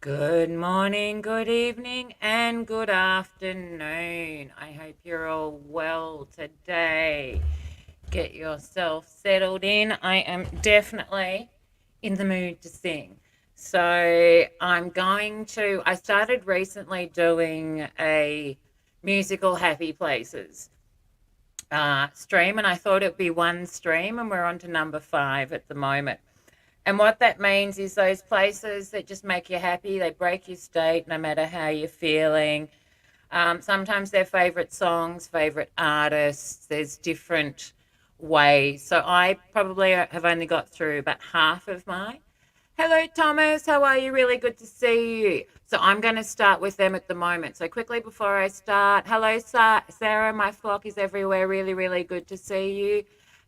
Good morning, good evening, and good afternoon. I hope you're all well today. Get yourself settled in. I am definitely in the mood to sing. I started recently doing a musical Happy Places stream, and I thought it'd be one stream, and we're on to number 5 at the moment. And what that means is those places that just make you happy, they break your state no matter how you're feeling. Sometimes they're favorite songs, favorite artists. There's different ways. So I probably have only got through about half of mine. Hello, Thomas. How are you? Really good to see you. So I'm going to start with them at the moment. So quickly before I start, hello, Sarah. My flock is everywhere. Really, really good to see you.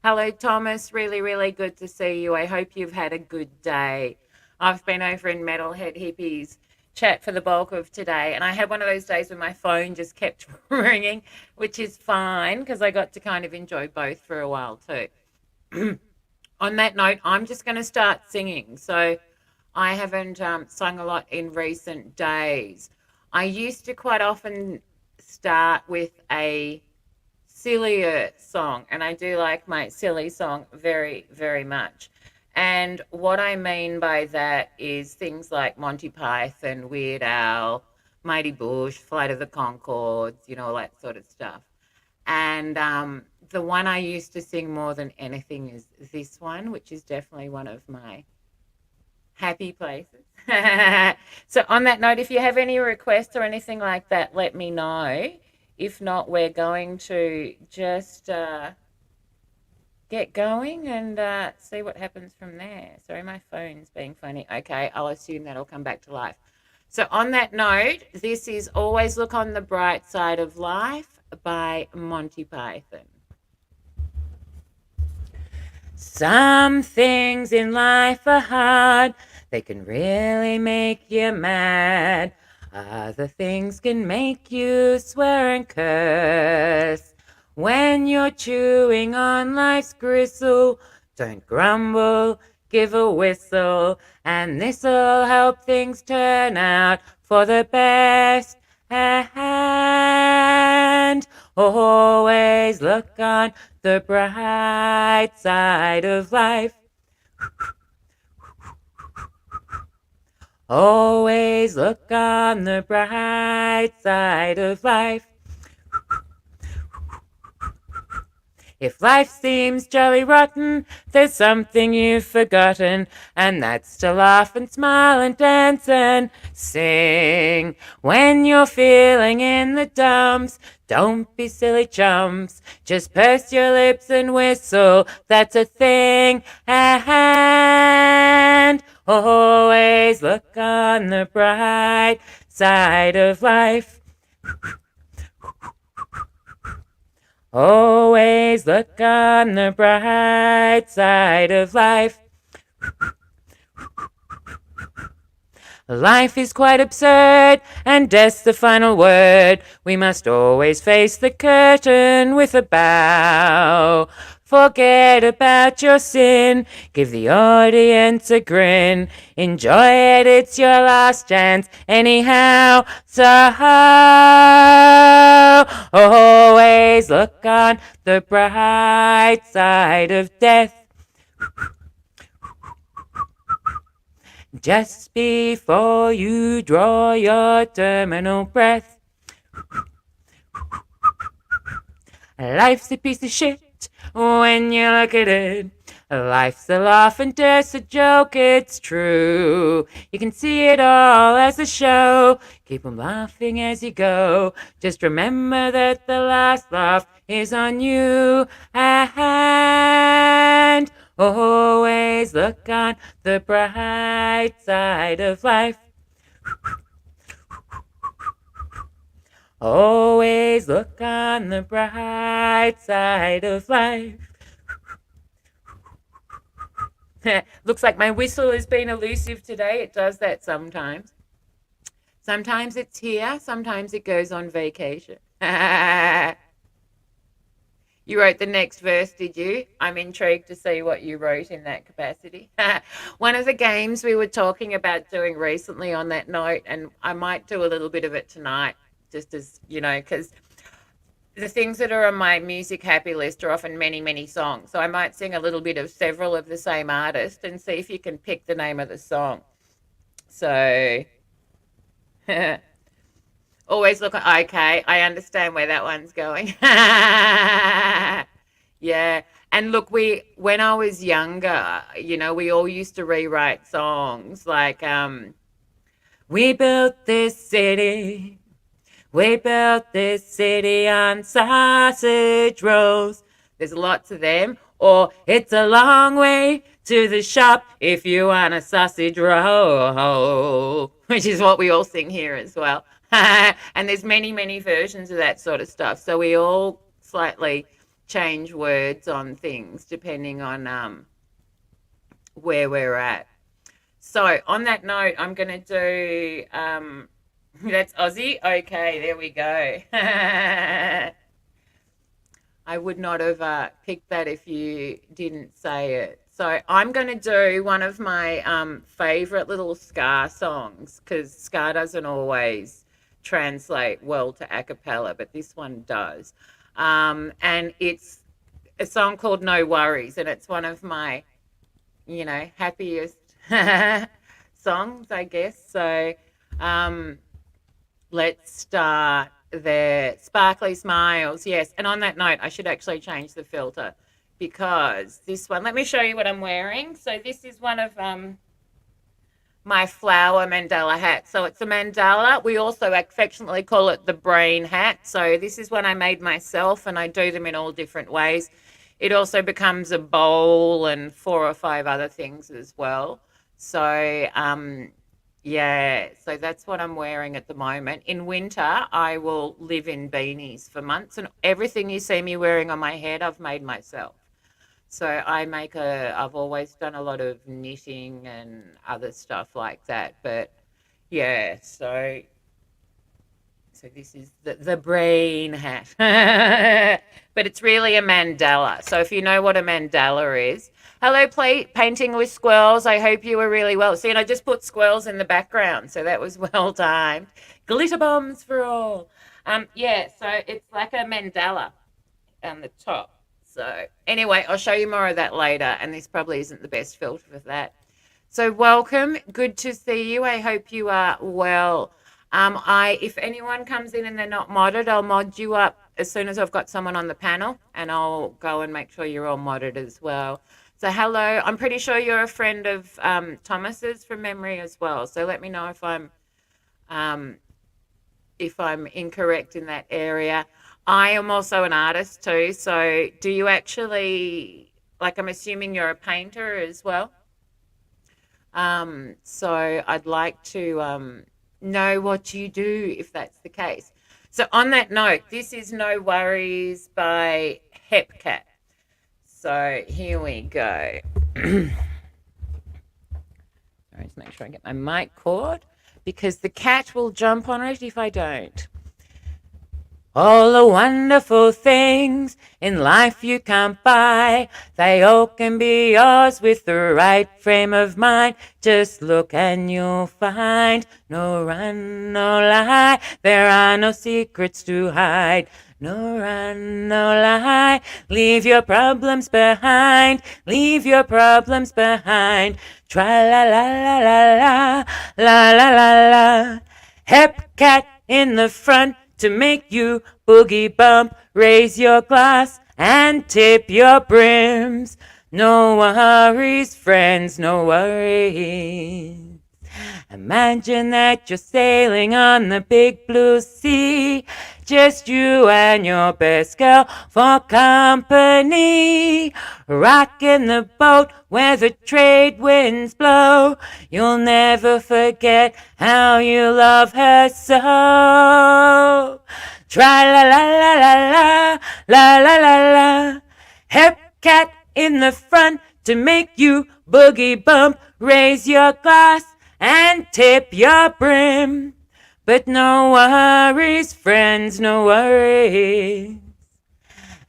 Hello, Thomas. Really, really good to see you. I hope you've had a good day. I've been over in Metalhead Hippies chat for the bulk of today, and I had one of those days when my phone just kept ringing, which is fine because I got to kind of enjoy both for a while too. On that note, I'm just going to start singing. So I haven't sung a lot in recent days. I used to quite often start with a sillier song, and I do like my silly song very, very much. And what I mean by that is things like Monty Python, Weird Al, Mighty Bush, Flight of the Conchords, all that sort of stuff. And the one I used to sing more than anything is this one, which is definitely one of my happy places. So on that note, if you have any requests or anything like that, let me know. If not, we're going to just get going and see what happens from there. Sorry, my phone's being funny. Okay, I'll assume that'll come back to life. So on that note, this is Always Look on the Bright Side of Life by Monty Python. Some things in life are hard. They can really make you mad. Other things can make you swear and curse. When you're chewing on life's gristle, don't grumble, give a whistle, and this'll help things turn out for the best. And always look on the bright side of life. Always look on the bright side of life. If life seems jolly rotten, there's something you've forgotten, and that's to laugh and smile and dance and sing. When you're feeling in the dumps, don't be silly chumps. Just purse your lips and whistle, that's a thing. And always look on the bright side of life. Always look on the bright side of life. Life is quite absurd, and death's the final word. We must always face the curtain with a bow. Forget about your sin, give the audience a grin. Enjoy it, it's your last chance anyhow. So always look on the bright side of death. Just before you draw your terminal breath. Life's a piece of shit when you look at it. Life's a laugh and death's a joke, it's true. You can see it all as a show. Keep 'em laughing as you go. Just remember that the last laugh is on you. And always look on the bright side of life. Always look on the bright side of life. Looks like my whistle has been elusive today. It does that sometimes. Sometimes it's here, sometimes it goes on vacation. You wrote the next verse, did you? I'm intrigued to see what you wrote in that capacity. One of the games we were talking about doing recently on that note, and I might do a little bit of it tonight, just as, because the things that are on my music happy list are often many, many songs. So I might sing a little bit of several of the same artist and see if you can pick the name of the song. So always look at, okay, I understand where that one's going. Yeah. And look, when I was younger, we all used to rewrite songs like, we built this city. We built this city on sausage rolls. There's lots of them. Or it's a long way to the shop if you want a sausage roll, which is what we all sing here as well. And there's many, many versions of that sort of stuff. So we all slightly change words on things depending on where we're at. So on that note, I'm going to do, that's Aussie. Okay, there we go. I would not have picked that if you didn't say it. So I'm going to do one of my favorite little ska songs, because ska doesn't always translate well to a cappella, but this one does. And it's a song called No Worries, and it's one of my, happiest songs, I guess. So let's start there. Sparkly Smiles, yes. And on that note, I should actually change the filter, because this one, let me show you what I'm wearing. So this is one of my flower mandala hats. So it's a mandala. We also affectionately call it the brain hat. So this is one I made myself, and I do them in all different ways. It also becomes a bowl and 4 or 5 other things as well. So yeah, so that's what I'm wearing at the moment. In winter, I will live in beanies for months, and everything you see me wearing on my head, I've made myself. So I've always done a lot of knitting and other stuff like that. But yeah, so this is the brain hat. But it's really a mandala. So if you know what a mandala is. Hello, painting with squirrels. I hope you were really well. See, and I just put squirrels in the background, so that was well timed. Glitter bombs for all. Yeah, so it's like a mandala on the top. So anyway, I'll show you more of that later, and this probably isn't the best filter for that. So welcome. Good to see you. I hope you are well. If anyone comes in and they're not modded, I'll mod you up as soon as I've got someone on the panel, and I'll go and make sure you're all modded as well. So hello, I'm pretty sure you're a friend of Thomas's from memory as well. So let me know if I'm incorrect in that area. I am also an artist too. So do you actually, like, I'm assuming you're a painter as well? So I'd like to know what you do if that's the case. So on that note, this is No Worries by Hep Cat. So here we go. Sorry, just make sure I get my mic cord, because the cat will jump on it if I don't. All the wonderful things in life you can't buy, they all can be yours with the right frame of mind. Just look and you'll find no run, no lie, there are no secrets to hide. No run, no lie, leave your problems behind, leave your problems behind. Tra la la la la la, la la la la. Hep Cat in the front to make you boogie bump. Raise your glass and tip your brims. No worries, friends, no worries. Imagine that you're sailing on the big blue sea, just you and your best girl for company. Rocking the boat where the trade winds blow. You'll never forget how you love her so. Tra la la la la la, la la la la. Hep Cat in the front to make you boogie bump. Raise your glass and tip your brim. But no worries, friends, no worries.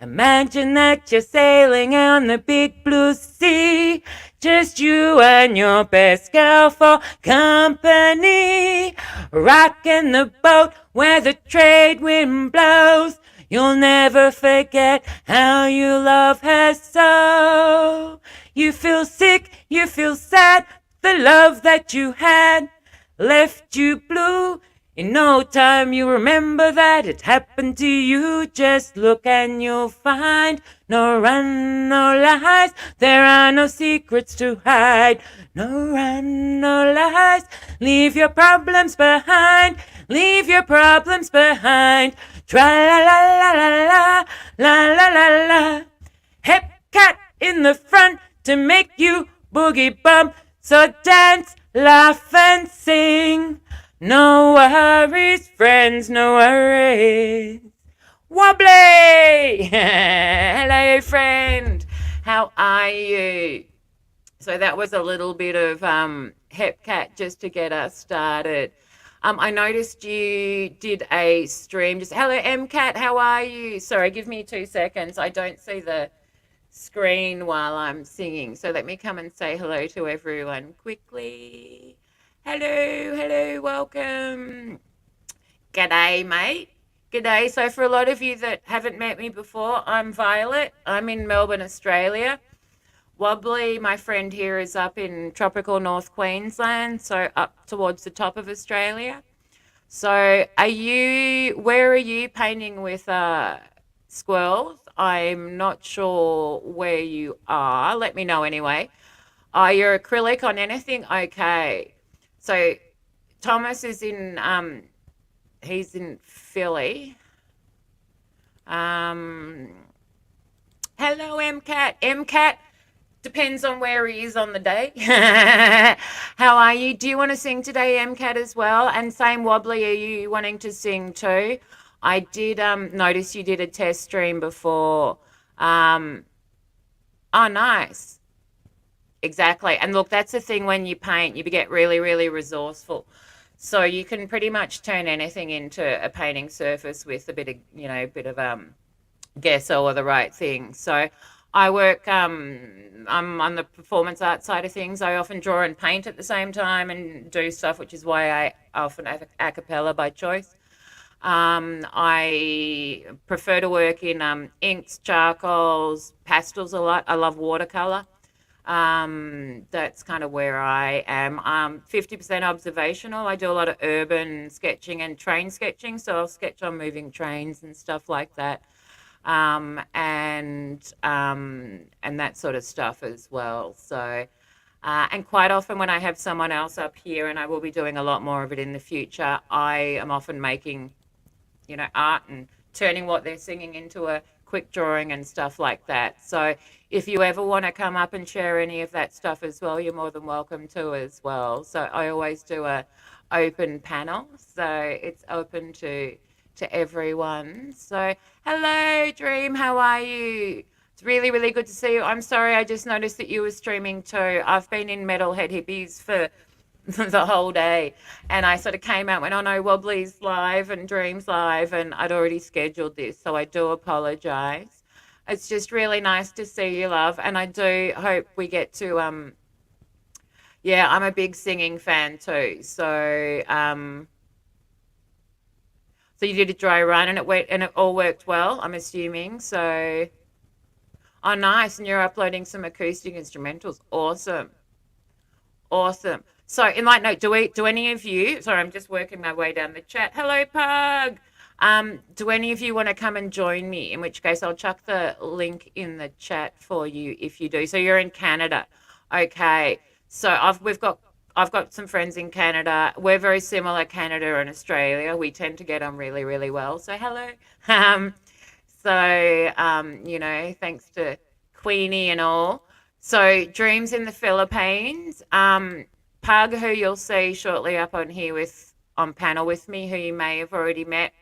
Imagine that you're sailing on the big blue sea, just you and your best girl for company, rocking the boat where the trade wind blows. You'll never forget how you love her so. You feel sick, you feel sad, the love that you had left you blue. In no time you remember that it happened to you. Just look and you'll find no run, no lies. There are no secrets to hide. No run, no lies. Leave your problems behind. Leave your problems behind. Tra la la la la la la la la la. Hep Cat in the front to make you boogie bump. So dance, laugh and sing. No worries, friends, no worries. Wobbly! Hello, friend. How are you? So that was a little bit of Hep Cat just to get us started. I noticed you did a stream. Just hello, MCat. How are you? Sorry, give me 2 seconds. I don't see the screen while I'm singing. So let me come and say hello to everyone quickly. Hello, hello, welcome. G'day, mate. G'day. So for a lot of you that haven't met me before, I'm Violet. I'm in Melbourne, Australia. Wobbly, my friend here, is up in tropical North Queensland, so up towards the top of Australia. So where are you painting with squirrels? I'm not sure where you are. Let me know anyway. Are you acrylic on anything? Okay. So Thomas is he's in Philly. Hello, MCat. MCat depends on where he is on the day. How are you? Do you want to sing today, MCat, as well? And same Wobbly, are you wanting to sing too? I did notice you did a test stream before. Oh, nice. Exactly. And look, that's the thing when you paint, you get really, really resourceful. So you can pretty much turn anything into a painting surface with a bit of gesso or the right thing. So I work I'm on the performance art side of things. I often draw and paint at the same time and do stuff, which is why I often have a cappella by choice. I prefer to work in inks, charcoals, pastels a lot. I love watercolor. That's kind of where I am. 50% observational. I do a lot of urban sketching and train sketching, so I'll sketch on moving trains and stuff like that. And that sort of stuff as well. So, and quite often when I have someone else up here, and I will be doing a lot more of it in the future, I am often making, art and turning what they're singing into a quick drawing and stuff like that. So if you ever want to come up and share any of that stuff as well, you're more than welcome to as well. So I always do a open panel, so it's open to everyone. So hello, Dream, how are you? It's really, really good to see you. I'm sorry, I just noticed that you were streaming too. I've been in Metalhead Hippies for the whole day, and I sort of came out and went, oh no, Wobbly's live and Dream's live, and I'd already scheduled this, so I do apologize. It's just really nice to see you, love, and I do hope we get to yeah, I'm a big singing fan too. So so you did a dry run and it all worked well, I'm assuming. So oh nice, and you're uploading some acoustic instrumentals. Awesome. Awesome. So, in light note, do any of you? Sorry, I'm just working my way down the chat. Hello, Pug. Do any of you want to come and join me? In which case, I'll chuck the link in the chat for you if you do. So you're in Canada, okay? So I've got some friends in Canada. We're very similar, Canada and Australia. We tend to get on really, really well. So hello. Thanks to Queenie and all. So Dreams in the Philippines. Pug, who you'll see shortly up on here on panel with me, who you may have already met,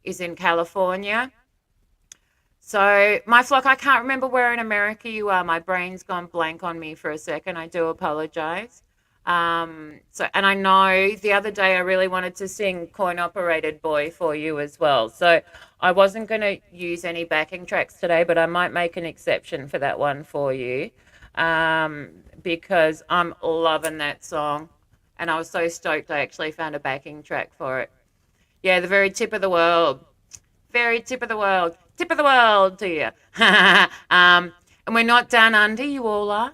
is in California. So my flock, I can't remember where in America you are. My brain's gone blank on me for a second. I do apologize. And I know the other day I really wanted to sing Coin Operated Boy for you as well. So I wasn't going to use any backing tracks today, but I might make an exception for that one for you, because I'm loving that song. And I was so stoked I actually found a backing track for it. Yeah, the very tip of the world. Very tip of the world. Tip of the world to you. And we're not down under, you all are.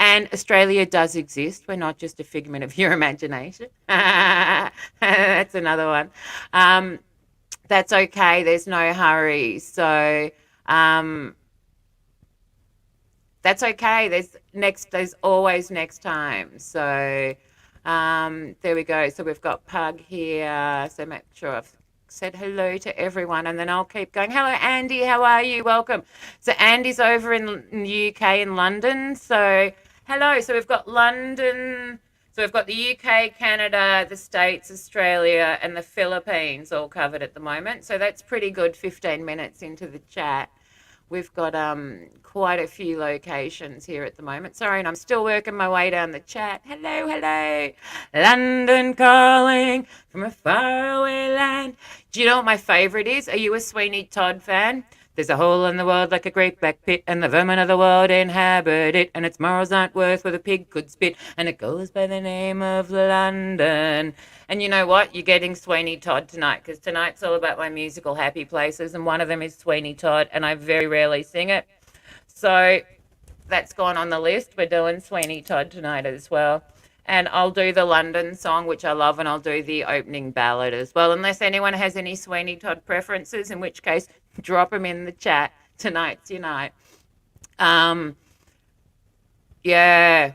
And Australia does exist. We're not just a figment of your imagination. That's another one. That's okay. There's no hurry. So that's okay. There's always next time. So there we go. So we've got Pug here. So make sure I've said hello to everyone, and then I'll keep going. Hello, Andy. How are you? Welcome. So Andy's over in the UK in London. So hello. So we've got London. So we've got the UK, Canada, the States, Australia, and the Philippines all covered at the moment. So that's pretty good. 15 minutes into the chat. We've got quite a few locations here at the moment. Sorry, and I'm still working my way down the chat. Hello, hello. London calling from a faraway land. Do you know what my favourite is? Are you a Sweeney Todd fan? There's a hole in the world like a great black pit, and the vermin of the world inhabit it, and its morals aren't worth what a pig could spit, and it goes by the name of London. And you know what? You're getting Sweeney Todd tonight, because tonight's all about my musical happy places, and one of them is Sweeney Todd, and I very rarely sing it. So that's gone on the list. We're doing Sweeney Todd tonight as well. And I'll do the London song, which I love, and I'll do the opening ballad as well, unless anyone has any Sweeney Todd preferences, in which case drop them in the chat. Tonight's your night. Yeah,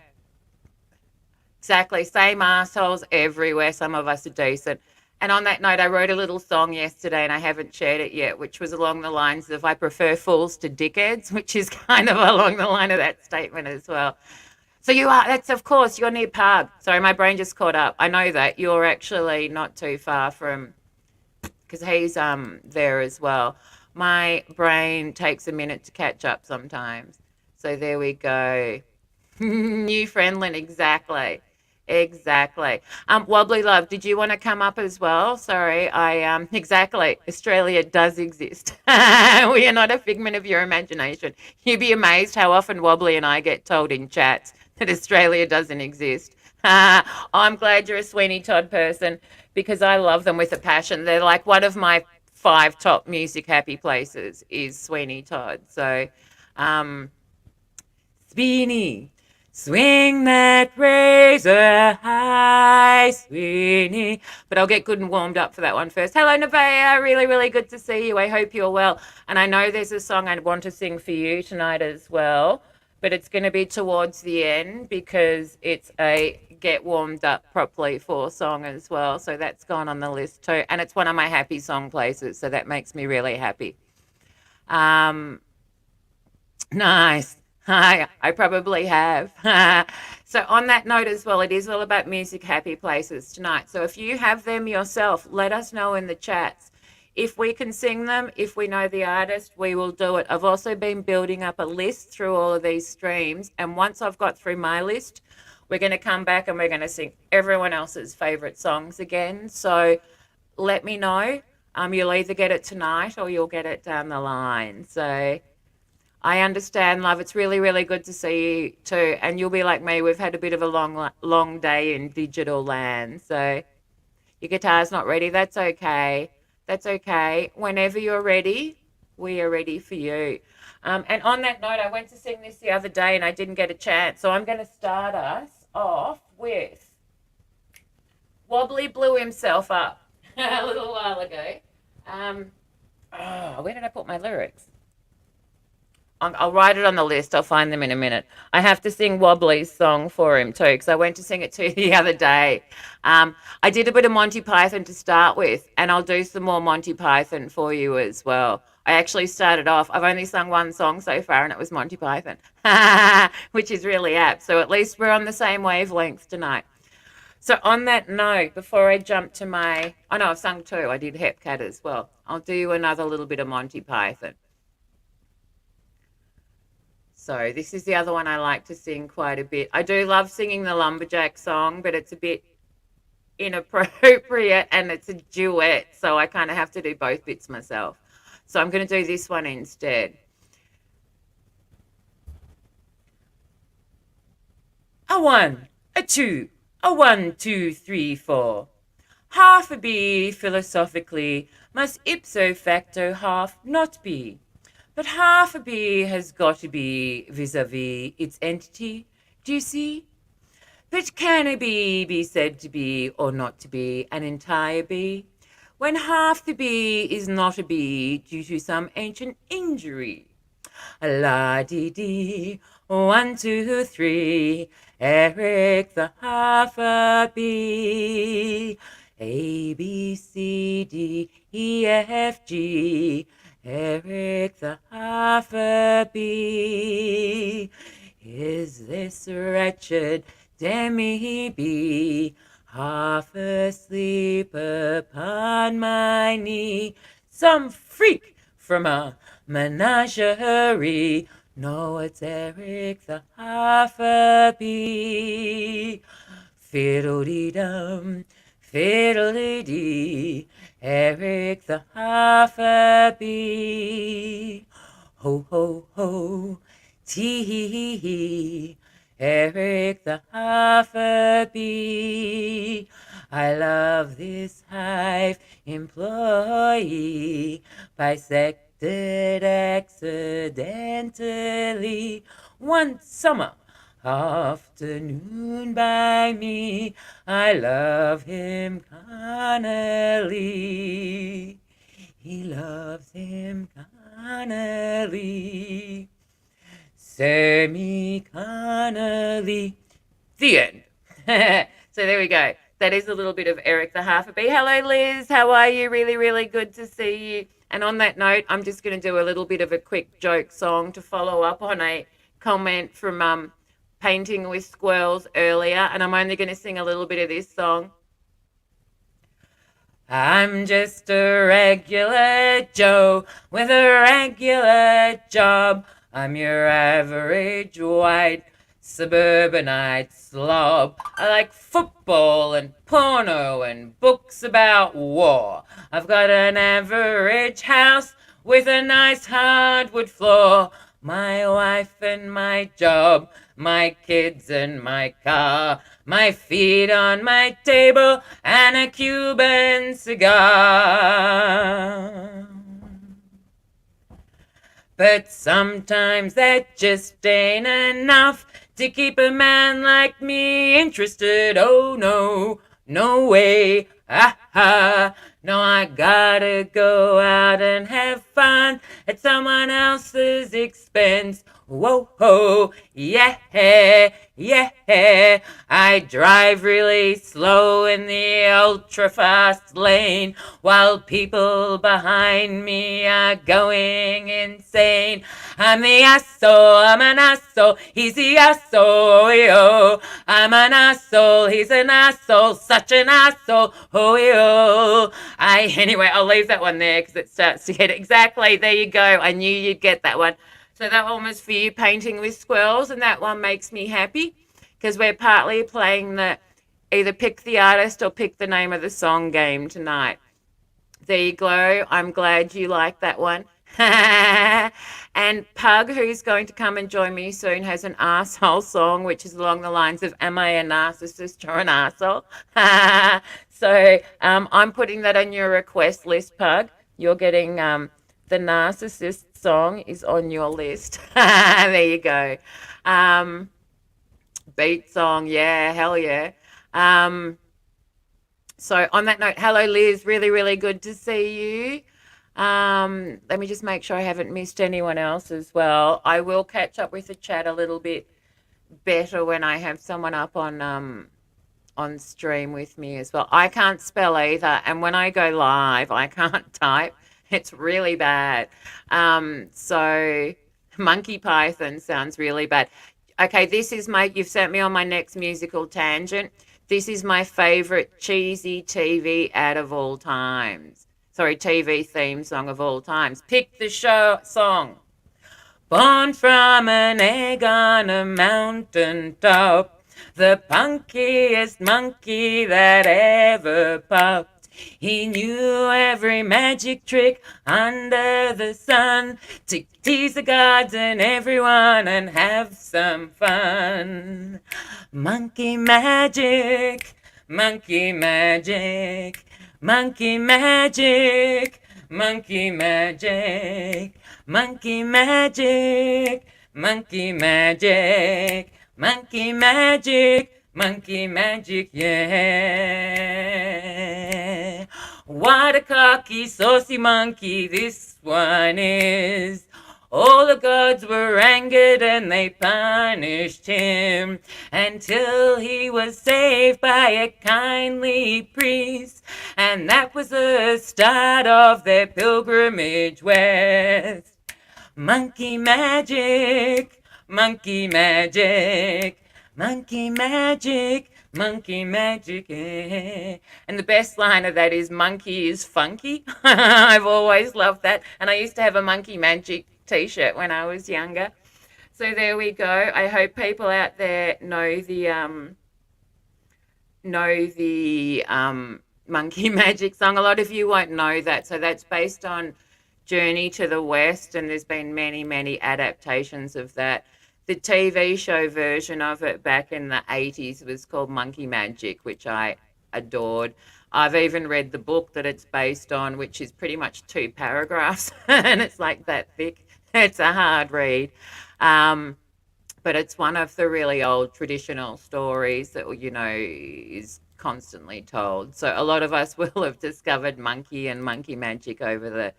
exactly. Same assholes everywhere. Some of us are decent. And on that note, I wrote a little song yesterday, and I haven't shared it yet, which was along the lines of I prefer fools to dickheads, which is kind of along the line of that statement as well. So that's of course, you're near Pug. Sorry, my brain just caught up. I know that. You're actually not too far from, because he's there as well. My brain takes a minute to catch up sometimes. So there we go. Newfoundland, exactly. Exactly. Wobbly Love, did you want to come up as well? Sorry, exactly. Australia does exist. We are not a figment of your imagination. You'd be amazed how often Wobbly and I get told in chats that Australia doesn't exist. I'm glad you're a Sweeney Todd person, because I love them with a passion. They're like one of my 5 top music happy places is Sweeney Todd. So, Sweeney, swing that razor high, Sweeney. But I'll get good and warmed up for that one first. Hello, Nevaeh. Really, really good to see you. I hope you're well. And I know there's a song I want to sing for you tonight as well, but it's going to be towards the end, because it's a get warmed up properly for song as well. So that's gone on the list too. And it's one of my happy song places, so that makes me really happy. Nice. I probably have. So on that note as well, it is all about music happy places tonight. So if you have them yourself, let us know in the chats. If we can sing them, if we know the artist, we will do it. I've also been building up a list through all of these streams, and once I've got through my list, we're going to come back and we're going to sing everyone else's favorite songs again. So let me know. You'll either get it tonight or you'll get it down the line. So I understand, love. It's really, really good to see you too. And you'll be like me. We've had a bit of a long day in digital land. So your guitar's not ready. That's okay. That's okay. Whenever you're ready, we are ready for you. And on that note, I went to sing this the other day and I didn't get a chance. So I'm going to start us off with Wobbly blew himself up a little while ago. Where did I put my lyrics? I'll write it on the list. I'll find them in a minute. I have to sing Wobbly's song for him too, because I went to sing it to you the other day. I did a bit of Monty Python to start with, and I'll do some more Monty Python for you as well. I actually started off, I've only sung one song so far, and it was Monty Python, which is really apt. So at least we're on the same wavelength tonight. So on that note, before I jump to I've sung 2. I did Hep Cat as well. I'll do another little bit of Monty Python. So this is the other one I like to sing quite a bit. I do love singing the lumberjack song, but it's a bit inappropriate and it's a duet, so I kind of have to do both bits myself. So I'm going to do this one instead. A one, a two, a 1, 2, 3, 4. Half a bee philosophically must ipso facto half not be. But half a bee has got to be vis-a-vis its entity, do you see? But can a bee be said to be or not to be an entire bee, when half the bee is not a bee due to some ancient injury? La-dee-dee, 1, 2, 3, Eric the half a bee. A, B, C, D, E, F, G, Eric the half a bee. Is this wretched demi-bee half asleep upon my knee? Some freak from a menagerie. No, it's Eric the half a bee. Fiddle-dee-dum, fiddle-dee-dee, Eric the half a bee. Ho, ho, ho, tee-hee-hee, Eric the half a bee. I love this hive employee, bisected accidentally one summer afternoon by me. I love him carnally. He loves him carnally. Semi-carnally. The end. So there we go. That is a little bit of Eric the half a bee. Hello, Liz. How are you? Really, really good to see you. And on that note, I'm just going to do a little bit of a quick joke song to follow up on a comment from Painting with Squirrels earlier. And I'm only going to sing a little bit of this song. I'm just a regular Joe with a regular job. I'm your average white suburbanite slob. I like football and porno and books about war. I've got an average house with a nice hardwood floor. My wife and my job, my kids and my car, my feet on my table and a Cuban cigar. But sometimes that just ain't enough to keep a man like me interested. Oh no, no way, ha. No, I gotta go out and have fun at someone else's expense. Whoa, ho, yeah. I drive really slow in the ultra-fast lane while people behind me are going insane. I'm the asshole, I'm an asshole, he's the asshole, yo. I'm an asshole, he's an asshole, such an asshole, oh, yo. Anyway, I'll leave that one there because it starts to get exactly, there you go. I knew you'd get that one. So that one was for you, Painting with Squirrels, and that one makes me happy because we're partly playing the either pick the artist or pick the name of the song game tonight. There you go. I'm glad you like that one. And Pug, who's going to come and join me soon, has an arsehole song, which is along the lines of, am I a narcissist or an arsehole? So I'm putting that on your request list, Pug. You're getting the narcissist song is on your list. There you go. Beat song, yeah, hell yeah. So on that note, hello Liz, really, really good to see you. Let me just make sure I haven't missed anyone else as well. I will catch up with the chat a little bit better when I have someone up on stream with me as well. I can't spell either, and when I go live, I can't type. It's really bad. So Monty Python sounds really bad. Okay, this is you've sent me on my next musical tangent. This is my favorite cheesy TV ad of all times. Sorry, TV theme song of all times. Pick the show song. Born from an egg on a mountain top, the punkiest monkey that ever popped. He knew every magic trick under the sun to tease the gods and everyone and have some fun. Monkey magic, monkey magic, monkey magic, monkey magic, monkey magic, monkey magic, monkey magic, monkey magic, yeah. What a cocky, saucy monkey this one is. All the gods were angered and they punished him until he was saved by a kindly priest. And that was the start of their pilgrimage west. Monkey magic, monkey magic, monkey magic, monkey magic, eh. And the best line of that is monkey is funky. I've always loved that. And I used to have a monkey magic t-shirt when I was younger. So there we go. I hope people out there know the monkey magic song. A lot of you won't know that. So that's based on Journey to the West, and there's been many, many adaptations of that. The TV show version of it back in the 80s was called Monkey Magic, which I adored. I've even read the book that it's based on, which is pretty much 2 paragraphs, and it's like that thick. It's a hard read. But it's one of the really old traditional stories that, is constantly told. So a lot of us will have discovered monkey and monkey magic over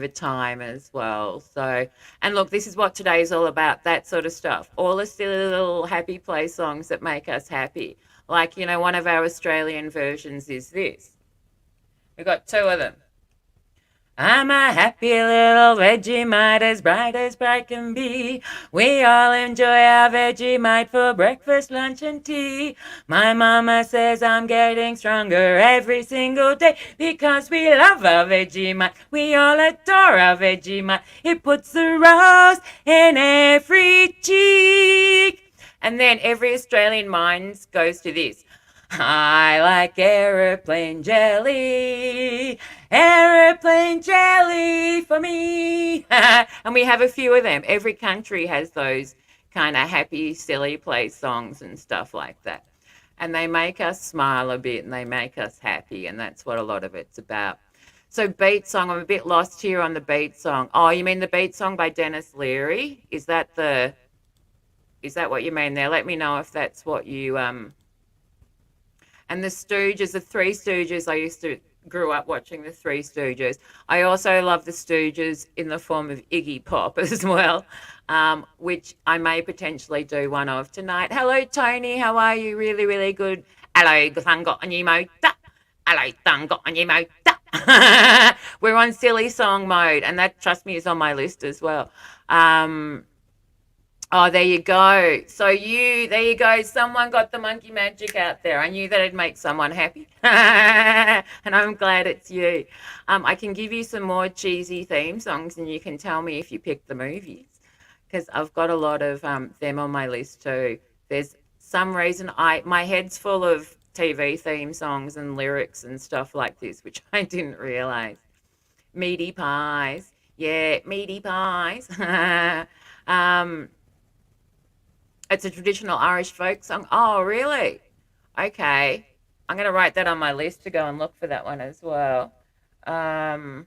time as well. So, and look, this is what today's all about, that sort of stuff. All the silly little happy play songs that make us happy. Like, one of our Australian versions is this. We've got 2 of them. I'm a happy little Vegemite, as bright can be. We all enjoy our Vegemite for breakfast, lunch, and tea. My mama says I'm getting stronger every single day because we love our Vegemite. We all adore our Vegemite. It puts the rose in every cheek. And then every Australian mind goes to this. I like aeroplane jelly for me. And we have a few of them. Every country has those kind of happy, silly play songs and stuff like that. And they make us smile a bit and they make us happy. And that's what a lot of it's about. So beat song, I'm a bit lost here on the beat song. Oh, you mean the beat song by Dennis Leary? Is that what you mean there? Let me know if that's what you And the Stooges, the Three Stooges, grew up watching the Three Stooges. I also love the Stooges in the form of Iggy Pop as well, which I may potentially do one of tonight. Hello, Tony. How are you? Really, really good. Hello, Tango Anyimota. Hello, Tango Anyimota. We're on silly song mode, and that, trust me, is on my list as well. Oh, there you go. There you go. Someone got the monkey magic out there. I knew that it'd make someone happy. And I'm glad it's you. I can give you some more cheesy theme songs and you can tell me if you picked the movies. Because I've got a lot of them on my list too. There's some reason my head's full of TV theme songs and lyrics and stuff like this, which I didn't realize. Meaty pies. Yeah, meaty pies. It's a traditional Irish folk song. Oh, really? Okay. I'm going to write that on my list to go and look for that one as well. Because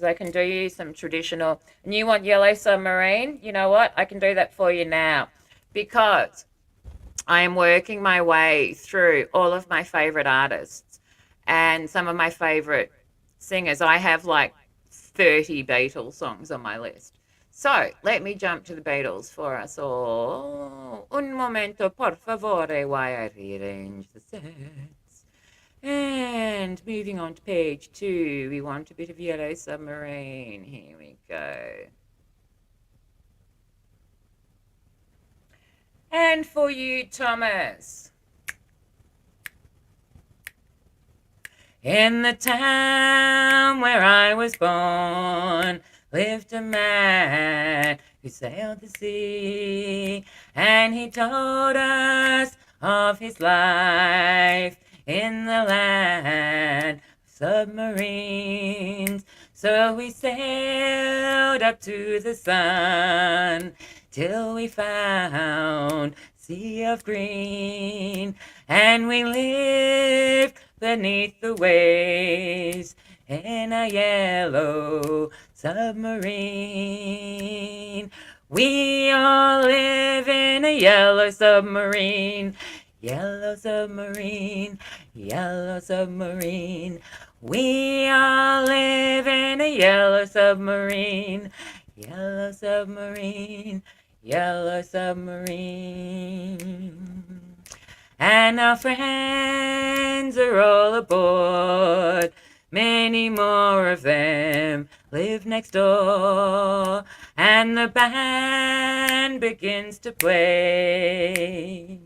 I can do you some traditional. And you want Yellow Submarine? You know what? I can do that for you now. Because I am working my way through all of my favorite artists and some of my favorite singers. I have like 30 Beatles songs on my list. So, let me jump to the Beatles for us all. Un momento, por favore, while I rearrange the sets. And moving on to page 2, we want a bit of Yellow Submarine. Here we go. And for you, Thomas. In the town where I was born, lived a man who sailed the sea, and he told us of his life in the land of submarines. So we sailed up to the sun till we found sea of green, and we lived beneath the waves in a yellow submarine. We all live in a yellow submarine, yellow submarine, yellow submarine. We all live in a yellow submarine, yellow submarine, yellow submarine. And our friends are all aboard. Many more of them live next door. And the band begins to play.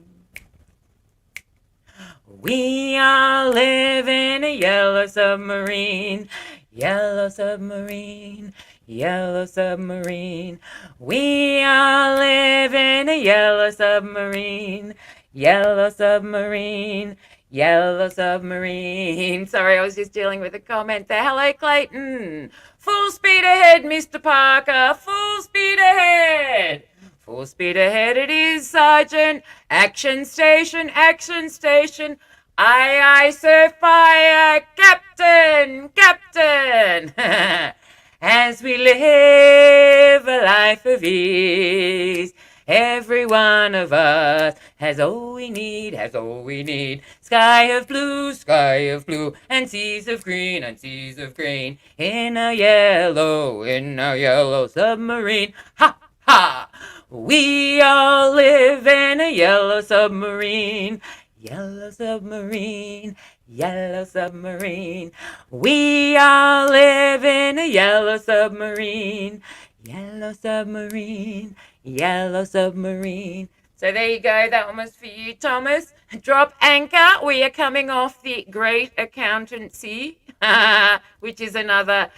We all live in a yellow submarine, yellow submarine, yellow submarine. We all live in a yellow submarine, yellow submarine, yellow submarine. Sorry, I was just dealing with a comment there. Hello, Clayton. Full speed ahead, Mr. Parker. Full speed ahead. Full speed ahead it is, Sergeant. Action station, action station. Aye, aye, sir, fire. Captain, Captain. As we live a life of ease, every one of us has all we need, has all we need. Sky of blue, and seas of green, in a yellow submarine. Ha, ha! We all live in a yellow submarine, yellow submarine, yellow submarine. We all live in a yellow submarine, yellow submarine, yellow submarine. So there you go. That one was for you, Thomas. Drop anchor. We are coming off the Great Accountancy, which is another.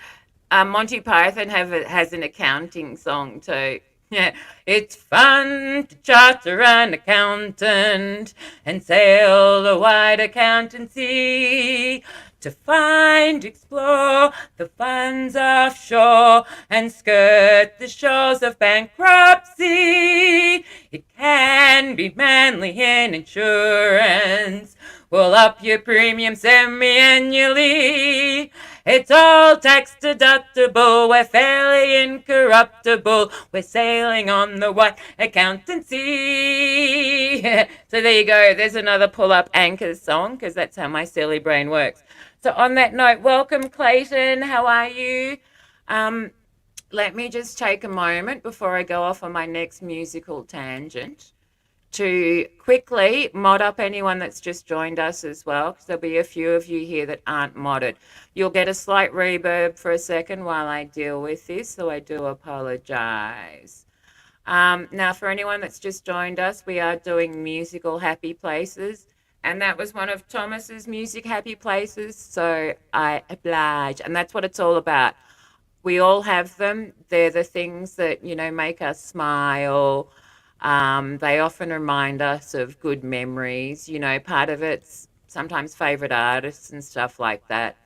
Monty Python has an accounting song too. Yeah, it's fun to charter an accountant and sail the wide accountancy, to find, explore the funds offshore and skirt the shores of bankruptcy. It can be manly in insurance. We'll up your premium semi-annually. It's all tax deductible. We're fairly incorruptible. We're sailing on the white accountancy. So there you go. There's another pull-up anchors song, because that's how my silly brain works. So on that note, welcome, Clayton. How are you? Let me just take a moment before I go off on my next musical tangent to quickly mod up anyone that's just joined us as well, because there'll be a few of you here that aren't modded. You'll get a slight reverb for a second while I deal with this, so I do apologize. Now, for anyone that's just joined us, we are doing musical happy places, and that was one of Thomas's music happy places, so I oblige, and that's what it's all about. We all have them. They're the things that, make us smile. They often remind us of good memories. Part of it's sometimes favorite artists and stuff like that.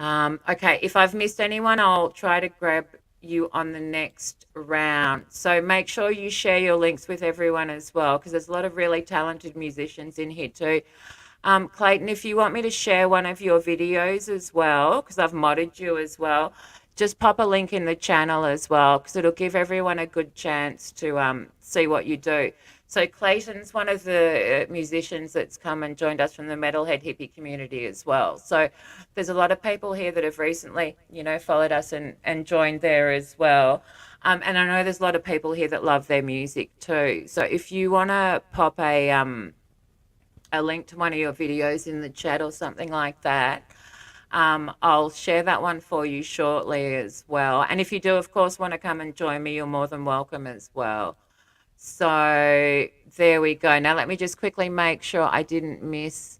Okay, if I've missed anyone, I'll try to grab you on the next round. So make sure you share your links with everyone as well, because there's a lot of really talented musicians in here too. Clayton, if you want me to share one of your videos as well, because I've modded you as well, just pop a link in the channel as well, because it'll give everyone a good chance to see what you do. So Clayton's one of the musicians that's come and joined us from the metalhead hippie community as well. So there's a lot of people here that have recently, followed us and joined there as well. And I know there's a lot of people here that love their music too. So if you want to pop a link to one of your videos in the chat or something like that, I'll share that one for you shortly as well. And if you do, of course, want to come and join me, you're more than welcome as well. So there we go. Now let me just quickly make sure I didn't miss.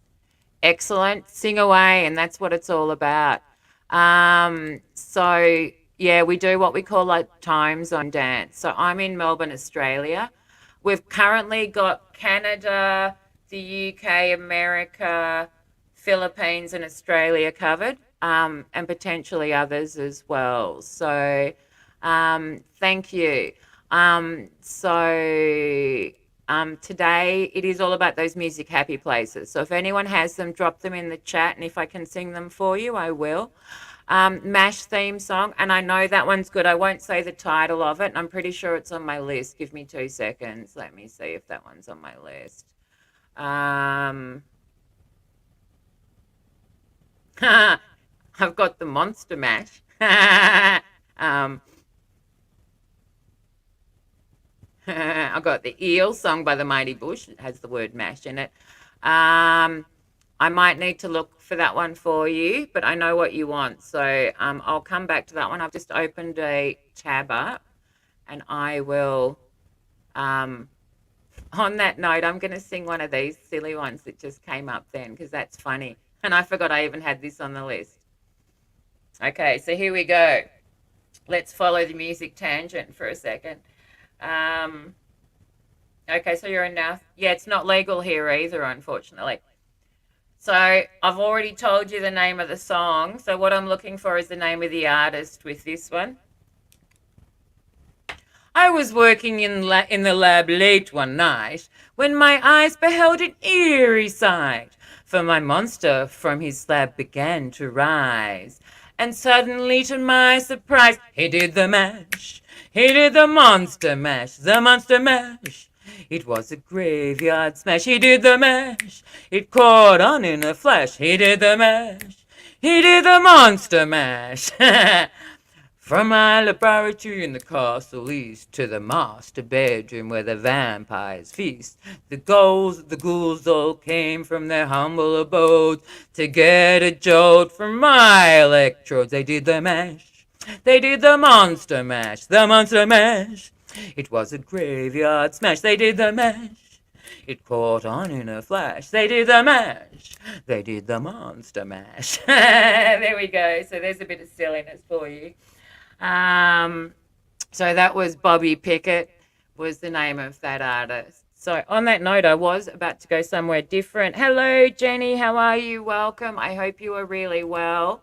Excellent. Sing away, and that's what it's all about. So Yeah, we do what we call like time zone dance. So I'm in Melbourne, Australia. We've currently got Canada, the UK, America, Philippines, and Australia covered, and potentially others as well. So, thank you. Today it is all about those music happy places. So if anyone has them, drop them in the chat, and if I can sing them for you, I will. MASH theme song, and I know that one's good. I won't say the title of it, and I'm pretty sure it's on my list. Give me 2 seconds. Let me see if that one's on my list. Um, I've got the Monster Mash. um, I've got the Eel song by the Mighty Bush. It has the word mash in it. I might need to look for that one for you, but I know what you want. So I'll come back to that one. I've just opened a tab up and I will, on that note, I'm going to sing one of these silly ones that just came up then because that's funny. And I forgot I even had this on the list. Okay, so here we go. Let's follow the music tangent for a second. Okay, so you're in now. Yeah, it's not legal here either, unfortunately. So I've already told you the name of the song. So what I'm looking for is the name of the artist with this one. I was working in the lab late one night when my eyes beheld an eerie sight. For my monster from his slab began to rise. And suddenly, to my surprise, he did the mash. He did the monster mash, the monster mash. It was a graveyard smash. He did the mash. It caught on in a flash. He did the mash. He did the monster mash. From my laboratory in the castle east to the master bedroom where the vampires feast, the ghouls all came from their humble abodes to get a jolt from my electrodes. They did the mash. They did the monster mash. The monster mash. It was a graveyard smash. They did the mash. It caught on in a flash. They did the mash. They did the monster mash. There we go. So there's a bit of silliness for you. So that was Bobby Pickett was the name of that artist. So on that note, I was about to go somewhere different. Hello, Jenny. How are you? Welcome. I hope you are really well.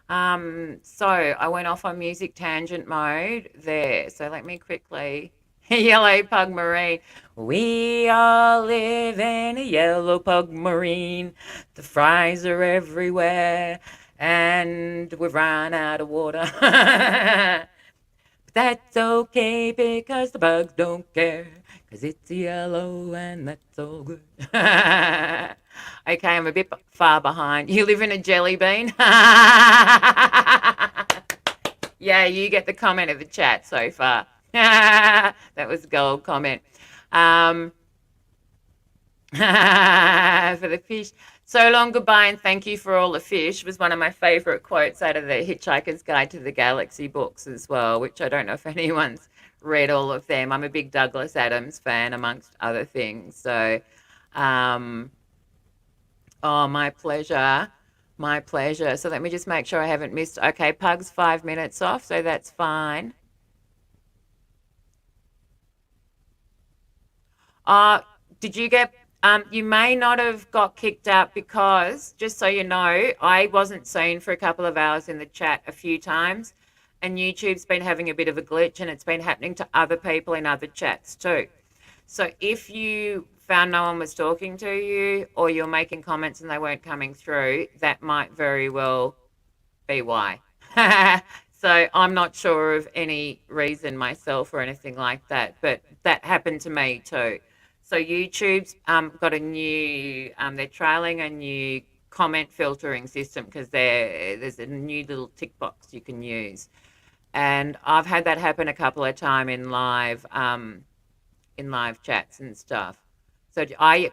So I went off on music tangent mode there. So let me quickly. Yellow pug marine. We all live in a yellow pug marine. The fries are everywhere and we've run out of water. But that's okay because the bugs don't care. Because it's yellow and that's all good. Okay, I'm a bit far behind. You live in a jelly bean? Yeah, you get the comment of the chat so far. That was a gold comment. For the fish. So long, goodbye, and thank you for all the fish was one of my favorite quotes out of the Hitchhiker's Guide to the Galaxy books as well, which I don't know if anyone's read all of them. I'm a big Douglas Adams fan, amongst other things. So, oh, my pleasure. My pleasure. So let me just make sure I haven't missed. Okay, Pug's 5 minutes off, so that's fine. Did you get you may not have got kicked out because, just so you know, I wasn't seen for a couple of hours in the chat a few times, and YouTube's been having a bit of a glitch, and it's been happening to other people in other chats too. So if you found no one was talking to you or you're making comments and they weren't coming through, that might very well be why. So I'm not sure of any reason myself or anything like that, but that happened to me too. So YouTube's got a new, they're trialing a new comment filtering system because there's a new little tick box you can use. And I've had that happen a couple of times in live chats and stuff. So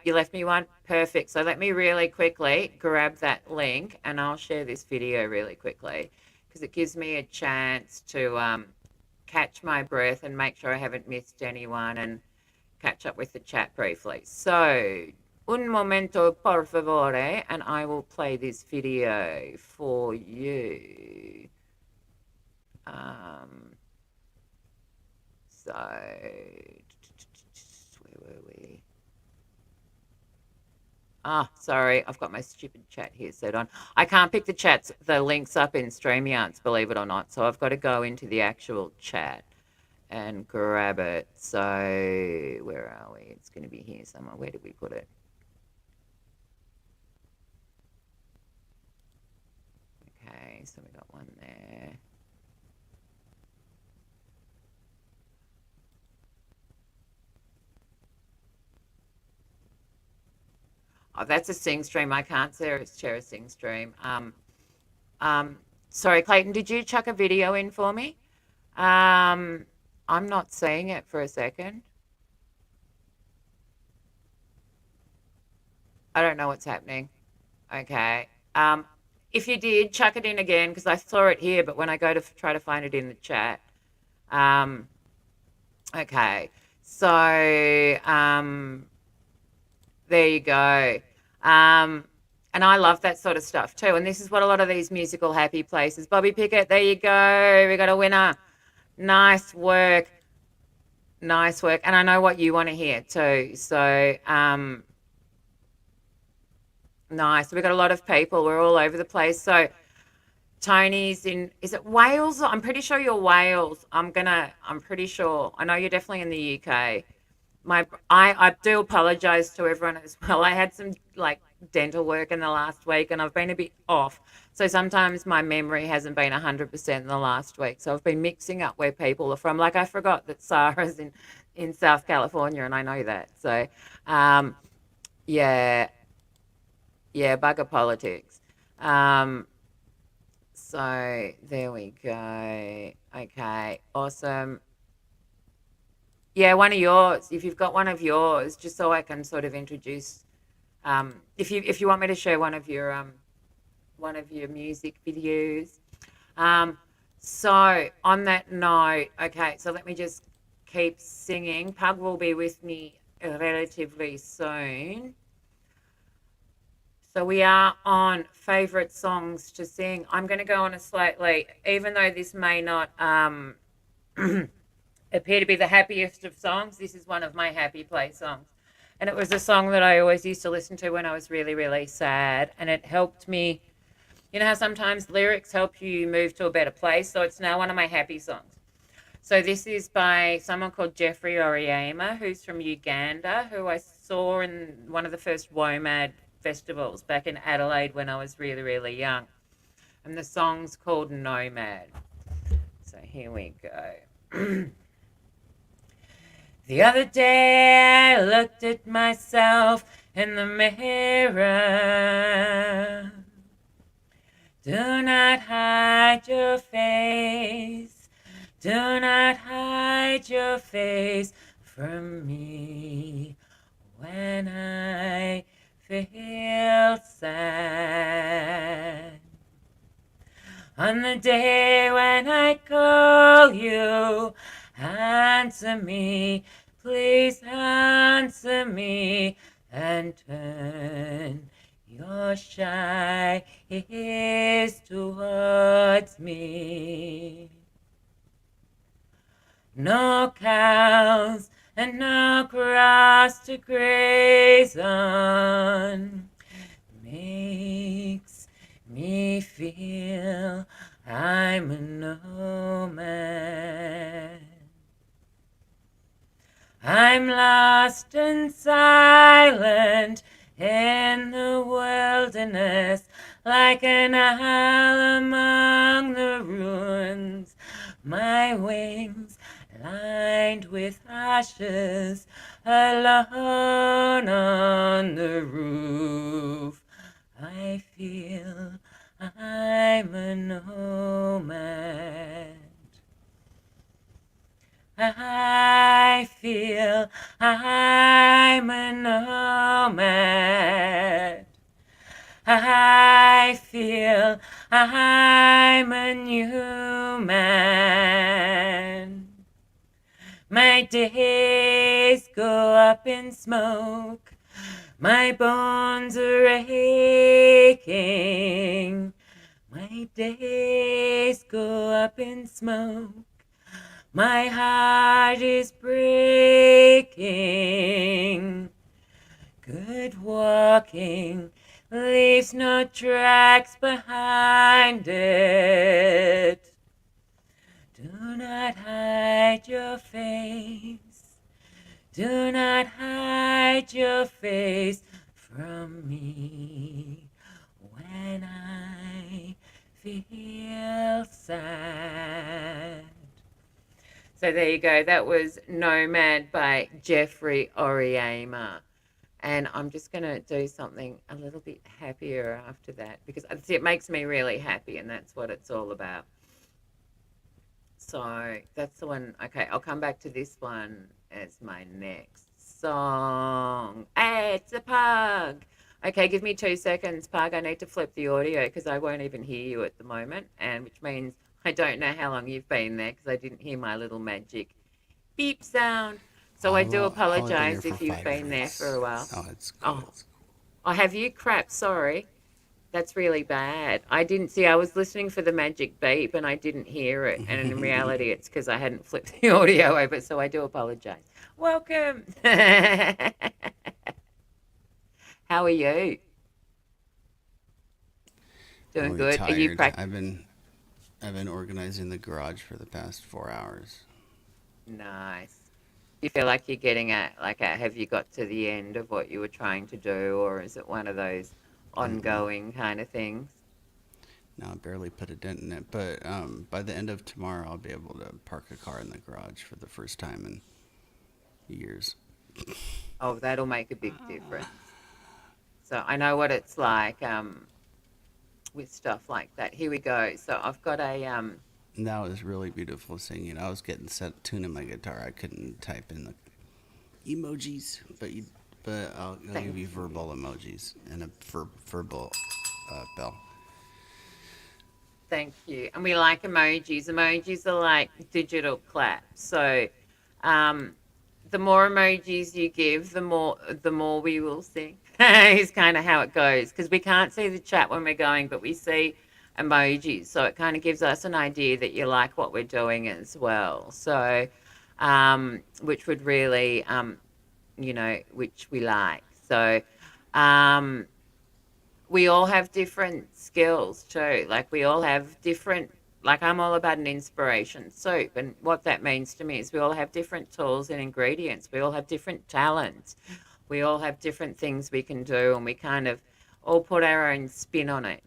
you left me one? Perfect. So let me really quickly grab that link and I'll share this video really quickly because it gives me a chance to catch my breath and make sure I haven't missed anyone and catch up with the chat briefly. So, un momento, por favore, and I will play this video for you. Um, so, where were we? Sorry, I've got my stupid chat here set on. I can't pick the links up in StreamYards, believe it or not. So I've got to go into the actual chat and grab it. So where are we? It's going to be here somewhere. Where did we put it? Okay, so we got one there. Oh, that's a sing stream. I can't share a sing stream. Sorry, Clayton, did you chuck a video in for me? I'm not seeing it for a second. I don't know what's happening. Okay. If you did, chuck it in again because I saw it here, but when I go to try to find it in the chat. Okay. So, there you go. And I love that sort of stuff too. And this is what a lot of these musical happy places. Bobby Pickett, there you go. We got a winner. Nice work. Nice work. And I know what you want to hear too. So, nice. We've got a lot of people. We're all over the place. So, Tony's in, is it Wales? I'm pretty sure you're Wales. I'm pretty sure. I know you're definitely in the UK. I do apologize to everyone as well. I had some like dental work in the last week and I've been a bit off. So sometimes my memory hasn't been 100% in the last week. So I've been mixing up where people are from. Like I forgot that Sarah's in South California and I know that. So yeah, yeah, bugger politics. So there we go. Okay, awesome. Yeah, one of yours. If you've got one of yours, just so I can sort of introduce. If you want me to share one of your music videos. Um, so on that note, okay. So let me just keep singing. Pug will be with me relatively soon. So we are on favorite songs to sing. I'm going to go on a slightly, even though this may not appear to be the happiest of songs, this is one of my happy play songs. And it was a song that I always used to listen to when I was really, really sad. And it helped me, you know how sometimes lyrics help you move to a better place? So it's now one of my happy songs. So this is by someone called Jeffrey Oriema, who's from Uganda, who I saw in one of the first WOMAD festivals back in Adelaide when I was really, really young. And the song's called Nomad. So here we go. The other day I looked at myself in the mirror. Do not hide your face. Do not hide your face from me when I feel sad. On the day when I call you, answer me, please answer me, and turn your shy ears towards me. No cows and no grass to graze on makes me feel I'm a nomad. I'm lost and silent in the wilderness, like an owl among the ruins. My wings lined with ashes, alone on the roof. I feel I'm a nomad. I feel I'm a nomad. I feel I'm a new man. My days go up in smoke. My bones are aching. My days go up in smoke. My heart is breaking. Good walking leaves no tracks behind it. Do not hide your face. Do not hide your face from me when I feel sad. So there you go. That was Nomad by Jeffrey Oriama. And I'm just going to do something a little bit happier after that because it makes me really happy, and that's what it's all about. So that's the one. Okay, I'll come back to this one as my next song. Hey, it's a pug. Okay, give me 2 seconds, pug. I need to flip the audio because I won't even hear you at the moment, and which means I don't know how long you've been there because I didn't hear my little magic beep sound. So I do I'll have been here apologize for if you've five been there for minutes. a while. Oh, it's cool. Oh, It's cool. I have you crap. Sorry. That's really bad. I didn't see, I was listening for the magic beep and I didn't hear it. And in reality, it's because I hadn't flipped the audio over. So I do apologize. Welcome. How are you? I'm Doing really good. Are you tired. practicing? I've been organizing the garage for the past 4 hours. Nice. You feel like you're getting have you got to the end of what you were trying to do, or is it one of those Mm-mm. ongoing kind of things? Now I barely put a dent in it, but by the end of tomorrow, I'll be able to park a car in the garage for the first time in years. Oh, that'll make a big difference. So I know what it's like with stuff like that. Here we go. So I've got a And that was really beautiful singing. I was getting set tuning my guitar. I couldn't type in the emojis, but I'll give thank you you. verbal emojis and a verbal bell. Thank you. And we like emojis. Emojis are like digital claps. So um, the more emojis you give, the more we will sing. Is kind of how it goes because we can't see the chat when we're going, but we see emojis. So it kind of gives us an idea that you like what we're doing as well. So which would really which we like. So um, we all have different skills too. Like we all have different, like I'm all about an inspiration soup. And what that means to me is we all have different tools and ingredients. We all have different talents. We all have different things we can do, and we kind of all put our own spin on it.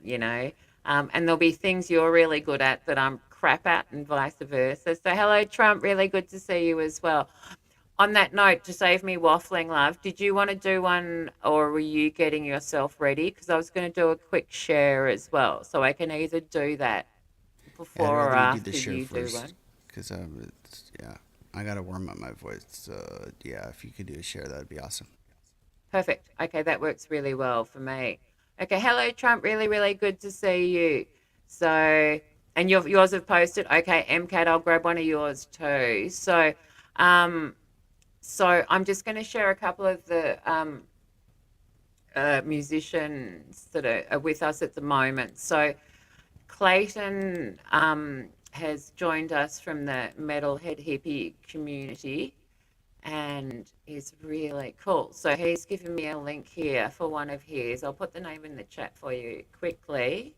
And there'll be things you're really good at that I'm crap at, and vice versa. So, hello, Trump. Really good to see you as well. On that note, to save me waffling, love, did you want to do one or were you getting yourself ready? Because I was going to do a quick share as well. So I can either do that Yeah, I'd before or rather you do the after share you do first, one. because yeah, I gotta warm up my voice. So yeah, if you could do a share, that'd be awesome. Perfect. Okay, that works really well for me. Okay, hello, Trump. Really, really good to see you. So, and yours have posted. Okay, MCAT, I'll grab one of yours too. Um, so I'm just going to share a couple of the musicians that are with us at the moment. So Clayton has joined us from the metalhead hippie community and is really cool. So he's given me a link here for one of his. I'll put the name in the chat for you quickly.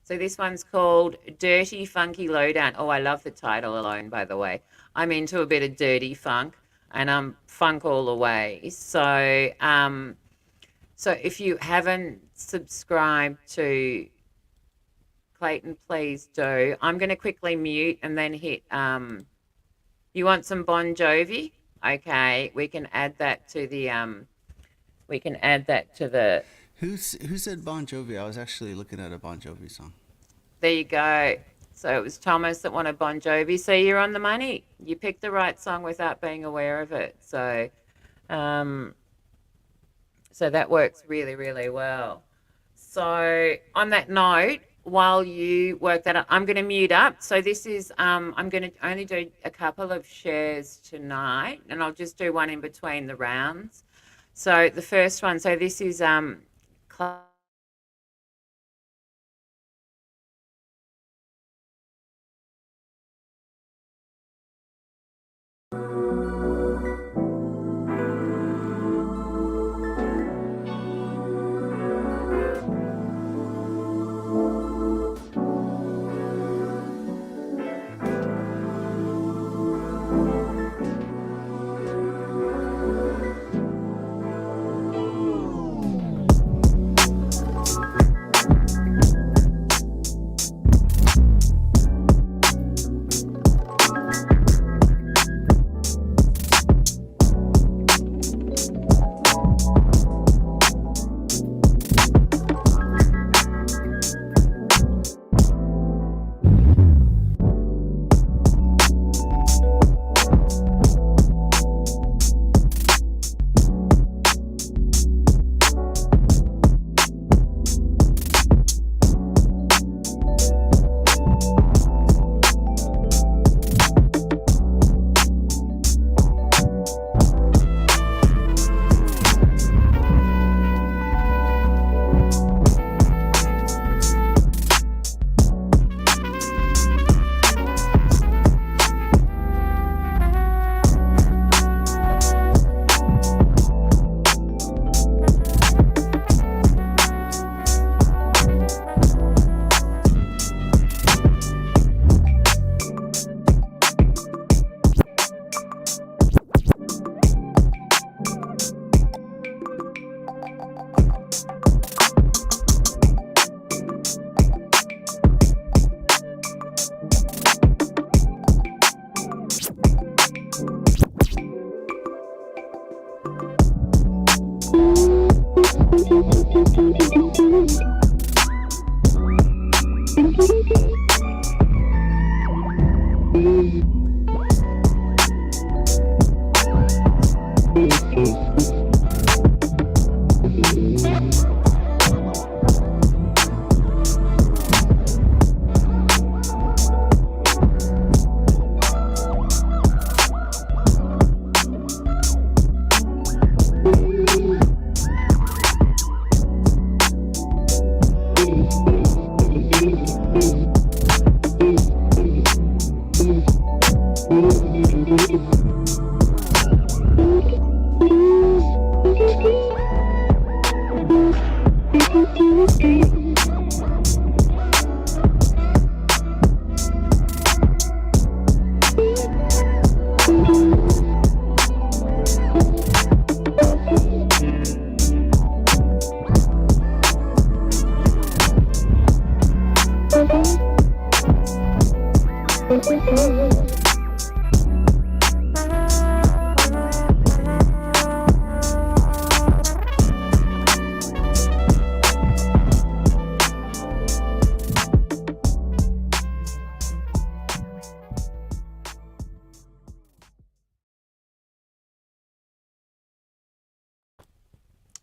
So this one's called Dirty Funky Lowdown. Oh, I love the title alone, by the way. I'm into a bit of dirty funk and I'm funk all the way. So if you haven't subscribed to Clayton, please do. I'm going to quickly mute and then hit. You want some Bon Jovi? Okay, we can add that to the. We can add that to the. Who said Bon Jovi? I was actually looking at a Bon Jovi song. There you go. So it was Thomas that wanted Bon Jovi. So you're on the money. You picked the right song without being aware of it. Um, so that works really, really well. So on that note, while you work that out, I'm going to mute up. So this is I'm going to only do a couple of shares tonight, and I'll just do one in between the rounds. So the first one, so this is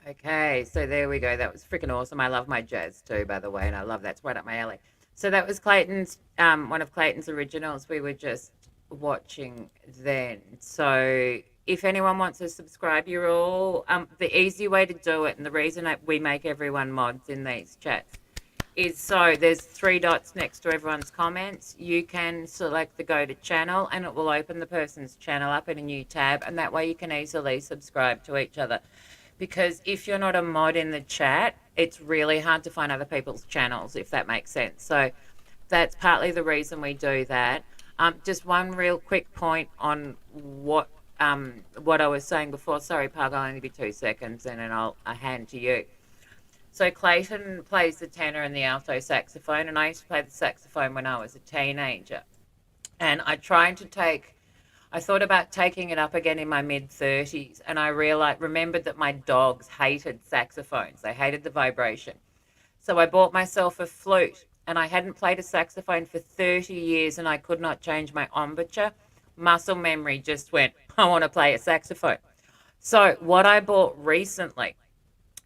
Okay, so there we go. That was freaking awesome. I love my jazz too, by the way, and I love that's right up my alley. So that was Clayton's, one of Clayton's originals we were just watching then. So if anyone wants to subscribe, you're all, the easy way to do it, and the reason we make everyone mods in these chats is so there's three dots next to everyone's comments. You can select the go to channel, and it will open the person's channel up in a new tab, and that way you can easily subscribe to each other. Because if you're not a mod in the chat, it's really hard to find other people's channels, if that makes sense. So that's partly the reason we do that. Just one real quick point on what I was saying before. Sorry, Pug, I'll only be 2 seconds and then I'll hand to you. So Clayton plays the tenor and the alto saxophone, and I used to play the saxophone when I was a teenager. And I thought about taking it up again in my mid-30s, and I remembered that my dogs hated saxophones. They hated the vibration. So I bought myself a flute, and I hadn't played a saxophone for 30 years, and I could not change my embouchure. Muscle memory just went, I want to play a saxophone. So what I bought recently,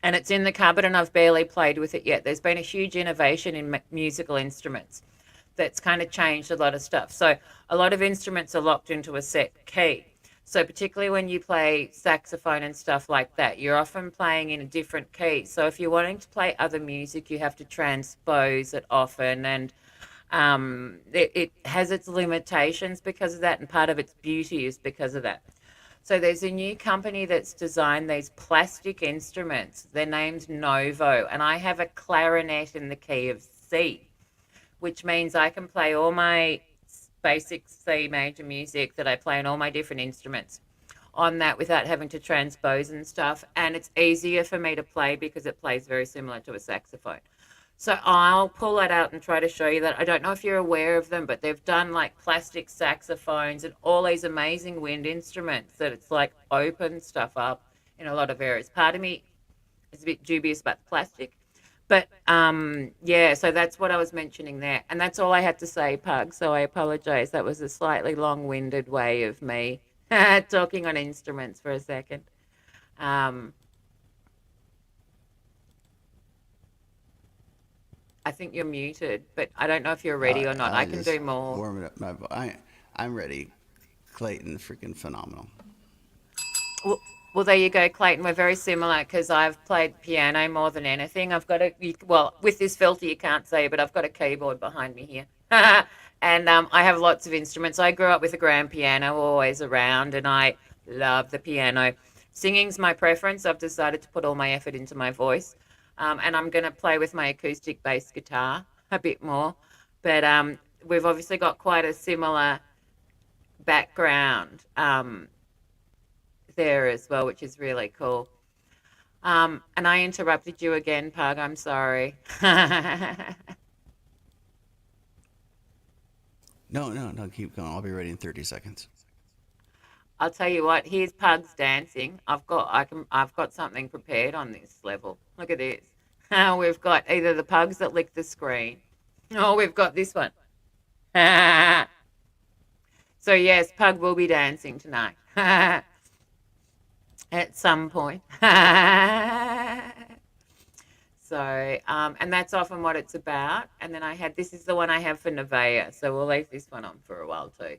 and it's in the cupboard and I've barely played with it yet, there's been a huge innovation in musical instruments that's kind of changed a lot of stuff. So a lot of instruments are locked into a set key. So particularly when you play saxophone and stuff like that, you're often playing in a different key. So if you're wanting to play other music, you have to transpose it often. And It has its limitations because of that, and part of its beauty is because of that. So there's a new company that's designed these plastic instruments. They're named Novo, and I have a clarinet in the key of C, which means I can play all my basic C major music that I play on all my different instruments on that without having to transpose and stuff. And it's easier for me to play because it plays very similar to a saxophone. So I'll pull that out and try to show you that. I don't know if you're aware of them, but they've done like plastic saxophones and all these amazing wind instruments that it's like open stuff up in a lot of areas. Part of me is a bit dubious about the plastic. But yeah, so that's what I was mentioning there. And that's all I had to say, Pug. So I apologize. That was a slightly long winded way of me talking on instruments for a second. Um, I think you're muted, but I don't know if you're ready or not. I I can just do more. warming up my. I'm ready. Clayton, freaking phenomenal. Well, well, there you go, Clayton. We're very similar because I've played piano more than anything. I've got well, with this filter you can't see, but I've got a keyboard behind me here. And I have lots of instruments. I grew up with a grand piano always around, and I love the piano. Singing's my preference. I've decided to put all my effort into my voice. And I'm going to play with my acoustic bass guitar a bit more. But we've obviously got quite a similar background. There as well, which is really cool. And I interrupted you again, Pug. I'm sorry. No, no, no. Keep going. I'll be ready in 30 seconds. I'll tell you what. Here's Pug's dancing. I've got something prepared on this level. Look at this. We've got either the pugs that lick the screen, or we've got this one. So yes, Pug will be dancing tonight at some point. So, and that's often what it's about. And then this is the one I have for Nevaeh. So we'll leave this one on for a while too,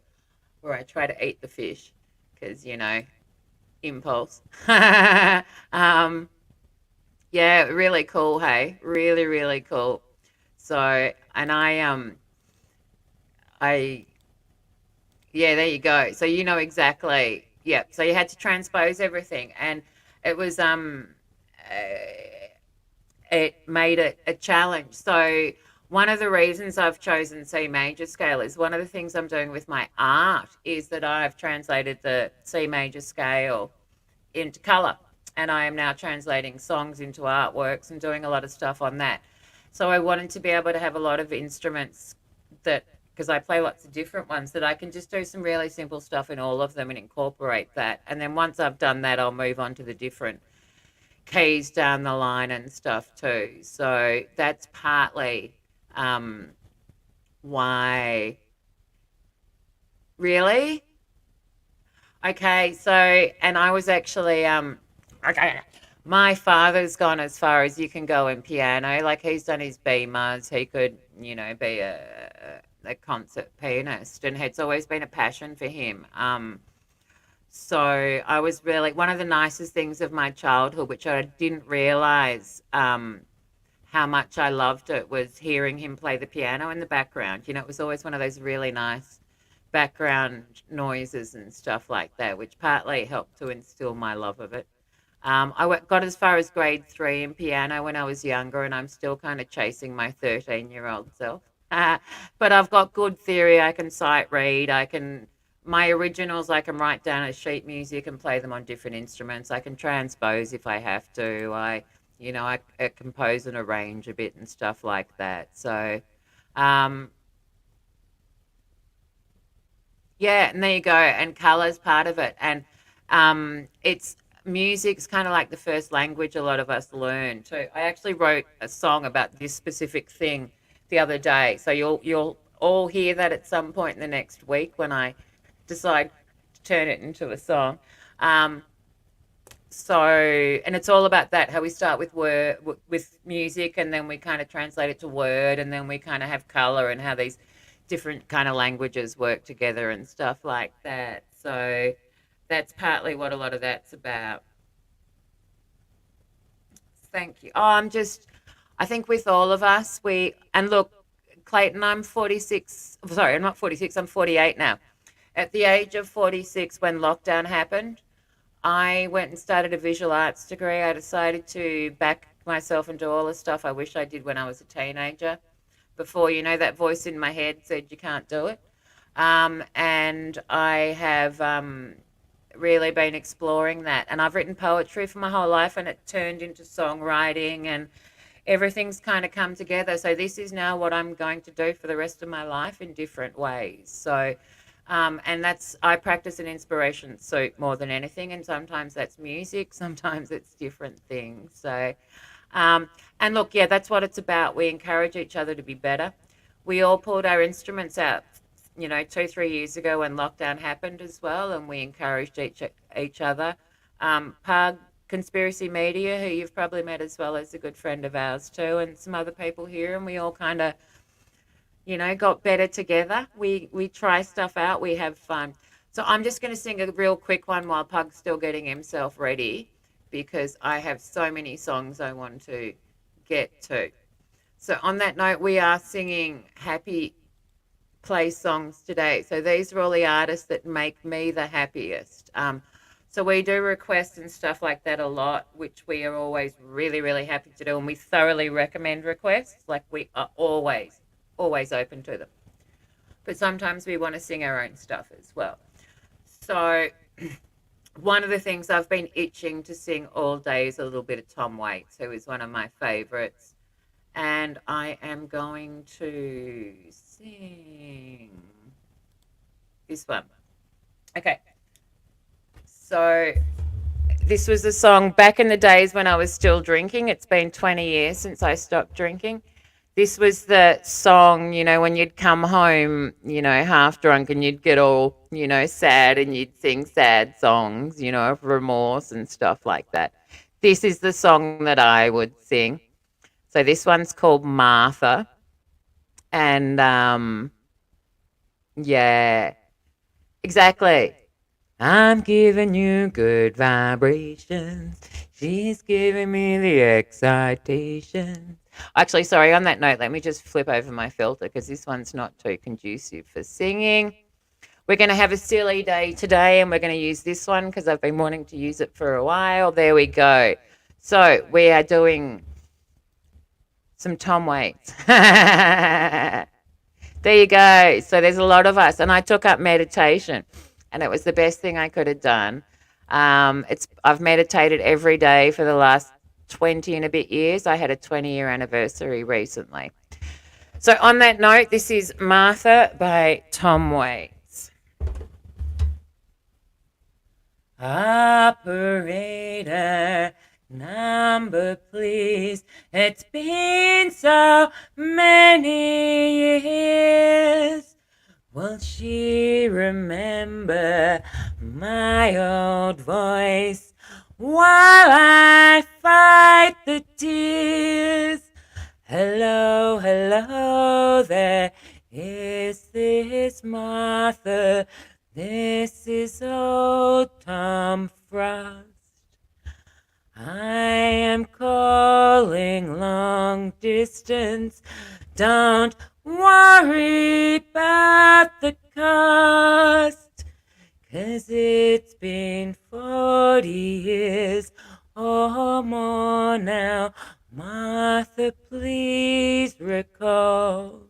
where I try to eat the fish because, impulse. um, yeah, really cool. Hey, really, really cool. So, and I, yeah, there you go. So you know exactly. Yeah. So you had to transpose everything, and it was it made it a challenge. So one of the reasons I've chosen C major scale is one of the things I'm doing with my art is that I've translated the C major scale into color, and I am now translating songs into artworks and doing a lot of stuff on that. So I wanted to be able to have a lot of instruments that, because I play lots of different ones, that I can just do some really simple stuff in all of them and incorporate that. And then once I've done that, I'll move on to the different keys down the line and stuff too. So that's partly um, why. Really? Okay, so and I was actually okay. My father's gone as far as you can go in piano. Like he's done his BMAs. He could, be a concert pianist, and it's always been a passion for him. So I was really one of the nicest things of my childhood, which I didn't realize how much I loved it, was hearing him play the piano in the background. It was always one of those really nice background noises and stuff like that, which partly helped to instill my love of it. Got as far as grade 3 in piano when I was younger, and I'm still kind of chasing my 13-year-old self. But I've got good theory. I can sight read. My originals, I can write down as sheet music and play them on different instruments. I can transpose if I have to. I compose and arrange a bit and stuff like that. So, um, yeah, and there you go. And color's part of it. And it's music's kind of like the first language a lot of us learn too. I actually wrote a song about this specific thing the other day. So you'll all hear that at some point in the next week when I decide to turn it into a song. Um, so, and it's all about that, how we start with with music, and then we kind of translate it to word, and then we kind of have color, and how these different kind of languages work together and stuff like that. So that's partly what a lot of that's about. Thank you. I think with all of us, and look, Clayton, I'm 46. Sorry, I'm not 46. I'm 48 now. At the age of 46, when lockdown happened, I went and started a visual arts degree. I decided to back myself and do all the stuff I wish I did when I was a teenager. Before, that voice in my head said you can't do it. And I have really been exploring that. And I've written poetry for my whole life, and it turned into songwriting, and everything's kind of come together. So this is now what I'm going to do for the rest of my life in different ways. So, and I practice an inspiration suit more than anything. And sometimes that's music, sometimes it's different things. So, and look, yeah, that's what it's about. We encourage each other to be better. We all pulled our instruments out, 2, 3 years ago when lockdown happened as well, and we encouraged each other. Pug Conspiracy Media, who you've probably met as well, is a good friend of ours too, and some other people here, and we all kind of, got better together. We try stuff out. We have fun. So I'm just going to sing a real quick one while Pug's still getting himself ready, because I have so many songs I want to get to. So on that note, we are singing happy place songs today. So these are all the artists that make me the happiest. So we do requests and stuff like that a lot, which we are always really, really happy to do. And we thoroughly recommend requests. Like, we are always, always open to them. But sometimes we want to sing our own stuff as well. So one of the things I've been itching to sing all day is a little bit of Tom Waits, who is one of my favorites. And I am going to sing this one. Okay. So this was a song back in the days when I was still drinking. It's been 20 years since I stopped drinking. This was the song, when you'd come home, half drunk, and you'd get all, sad, and you'd sing sad songs, of remorse and stuff like that. This is the song that I would sing. So this one's called Martha. And yeah, exactly. I'm giving you good vibrations. She's giving me the excitation. Actually, sorry, on that note, let me just flip over my filter, because this one's not too conducive for singing. We're going to have a silly day today, and we're going to use this one because I've been wanting to use it for a while. There we go. So we are doing some Tom Waits. There you go. So there's a lot of us, and I took up meditation, and it was the best thing I could have done. I've meditated every day for the last 20 and a bit years. I had a 20-year anniversary recently. So on that note, this is Martha by Tom Waits. Operator, number please. It's been so many years. Will she remember my old voice while I fight the tears? Hello, hello there. Is this Martha? This is old Tom Frost. I am calling long distance. Don't worry about the cost, 'cause it's been 40 years or more now. Martha, please recall.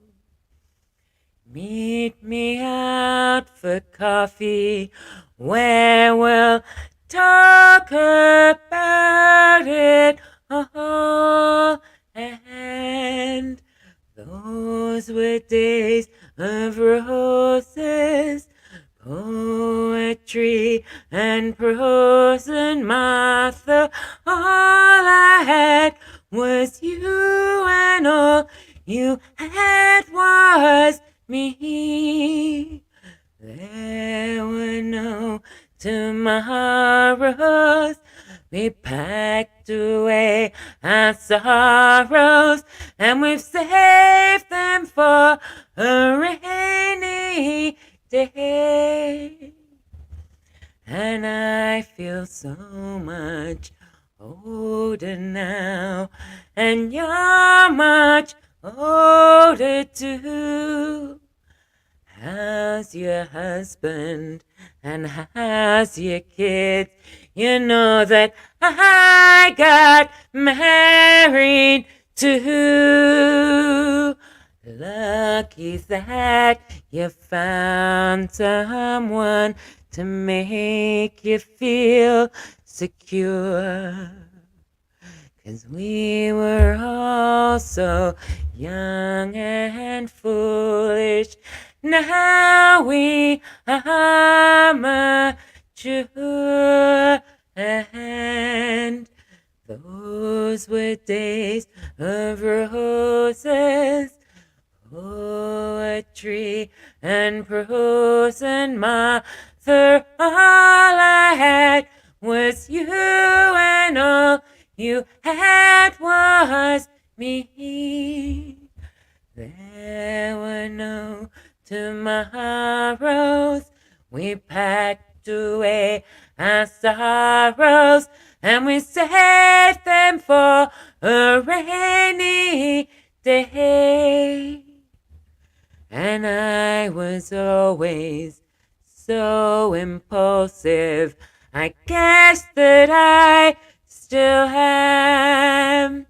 Meet me out for coffee, where we'll talk about it all. And those were days of roses, poetry and prose, and Martha, all I had was you, and all you had was me. There were no tomorrows. We packed away our sorrows, and we've saved them for a rainy day. And I feel so much older now, and you're much older too. How's your husband and how's your kids? You know that I got married too. Lucky that you found someone to make you feel secure. 'Cause we were all so young and foolish. Now we are mature, and those were days of roses, poetry and prose, and mother, all I had was you, and all you had was me. There were no tomorrows. We packed away our sorrows, and we saved them for a rainy day. And I was always so impulsive. I guess that I still am.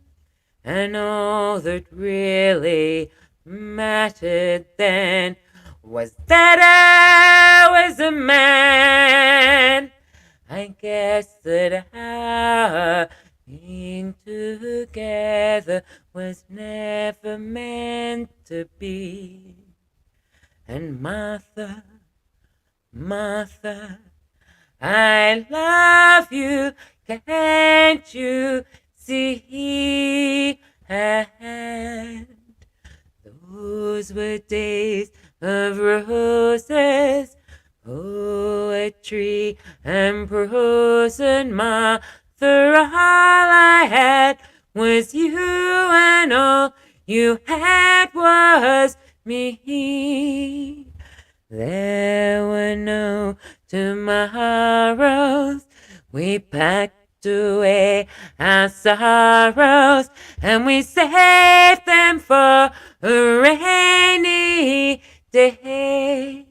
And all that really mattered then was that I was a man. I guess that our being together was never meant to be. And Martha, Martha, I love you, can't you see? And those were days of roses, poetry and prose, and mother, all I had was you, and all you had was me. There were no tomorrows. We packed away our sorrows, and we saved them for a rainy day.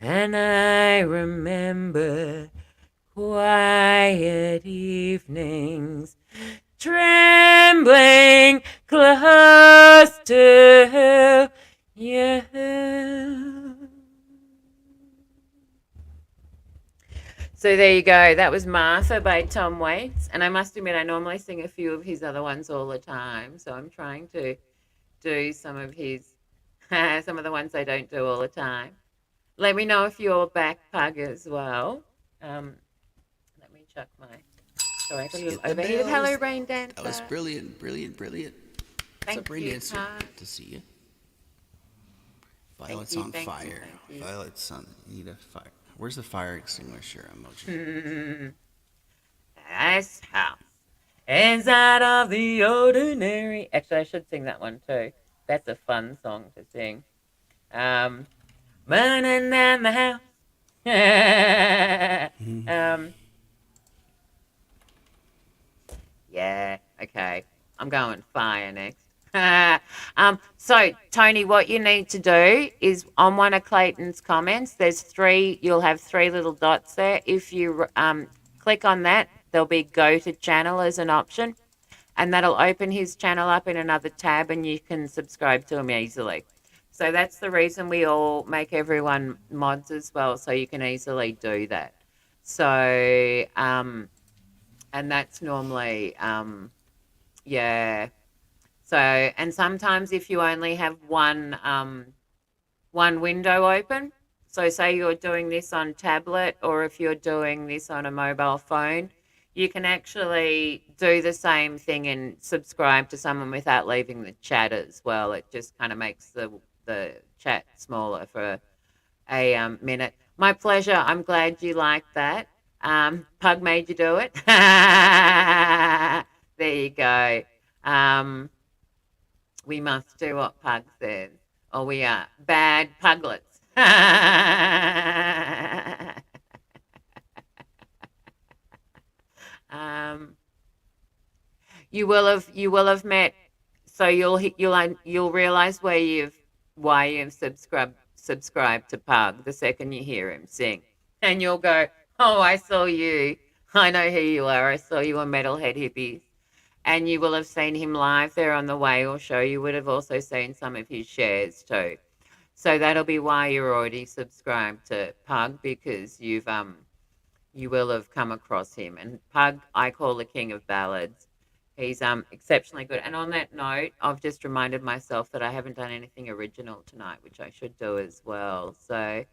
And I remember quiet evenings, trembling close to you. So there you go. That was Martha by Tom Waits. And I must admit, I normally sing a few of his other ones all the time. So I'm trying to do some of his, some of the ones I don't do all the time. Let me know if you're back, Pug, as well. Let me chuck my... Sorry, I got a little overheated. Hello, Rain Dancer. That was brilliant, brilliant, brilliant. What's up, Rain Dancer? Good to see you. Violet's on fire. Violet's on... You need a fire. Where's the fire extinguisher emoji? Nice house. Inside of the ordinary. Actually, I should sing that one too. That's a fun song to sing. Burning down the house. Yeah, okay. I'm going fire next. So Tony, what you need to do is on one of Clayton's comments, you'll have three little dots there. If you click on that, there'll be go to channel as an option, and that'll open his channel up in another tab, and you can subscribe to him easily. So that's the reason we all make everyone mods as well, so you can easily do that. So, and that's normally, yeah. So, and sometimes if you only have one window open, so say you're doing this on tablet, or if you're doing this on a mobile phone, you can actually do the same thing and subscribe to someone without leaving the chat as well. It just kind of makes the chat smaller for a minute. My pleasure. I'm glad you liked that. Pug made you do it. There you go. We must do what Pug says, or we are bad puglets. You will have met So you'll realize why you've subscribed to Pug the second you hear him sing, and you'll go, "Oh, I saw you. I know who you are. I saw you on Metalhead Hippies." And you will have seen him live there on the Whale show. You would have also seen some of his shares too. So that'll be why you're already subscribed to Pug, because you will have come across him. And Pug, I call the king of ballads. He's exceptionally good. And on that note, I've just reminded myself that I haven't done anything original tonight, which I should do as well. So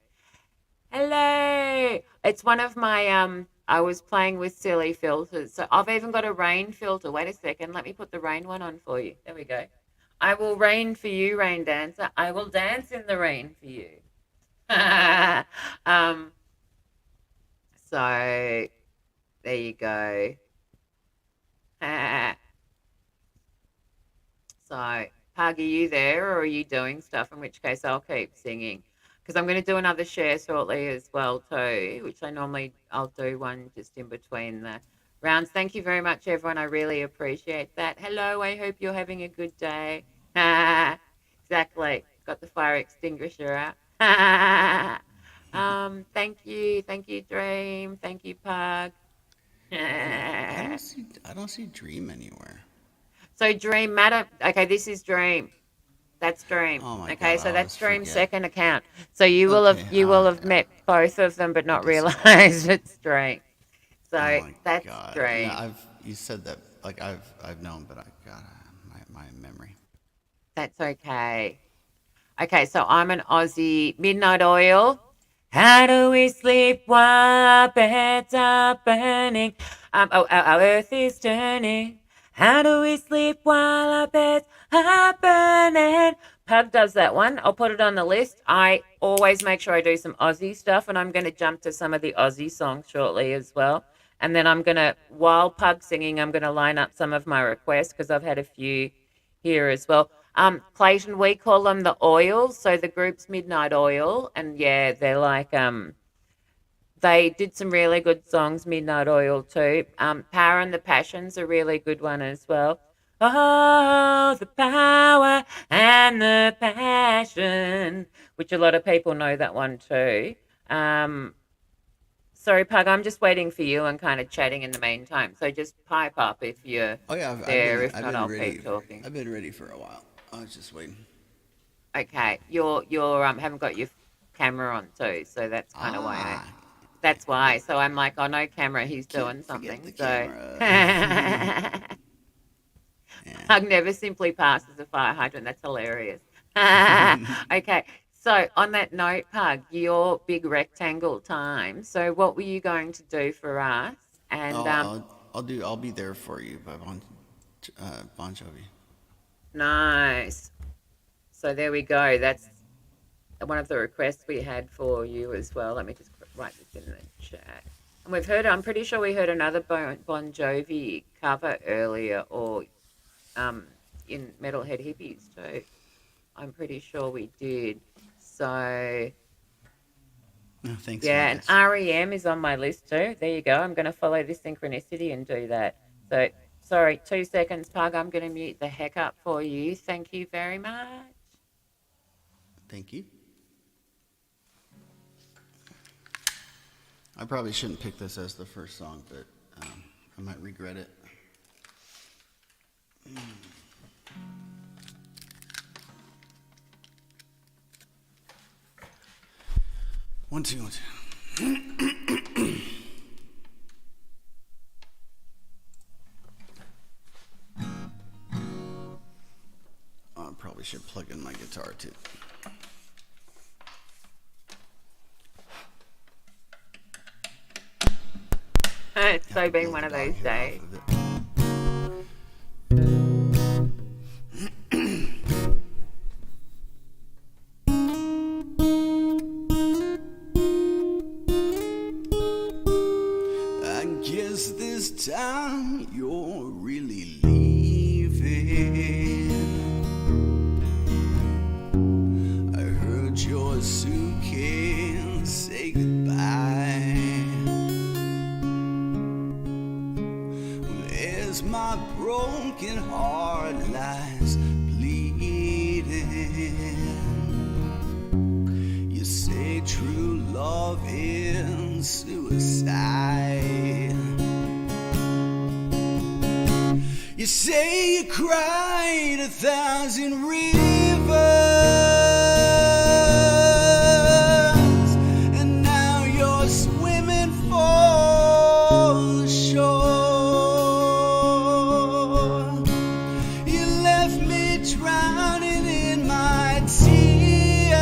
hello. It's one of my I was playing with silly filters. So I've even got a rain filter. Wait a second. Let me put the rain one on for you. There we go. I will rain for you, rain dancer. I will dance in the rain for you. So there you go. So, Pug, are you there or are you doing stuff? In which case I'll keep singing. Because I'm going to do another share shortly as well too, which I'll do one just in between the rounds. Thank you very much, everyone. I really appreciate that. Hello, I hope you're having a good day. Exactly. Got the fire extinguisher out. Thank you, Dream. Thank you, Pug. I don't see Dream anywhere. So Dream Matter. Okay, this is Dream. That's Dream. Oh my Okay, God, so that's Dream's forget. second account. So you will have met both of them, but not realized it's Dream. So that's God. Dream. No, you said that like I've known, but my memory. That's okay. Okay, so I'm an Aussie. Midnight Oil. How do we sleep while our beds are burning? Our earth is turning. How do we sleep while our beds are burning? Pug does that one. I'll put it on the list. I always make sure I do some Aussie stuff, and I'm going to jump to some of the Aussie songs shortly as well. And then while Pug's singing, I'm going to line up some of my requests because I've had a few here as well. Clayton, we call them the Oils. So the group's Midnight Oil, and yeah, they're like they did some really good songs, Midnight Oil too. Power and the Passion's a really good one as well. Oh, the power and the passion, which a lot of people know that one too. Sorry, Pug, I'm just waiting for you and kind of chatting in the meantime. So just pipe up if you're there. If not, I'll keep talking. I've been ready for a while. I was just waiting. Okay, you're haven't got your camera on too, so that's kind of why. That's why. So I'm like, oh no camera, he's doing something. So Pug never simply passes a fire hydrant. That's hilarious. Okay. So on that note, Pug, your big rectangle time. So what were you going to do for us? And I'll be there for you by Bon Jovi. Nice. So there we go. That's one of the requests we had for you as well. Let me just write this in the chat. And I'm pretty sure we heard another Bon Jovi cover earlier, or in Metalhead Hippies too. I'm pretty sure we did. So thanks. Yeah, Marcus. And REM is on my list too. There you go. I'm going to follow this synchronicity and do that. So sorry, 2 seconds, Pug. I'm going to mute the heck up for you. Thank you very much. Thank you. I probably shouldn't pick this as the first song, but I might regret it. One, two, one, two. I probably should plug in my guitar too. It's so been one of those days. I guess this time you're really leaving. I heard your suitcase say goodbye. as my broken heart lies bleeding. You say true love is suicide. You say you cried 1,000 rivers, and now you're swimming for the shore. You left me drowning in my tears,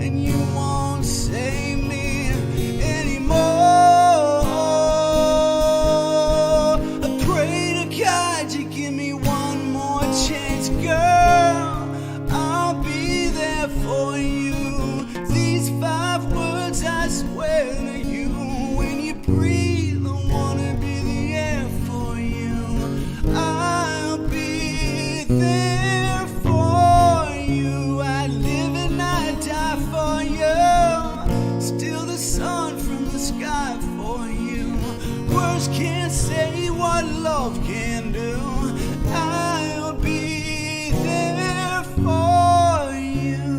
and you won't save me anymore. Give me one more chance, girl. I'll be there for you. These 5 words I swear to you. When you breathe, I wanna be the air for you. I'll be there for you. I live and I die for you. Still the sun from the sky for you. Words can't say what love can do. I'll be there for you.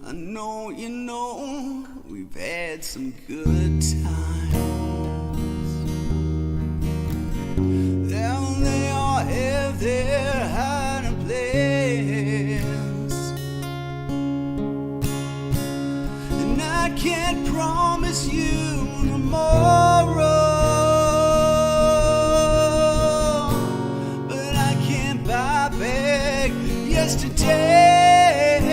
I know you know we've had some good times. Down they all have their hiding place, and I can't promise you tomorrow. Yesterday,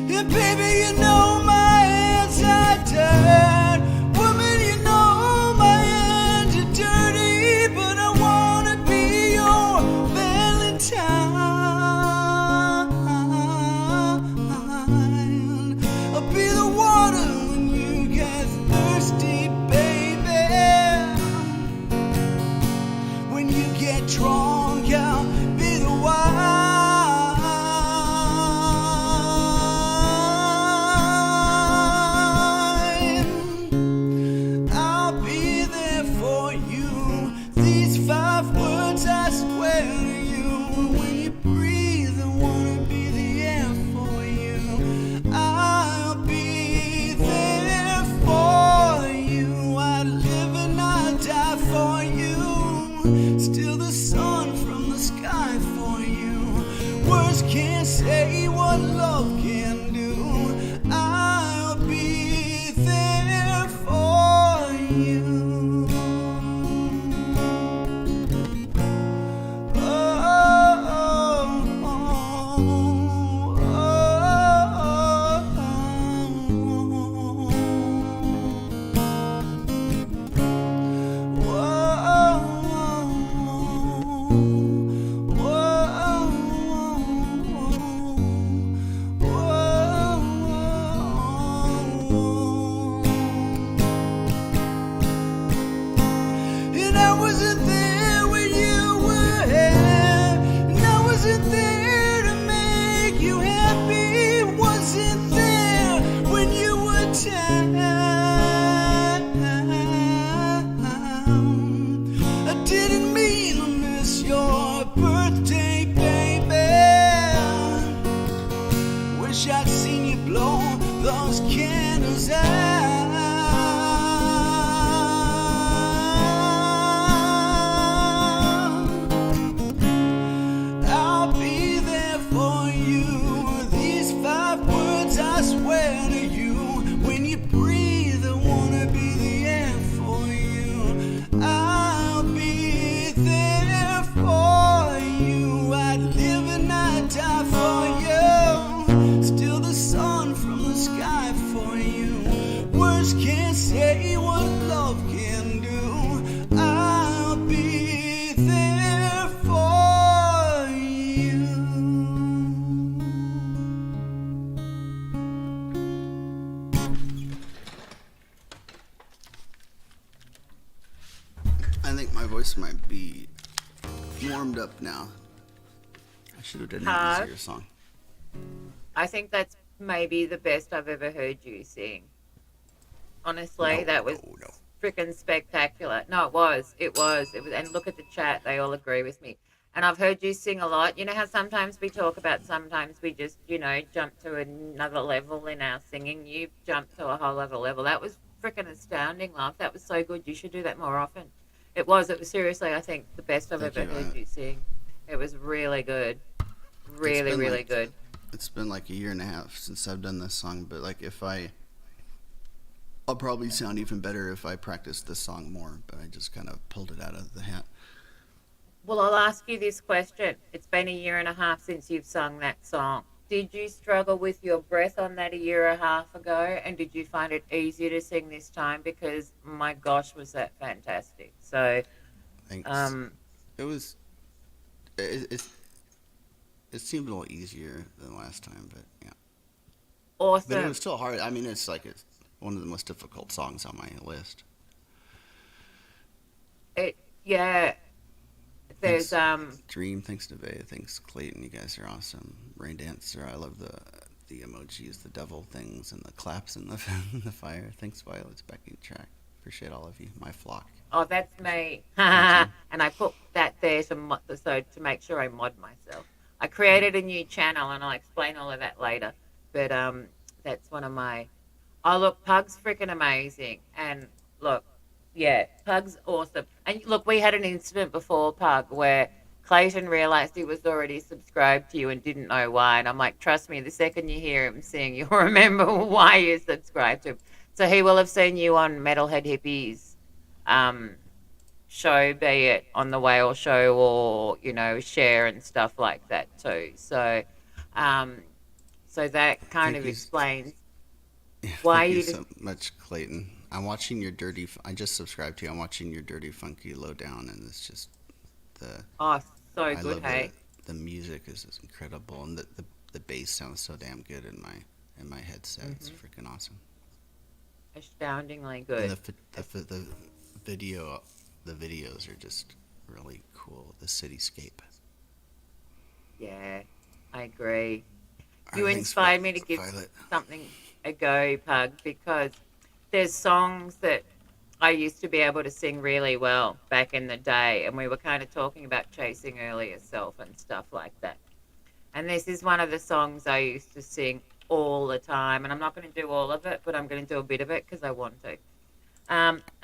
and baby, you know my hands are dirty. Woman, you know my hands are dirty, but I wanna be your Valentine. I'll be the water when you get thirsty, baby. When you get drunk, I'll be the wine. I'll be there for you. These 5 words I swear to you. When you breathe, I wanna be the air for you. I'll be there for you. I live and I die for you. Still the sun from the sky for you. Words can't say what love can do. I'll be there for you. Oh, oh, oh, and I wasn't there when you were here, and I wasn't there to make you happy, wasn't there when you were down. I didn't mean to miss your birthday, baby. Wish I'd seen you blow those candles out. I'll be there for you. These 5 words I swear to you. When you breathe, I wanna be the air for you. I'll be there for you. I live and I die for you. Still the sun from the sky for you. Words can't say what love can do. I'll be there for you. I think my voice might be warmed up now. I should have done an easier song. I think that's maybe the best I've ever heard you sing. Honestly, No, that was no, no. freaking spectacular. No, it was. It was. It was. And look at the chat; they all agree with me. And I've heard you sing a lot. You know how sometimes we talk about sometimes we just, jump to another level in our singing. You've jumped to a whole other level. That was freaking astounding, love. That was so good. You should do that more often. It was. It was seriously, I think, the best I've Thank ever you. heard you sing. It was really good. It's Really, been really like good. it's been like a year and a half since I've done this song, but like I'll probably sound even better if I practice this song more, but I just kind of pulled it out of the hat. Well, I'll ask you this question. It's been a year and a half since you've sung that song. Did you struggle with your breath on that a year and a half ago? And did you find it easier to sing this time? Because my gosh, was that fantastic. So, Thanks. um, It was it, it seemed a little easier than last time, but yeah. But it awesome. was still hard. I mean, it's one of the most difficult songs on my list. Yeah, there's, Thanks, Dream. Thanks to Vay. Thanks, Clayton. You guys are awesome. Rain Dancer. I love the emojis, the devil things, and the claps and the the fire. Thanks, Violet's backing track. Appreciate all of you. My flock. oh, that's me. Thank you. And I put that there to make sure I mod myself. I created a new channel and I'll explain all of that later. But that's one of my. Oh, look, Pug's freaking amazing. And look, yeah, Pug's awesome. And look, we had an incident before, Pug, where Clayton realized he was already subscribed to you and didn't know why. And I'm like, trust me, the second you hear him sing, you'll remember why you subscribed to him. So he will have seen you on Metalhead Hippies show, be it on the Whale Show or, share and stuff like that too. Um, so that kind Thank of you. explains Yeah, why thank you you so much, Clayton. I'm watching your dirty. I just subscribed to you. I'm watching your dirty, funky Lowdown, and it's just the. Oh, so I good, love hey. the music is incredible, and the bass sounds so damn good in my headset. It's freaking awesome. Astoundingly And good. the the videos are just really cool. The cityscape. Yeah, I agree. All You right, thanks, inspired me to give Violet. something a go, Pug, because there's songs that I used to be able to sing really well back in the day, and we were kind of talking about chasing earlier self and stuff like that. And this is one of the songs I used to sing all the time, and I'm not going to do all of it, but I'm going to do a bit of it because I want to.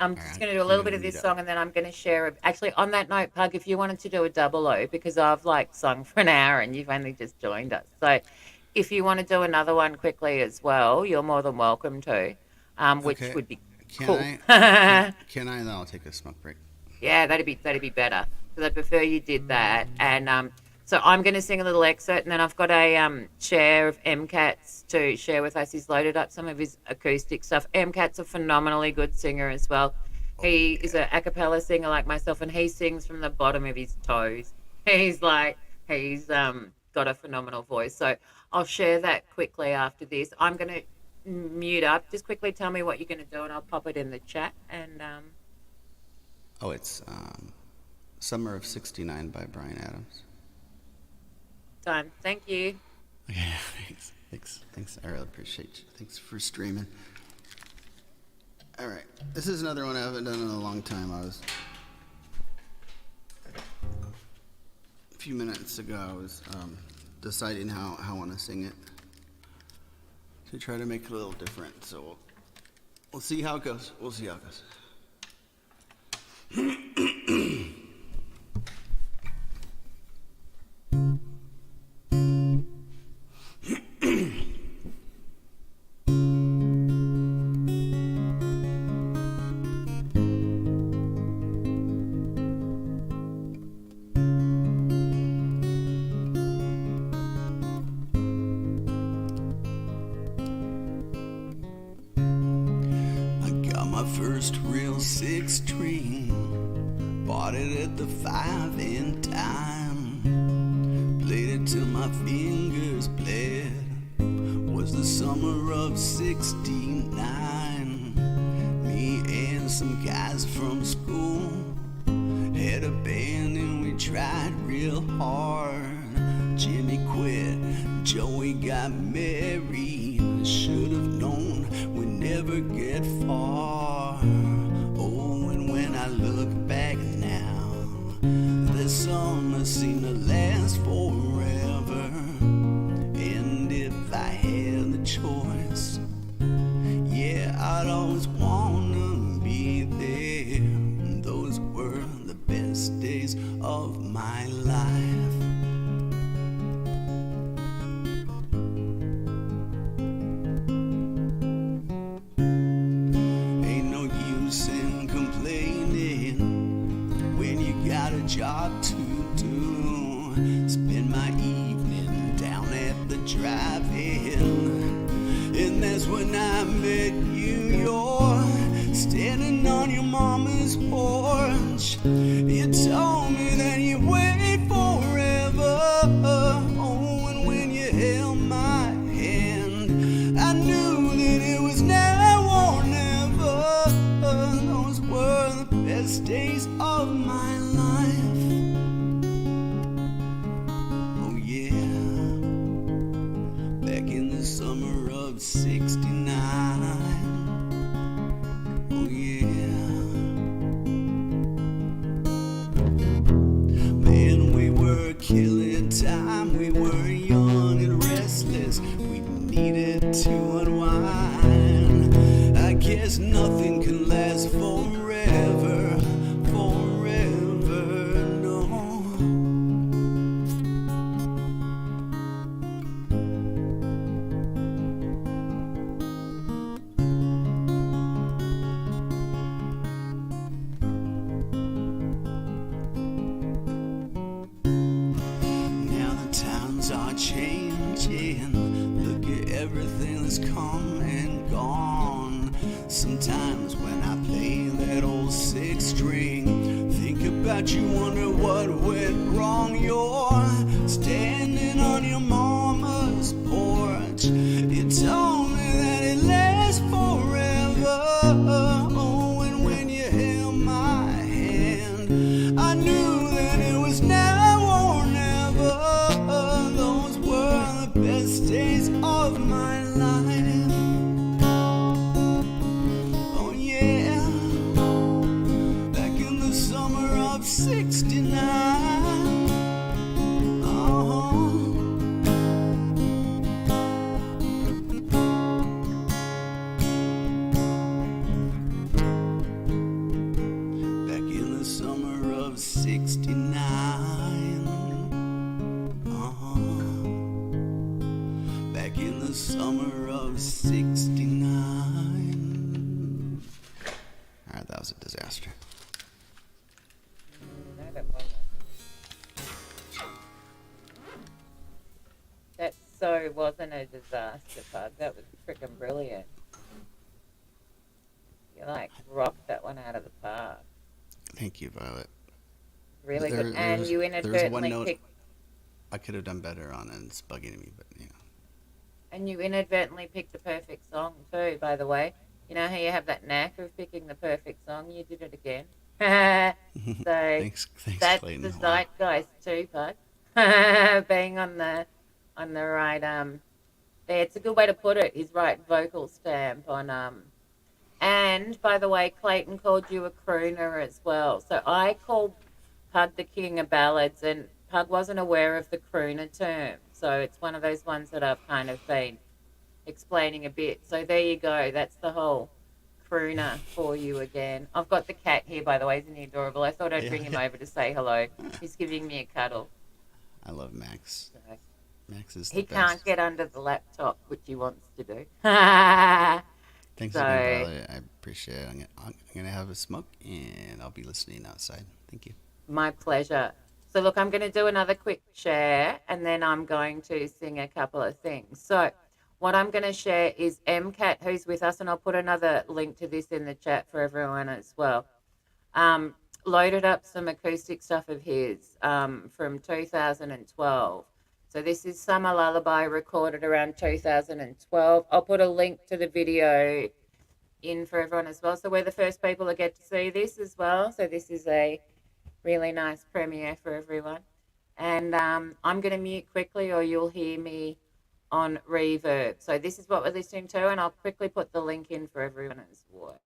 I'm All just right, going to do a I'm little gonna bit of mute this up. song, and then I'm going to share it. Actually, on that note, Pug, if you wanted to do a double O, because I've like sung for an hour and you've only just joined us, so if you want to do another one quickly as well, you're more than welcome to, which Okay. would be Can cool. I? Can I? And then I'll take a smoke break. Yeah, that'd be better because I prefer you did that. And so I'm going to sing a little excerpt, and then I've got a share of MCAT's to share with us. He's loaded up some of his acoustic stuff. MCAT's a phenomenally good singer as well. He is a cappella singer like myself, and he sings from the bottom of his toes. He's got a phenomenal voice. So I'll share that quickly after this. I'm going to mute up. Just quickly tell me what you're going to do, and I'll pop it in the chat. And Oh, it's Summer of '69 by Bryan Adams. done. Thank you. Okay, thanks. I really appreciate you. Thanks for streaming. All right, this is another one I haven't done in a long time. A few minutes ago, I was deciding how I want to sing it to try to make it a little different. So we'll see how it goes. I got my first real six string, bought it at the 5 in time, played it till my fingers bled. Was the summer of '69. Me and some guys from school had a band and we tried real hard. Jimmy quit, Joey got married. should have known we never get far. Oh, and when I look back now, the summer seemed to last forever. And if I had the choice, yeah, I'd always wanna be there. Those were the best days of my life. Ain't no use in complaining when you got a job to do. Spend my evening down at the drive-in, and that's when I met you. You're standing on your mama's porch. You told me that you wait forever. Oh, and when you held my hand, I knew that it was now or never. Those were the best days of my life. Oh yeah, back in the summer of '69. Oh yeah, man, we were killing time. We were young and restless. We needed to unwind. I guess nothing can last forever, forever, no. Now the times are changing. Look at everything that's come and gone. Sometimes when I play that old six string, think about you, wonder what went wrong. You're standing on your mama's porch. You told me that it lasts forever. Oh, and when you held my hand, I knew that it was now or never. Those were the best days of my life. Oh yeah, back in the summer of '69. Back in the summer of '69. Back in the summer of '69. Alright, that was a disaster. No, that wasn't. That so wasn't a disaster, Pug. That was freaking brilliant. You like rocked that one out of the park. Thank you, Violet. Really There- good. And there's- you there's one inadvertently note picked I could have done better on, and it's bugging me, but yeah. and you inadvertently picked the perfect song too, by the way. You know how you have that knack of picking the perfect song? You did it again. So Thanks, that's Clayton. the Wow. zeitgeist too, Pug. Being on the right there, it's a good way to put it. His right vocal stamp on and by the way, Clayton called you a crooner as well. So I called Pug the king of ballads, and Pug wasn't aware of the crooner term. So it's one of those ones that I've kind of been explaining a bit. So there you go. That's the whole crooner for you again. I've got the cat here, by the way. Isn't he adorable? I thought I'd Yeah. bring him over to say hello. He's giving me a cuddle. I love Max. So Max is the he best. can't get under the laptop, which he wants to do. Thanks So- again, Violet. I appreciate it. I'm gonna have a smoke, and I'll be listening outside. Thank you. My pleasure. So look, I'm going to do another quick share, and then I'm going to sing a couple of things. So what I'm going to share is Cat, who's with us, and I'll put another link to this in the chat for everyone as well. Loaded up some acoustic stuff of his from 2012. So this is Summer Lullaby, recorded around 2012. I'll put a link to the video in for everyone as well. So we're the first people to get to see this as well. So this is a really nice premiere for everyone. And I'm going to mute quickly, or you'll hear me on reverb. So this is what we're listening to, and I'll quickly put the link in for everyone as well.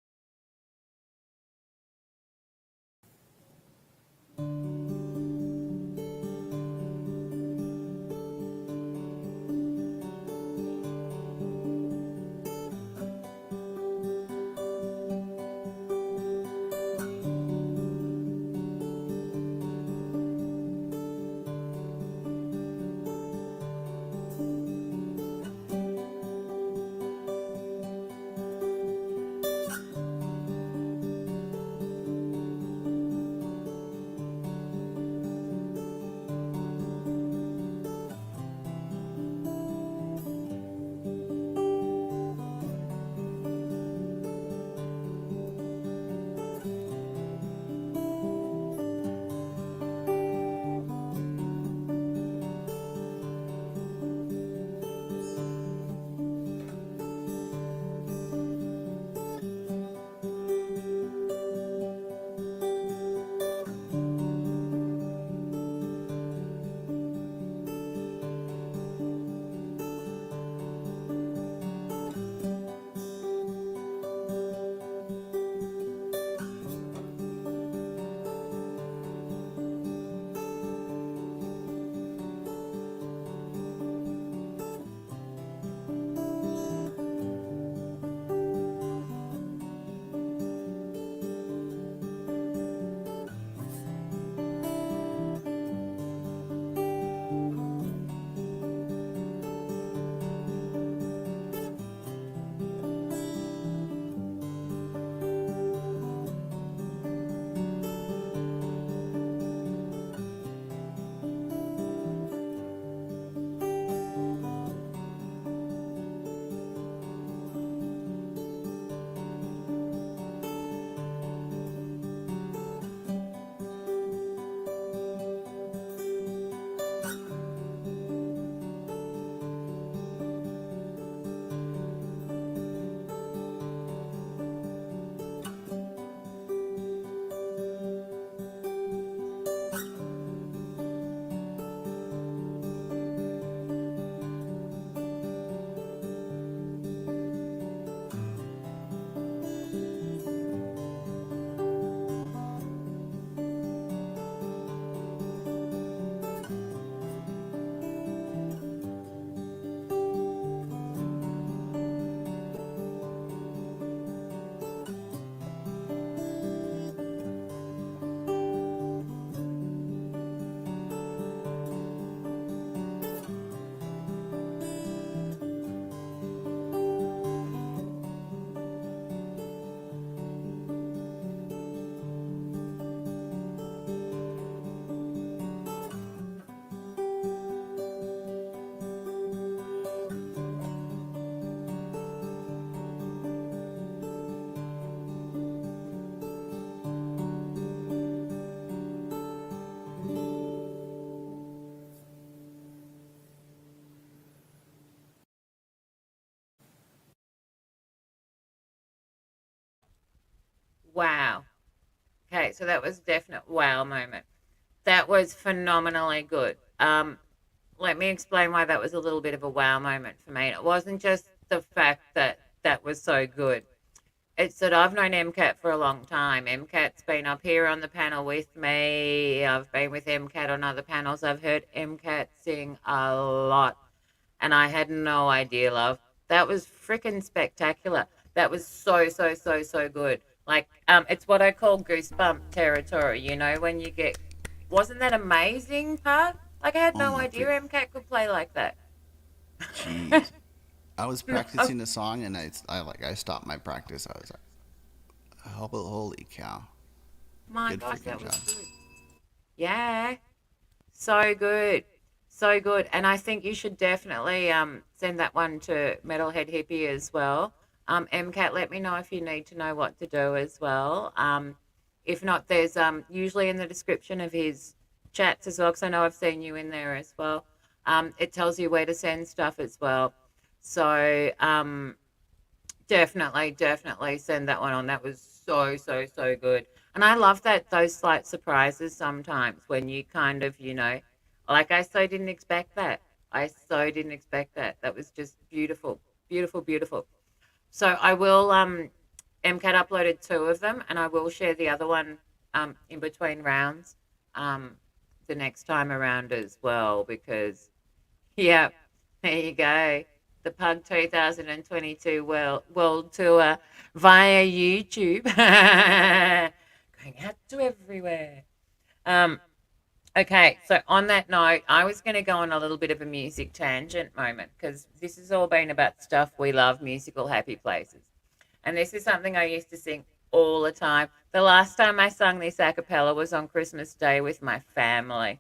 Wow. Okay, so that was a definite wow moment. That was phenomenally good. Let me explain why that was a little bit of a wow moment for me. It wasn't just the fact that that was so good. It's that I've known MCAT for a long time. MCAT's been up here on the panel with me. I've been with MCAT on other panels. I've heard MCAT sing a lot, and I had no idea, love. That was freaking spectacular. That was so, so, so, so good. Like, it's what I call goosebump territory. You know, when you get, wasn't that amazing, part? Like, I had Oh no my idea freak. MCAT could play like that. Jeez. I was No, practicing the song and I stopped my practice. I was like, holy cow. my Good gosh, freaking that was job. good. Yeah. So good. So good. And I think you should definitely send that one to Metalhead Hippie as well. MCAT, let me know if you need to know what to do as well. If not, there's usually in the description of his chats as well, because I know I've seen you in there as well. It tells you where to send stuff as well. So definitely, definitely send that one on. That was so, so, so good. And I love that those slight surprises sometimes when you kind of, like I so didn't expect that. I so didn't expect that. That was just beautiful, beautiful, beautiful. So I will MCAT uploaded two of them, and I will share the other one in between rounds um, the next time around as well. Because yeah, there you go. The Pug 2022 World Tour via YouTube, going out to everywhere. Um, Okay, so on that note, I was going to go on a little bit of a music tangent moment because this has all been about stuff we love, musical happy places. And this is something I used to sing all the time. The last time I sung this a cappella was on Christmas Day with my family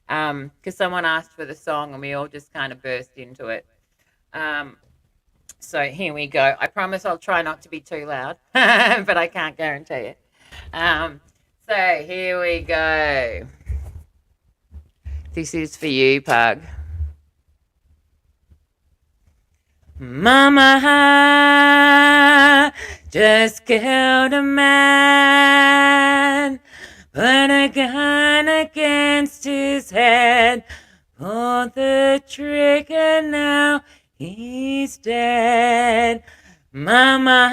because someone asked for the song and we all just kind of burst into it. Um, so here we go. I promise I'll try not to be too loud, but I can't guarantee it. So here we go. This is for you, Pug. Mama just killed a man, put a gun against his head, pulled the trigger, now he's dead. Mama,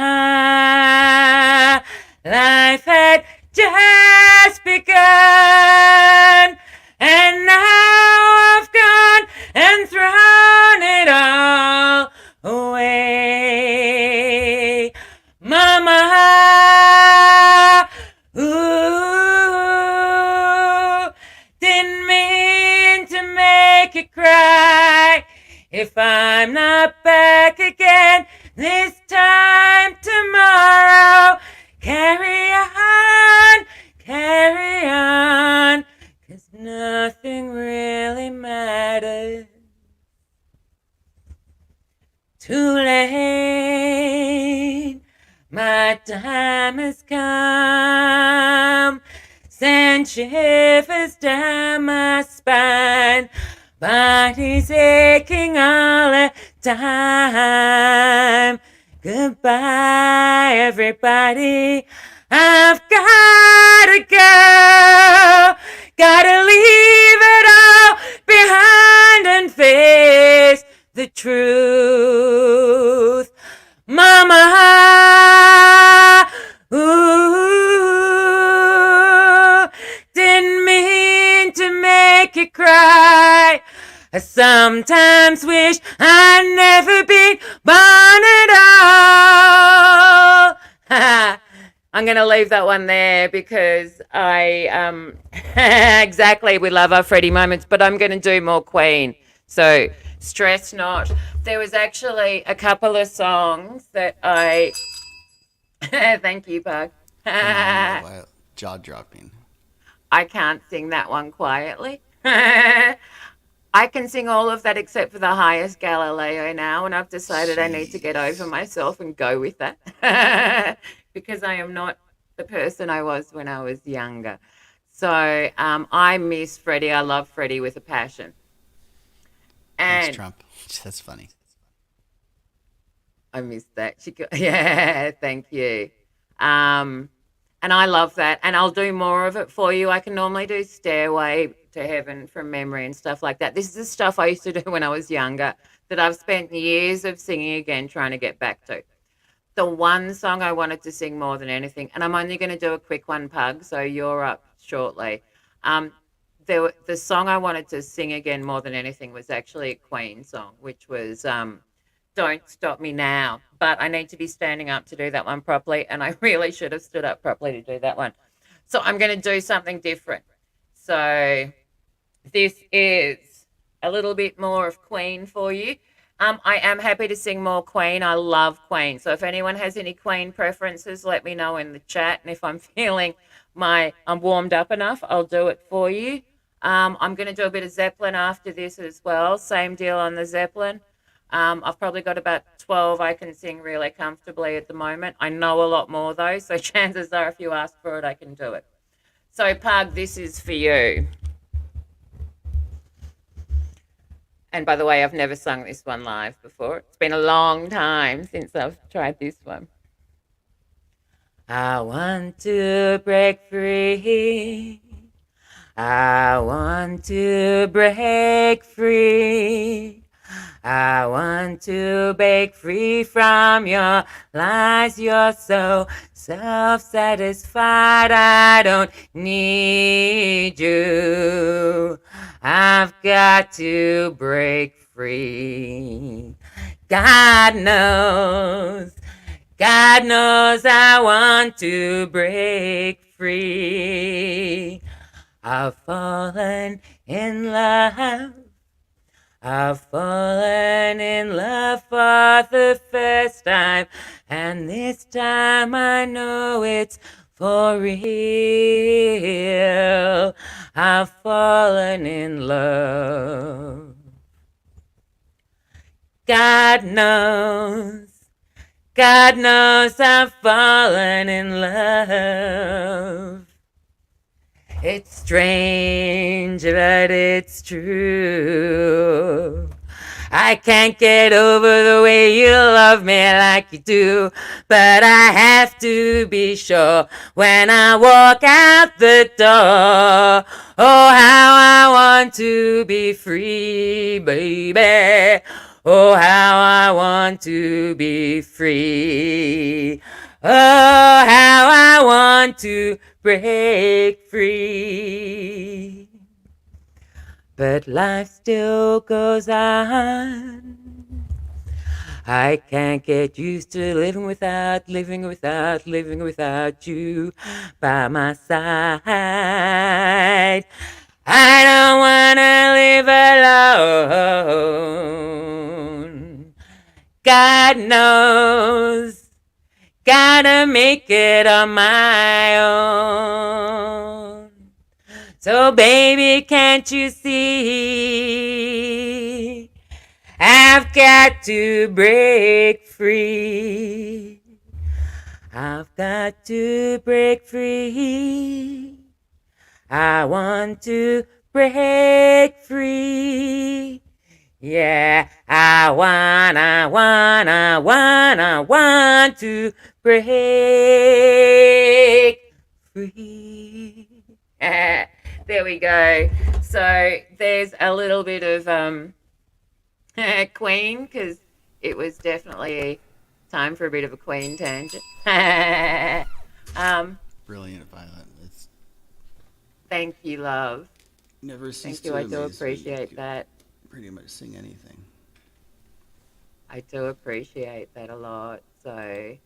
life had just begun, and now I've gone and thrown it all away. Mama, ooh, didn't mean to make you cry. If I'm not back again this time tomorrow, carry on, 'cause nothing really matters. Too late, my time has come. Send shivers down my spine, body's aching all the time. Goodbye, everybody. I've gotta go. Gotta leave it all behind and face the truth. Mama, ooh, didn't mean to make you cry. I sometimes wish I'd never been born at all. I'm going to leave that one there because exactly, we love our Freddie moments, but I'm going to do more Queen. So stress not. There was actually a couple of songs that thank you, Pug. Jaw dropping. I can't sing that one quietly. I can sing all of that except for the highest Galileo now, and I've decided I need to get over myself and go with that because I am not the person I was when I was younger. So I miss Freddie. I love Freddie with a passion. And Thanks, Trump. That's funny. I missed that. Yeah, thank you. And I love that. And I'll do more of it for you. I can normally do Stairway to Heaven from memory and stuff like that. This is the stuff I used to do when I was younger that I've spent years of singing again trying to get back to. The one song I wanted to sing more than anything, and I'm only going to do a quick one, Pug, so you're up shortly. The song I wanted to sing again more than anything was actually a Queen song, which was Don't Stop Me Now. But I need to be standing up to do that one properly, and I really should have stood up properly to do that one. So I'm going to do something different. So this is a little bit more of Queen for you. I am happy to sing more Queen. I love Queen. So if anyone has any Queen preferences, let me know in the chat. And if I'm feeling I'm warmed up enough, I'll do it for you. I'm going to do a bit of Zeppelin after this as well. Same deal on the Zeppelin. I've probably got about 12 I can sing really comfortably at the moment. I know a lot more though, so chances are if you ask for it, I can do it. So Pug, this is for you. And by the way, I've never sung this one live before. It's been a long time since I've tried this one. I want to break free. I want to break free. I want to break free from your lies. You're so self-satisfied. I don't need you. I've got to break free. God knows I want to break free. I've fallen in love. I've fallen in love for the first time, and this time I know it's for real. I've fallen in love. God knows I've fallen in love. It's strange, but it's true. I can't get over the way you love me like you do, but I have to be sure when I walk out the door. Oh, how I want to be free, baby. Oh, how I want to be free. Oh, how I want to break free. But life still goes on. I can't get used to living without you by my side. I don't wanna live alone. God knows, gotta make it on my own. So baby, can't you see? I've got to break free. I've got to break free. I want to break free. Yeah, I want to break free. There we go. So there's a little bit of Queen, because it was definitely time for a bit of a Queen tangent. Brilliant, Violet. It's Thank you, love. never ceased Thank you. to I do amaze me. You appreciate could that. pretty much sing anything. I do appreciate that a lot. So,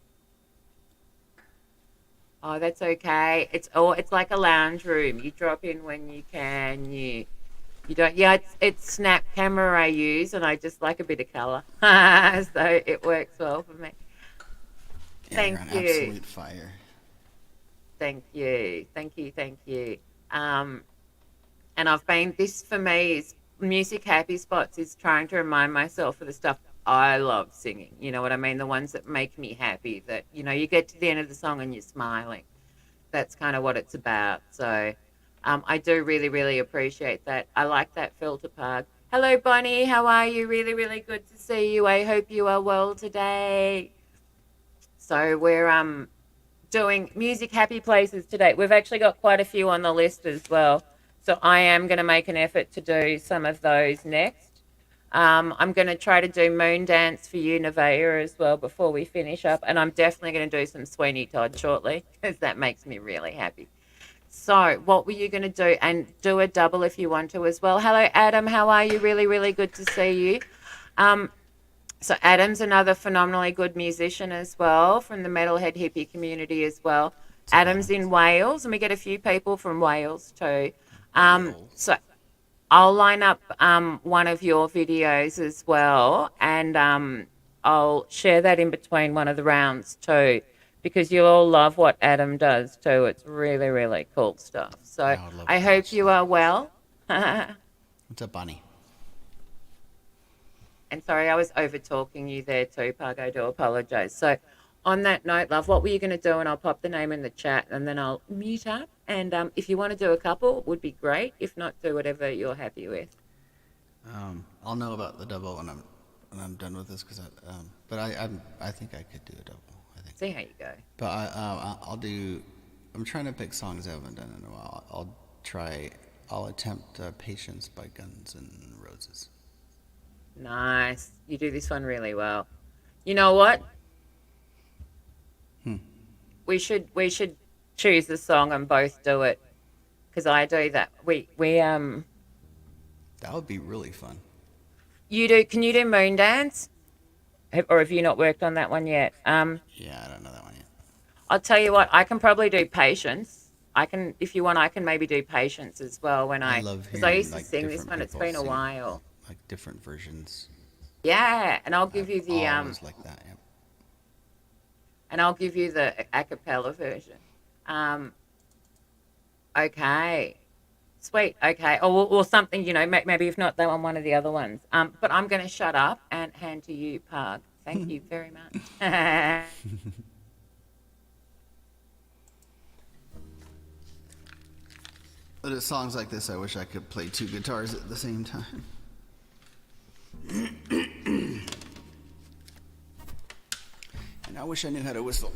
oh, that's okay. It's like a lounge room. You drop in when you can. You don't. Yeah, it's Snap Camera I use, and I just like a bit of color, so it works well for me. Yeah, Thank you're on you. absolute fire. Thank you. Thank you. Thank you. And this for me is music happy spots, is trying to remind myself of the stuff I love singing. You know what I mean? The ones that make me happy, that, you get to the end of the song and you're smiling. That's kind of what it's about. So I do really, really appreciate that. I like that filter Park. Hello, Bonnie. How are you? Really, really good to see you. I hope you are well today. So we're doing music happy places today. We've actually got quite a few on the list as well. So I am going to make an effort to do some of those next. I'm going to try to do Moon Dance for you, Nevaeh, as well before we finish up. And I'm definitely going to do some Sweeney Todd shortly, because that makes me really happy. So what were you going to do? And do a double if you want to as well. Hello, Adam. How are you? Really, really good to see you. So Adam's another phenomenally good musician as well, from the metalhead hippie community as well. Adam's in Wales, and we get a few people from Wales too. So I'll line up one of your videos as well, and I'll share that in between one of the rounds too, because you'll all love what Adam does too. It's really, really cool stuff. So I hope you are well. What's up, Bonnie? And sorry, I was over talking you there too, Pug. I do apologise. So on that note, love, what were you going to do? And I'll pop the name in the chat, and then I'll mute up. And if you want to do a couple, would be great. If not, do whatever you're happy with. I'll know about the double when I'm done with this, but I think I could do a double. I think. See how you go. But I'll do. I'm trying to pick songs I haven't done in a while. I'll attempt Patience by Guns N' Roses. Nice. You do this one really well. You know what? We should choose the song and both do it because I do that. We That would be really fun. you do. Can you do Moon Dance? Or have you not worked on that one yet? Yeah, I don't know that one yet. I'll tell you what. I can probably do Patience. I can, if you want, I can maybe do Patience as well when I love because I hearing, used to like, sing this different one. It's people been a sing it. while. Like different versions. Yeah, and I'll give you the Always like that. Yep. and I'll give you the a cappella version. Okay. Sweet. Okay. Or something, maybe if not that one of the other ones. But I'm going to shut up and hand to you, Pug. Thank you very much. But at songs like this, I wish I could play two guitars at the same time. And I wish I knew how to whistle.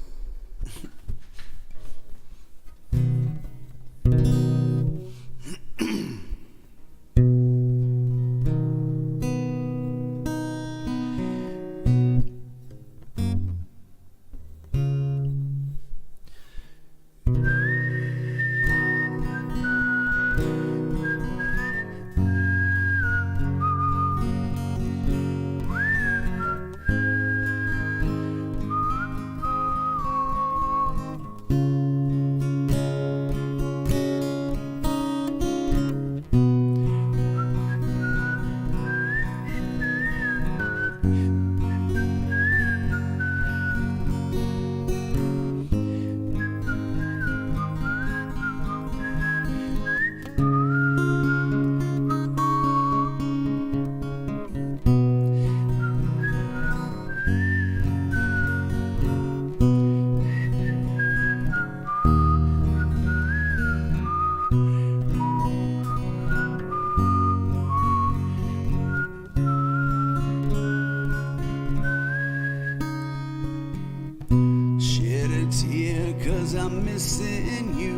I'm missing you.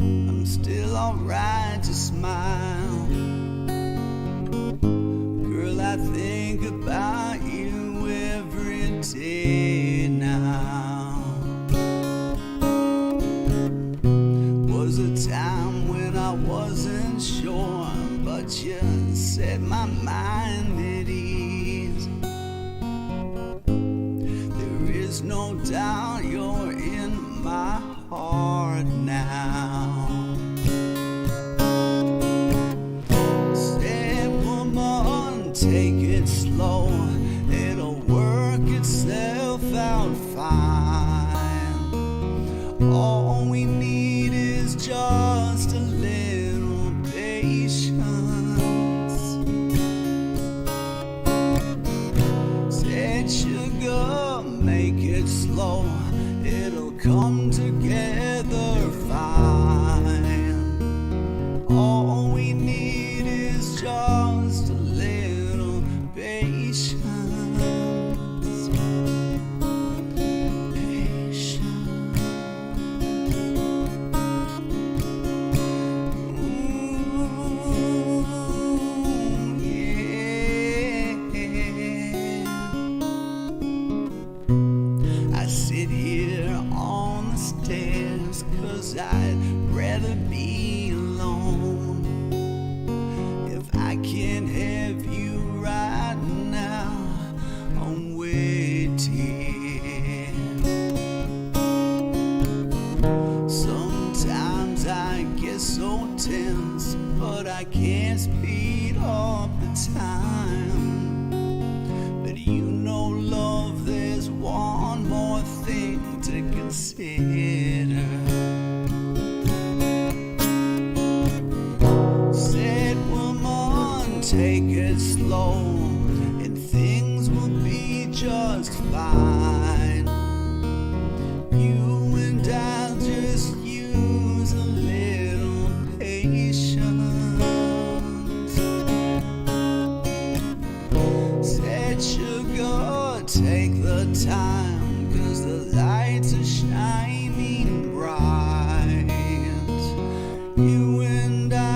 I'm still alright to smile. Girl, I think about you every day now. Was a time when I wasn't sure, but you set my mind at ease. There is no doubt you're in my heart now. Say, woman, take it slow. It'll work itself out fine. All we need is just a little patience. Said, sugar, make it slow. It'll come together fine. All we need is just a little patience. Patience. Ooh, yeah. I sit here on the stairs 'cause I'd rather be alone. If I can't have you right now, I'm waiting. Sometimes I get so tense, but I can't speed up the time. But you know, love, there's one more thing to consider. Said, woman, take it slow, and things will be just fine. You and I'll just use a little patience. Said, sugar, take the time, 'cause the lights are shining bright. You and I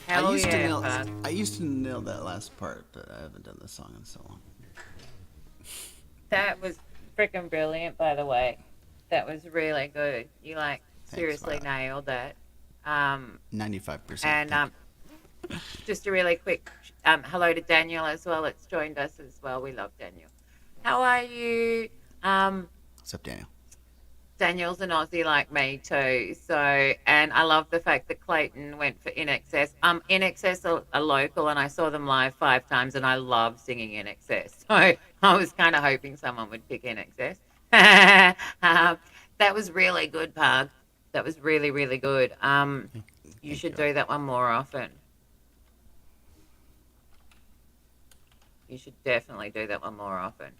Hell used to yeah, nail. Pug. I used to nail that last part, but I haven't done this song in so long. That was freaking brilliant, by the way. That was really good. You like seriously Violet. nailed that. 95%. And just a really quick hello to Daniel as well. It's joined us as well. We love Daniel. How are you? What's up, Daniel? Daniel's an Aussie like me too. So, and I love the fact that Clayton went for In Excess. In Excess are local, and I saw them live 5 times, and I love singing In Excess. So I was kind of hoping someone would pick In Excess. That was really good, Pug. That was really, really good. You should do that one more often. You should definitely do that one more often.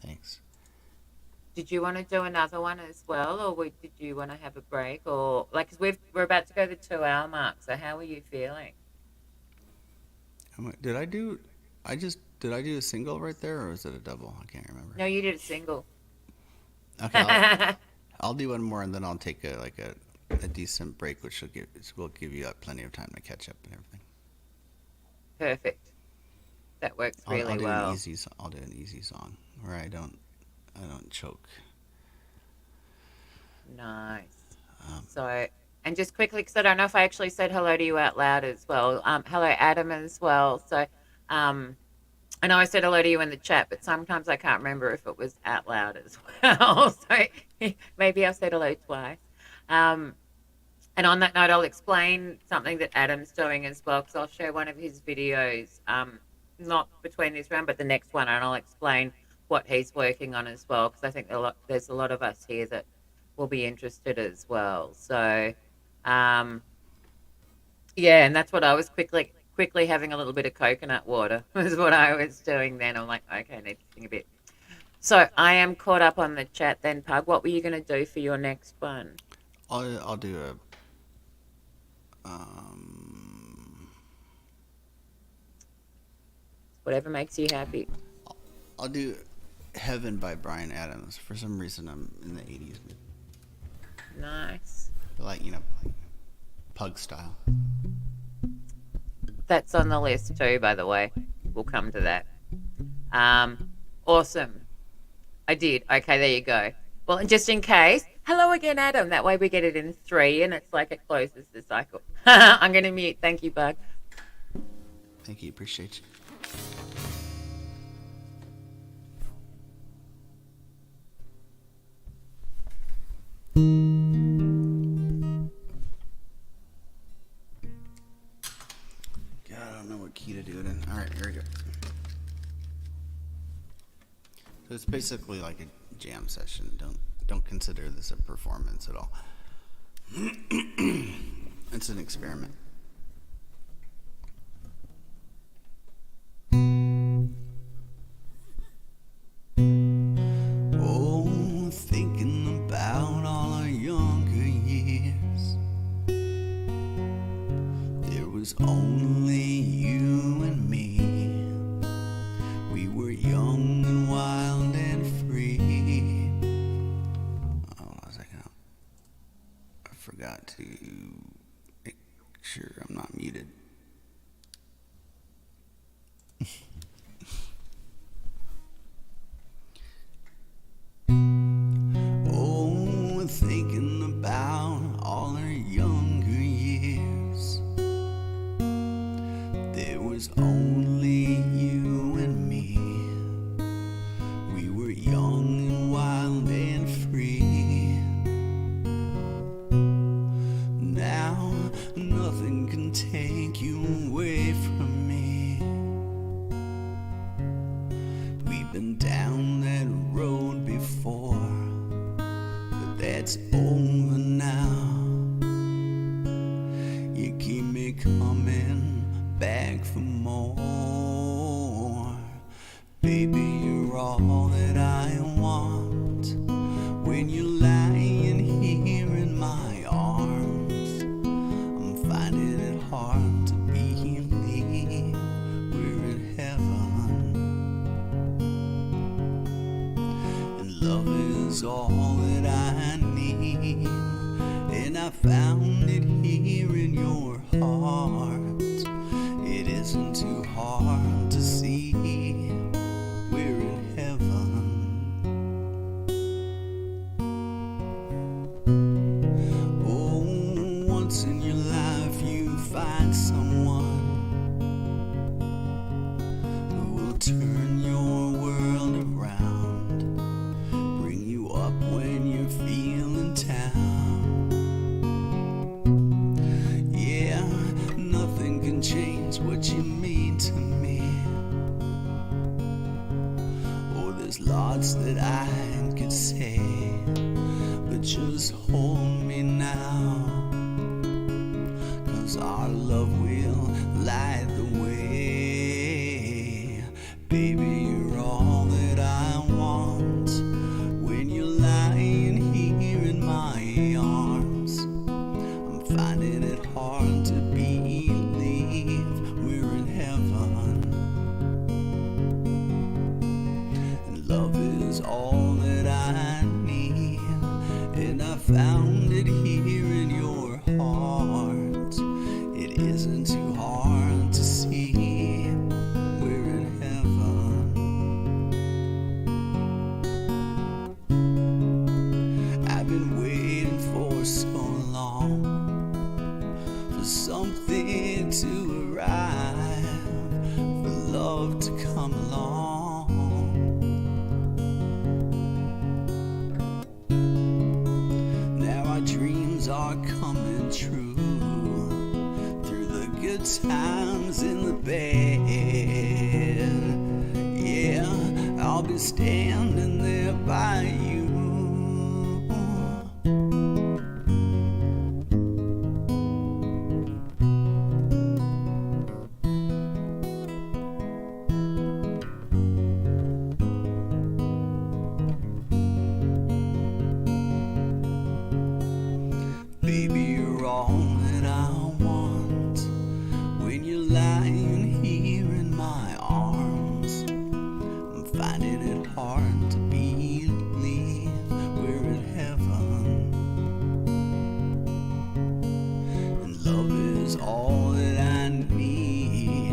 Thanks. Did you want to do another one as well, or did you want to have a break, or like? Because we're about to go the 2-hour mark. So how are you feeling? Did I do a single right there, or was it a double? I can't remember. No, you did a single. Okay, I'll do one more, and then I'll take a decent break, which will give you plenty of time to catch up and everything. Perfect. That works really well. I'll do an easy song where I don't choke. Nice. So, and just quickly, because I don't know if I actually said hello to you out loud as well. Hello, Adam, as well. So, I know I said hello to you in the chat, but sometimes I can't remember if it was out loud as well. So maybe I've said hello twice. And on that note, I'll explain something that Adam's doing as well, because I'll share one of his videos, not between this round, but the next one, and I'll explain what he's working on as well, because I think there's a lot of us here that will be interested as well. So, yeah, and that's what I was quickly having a little bit of coconut water was what I was doing then. I'm like, okay, I need to think a bit. So I am caught up on the chat then, Pug. What were you going to do for your next one? I'll do Whatever makes you happy. I'll do Heaven by Bryan Adams. For some reason, I'm in the 80s. Nice. Like, pug style. That's on the list too, by the way. We'll come to that. Awesome. I did. Okay, there you go. Well, and just in case, hello again, Adam. That way we get it in 3 and it's like it closes the cycle. I'm going to mute. Thank you, Bug. Thank you. Appreciate you. God, I don't know what key to do it in. All right, here we go. So it's basically like a jam session. Don't consider this a performance at all. It's an experiment. Oh, thinking about all our younger years. There was only you and me. We were young and wild and free. Oh, one second. I forgot to make sure I'm not muted. Oh, thinking about all our younger years. There was only you and me. We were young and wild and free. Now nothing can take you away from me. We've been down that road before, but that's over now. You keep me coming back for more. Baby, you're all that I want. When you're lying here in my arms, I'm finding it hard to believe we're in heaven. And love is all that I need. And I found it here in your heart. It isn't too hard to see we're in heaven. Oh, once in your life you find someone who will turn your world around, bring you up when you're feeling down. Yeah, nothing can change what you mean to me. Oh, there's lots that I could say, but just hold me now, 'cause our love will light the way. Baby, you're all that I want. When you're lying here in my arms, I'm finding it hard to believe we're in heaven. And love is all that I need. And I found it here in your heart. It isn't too hard to see we're in heaven. I've been waiting for so long for something to arrive, for love to come along. Now our dreams are coming true, through the good times in the bad. Yeah, I'll be standing there by you. Baby, you're all that I want. Love is all that I need,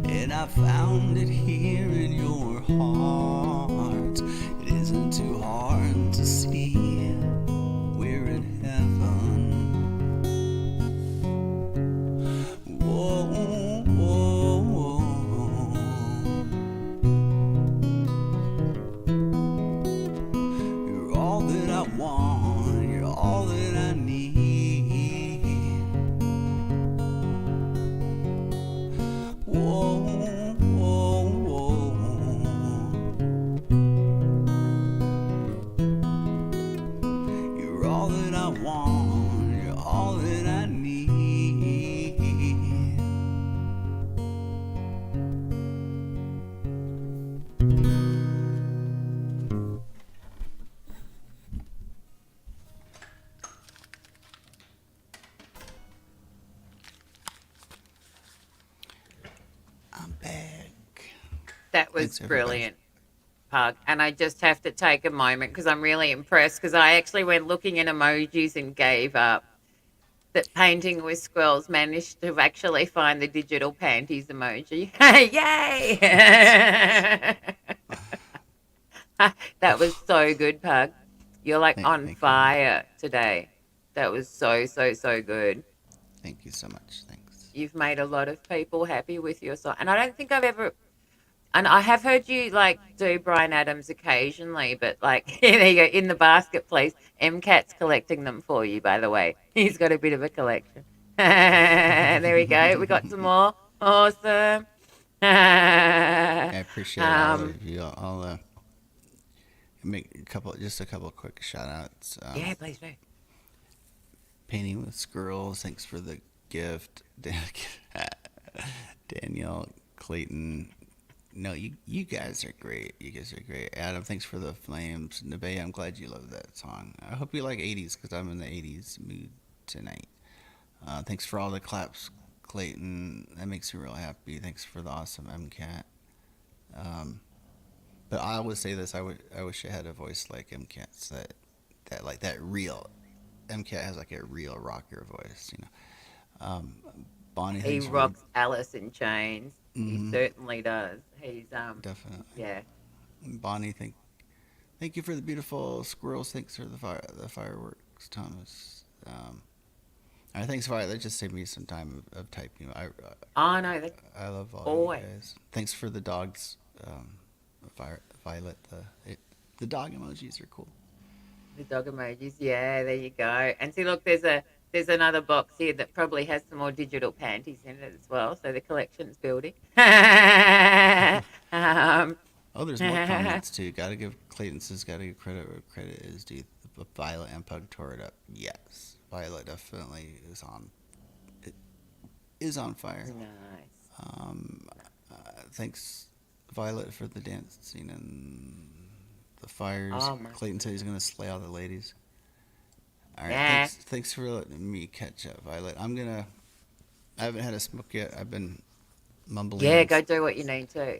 and I found it here in your heart. It isn't too hard to see, we're in heaven. Whoa, whoa, whoa. You're all that I want, you're all that I need. Whoa, whoa, whoa. You're all that I want, you're all that I need. I'm back. That was Thanks, everybody. brilliant, Pug. And I just have to take a moment because I'm really impressed because I actually went looking in emojis and gave up. That Painting with Squirrels managed to actually find the digital panties emoji. Yay! That was so good, Pug. You're like on Thank you. fire today. That was so, so, so good. Thank you so much. Thanks. You've made a lot of people happy with your song. And I don't think I've ever, and I have heard you like do Bryan Adams occasionally, but like, there you go, in the basket, please. Cat's collecting them for you, by the way. He's got a bit of a collection. There we go. We got some more. Awesome. I appreciate all Um, of you. I'll make a couple quick shout outs. yeah, please do. Painting with Squirrels, thanks for the gift. Danielle, Clayton. No, you guys are great. You guys are great. Adam, thanks for the flames. Nevaeh, I'm glad you love that song. I hope you like 80s because I'm in the 80s mood tonight. Thanks for all the claps, Clayton. That makes me real happy. Thanks for the awesome MCAT. But I always say this. I wish I had a voice like MCAT's. That real. MCAT has like a real rocker voice, you know. Bonnie, He thanks rocks Alice in Chains. He Mhm. certainly does. He's Definitely. yeah. Bonnie, thank you for the beautiful squirrels. Thanks for the fireworks, Thomas. All right, thanks, Violet. That just saved me some time of typing. Oh no, that's I love all always. you guys. Thanks for the dogs, Violet. The dog emojis are cool. The dog emojis. Yeah, there you go. And see, look, there's another box here that probably has some more digital panties in it as well. So the collection's building. Oh, there's more comments too. Gotta give Clayton says gotta give credit where credit is due. Violet and Pug tore it up. Yes, Violet definitely is on fire. Nice. Thanks, Violet, for the dance scene and the fires. Oh, my Clayton said he's gonna slay all the ladies. All right, Yeah. thanks for letting me catch up, Violet. I haven't had a smoke yet. I've been mumbling. Yeah, go do what you need to.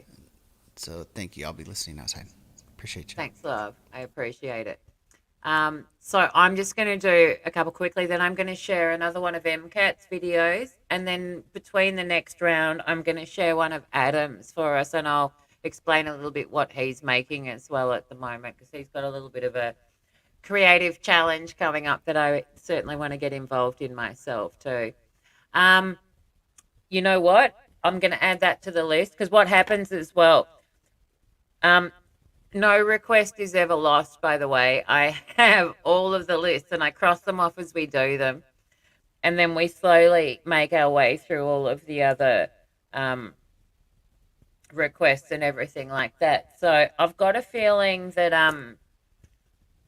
So thank you. I'll be listening outside. Appreciate you. Thanks, love. I appreciate it. So I'm just going to do a couple quickly. Then I'm going to share another one of MCAT's videos. And then between the next round, I'm going to share one of Adam's for us. And I'll explain a little bit what he's making as well at the moment because he's got a little bit of a creative challenge coming up that I certainly want to get involved in myself too. You know what? I'm going to add that to the list because what happens as well, no request is ever lost, by the way. I have all of the lists and I cross them off as we do them. And then we slowly make our way through all of the other requests and everything like that. So I've got a feeling that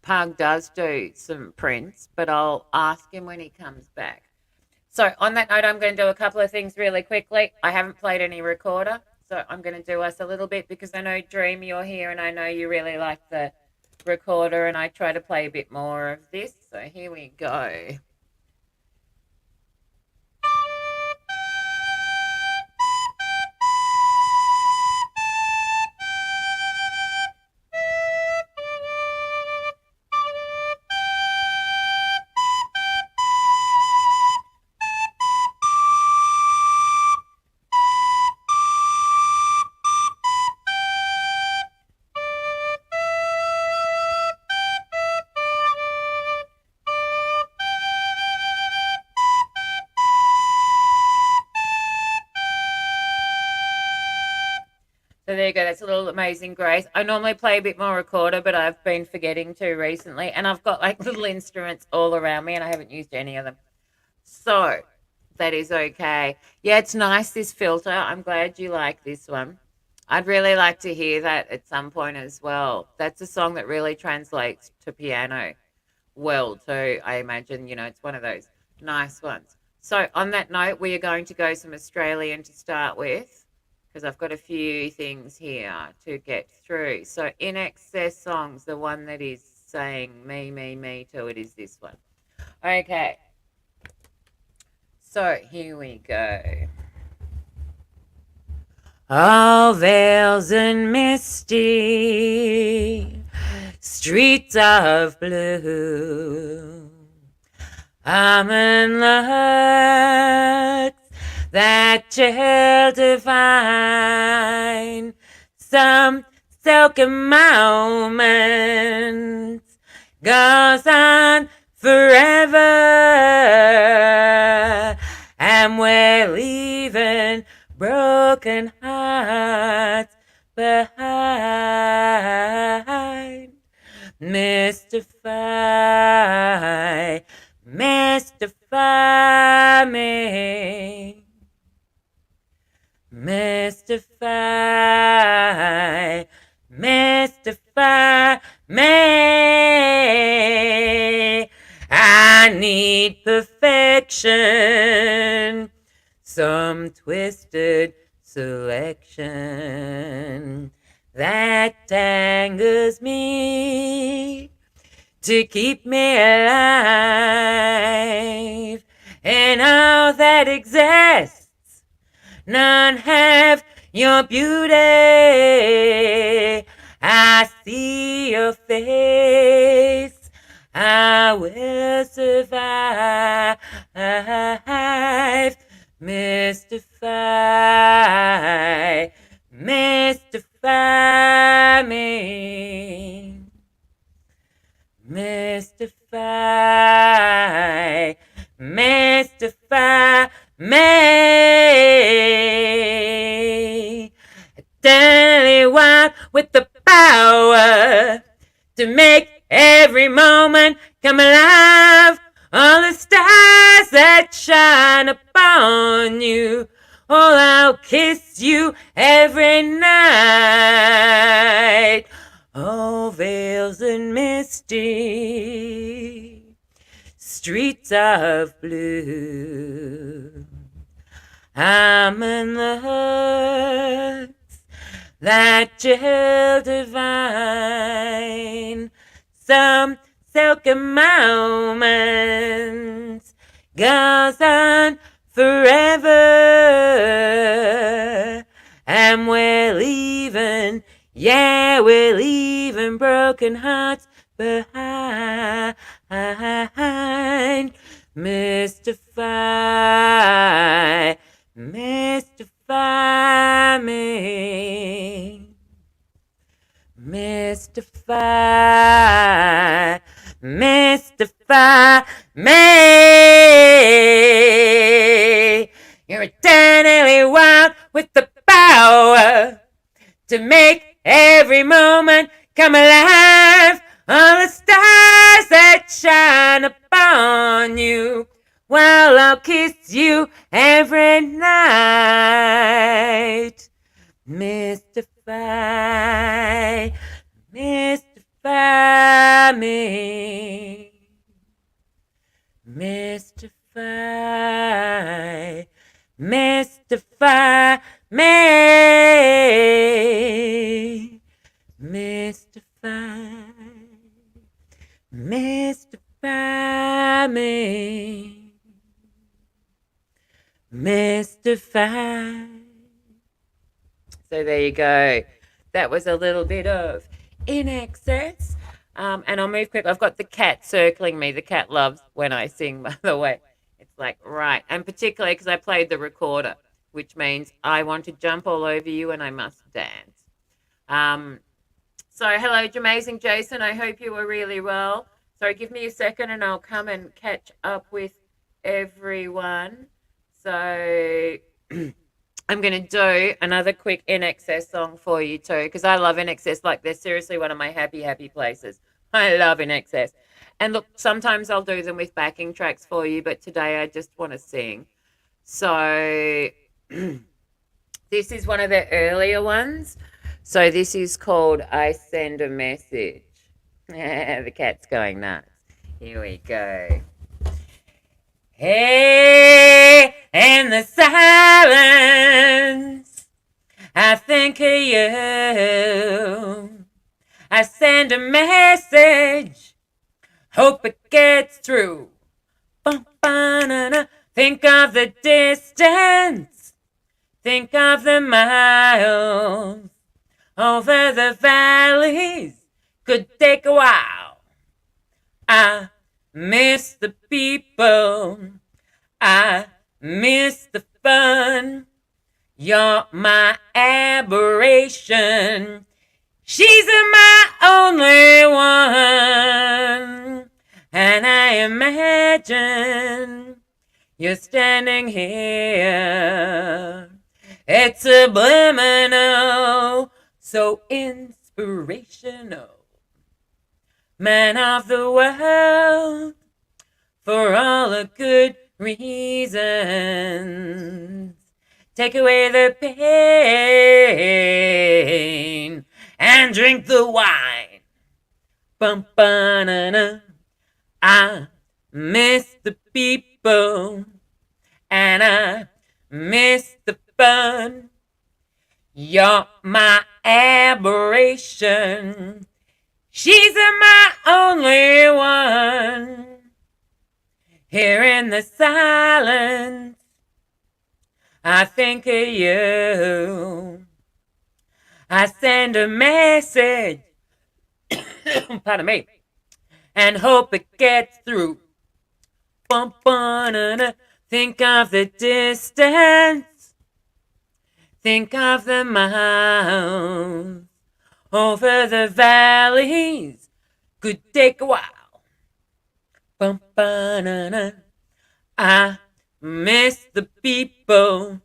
Pug does do some prints, but I'll ask him when he comes back. So on that note, I'm going to do a couple of things really quickly. I haven't played any recorder, so I'm going to do us a little bit because I know, Dream, you're here and I know you really like the recorder and I try to play a bit more of this. So here we go. there you go. That's a little Amazing Grace. I normally play a bit more recorder, but I've been forgetting to recently. And I've got like little instruments all around me and I haven't used any of them. So that is okay. Yeah, it's nice, this filter. I'm glad you like this one. I'd really like to hear that at some point as well. That's a song that really translates to piano well too. I imagine, it's one of those nice ones. So on that note, we are going to go some Australian to start with because I've got a few things here to get through. So In Excess Songs, the one that is saying me to it is this one. Okay. So here we go. All veils and misty streets of blue, almond looks that chill divine, some silken moments goes on forever, and we're leaving broken hearts behind. Mystify me. Mystify me. I need perfection, some twisted selection that tangles me to keep me alive, and all that exists, none have your beauty. I see your face, I will survive. Mystify me. Mystify me. Eternally wild with the power to make every moment come alive. All the stars that shine upon you, oh, I'll kiss you every night. Oh, veils and misty streets of blue, almond looks that chill divine, some silken moments goes on forever, and we're leaving broken hearts behind. Mystify me. Mystify me. You're eternally wild with the power to make every moment come alive. All the stars that shine upon you, well, I'll kiss you every night. Mystify me. Mystify me. Mystify me. Mystify. So there you go. That was a little bit of In Excess. And I'll move quick. I've got the cat circling me. The cat loves when I sing, by the way. It's like, right. And particularly because I played the recorder, which means I want to jump all over you and I must dance. So hello, Jamazing Jason. I hope you were really well. So give me a second and I'll come and catch up with everyone. So I'm going to do another quick In Excess song for you too, because I love In Excess. Like, they're seriously one of my happy, happy places. I love In Excess. And look, sometimes I'll do them with backing tracks for you, but today I just want to sing. So this is one of the earlier ones. So this is called I Send a Message. The cat's going nuts. Here we go. Hey, in the silence, I think of you. I send a message, hope it gets through. Think of the distance, think of the miles over the valleys. Could take a while. I miss the people. I miss the fun. You're my aberration. She's my only one. And I imagine you're standing here. It's subliminal, so inspirational. Man of the world, for all the good reasons. Take away the pain and drink the wine. Bum-ba-na-na. I miss the people and I miss the fun. You're my aberration. She's my only one. Here in the silence, I think of you. I send a message, pardon me, and hope it gets through. Think of the distance, think of the miles over the valleys. Could take a while. I miss the people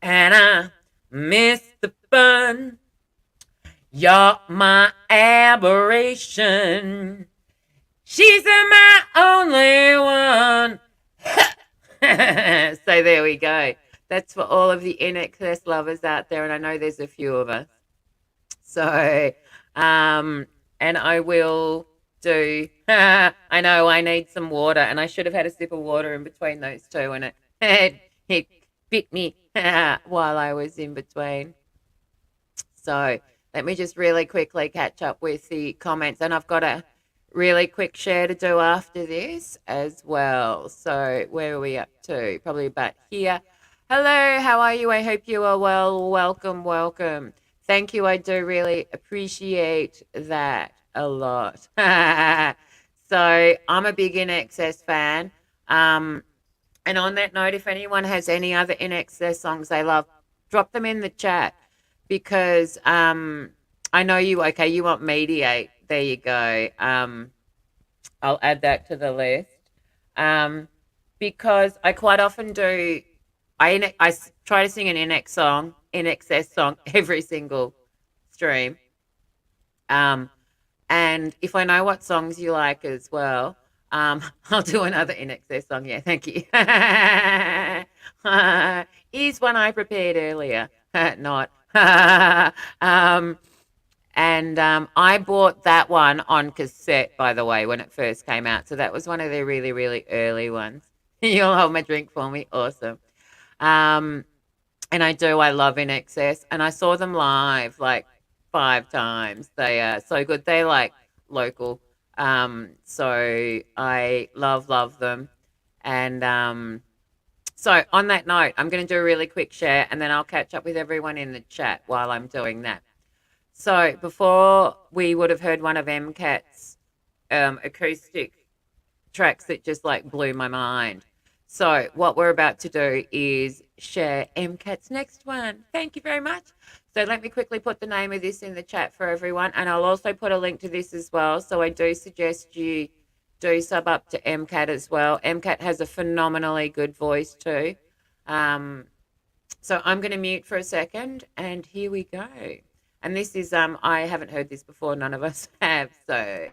and I miss the fun. You're my aberration. She's my only one. So there we go. That's for all of the In Excess lovers out there, and I know there's a few of us. So, and I will do, I know I need some water, and I should have had a sip of water in between those two, and it bit me while I was in between. So let me just really quickly catch up with the comments, and I've got a really quick share to do after this as well. So where are we up to? Probably about here. Hello, how are you? I hope you are well. Welcome, welcome. Thank you. I do really appreciate that a lot. So I'm a big In Excess fan. And on that note, if anyone has any other In Excess songs they love, drop them in the chat, because I know you want Mediate. There you go. I'll add that to the list. Because I quite often do, I try to sing an In Excess song every single stream. And if I know what songs you like as well, I'll do another In Excess song. Yeah, thank you. Is one I prepared earlier. Not. And I bought that one on cassette, by the way, when it first came out. So that was one of the really, really early ones. You'll hold my drink for me. Awesome. And I love In Excess. And I saw them live like 5 times. They are so good. They're like local. So I love them. And so on that note, I'm going to do a really quick share, and then I'll catch up with everyone in the chat while I'm doing that. So before, we would have heard one of M Cat's acoustic tracks that just like blew my mind. So what we're about to do is share M Cat's next one. Thank you very much. So let me quickly put the name of this in the chat for everyone, and I'll also put a link to this as well. So I do suggest you do sub up to M Cat as well. M Cat has a phenomenally good voice too. So I'm going to mute for a second, and here we go. And this is I haven't heard this before. None of us have. So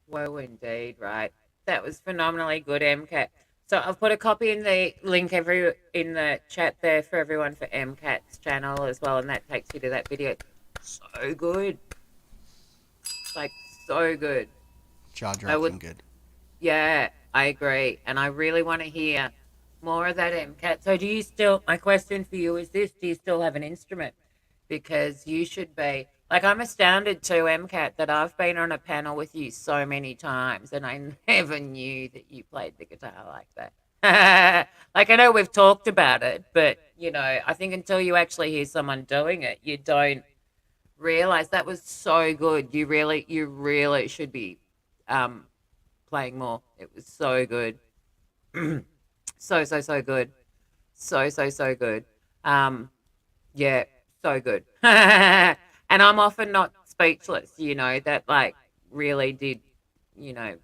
whoa, indeed, right? That was phenomenally good, MCAT. So I've put a copy in the link in the chat there for everyone for MCAT's channel as well, and that takes you to that video. So good, like so good. I would, Jaw-dropping good. yeah, I agree, and I really want to hear more of that MCAT. So do you still? My question for you is this: do you still have an instrument? Because you should be. Like, I'm astounded too, MCAT, that I've been on a panel with you so many times and I never knew that you played the guitar like that. Like, I know we've talked about it, but, I think until you actually hear someone doing it, you don't realize that was so good. You really should be um, playing more. It was so good. So, so, so good. So, so, so good. Um, Yeah, so good. And I'm often not speechless, that like really did, you know,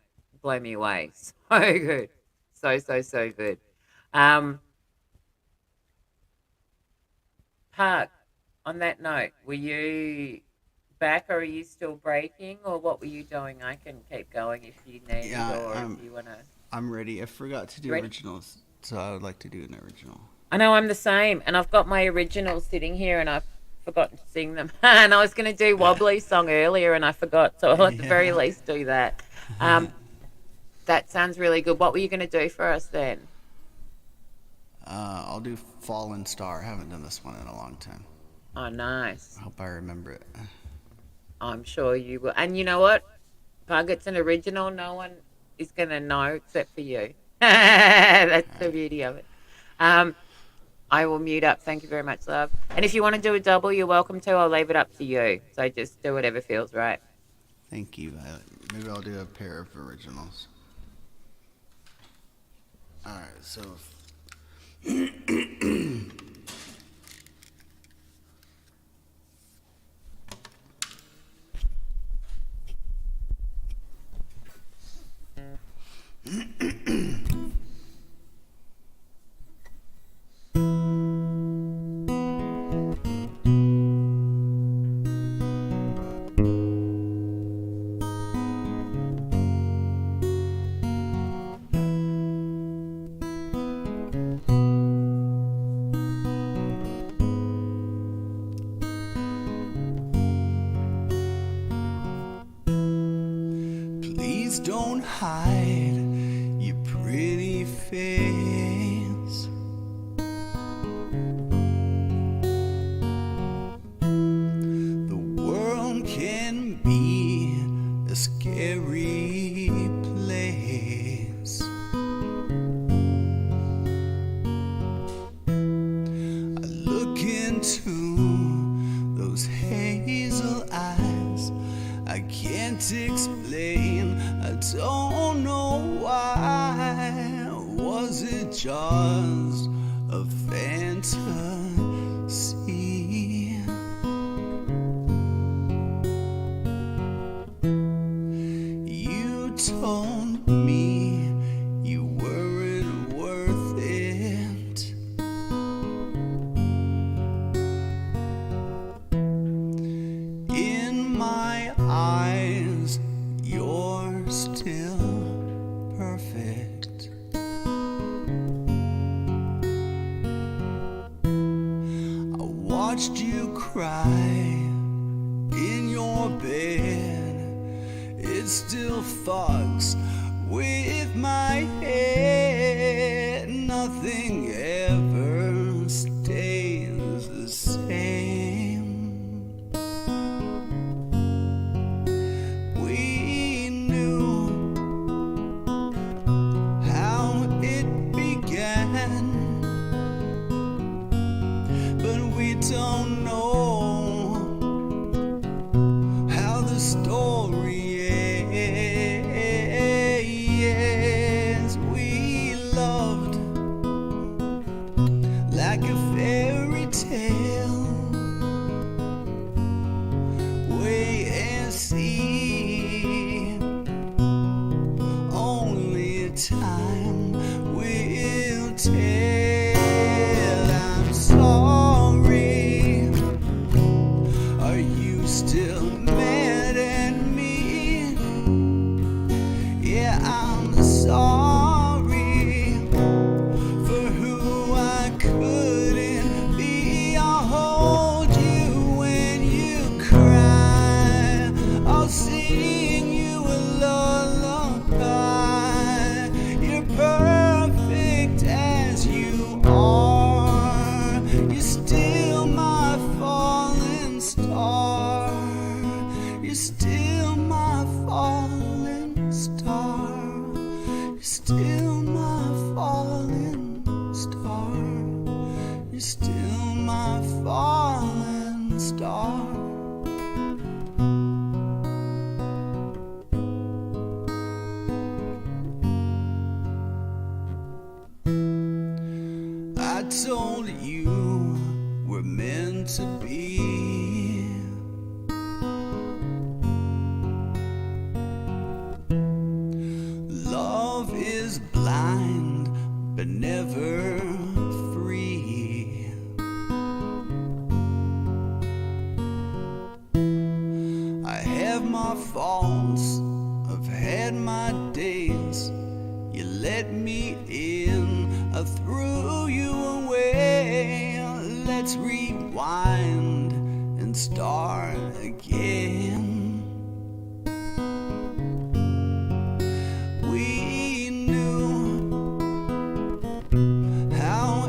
blow me away. So good. So, so, so good. Um, Park, on that note, were you back or are you still breaking or what were you doing? I can keep going if you need Yeah, or if you want to. I'm ready. I forgot to do Ready? originals, so I would like to do an original. I know I'm the same, and I've got my originals sitting here, and I've forgotten to sing them. And I was going to do Wobbly song earlier, and I forgot, so I'll at the very Yeah. least do that. Um, that sounds really good. What were you going to do for us then? I'll do Fallen Star. I haven't done this one in a long time. Oh, nice. I hope I remember it. I'm sure you will. And you know what? Pug, it's an original. No one is going to know except for you. That's the beauty of it. I will mute up. Thank you very much, love. And if you want to do a double, you're welcome to. I'll leave it up to you. So just do whatever feels right. Thank you, Violet. Maybe I'll do a pair of originals. Alright, so... Don't hide your pretty face. The world can be a scary place. I look into those hazel eyes. I can't explain, I don't know why. Was it just a fantasy? You told me you weren't worth it. In my eyes, you're still perfect. I watched you cry in your bed. It still fucks with my head. Nothing ever stays the same. We knew how it began, but we don't know how the story ends. We loved like a fairy tale. Wait and see, only time will tell. I'm sorry, are you still mad at me? Yeah, I'm sorry for who I couldn't be. I'll hold you when you cry. I'll sing you a lullaby. You're perfect as you are. You're still my falling star. You're still my falling star. You're still my falling star. You're still my falling star. I told you we're meant to be. Love is blind but never free. I have my faults, I've had my days. You let me in, I threw you away. Let's rewind and start again. We knew how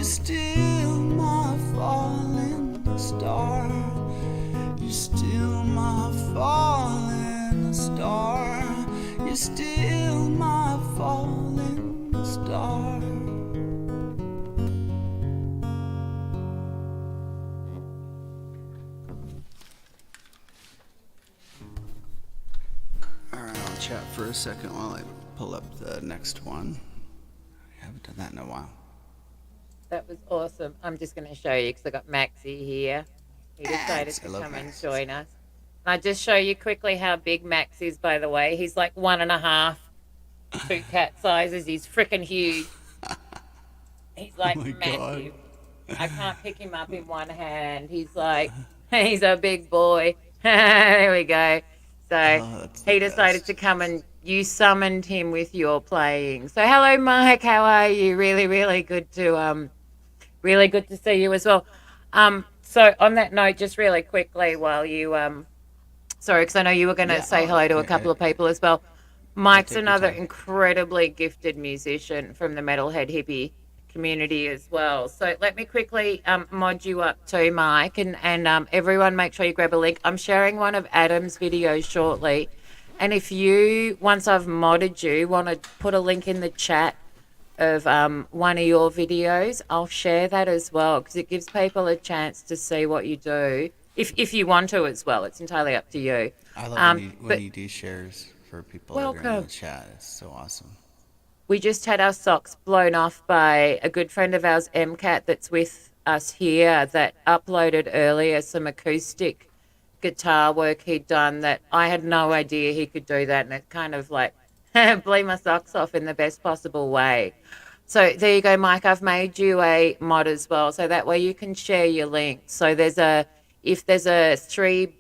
You're still my falling star. You're still my falling star. You're still my falling star. Alright, I'll chat for a second while I pull up the next one. I haven't done that in a while. That was awesome. I'm just going to show you because I got Maxie here. He decided Max, I to love come and Max. join us. And I'll just show you quickly how big Max is, by the way. He's like 1.5, 2 cat sizes. He's freaking huge. He's like my massive. I can't pick him up in one hand. He's like, he's a big boy. There we go. So that's the he decided best. to come and you summoned him with your playing. So hello, Mike. How are you? Really, really good to see you as well. So on that note, just really quickly, while you sorry, because I know you were going to say hello to a couple of people as well. Mike's take your another time. incredibly gifted musician from the metalhead hippie community as well. So let me quickly mod you up too, Mike, and everyone make sure you grab a link. I'm sharing one of Adam's videos shortly. And if you, once I've modded you, want to put a link in the chat of one of your videos, I'll share that as well because it gives people a chance to see what you do. If you want to as well, it's entirely up to you. I love when but you do shares for people that are in welcome. the chat. It's so awesome. We just had our socks blown off by a good friend of ours, M Cat, that's with us here, that uploaded earlier some acoustic guitar work he'd done that I had no idea he could do that, and it kind of like blew my socks off in the best possible way. So there you go, Mike. I've made you a mod as well, so that way you can share your link. So if there's a 3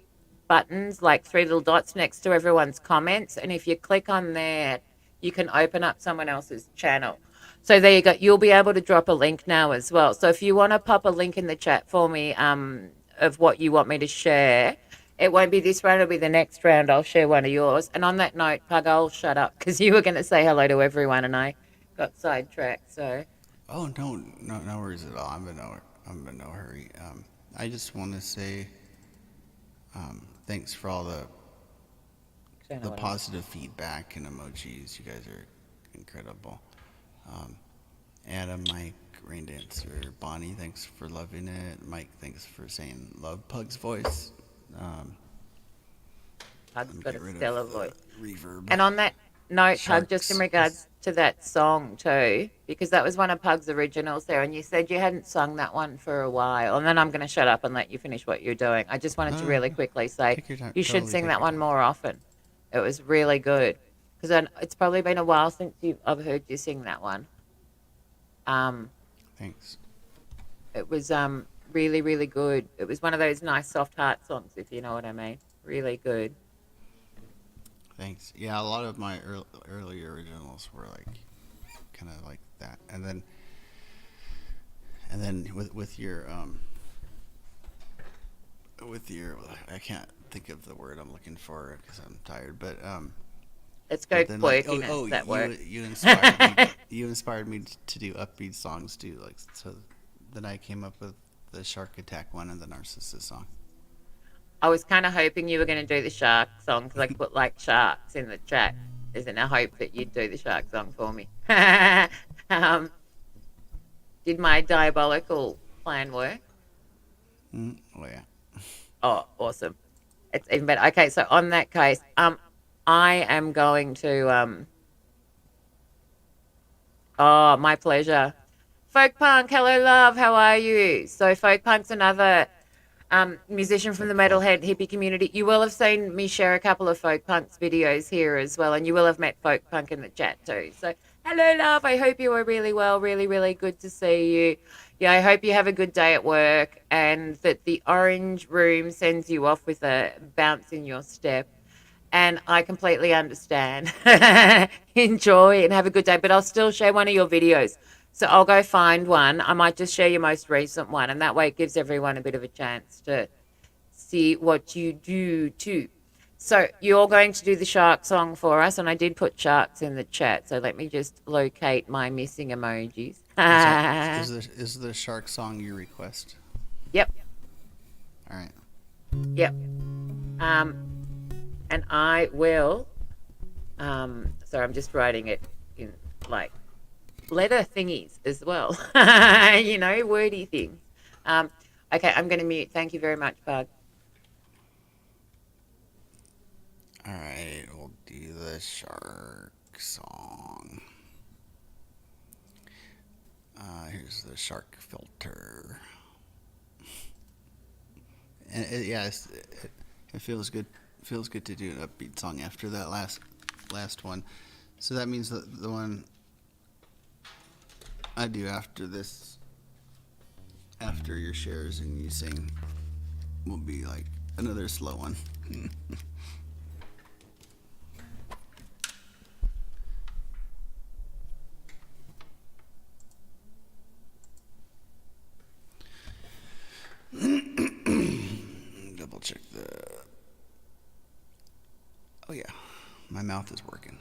buttons, like 3 little dots next to everyone's comments, and if you click on there, you can open up someone else's channel. So there you go. You'll be able to drop a link now as well. So if you want to pop a link in the chat for me of what you want me to share, it won't be this round, it'll be the next round. I'll share one of yours. And on that note, Pug, I'll shut up because you were going to say hello to everyone and I got sidetracked. So Oh no worries at all. I'm in no hurry. I just want to say thanks for all the positive feedback and emojis. You guys are incredible. Adam, Mike, Rain Dancer, Bonnie, thanks for loving it. Mike, thanks for saying love Pug's voice. Pug's got Get a rid stellar of the voice. reverb. And on that note, Pug, just in Sharks. regards to that song too, because that was one of Pug's originals there, and you said you hadn't sung that one for a while, and then I'm going to shut up and let you finish what you're doing. I just wanted to really quickly say Take your time. you should Totally sing take that your one time. more often. It was really good because it's probably been a while since I've heard you sing that one. Thanks. It was really, really good. It was one of those nice soft heart songs, if you know what I mean. Really good. Thanks. Yeah, a lot of my early originals were like kind of like that, and then with your I can't think of the word I'm looking for because I'm tired, but Let's go then, like, quirkiness, that word. you inspired me. You inspired me to do upbeat songs too. Like so, then I came up with the Shark Attack one and the Narcissus song. I was kind of hoping you were going to do the shark song because I put like sharks in the chat. Isn't a hope that you'd do the shark song for me? Did my diabolical plan work? Oh yeah. Oh, awesome! It's even better. Okay, so on that case, I am going to. Oh, my pleasure. Folk Punk, hello, love. How are you? So Folk Punk's another musician from the metalhead hippie community. You will have seen me share a couple of Folk Punk's videos here as well, and you will have met Folk Punk in the chat too. So hello, love. I hope you are really well. Really, really good to see you. Yeah, I hope you have a good day at work and that the orange room sends you off with a bounce in your step. And I completely understand. Enjoy and have a good day. But I'll still share one of your videos. So I'll go find one. I might just share your most recent one. And that way it gives everyone a bit of a chance to see what you do too. So you're going to do the shark song for us. And I did put sharks in the chat. So let me just locate my missing emojis. Is the shark song your request? Yep. All right. Yep. And I will. Sorry, I'm just writing it in like letter thingies as well. Wordy things. Okay, I'm going to mute. Thank you very much, Bug. All right, we'll do the shark song. Here's the shark filter. And it feels good. Feels good to do an upbeat song after that last one. So that means that the one I do after this, after your shares and you sing, will be like another slow one. Double check the. Oh yeah, my mouth is working.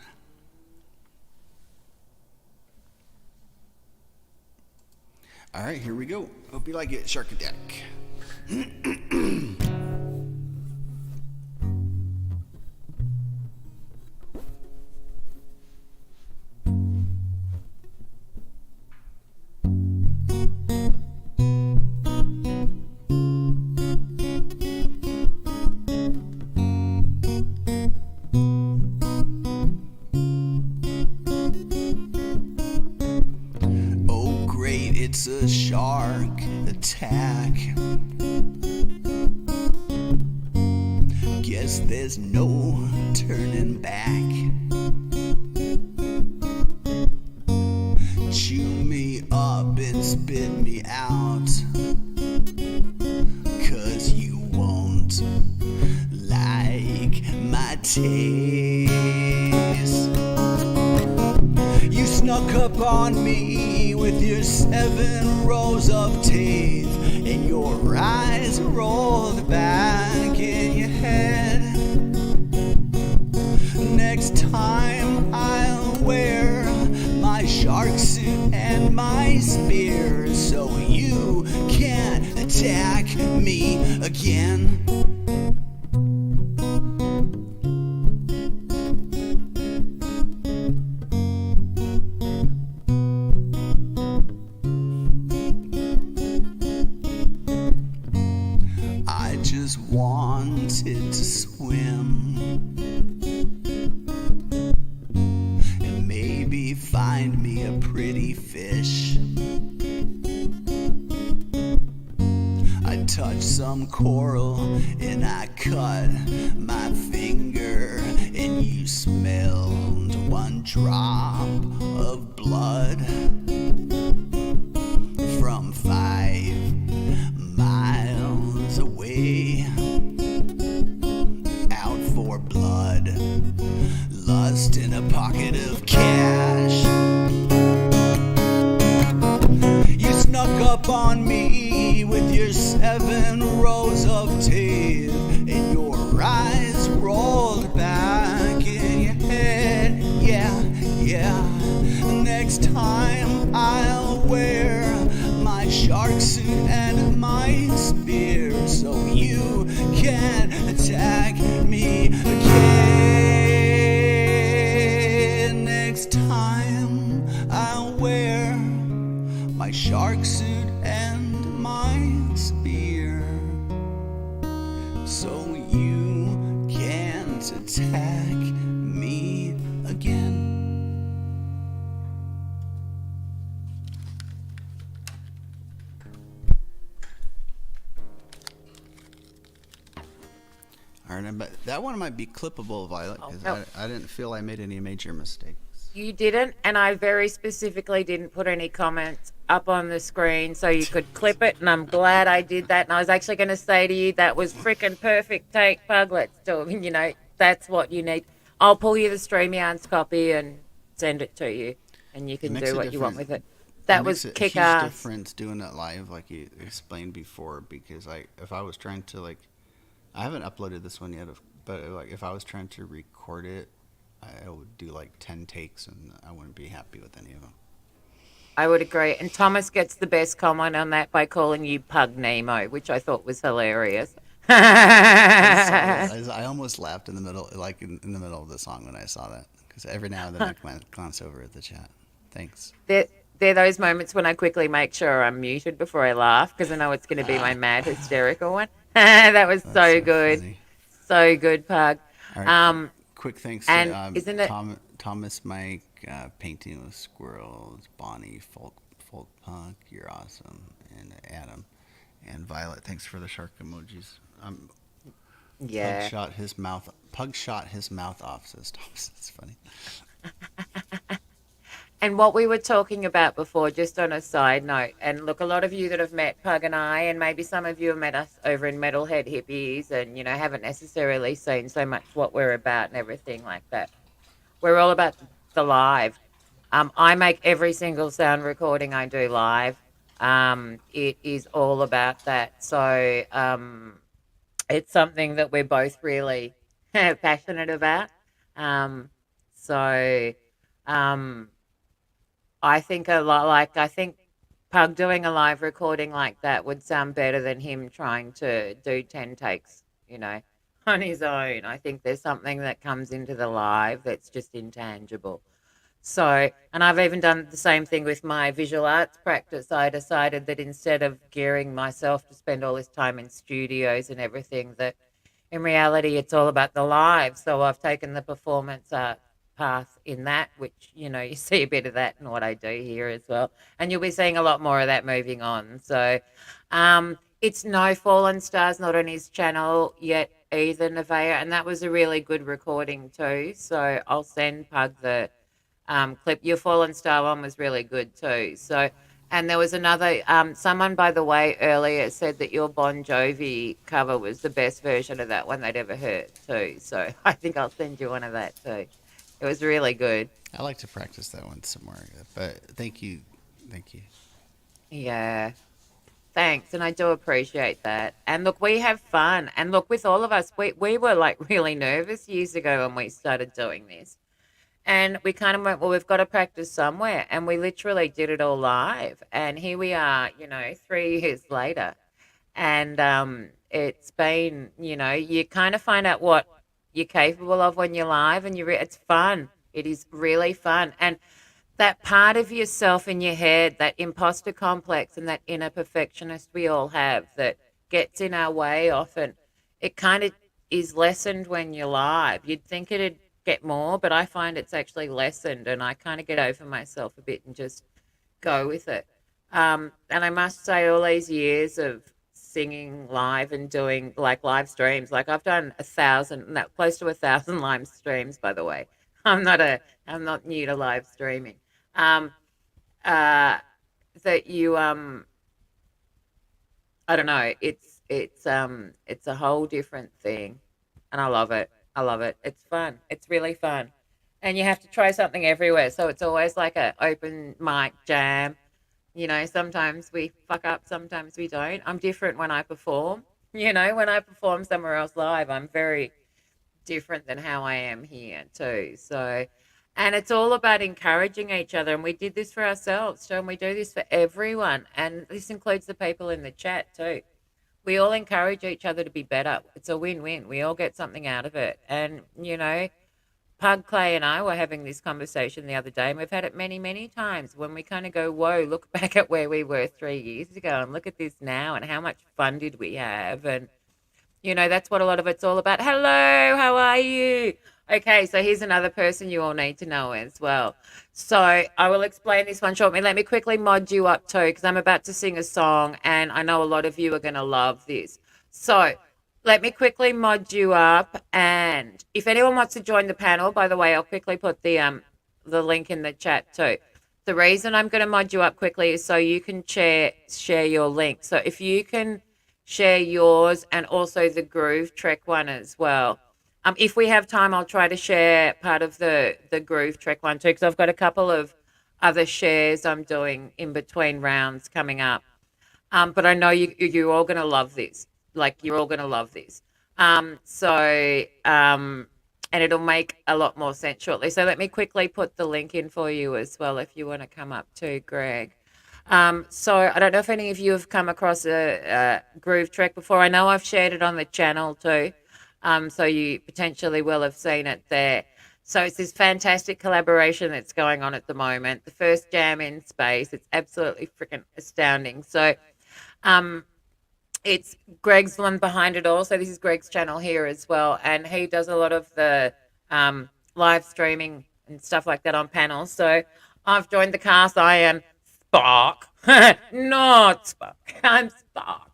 All right, here we go. Hope you like it, Shark Attack. It's a shark attack. Guess there's no turning back. Chew me up and spit me out, 'cause you won't like my taste. You snuck up on me with your 7 rows of teeth, and your eyes rolled back in your head. Next time I'll wear my shark suit and my spear, so you can't attack me again. Wanted to swim and maybe find me a pretty fish. I touched some coral and I cut my finger, and you smelled 1 drop of blood from 5 miles away. Out for blood, lust in a pocket of cash. You snuck up on me with your 7 rows of teeth, and your eyes rolled back in your head. Yeah. Next time I'll wear my shark suit and my spear, so you can attack me again. Next time I'll wear my shark suit and my spear, so you can't attack me again. All right, but that one might be clippable, Violet, because I didn't feel I made any major mistakes. You didn't, and I very specifically didn't put any comments up on the screen so you could clip it, and I'm glad I did that. And I was actually going to say to you, that was freaking perfect take, Pug. Let's do it. That's what you need. I'll pull you the StreamYards copy and send it to you, and you can do what you want with it. That was kick ass. Huge difference doing it live, like you explained before, because if I was trying to I haven't uploaded this one yet, but if I was trying to record it, I would do 10 takes, and I wouldn't be happy with any of them. I would agree. And Thomas gets the best comment on that by calling you Pug Nemo, which I thought was hilarious. I just saw that. I almost laughed in the middle, like in the middle of the song when I saw that. Because every now and then I glance over at the chat. Thanks. there, there are those moments when I quickly make sure I'm muted before I laugh because I know it's going to be my mad hysterical one. That was That's so so good. funny. So good, Pug. All right. Um, Quick thanks to and isn't it? Thomas Mike, Painting with Squirrels, Bonnie, Folk Punk, You're Awesome, and Adam. And Violet, thanks for the shark emojis. Yeah. Pug shot his mouth off, says Thomas. It's funny. And what we were talking about before, just on a side note, and look, a lot of you that have met Pug and I, and maybe some of you have met us over in Metalhead Hippies and, haven't necessarily seen so much what we're about and everything like that. We're all about the live. I make every single sound recording I do live. It is all about that. So it's something that we're both really passionate about. Um, so um, I think I think Pug doing a live recording like that would sound better than him trying to do 10 takes, on his own. I think there's something that comes into the live that's just intangible. So, and I've even done the same thing with my visual arts practice. I decided that instead of gearing myself to spend all this time in studios and everything, that in reality it's all about the live. So I've taken the performance art path in that, which, you see a bit of that in what I do here as well. And you'll be seeing a lot more of that moving on. So it's No Fallen Stars, not on his channel yet either, Nevaeh. And that was a really good recording too. So I'll send Pug the clip. Your Fallen Star one was really good too. So, and there was another, someone, by the way, earlier said that your Bon Jovi cover was the best version of that one they'd ever heard too. So I think I'll send you one of that too. It was really good. I like to practice that one some more, but thank you. Thank you. Yeah. Thanks. And I do appreciate that. And look, we have fun. And look, with all of us, we were like really nervous years ago when we started doing this. And we kind of went, well, we've got to practice somewhere. And we literally did it all live. And here we are, 3 years later. And it's been, you kind of find out what you're capable of when you're live, and it's fun. It is really fun. And that part of yourself in your head, that imposter complex and that inner perfectionist we all have that gets in our way often, it kind of is lessened when you're live. You'd think it'd get more, but I find it's actually lessened, and I kind of get over myself a bit and just go with it. And I must say, all these years of singing live and doing like live streams, like I've done 1,000, no, close to 1,000 live streams, by the way. I'm not new to live streaming. Um, uh, that you, I don't know, it's a whole different thing, and I love it. I love it. It's fun. It's really fun. And you have to try something everywhere. So it's always like a open mic jam. Sometimes we fuck up, sometimes we don't. I'm different when I perform. When I perform somewhere else live, I'm very different than how I am here too. So, and it's all about encouraging each other. And we did this for ourselves, so, and we do this for everyone. And this includes the people in the chat too. We all encourage each other to be better. It's a win-win. We all get something out of it. And, Pug, Clay, and I were having this conversation the other day, and we've had it many, many times when we kind of go, whoa, look back at where we were 3 years ago and look at this now and how much fun did we have. And, that's what a lot of it's all about. Hello, how are you? Okay, so here's another person you all need to know as well. So I will explain this one shortly. Let me quickly mod you up too, because I'm about to sing a song, and I know a lot of you are going to love this. So let me quickly mod you up, and if anyone wants to join the panel, by the way, I'll quickly put the link in the chat too. The reason I'm going to mod you up quickly is so you can share your link. So if you can share yours and also the Groove Trek one as well. If we have time, I'll try to share part of the Groove Trek one too, because I've got a couple of other shares I'm doing in between rounds coming up. But I know you're all going to love this. Like, you're all going to love this. So and it'll make a lot more sense shortly. So let me quickly put the link in for you as well if you want to come up too, Greg. So I don't know if any of you have come across a groove track before. I know I've shared it on the channel too, so you potentially will have seen it there. So it's this fantastic collaboration that's going on at the moment. The first jam in space. It's absolutely freaking astounding. So it's Greg's one behind it all. So this is Greg's channel here as well, and he does a lot of the live streaming and stuff like that on panels. So I've joined the cast. I am Spark, not Spark. I'm Spark.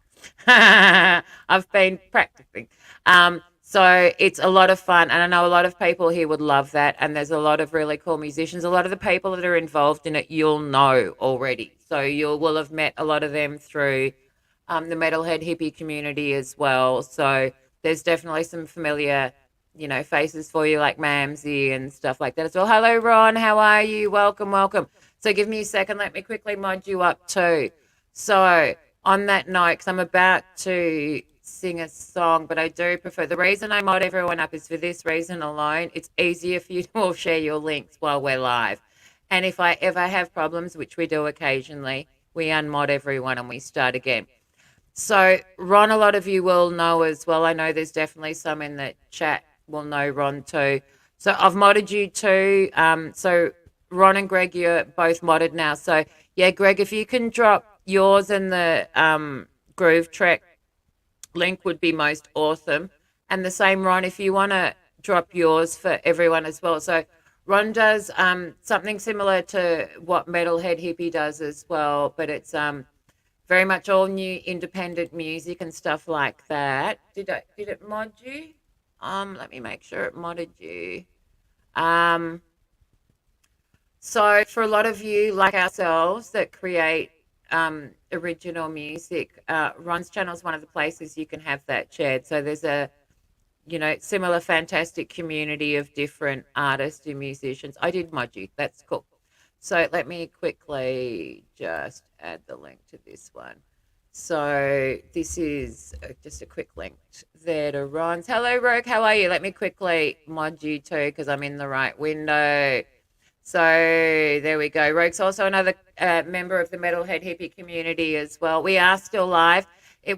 I've been practicing. So it's a lot of fun, and I know a lot of people here would love that, and there's a lot of really cool musicians. A lot of the people that are involved in it you'll know already. So you will have met a lot of them through the metalhead hippie community as well. So there's definitely some familiar, faces for you like Mamsie and stuff like that as well. Hello, Ron. How are you? Welcome, welcome. So give me a second. Let me quickly mod you up too. So on that note, because I'm about to sing a song, but I do prefer, the reason I mod everyone up is for this reason alone. It's easier for you to all share your links while we're live. And if I ever have problems, which we do occasionally, we unmod everyone and we start again. So Ron, a lot of you will know as well. I know there's definitely some in the chat will know Ron too. So I've modded you too. So Ron and Greg, you're both modded now. So yeah, Greg, if you can drop yours in the groove track link would be most awesome. And the same, Ron, if you want to drop yours for everyone as well. So Ron does something similar to what Metalhead Hippie does as well, but it's very much all new independent music and stuff like that. Did it mod you? Let me make sure it modded you. So for a lot of you like ourselves that create original music, Ron's channel is one of the places you can have that shared. So there's a similar fantastic community of different artists and musicians. I did mod you. That's cool. So let me quickly just add the link to this one. So this is just a quick link there to Ron's. Hello, Rogue. How are you? Let me quickly mod you too because I'm in the right window. So there we go. Rogue's also another member of the Metalhead Hippie community as well. We are still live.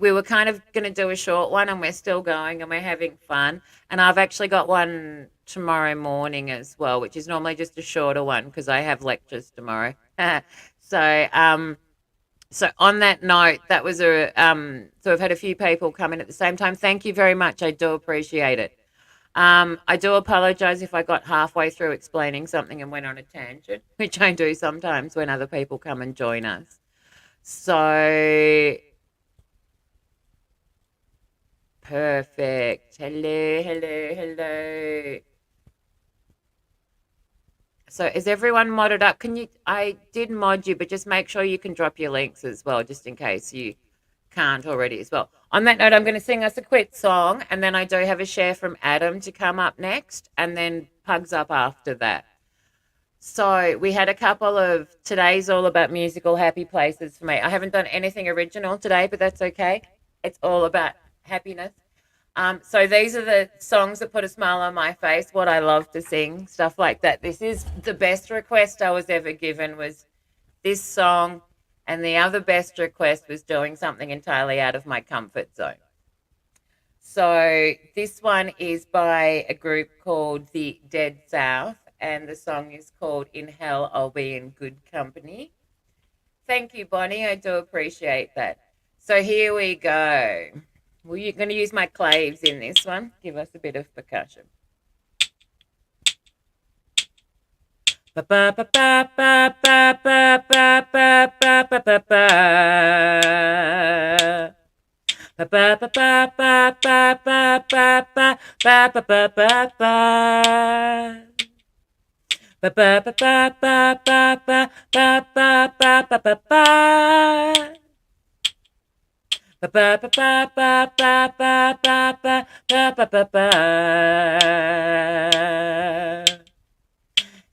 We were kind of going to do a short one, and we're still going, and we're having fun. And I've actually got one tomorrow morning as well, which is normally just a shorter one because I have lectures tomorrow. So on that note, that was so I've had a few people come in at the same time. Thank you very much. I do appreciate it. I do apologize if I got halfway through explaining something and went on a tangent, which I do sometimes when other people come and join us. So perfect. Hello, hello, hello. So is everyone modded up? I did mod you, but just make sure you can drop your links as well, just in case you can't already as well. On that note, I'm going to sing us a quick song, and then I do have a share from Adam to come up next, and then Pugs up after that. So we had a couple of, today's all about musical happy places for me. I haven't done anything original today, but that's okay. It's all about happiness. So these are the songs that put a smile on my face, what I love to sing, stuff like that. This is the best request I was ever given was this song, and the other best request was doing something entirely out of my comfort zone. So this one is by a group called the Dead South, and the song is called In Hell I'll Be in Good Company. Thank you, Bonnie. I do appreciate that. So here we go. We're going to use my claves in this one. Give us a bit of percussion. Ba ba ba ba ba ba ba ba ba ba ba ba ba. Ba ba ba ba ba ba ba ba ba ba ba ba ba ba. Ba ba ba ba ba ba ba ba ba ba ba ba ba. Ba ba ba ba ba ba ba ba ba ba ba ba ba.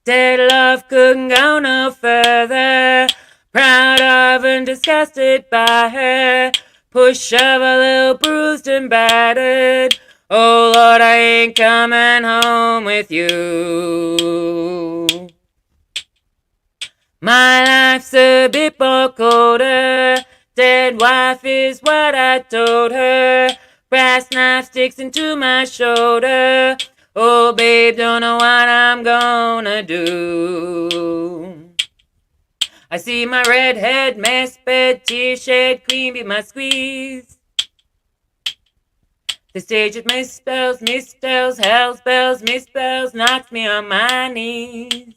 Dead love couldn't go no further. Proud of and disgusted by her. Push of a little bruised and battered. Oh Lord, I ain't coming home with you. My life's a bit more colder. Dead wife is what I told her. Brass knife sticks into my shoulder. Oh, babe, don't know what I'm gonna do. I see my redhead, mess bed, tear shed, queen be my squeeze. The stage it misspells, misspells, hell's bells, misspells, knocks me on my knees.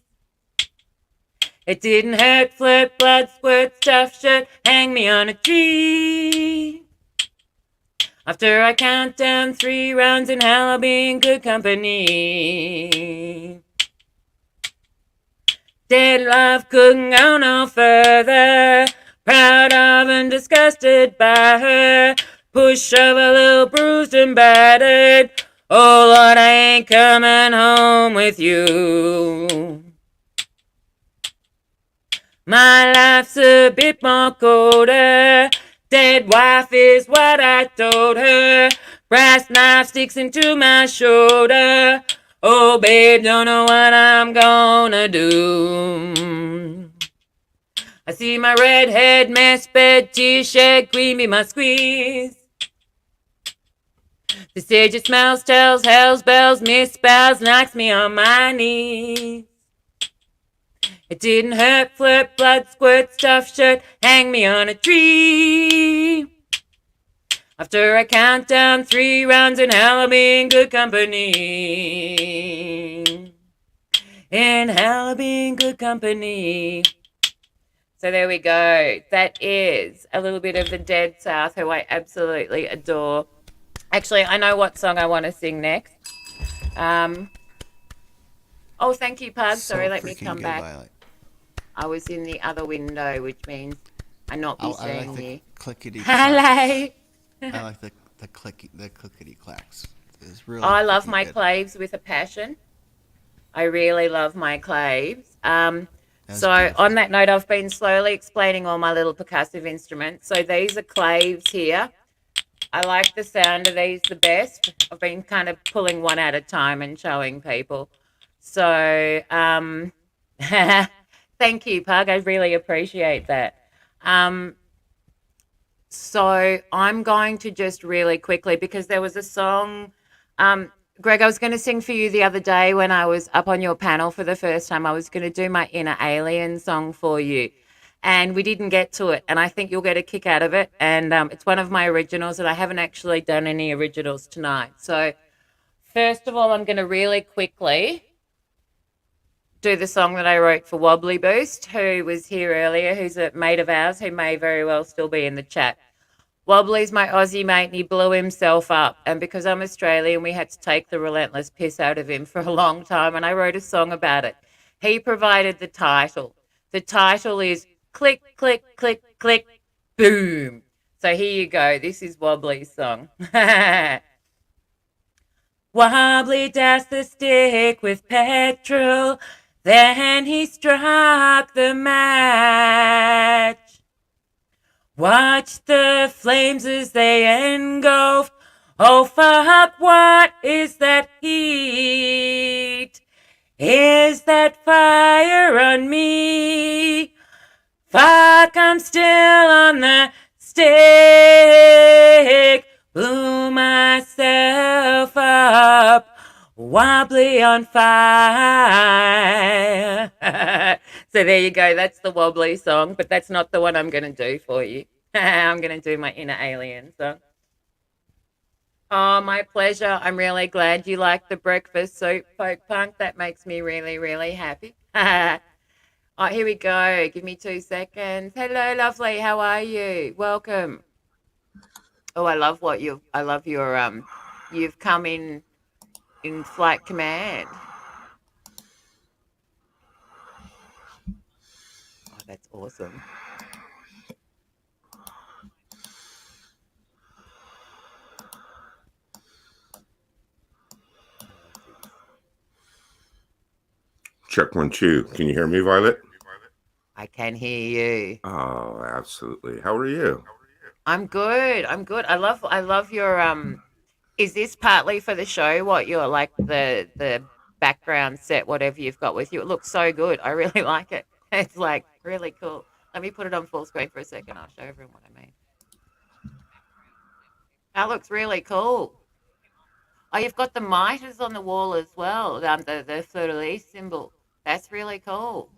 It didn't hurt, flirt, blood, squirt, stuff, shirt, hang me on a tree. After I count down 3 rounds in hell, I'll be in good company. Dead love couldn't go no further. Proud of and disgusted by her. Push of a little bruised and battered. Oh Lord, I ain't coming home with you. My life's a bit more colder. Dead wife is what I told her. Brass knife sticks into my shoulder. Oh, babe, don't know what I'm gonna do. I see my redhead, mess bed, tear shed, queen be my squeeze. The stage it smells, tells, hell's bells, misspells, knocks me on my knees. It didn't hurt, flirt, blood, squirt, stuff, shirt, hang me on a tree. After I count down 3 rounds in hell, I'll be in good company. In hell, I'll be in good company. So there we go. That is a little bit of the Dead South, who I absolutely adore. Actually, I know what song I want to sing next. Oh, thank you, Pug. Sorry, let me come back. Violet. I was in the other window, which means I'm not be seeing I like the you. clickety. Hello. I like the clickety clacks. It's really. I love my good. claves with a passion. I really love my claves. That's So beautiful. on that note, I've been slowly explaining all my little percussive instruments. So these are claves here. I like the sound of these the best. I've been kind of pulling one at a time and showing people. So thank you, Pug. I really appreciate that. So I'm going to just really quickly, because there was a song, Greg, I was going to sing for you the other day when I was up on your panel for the first time. I was going to do my Inner Alien song for you, and we didn't get to it. And I think you'll get a kick out of it. And it's one of my originals, and I haven't actually done any originals tonight. So first of all, I'm going to really quickly do the song that I wrote for Wobbly Boost, who was here earlier, who's a mate of ours, who may very well still be in the chat. Wobbly's my Aussie mate, and he blew himself up. And because I'm Australian, we had to take the relentless piss out of him for a long time, and I wrote a song about it. He provided the title. The title is Click, Click, Click, Click, Boom. So here you go. This is Wobbly's song. Wobbly doused the stick with petrol. Then he struck the match. Watch the flames as they engulf. Oh, fuck, what is that heat? Is that fire on me? Fuck, I'm still on the stick. Blew myself up. Wobbly on fire. So there you go. That's the Wobbly song, but that's not the one I'm going to do for you. I'm going to do my Inner Alien song. Oh, my pleasure. I'm really glad you like the breakfast soup, folk punk. That makes me really, really happy. Oh, here we go. Give me 2 seconds. Hello, lovely. How are you? Welcome. Oh, I love your you've come in flight command. Oh, that's awesome. Check 1 2. Can you hear me, Violet? I can hear you. Oh, absolutely. How are you? I'm good. I'm good. I love your Is this partly for the show? What you're like the background set, whatever you've got with you? It looks so good. I really like it. It's like really cool. Let me put it on full screen for a second. I'll show everyone what I mean. That looks really cool. Oh, you've got the miters on the wall as well. The fleur de lis symbol. That's really cool.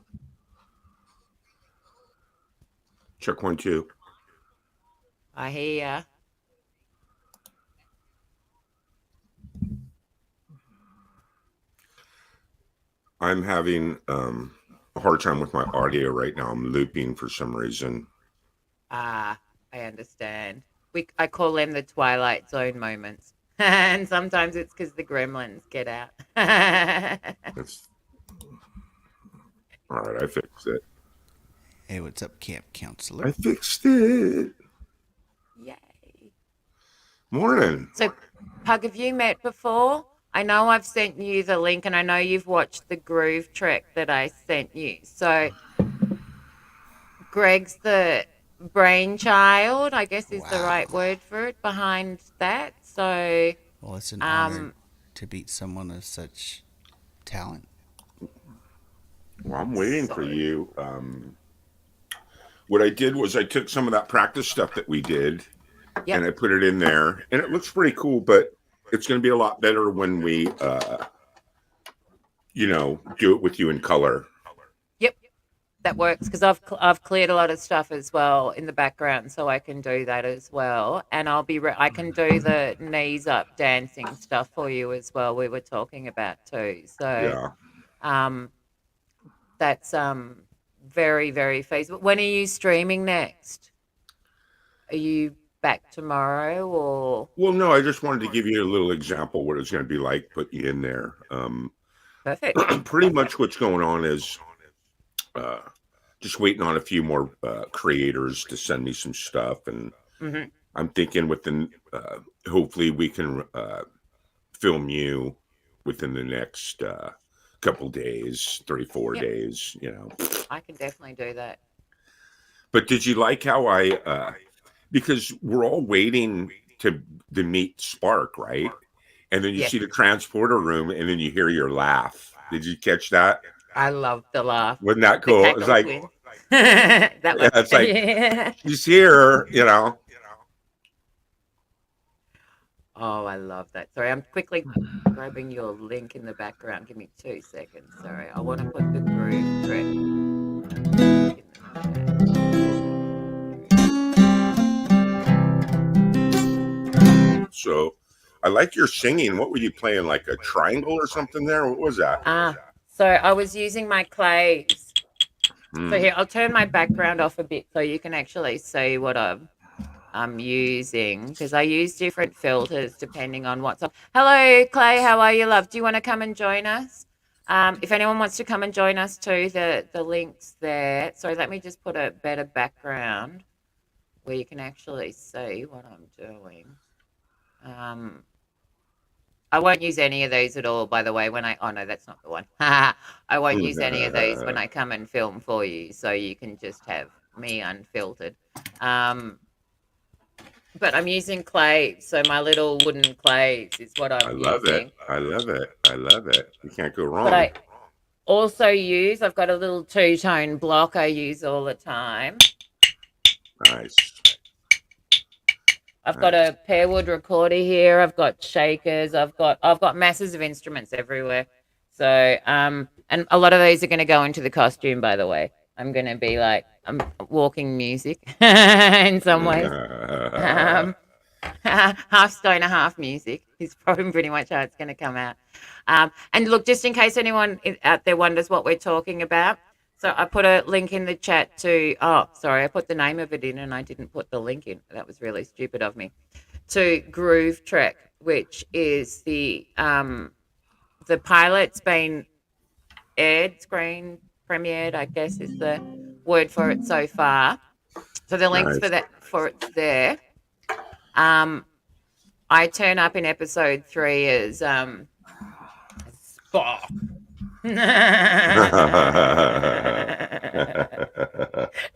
Check 1, 2. I hear ya. I'm having a hard time with my audio right now. I'm looping for some reason. Ah, I understand. I call them the Twilight Zone moments. And sometimes it's because the gremlins get out. That's all right. I fixed it. Hey, what's up, camp counselor? I fixed it. Yay. Morning. So, Pug, have you met before? I know I've sent you the link and I know you've watched the groove track that I sent you. So, Greg's the brainchild, I guess is the right word for it, behind that. So, well, it's an honor to beat someone of such talent. Well, I'm waiting for you. What I did was I took some of that practice stuff that we did and I put it in there, and it looks pretty cool, but it's going to be a lot better when we, do it with you in color. Yep, that works because I've cleared a lot of stuff as well in the background, so I can do that as well, and I can do the knees up dancing stuff for you as well. We were talking about too, so that's very, very feasible. When are you streaming next? Are you back tomorrow or? Well, no, I just wanted to give you a little example what it's going to be like, put you in there. Perfect. Pretty much what's going on is just waiting on a few more creators to send me some stuff, and I'm thinking within hopefully we can film you within the next couple days, 3-4 days, I can definitely do that. But did you like how I because we're all waiting to meet Spark, right? And then you see the transporter room and then you hear your laugh. Did you catch that? I love the laugh. Wasn't that cool? It's like that was, it's like she's here, Oh, I love that. Sorry, I'm quickly grabbing your link in the background. Give me 2 seconds. Sorry, I want to put the groove track in the chat. So I like your singing. What were you playing? Like a triangle or something there? What was that? So I was using my clays. So here, I'll turn my background off a bit so you can actually see what I'm using, because I use different filters depending on what's on. Hello, Clay. How are you, love? Do you want to come and join us? If anyone wants to come and join us too, the link's there. So let me just put a better background where you can actually see what I'm doing. I won't use any of these at all, by the way, oh no, that's not the one. I won't use any of these when I come and film for you, so you can just have me unfiltered. But I'm using clay, so my little wooden clays is what I'm using. I love it. You can't go wrong. But I also I've got a little two-tone block I use all the time. Nice. I've got a pearwood recorder here. I've got shakers. I've got masses of instruments everywhere. So and a lot of these are going to go into the costume, by the way. I'm going to be like I'm walking music in some ways. Half stoner, half music is probably pretty much how it's going to come out. And look, just in case anyone out there wonders what we're talking about, so I put a link in the chat to, I put the name of it in and I didn't put the link in. That was really stupid of me. To Groove Track, which is the pilot's been screen premiered, I guess is the word for it so far. So the links for it's there. I turn up in episode 3 as Spock.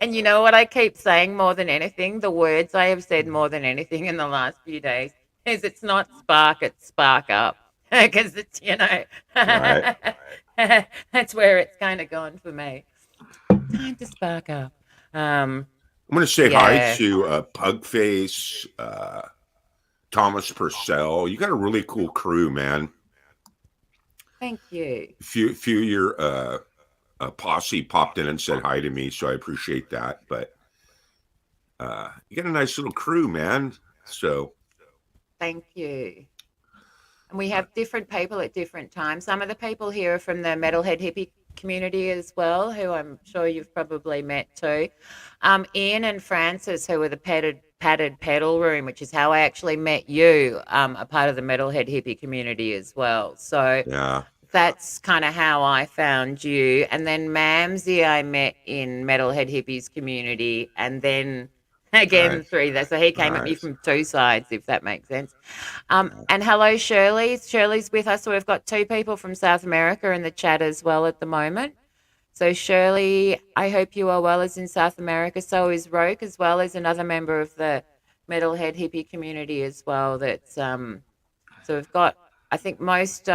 And you know what I keep saying more than anything? The words I have said more than anything in the last few days is it's not spark, it's spark up. Because it's, Right. that's where it's kind of gone for me. Time to spark up. I'm going to say hi Yeah. to Pugface, Thomas Purcell. You got a really cool crew, man. Thank you. Few of your posse popped in and said hi to me, so I appreciate that. But you got a nice little crew, man. So Thank you. And we have different people at different times. Some of the people here are from the metalhead hippie community as well, who I'm sure you've probably met too. Ian and Francis, who were the padded pedal room, which is how I actually met you, a part of the metalhead hippie community as well. So yeah, that's kind of how I found you. And then Mamsie I met in Metalhead Hippies community, and then again Right. through that. So he came at me Right. from two sides, if that makes sense. And hello, Shirley. Shirley's with us. So we've got two people from South America in the chat as well at the moment. So Shirley, I hope you are well as in South America. So is Roke, as well as another member of the Metalhead Hippie community as well. That's so we've got, I think most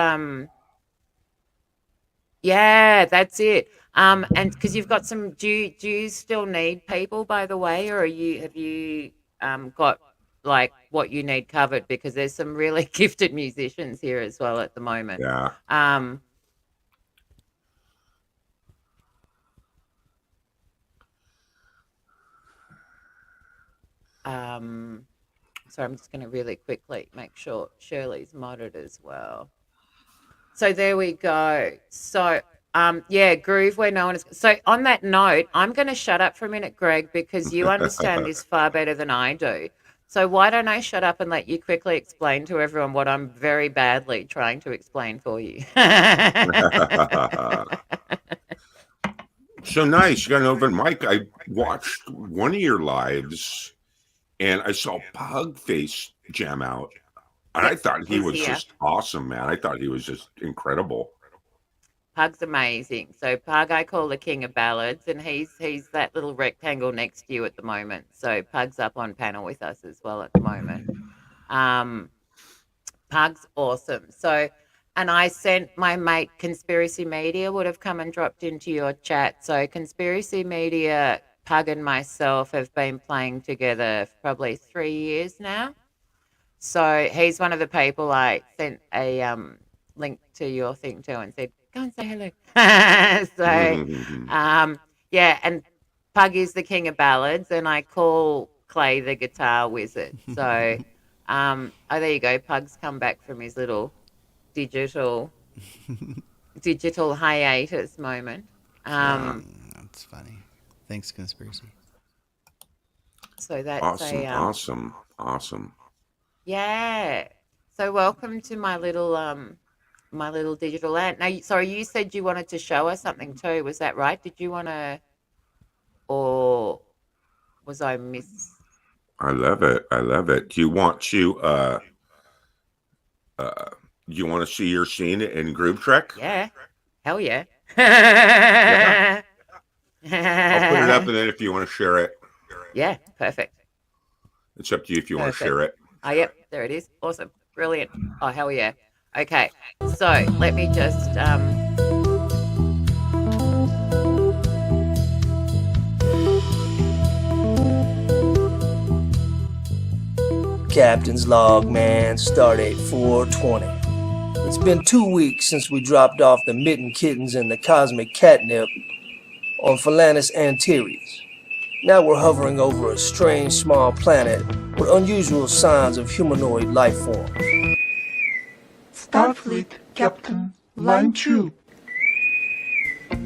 yeah, that's it. And because you've got some, do you still need people, by the way, or have you got like what you need covered? Because there's some really gifted musicians here as well at the moment. Yeah. So I'm just going to really quickly make sure Shirley's modded as well. So there we go. So yeah, groove where no one is. So on that note, I'm going to shut up for a minute, Greg, because you understand this far better than I do. So why don't I shut up and let you quickly explain to everyone what I'm very badly trying to explain for you? So nice. You got an open mic. I watched one of your lives and I saw Pugface jam out. And I thought he he's was here. just awesome, man. I thought he was just incredible. Pug's amazing. So Pug I call the king of ballads, and he's that little rectangle next to you at the moment. So Pug's up on panel with us as well at the moment. Pug's awesome. So, and I sent my mate Conspiracy Media would have come and dropped into your chat. So Conspiracy Media, Pug and myself have been playing together for probably 3 years now. So he's one of the people I sent a link to your thing to and said, go and say hello. So, yeah, and Pug is the king of ballads, and I call Clay the guitar wizard. So, oh, there you go. Pug's come back from his little digital hiatus moment. That's funny. Thanks, Conspiracy. So that's Awesome. Yeah. So welcome to my little digital land. Now, sorry, you said you wanted to show us something too. Was that right? Did you want to, or was I miss? I love it. Do you want to you want to see your scene in Groove Trek? Yeah. Hell yeah. Yeah. I'll put it up, and then if you want to share it, Yeah, perfect. it's up to you if you want to Perfect. share it. Oh, yep, there it is. Awesome. Brilliant. Oh, hell yeah. Okay. So let me just Captain's log, man, stardate 420. It's been 2 weeks since we dropped off the mitten kittens and the cosmic catnip on Phalanus Antares. Now we're hovering over a strange small planet with unusual signs of humanoid life form. Starfleet, Captain, line 2.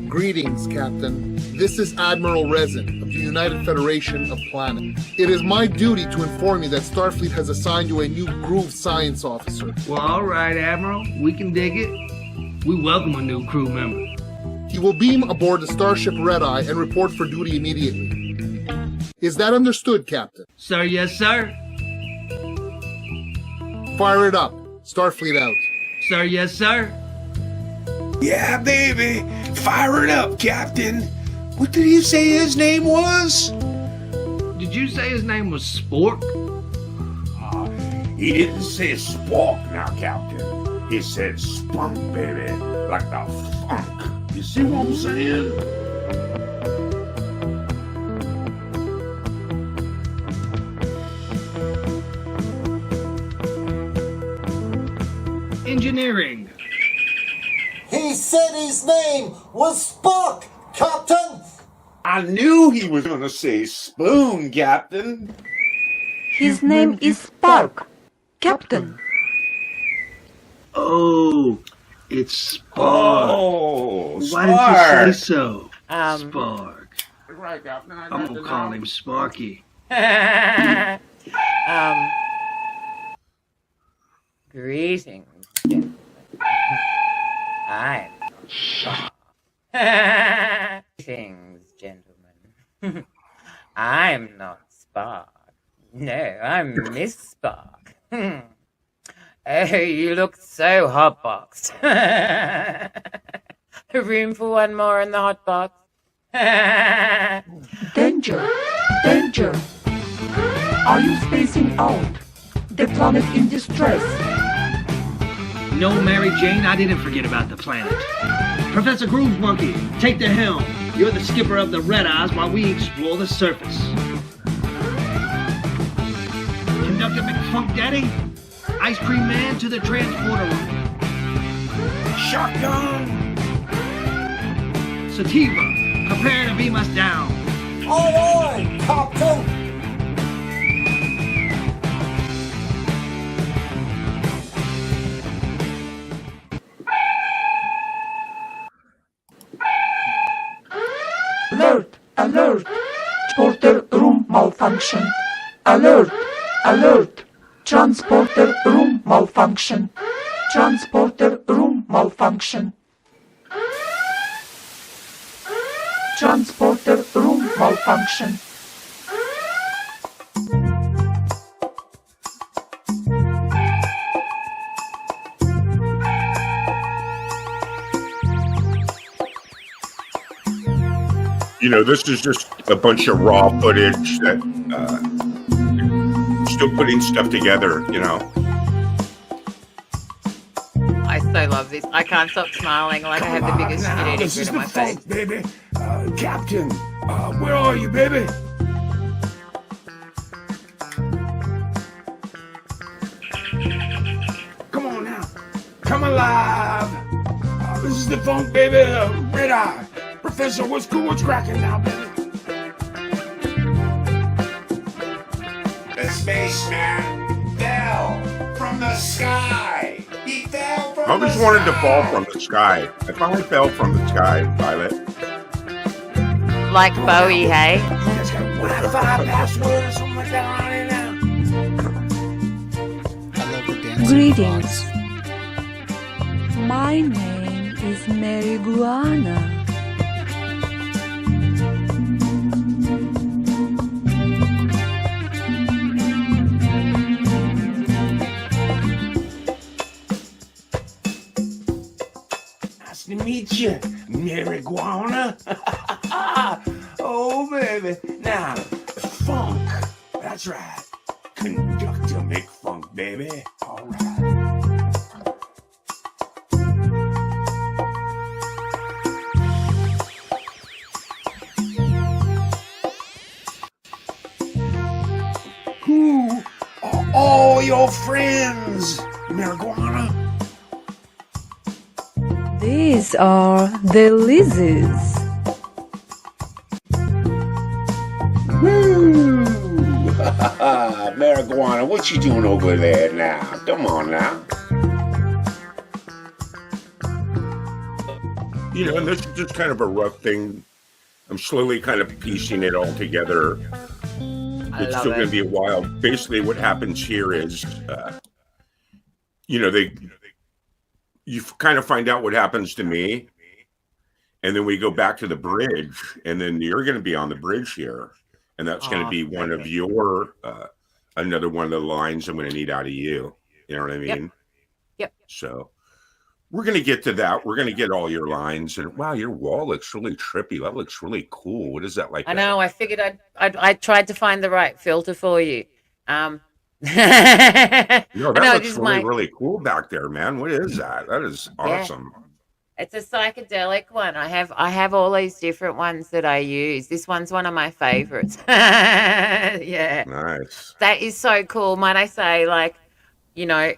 Greetings, Captain. This is Admiral Resin of the United Federation of Planets. It is my duty to inform you that Starfleet has assigned you a new Groove Science Officer. Well, all right, Admiral. We can dig it. We welcome a new crew member. He will beam aboard the Starship Red Eye and report for duty immediately. Is that understood, Captain? Sir, yes, sir. Fire it up. Starfleet out. Sir, yes, sir. Yeah, baby. Fire it up, Captain. What did he say his name was? Did you say his name was Spork? He didn't say spork now, Captain. He said spunk, baby, like the funk. You see what I'm saying? Engineering. He said his name was Spock, Captain. I knew he was gonna say spoon, Captain. His name is Spark, Captain. Oh, it's Spark. Oh, Why didn't you say so? Um, Spark. Right, Captain. I'm gonna call him Sparky. Greetings, gentlemen. I'm Greetings, gentlemen. I'm not Spark. No, I'm Miss Spark. Oh, you look so hotboxed. Room for one more in the hot box. Danger, danger. Are you spacing out? The planet in distress. No, Mary Jane, I didn't forget about the planet. Professor Groove Monkey, take the helm. You're the skipper of the Red Eyes while we explore the surface. Conductor McFunk Daddy, Ice Cream Man to the transporter room. Shotgun. Sativa, prepare to beam us down. Aye, aye, Captain. Alert, alert. Transporter room malfunction. Alert, alert. Transporter room malfunction. Transporter room malfunction. Transporter room malfunction. You know, this is just a bunch of raw footage that still putting stuff together, you know. I so love this. I can't stop smiling like I have the biggest shit-eating This grin is on the my face. funk, baby. Captain, where are you, baby? Come on now. Come alive. This is the funk, baby. Red Eye. Professor, what's cool? What's cracking now, baby? The spaceman fell from the sky. He fell from I always wanted to fall from the sky. I finally fell from the sky, Violet. Like Bowie, hey? That's got a Wi-Fi password or something like that around here now. I love the dancing Greetings. frogs. My name is Marijuana. Nice to meet you, marijuana. Oh, baby. Now, funk. That's right. Conductor make funk, baby. All right. Who are all your friends, marijuana? These are the lizards. Woo! Marijuana, what you doing over there now? Come on now. You know, and this is just kind of a rough thing. I'm slowly kind of piecing it all together. It's love still going it. to be a while. Basically, what happens here is, you know, you kind of find out what happens to me, and then we go back to the bridge, and then you're going to be on the bridge here, and that's going to be one of your another one of the lines I'm going to need out of you. You know what I mean? Yep. So we're going to get to that. We're going to get all your lines, and wow, your wall looks really trippy. That looks really cool. What is that like? I know. I figured I tried to find the right filter for you. I No, that know this looks is really, my really cool back there, man. What is that? That is yeah. awesome. It's a psychedelic one. I have all these different ones that I use. This one's one of my favorites. Yeah. Nice. That is so cool. Might I say, like, you know,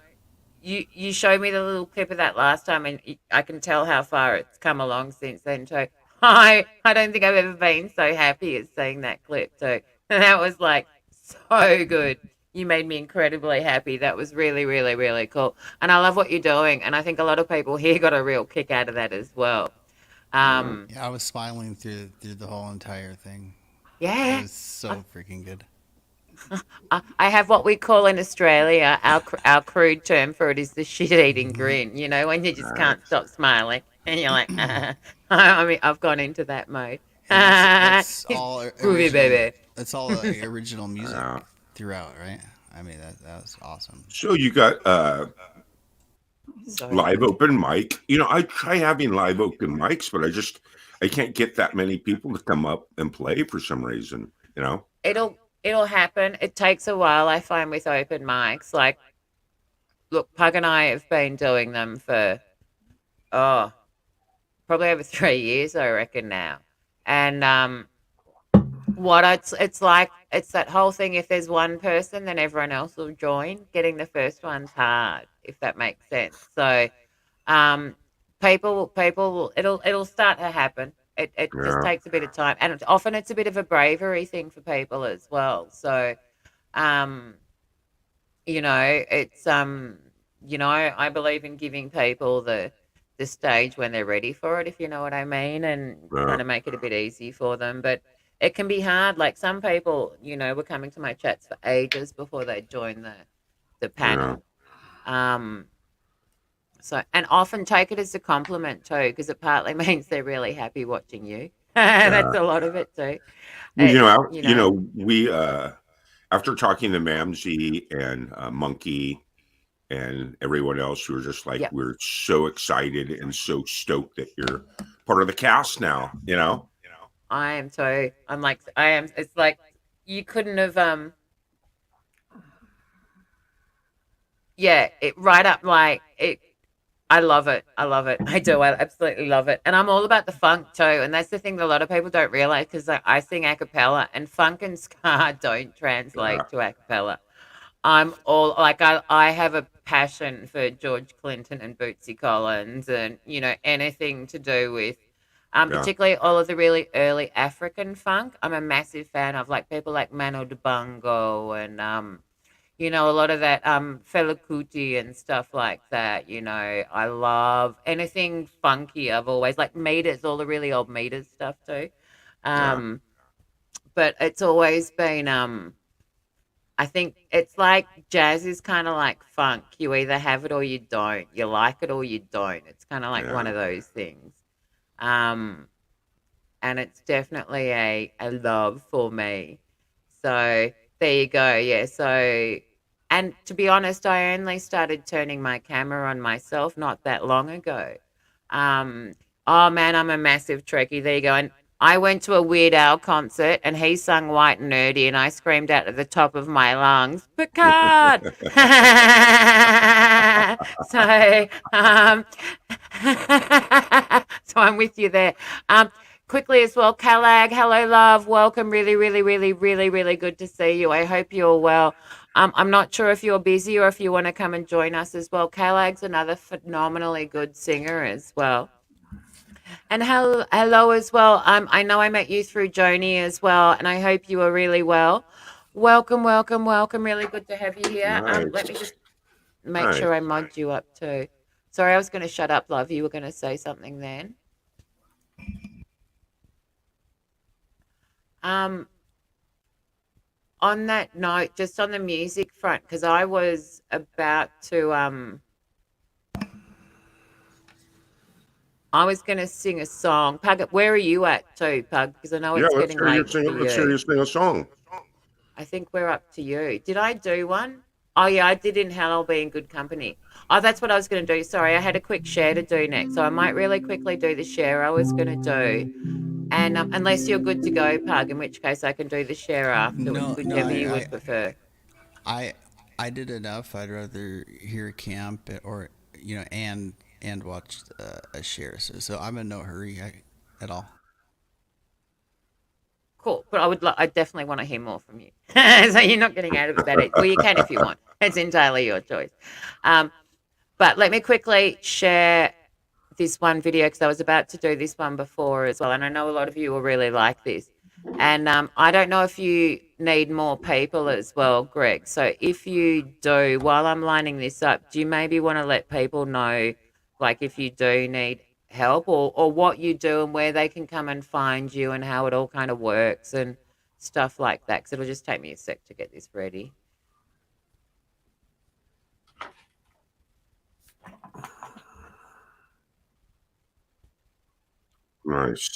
you showed me the little clip of that last time, and I can tell how far it's come along since then too. I don't think I've ever been so happy as seeing that clip too. And that was like so good. You made me incredibly happy. That was really, really, really cool. And I love what you're doing. And I think a lot of people here got a real kick out of that as well. Yeah. Yeah, I was smiling through the whole entire thing. It Yeah. was so freaking good. I have what we call in Australia, our crude term for it is the shit-eating grin. You know, when you just can't Nice. stop smiling, and you're like, I mean, I've gone into that mode. And that's It's all groovy, original. baby. That's all original music Yeah. throughout, right? I mean, that was awesome. So you got So live good. open mic. I try having live open mics, but I can't get that many people to come up and play for some reason. It'll happen. It takes a while, I find, with open mics. Like, look, Pug and I have been doing them for oh, probably over 3 years, I reckon now. And what it's like, it's that whole thing. If there's one person, then everyone else will join. Getting the first one's hard, if that makes sense. So, um, it'll start to happen. It just Yeah. takes a bit of time, and often it's a bit of a bravery thing for people as well. So, um, it's I believe in giving people the stage when they're ready for it, if you know what I mean, and trying Yeah. to make it a bit easy for them. But it can be hard. Like some people, were coming to my chats for ages before they join the Yeah. panel. Um, so and often take it as a compliment too, because it partly means they're really happy watching you. Yeah. That's a lot of it too. Well, It's you know, we after talking to Mamsie and Monkey and everyone else, we were just like, yep. we're so excited and so stoked that you're part of the cast now. I am too. I'm like I am. It's like you couldn't have yeah, it right up like it. I love it. I love it. I do. I absolutely love it. And I'm all about the funk too. And that's the thing that a lot of people don't realize because I sing a cappella and funk and ska don't Yeah. translate to a cappella. I'm all like I have a passion for George Clinton and Bootsy Collins and anything to do with Yeah. particularly all of the really early African funk. I'm a massive fan of like people like Mano Dibango and a lot of that Fela Kuti and stuff like that. I love anything funky. I've always like meters, all the really old meters stuff too. Yeah. But it's always been I think it's like jazz is kind of like funk. You either have it or you don't. You like it or you don't. It's kind of like one Yeah. of those things. Um, and it's definitely a love for me. So there you go. Yeah. So, and to be honest, I only started turning my camera on myself not that long ago. Um, oh man, I'm a massive Trekkie. There you go. And I went to a Weird Al concert and he sung White and Nerdy and I screamed out at the top of my lungs, Picard! So, so I'm with you there. Quickly as well, Calag, hello, love, welcome. Really, really, really, really, really good to see you. I hope you're well. I'm not sure if you're busy or if you want to come and join us as well. Calag's another phenomenally good singer as well. And hello as well. I know I met you through Joni as well, and I hope you are really well. Welcome, welcome, welcome. Really good to have you here. Let me Nice. just make Nice. sure I mod you up too. Sorry, I was going to shut up, love. You were going to say something then. Um, on that note, just on the music front, because I was about to I was going to sing a song. Pug, where are you at too, Pug? Because I know Yeah. it's Let's getting hear you late for sing. Let's hear you. you sing a song. I think we're up to you. Did I do one? Oh, yeah, I did In Hell I'll Be in Good Company. Oh, that's what I was going to do. Sorry, I had a quick share to do next. So I might really quickly do the share I was going to do. And unless you're good to go, Pug, in which case I can do the share afterwards, No, whichever you would prefer. I I did enough. I'd rather hear camp or and watch a share. So I'm in no hurry at all. Cool, but I definitely want to hear more from you. So you're not getting out of that. Well, you can if you want. It's entirely your choice. But let me quickly share this one video because I was about to do this one before as well, and I know a lot of you will really like this. And I don't know if you need more people as well, Greg. So if you do, while I'm lining this up, do you maybe want to let people know, like if you do need help or what you do and where they can come and find you and how it all kind of works and stuff like that? Because it'll just take me a sec to get this ready. Nice.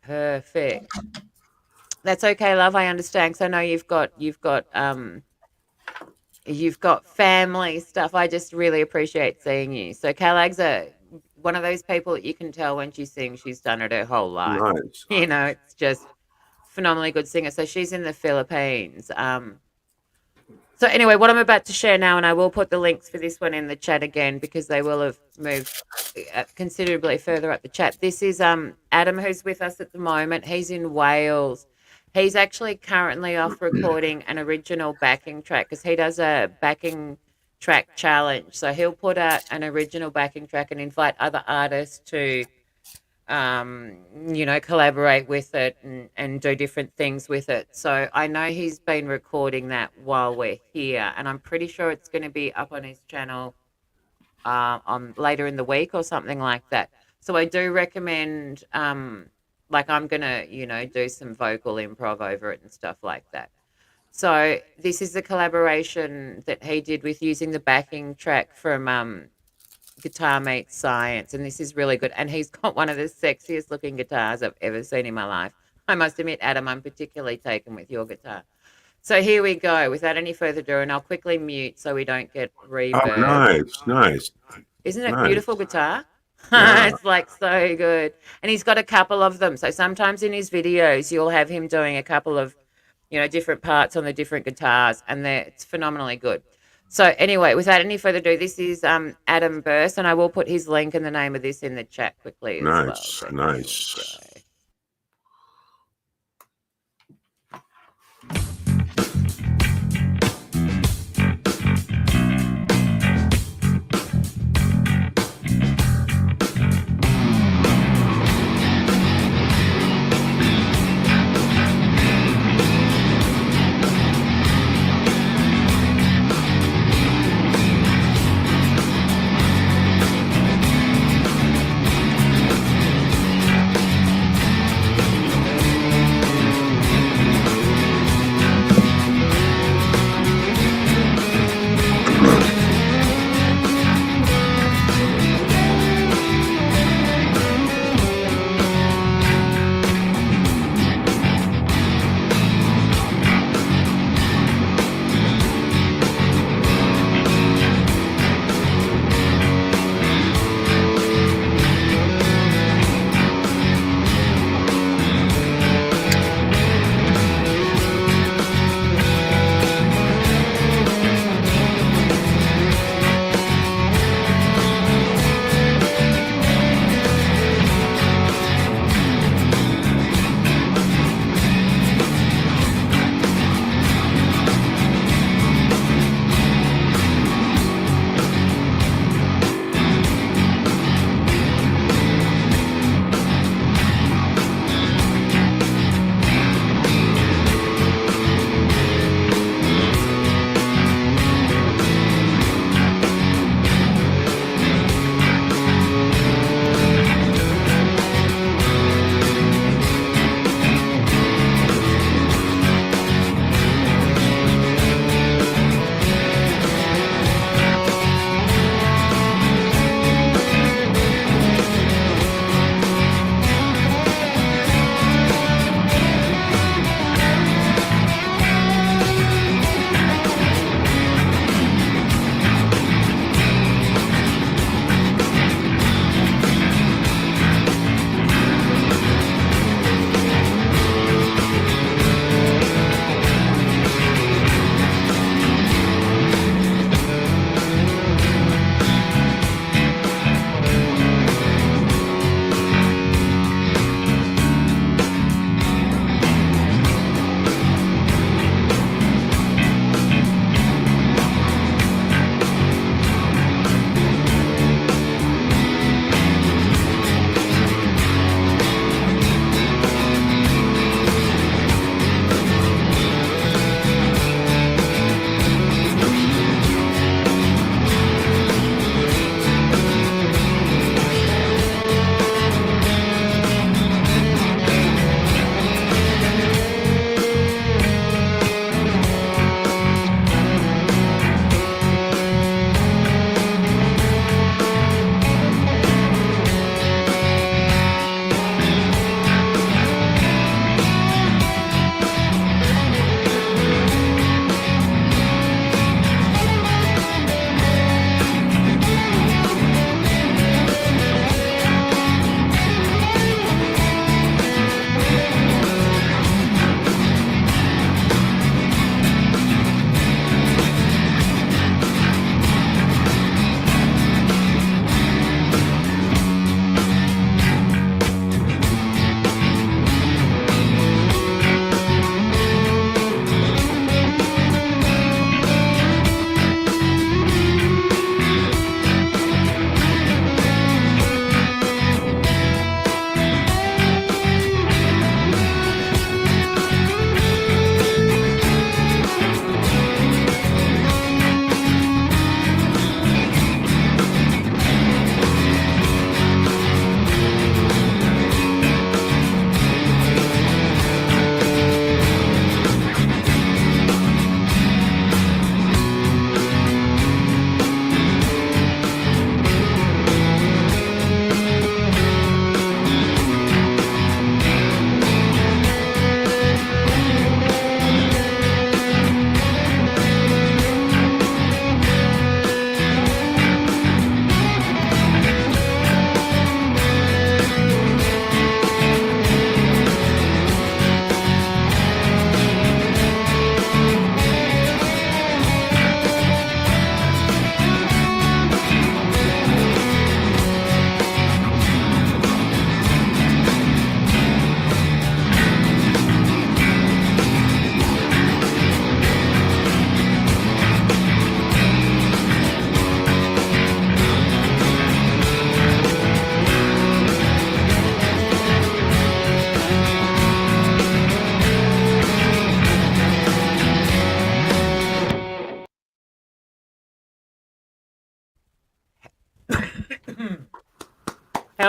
Perfect. That's okay, love. I understand. Because I know you've got family stuff. I just really appreciate seeing you. So Kalag's one of those people that you can tell when she sings, she's done it her whole life. Nice. It's just phenomenally good singer. So she's in the Philippines. So anyway, what I'm about to share now, and I will put the links for this one in the chat again because they will have moved considerably further up the chat. This is Adam, who's with us at the moment. He's in Wales. He's actually currently off recording an original backing track because he does a backing track challenge. So he'll put out an original backing track and invite other artists to collaborate with it and do different things with it. So I know he's been recording that while we're here, and I'm pretty sure it's going to be up on his channel on later in the week or something like that. So I do recommend, I'm going to, do some vocal improv over it and stuff like that. So this is the collaboration that he did with using the backing track from Guitar Meets Science, and this is really good. And he's got one of the sexiest looking guitars I've ever seen in my life. I must admit, Adam, I'm particularly taken with your guitar. So here we go. Without any further ado, and I'll quickly mute so we don't get reverb. Oh, nice. Isn't it Nice. beautiful guitar? Yeah. It's like so good. And he's got a couple of them. So sometimes in his videos, you'll have him doing a couple of, different parts on the different guitars, and it's phenomenally good. So anyway, without any further ado, this is Adam Burst, and I will put his link and the name of this in the chat quickly as well. So Nice. here we go.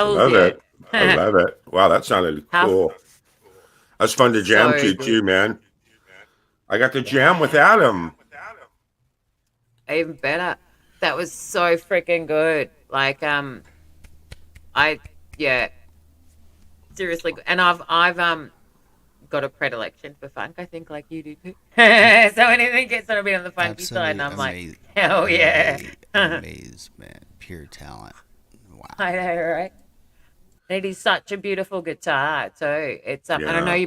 Hells love yeah. it. I love it. Wow, that sounded How- cool. That's fun to jam So to good. too, man. I got to jam with Adam. Even better. That was so freaking good. Like, yeah, seriously. And I've got a predilection for funk. I think like you do too. So anything gets on a bit on the funky side, and I'm like, hell yeah. Amazement, pure talent. Wow. I know, right? It is such a beautiful guitar too. It's and I know Yeah.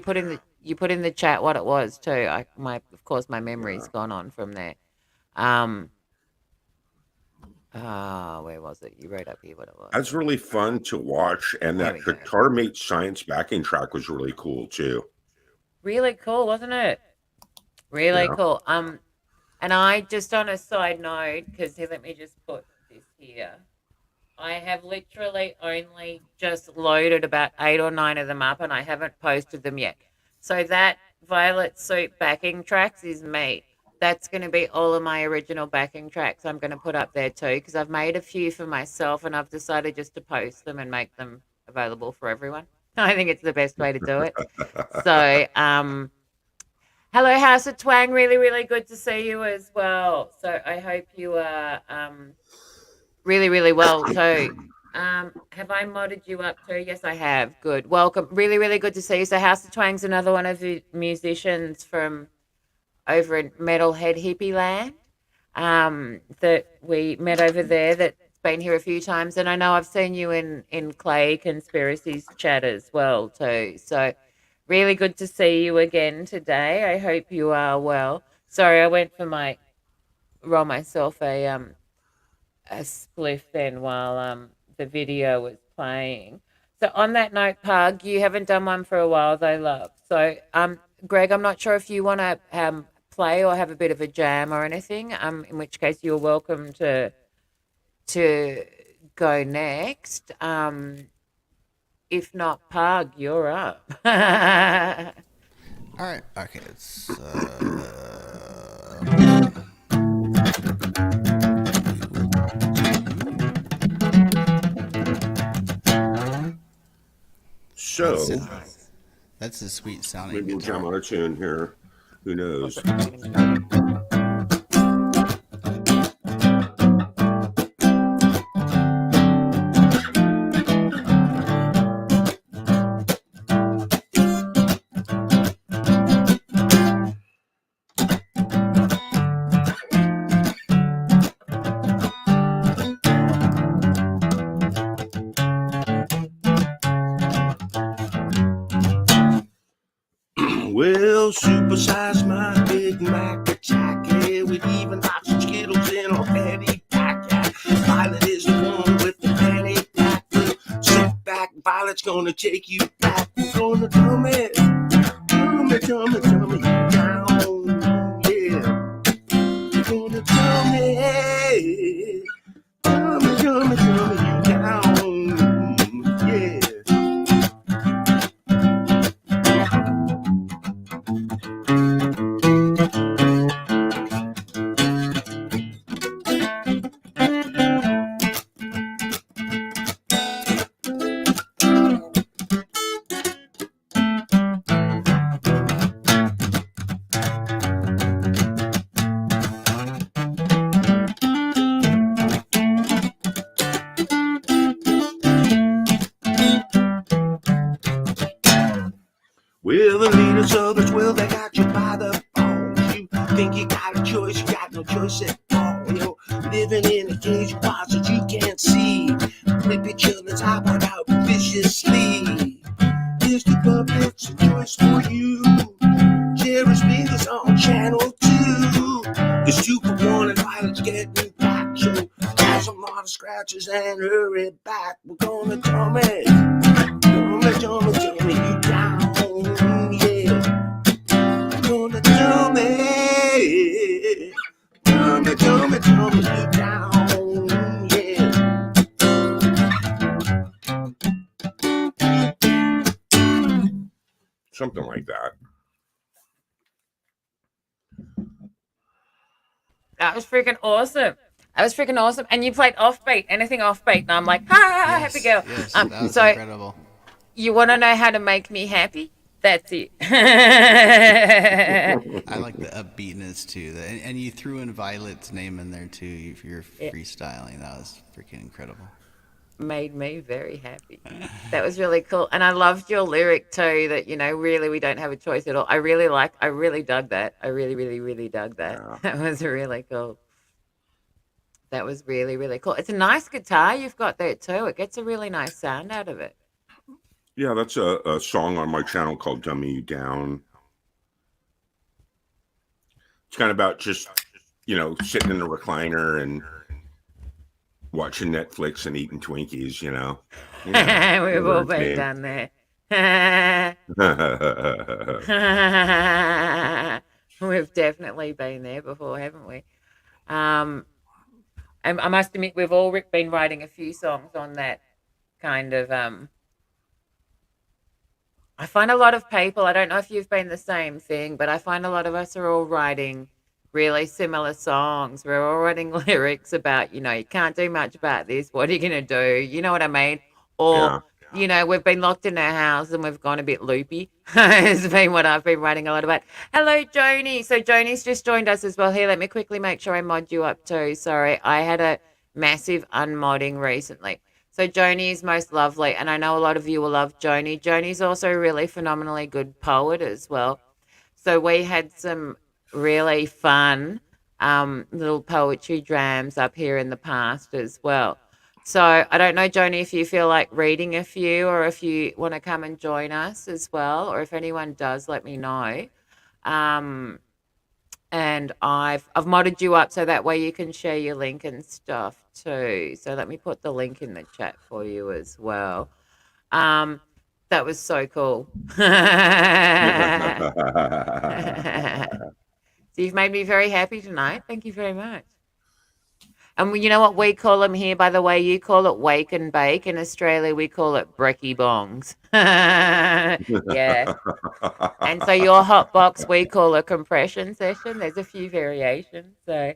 you put in the chat what it was too. Of course my memory's gone on from there. Where was it? You wrote up here what it was. That's really fun to watch, and There that we go. Guitar Mate Science backing track was really cool too. Really cool, wasn't it? Really Yeah. cool. And I just on a side note, because let me just put this here. I have literally only just loaded about 8 or 9 of them up, and I haven't posted them yet. So that Violet Soup backing tracks is me. That's going to be all of my original backing tracks I'm going to put up there too, because I've made a few for myself, and I've decided just to post them and make them available for everyone. I think it's the best way to do it. So, hello, House of Twang. Really, really good to see you as well. So I hope you are really, really well too. Have I modded you up too? Yes, I have. Good. Welcome. Really, really good to see you. So House of Twang's another one of the musicians from over in Metalhead Hippie Land that we met over there that's been here a few times. And I know I've seen you in Clay Conspiracies chat as well too. So really good to see you again today. I hope you are well. Sorry, I went for roll myself a spliff then while the video was playing. So on that note, Pug, you haven't done one for a while though, love. So Greg, I'm not sure if you want to play or have a bit of a jam or anything. In which case you're welcome to go next. If not, Pug, you're up. All right. Okay. It's So that's a sweet sounding maybe we'll guitar. jam on a tune here. Who knows? Well, supersize my Big Mac attack with even lots of Skittles in a fatty pack. Violet is the one with the fanny pack. Sit back, Violet's gonna take you back. We're gonna dumb it down. Yeah. We're gonna dumb it. Dumb it down. Yeah. Well, the leaders of this world, they got you by the balls. You think you got a choice, you got no choice at all. You're living in a cage of bars that you can't see. Rip each other's eyebrows out viciously. Here's the puppets, a choice for you. Jerry Spears on Channel 2. The Super One and Violet's getting back. So have some lot of scratches and hurry back. We're gonna dumb it. Dumb it, you down. Dumb it, you down, yeah. Something like that. That was freaking awesome. That was freaking awesome. And you played offbeat, anything offbeat, and I'm like, ha, happy girl. Yes, that was So incredible. you want to know how to make me happy? That's it. I like the upbeatness too. And you threw in Violet's name in there too. If you're freestyling, that was freaking incredible. Made me very happy. That was really cool. And I loved your lyric too, that, really we don't have a choice at all. I really dug that. I really, really, really dug that. Yeah. That was really cool. That was really, really cool. It's a nice guitar you've got there too. It gets a really nice sound out of it. Yeah, that's a song on my channel called Dummy You Down. It's kind of about just, sitting in a recliner and watching Netflix and eating Twinkies, We've all been down there. We've definitely been there before, haven't we? And I must admit, we've all been writing a few songs on that kind of. I find a lot of people, I don't know if you've been the same thing, but I find a lot of us are all writing really similar songs. We're all writing lyrics about, you can't do much about this. What are you going to do? You know what I mean? Or, we've been locked in our house and we've gone a bit loopy. It's been what I've been writing a lot about. Hello, Joni. So Joni's just joined us as well. Here, let me quickly make sure I mod you up too. Sorry, I had a massive unmodding recently. So Joni is most lovely, and I know a lot of you will love Joni. Joni's also a really phenomenally good poet as well. So we had some really fun little poetry jams up here in the past as well. So I don't know, Joni, if you feel like reading a few or if you want to come and join us as well, or if anyone does, let me know. And I've modded you up so that way you can share your link and stuff too. So let me put the link in the chat for you as well. That was so cool. So you've made me very happy tonight. Thank you very much. And you know what we call them here, by the way? You call it wake and bake. In Australia, we call it brekkie bongs. Yeah. And so your hot box, we call a compression session. There's a few variations. So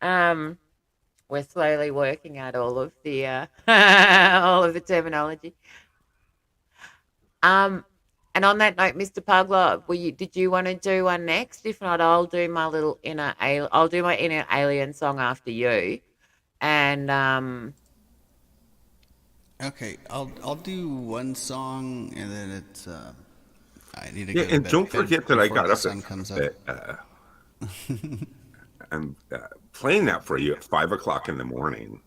we're slowly working out all of the terminology. And on that note, Mr. Puglove, did you want to do one next? If not, I'll do my inner alien song after you. And okay, I'll do one song and then it's I need to go to and bed don't forget that I got up sun comes up. I'm playing that for you at 5 o'clock in the morning.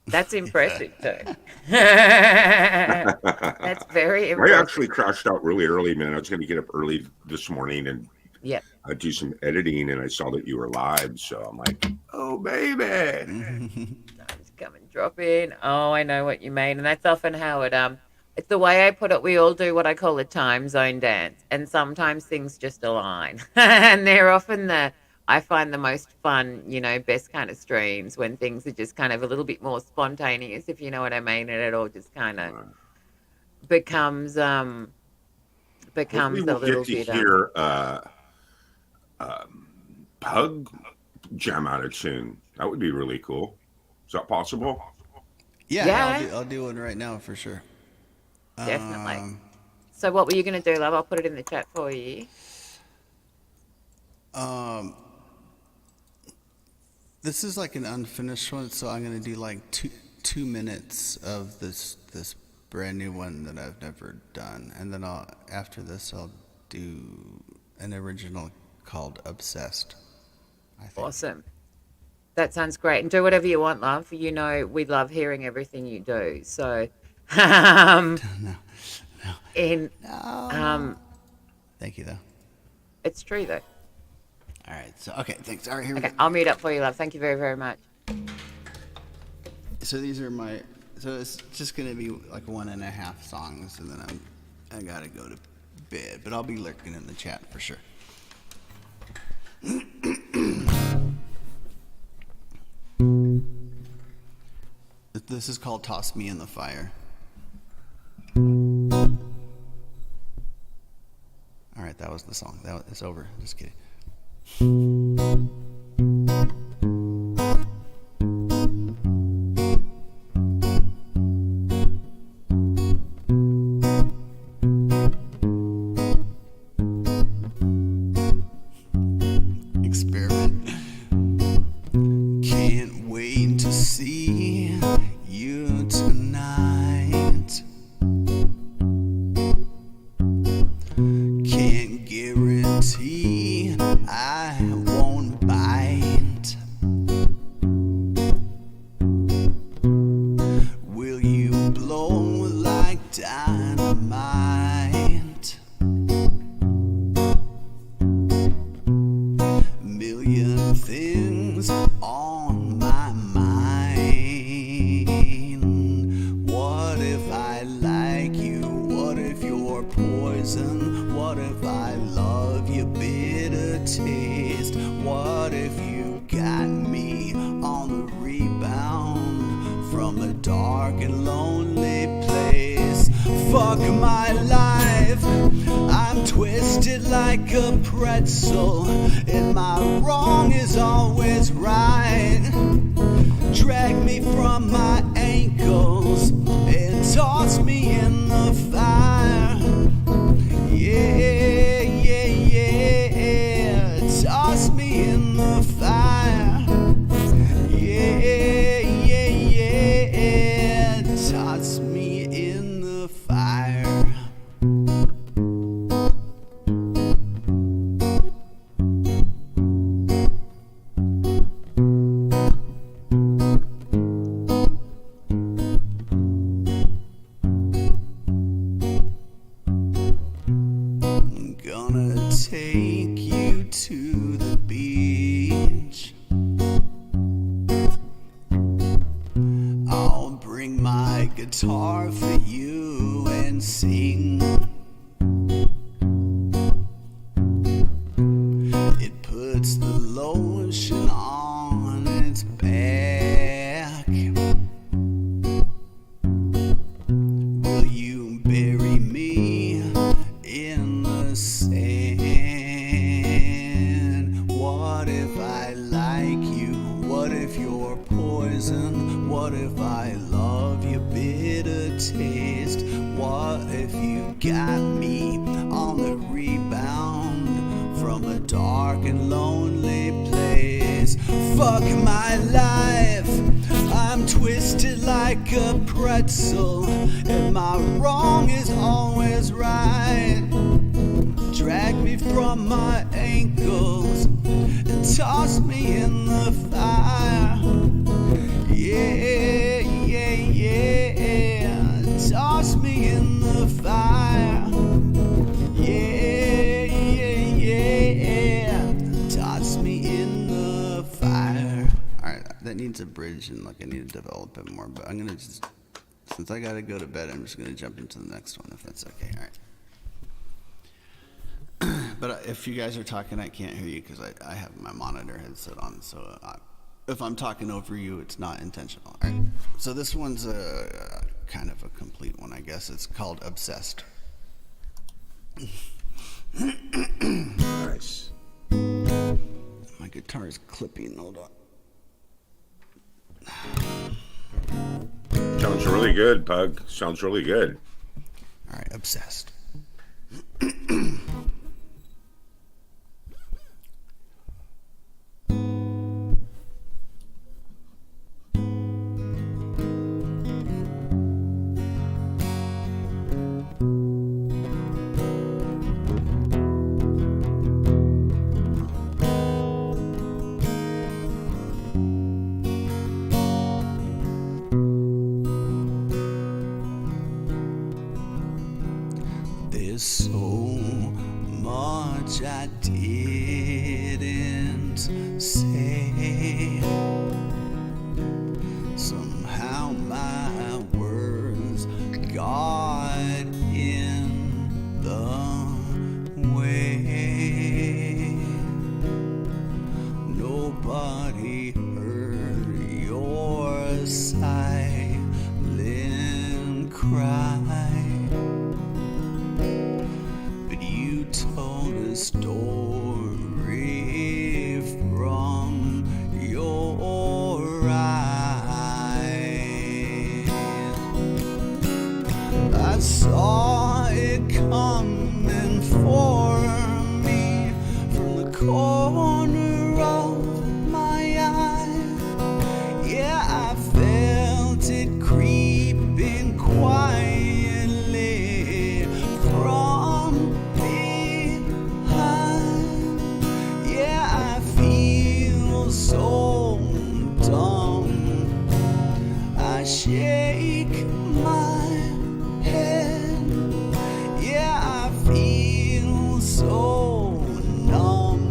That's impressive too. That's very impressive. I actually crashed out really early, man. I was going to get up early this morning and do some editing, and I saw that you were live, so I'm like, oh, baby. Just come and drop in. Oh, I know what you mean, and that's often how it's the way I put it. We all do what I call a time zone dance, and sometimes things just align, and they're often I find the most fun, best kind of streams when things are just kind of a little bit more spontaneous, if you know what I mean, and it all just kind of becomes a little get bit. To hear Pug jam out of tune. That would be really cool. Is that possible? Yeah. I'll do one right now for sure. Definitely. So what were you going to do, love? I'll put it in the chat for you. This is like an unfinished one, so I'm gonna do like 2 minutes of this brand new one that I've never done, and then after this I'll do an original called Obsessed. I think. Awesome. That sounds great. And do whatever you want, love. We love hearing everything you do. So, No. Thank you though. It's true though. All right. So okay, thanks. All right, here we go. I'll mute up for you, love. Thank you very, very much. So these are so it's just gonna be like 1.5 songs, and then I gotta go to bed, but I'll be lurking in the chat for sure. This is called Toss Me in the Fire. All right, that was the song. It's over. Just kidding. love your bitter taste? What if you got me on the rebound from a dark and lonely place? Fuck my life, I'm twisted like a pretzel, and my wrong is always right. Drag me from my ankles and toss me in the fire. Yeah, yeah, yeah, toss me in the fire. Yeah, yeah, yeah, toss me in the fire. Take you to the beach. I'll bring my guitar for you and sing. It puts the lotion on its back. Will you bury me in the sand? What if I like you? What if you're poison? What if I love your bitter taste? What if you got me on the rebound from a dark and lonely place? Fuck my life, I'm twisted like a pretzel, and my wrong is always right. Drag me from my ankles and toss me in the fire. Yeah, yeah, yeah, toss me in the fire. Yeah, yeah, yeah, toss me in the fire. Alright, that needs a bridge and like I need to develop it more, but I'm gonna just, since I gotta go to bed, I'm just gonna jump into the next one if that's okay. Alright. But if you guys are talking, I can't hear you because I have my monitor headset on. So if I'm talking over you, it's not intentional. All right. So this one's a kind of a complete one, I guess. It's called Obsessed. Nice. My guitar is clipping. Hold on. Sounds really good, Pug. Sounds really good. All right, Obsessed. There's so much I didn't say. Somehow my words got in the way. Nobody heard your silent cry. Told a story from your eyes. I saw it coming for me from the corner of my eye. Yeah, I felt it creeping quietly from so dumb. I shake my head. Yeah, I feel so numb.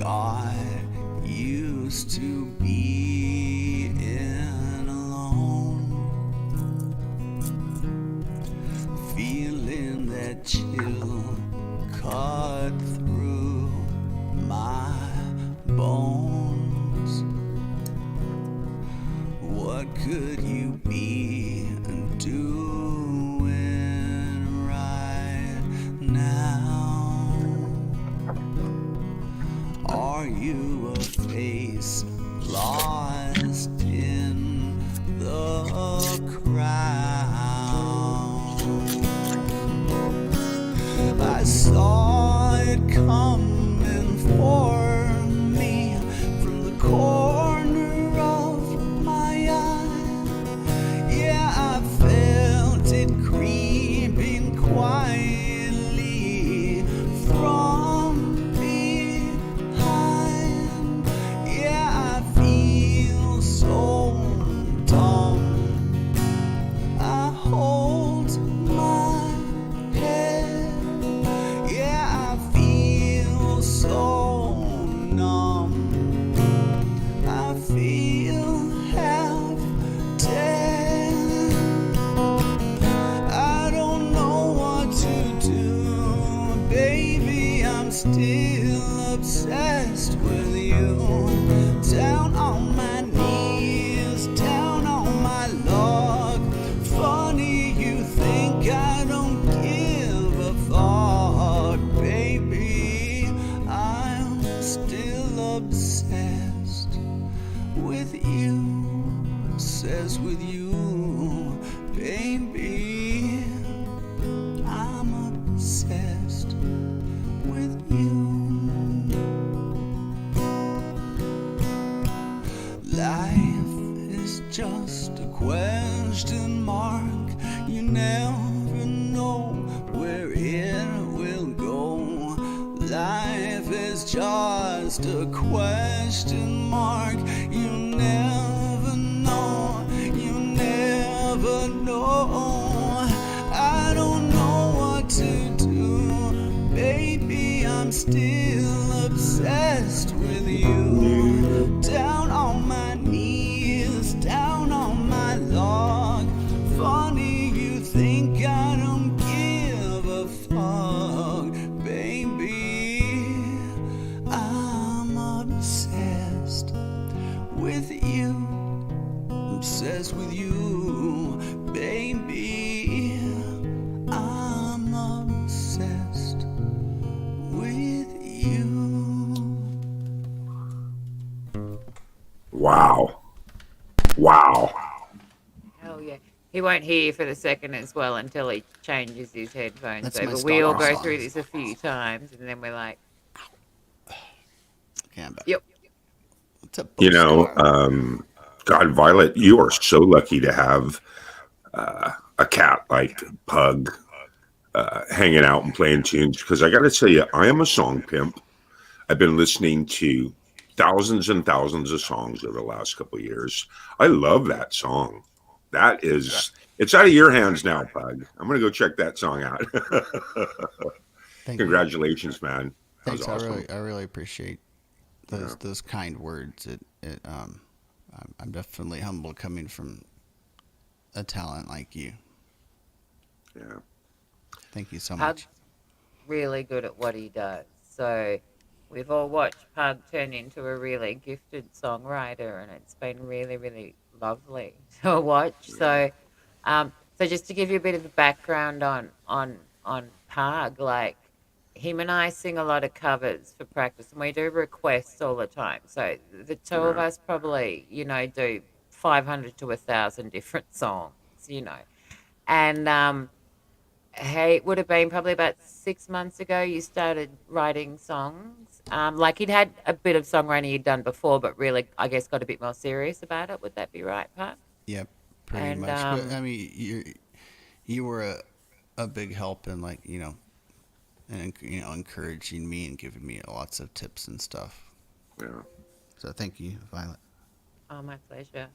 got used to being alone, feeling that chill cut through my bones. What could you be doing right now? Are you a face lost in the crowd? I saw it coming for me from the corner of my eye. Yeah, I felt it creeping quietly from behind. Yeah, I feel so dumb. I hold my head. Yeah, I feel so numb. I feel half dead. I don't know what to do, baby. I'm still obsessed with you. Down on my knees, down on my log. Funny you think I don't give a fuck, baby. I'm still obsessed with you. Obsessed with you, baby. I'm obsessed with you. Life is just a question mark. You never know where it will go. Life is just a question mark. You never know. You never know. I don't know what to do, baby. I'm still obsessed with you. Down on my knees, down on my log. Funny you think I don't give a fuck, baby. I'm obsessed with you. Obsessed with you, baby. I'm obsessed with you. Wow. Wow. Hell yeah. He won't hear you for the second as well until he changes his headphones That's my over. We all Star go Wars through song. this a few times and then we're like, Okay, I'm back. yep. What's up, You know, God, Violet, you are so lucky to have a cat like Pug hanging out and playing tunes, because I got to tell you, I am a song pimp. I've been listening to thousands and thousands of songs over the last couple of years. I love that song. That is, it's out of your hands now, Pug. I'm going to go check that song out. Thank Congratulations, man. That Thanks. was awesome. I really appreciate those kind words. I'm definitely humbled coming from a talent like you. Yeah. Thank you so Pug's much. really good at what he does. So we've all watched Pug turn into a really gifted songwriter, and it's been really, really lovely to watch. So, so just to give you a bit of a background on Pug, like him and I sing a lot of covers for practice, and we do requests all the time. So the two of us probably, do 500 to 1,000 different songs, and hey, it would have been probably about 6 months ago you started writing songs. Like he'd had a bit of songwriting he'd done before, but really, I guess, got a bit more serious about it. Would that be right, Pat? Yep, pretty And, much. But I mean, you were a big help in and encouraging me and giving me lots of tips and stuff. Yeah. So thank you, Violet. Oh, my pleasure.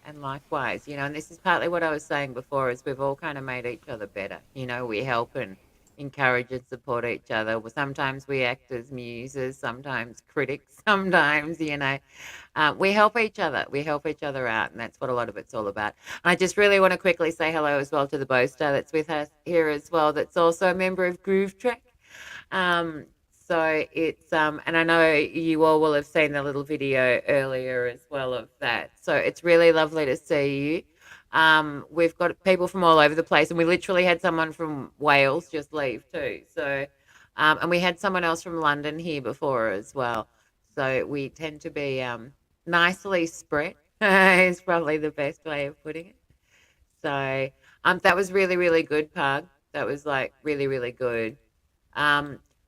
And likewise, and this is partly what I was saying before, is we've all kind of made each other better. We help and encourage and support each other. Well, sometimes we act as muses, sometimes critics, sometimes, we help each other. We help each other out, and that's what a lot of it's all about. And I just really want to quickly say hello as well to the Bowstar that's with us here as well, that's also a member of Groove Track. So it's and I know you all will have seen the little video earlier as well of that. So it's really lovely to see you. We've got people from all over the place, and we literally had someone from Wales just leave too. So, and we had someone else from London here before as well. So we tend to be nicely spread. Is probably the best way of putting it. So, that was really, really good, Pug. That was like really, really good.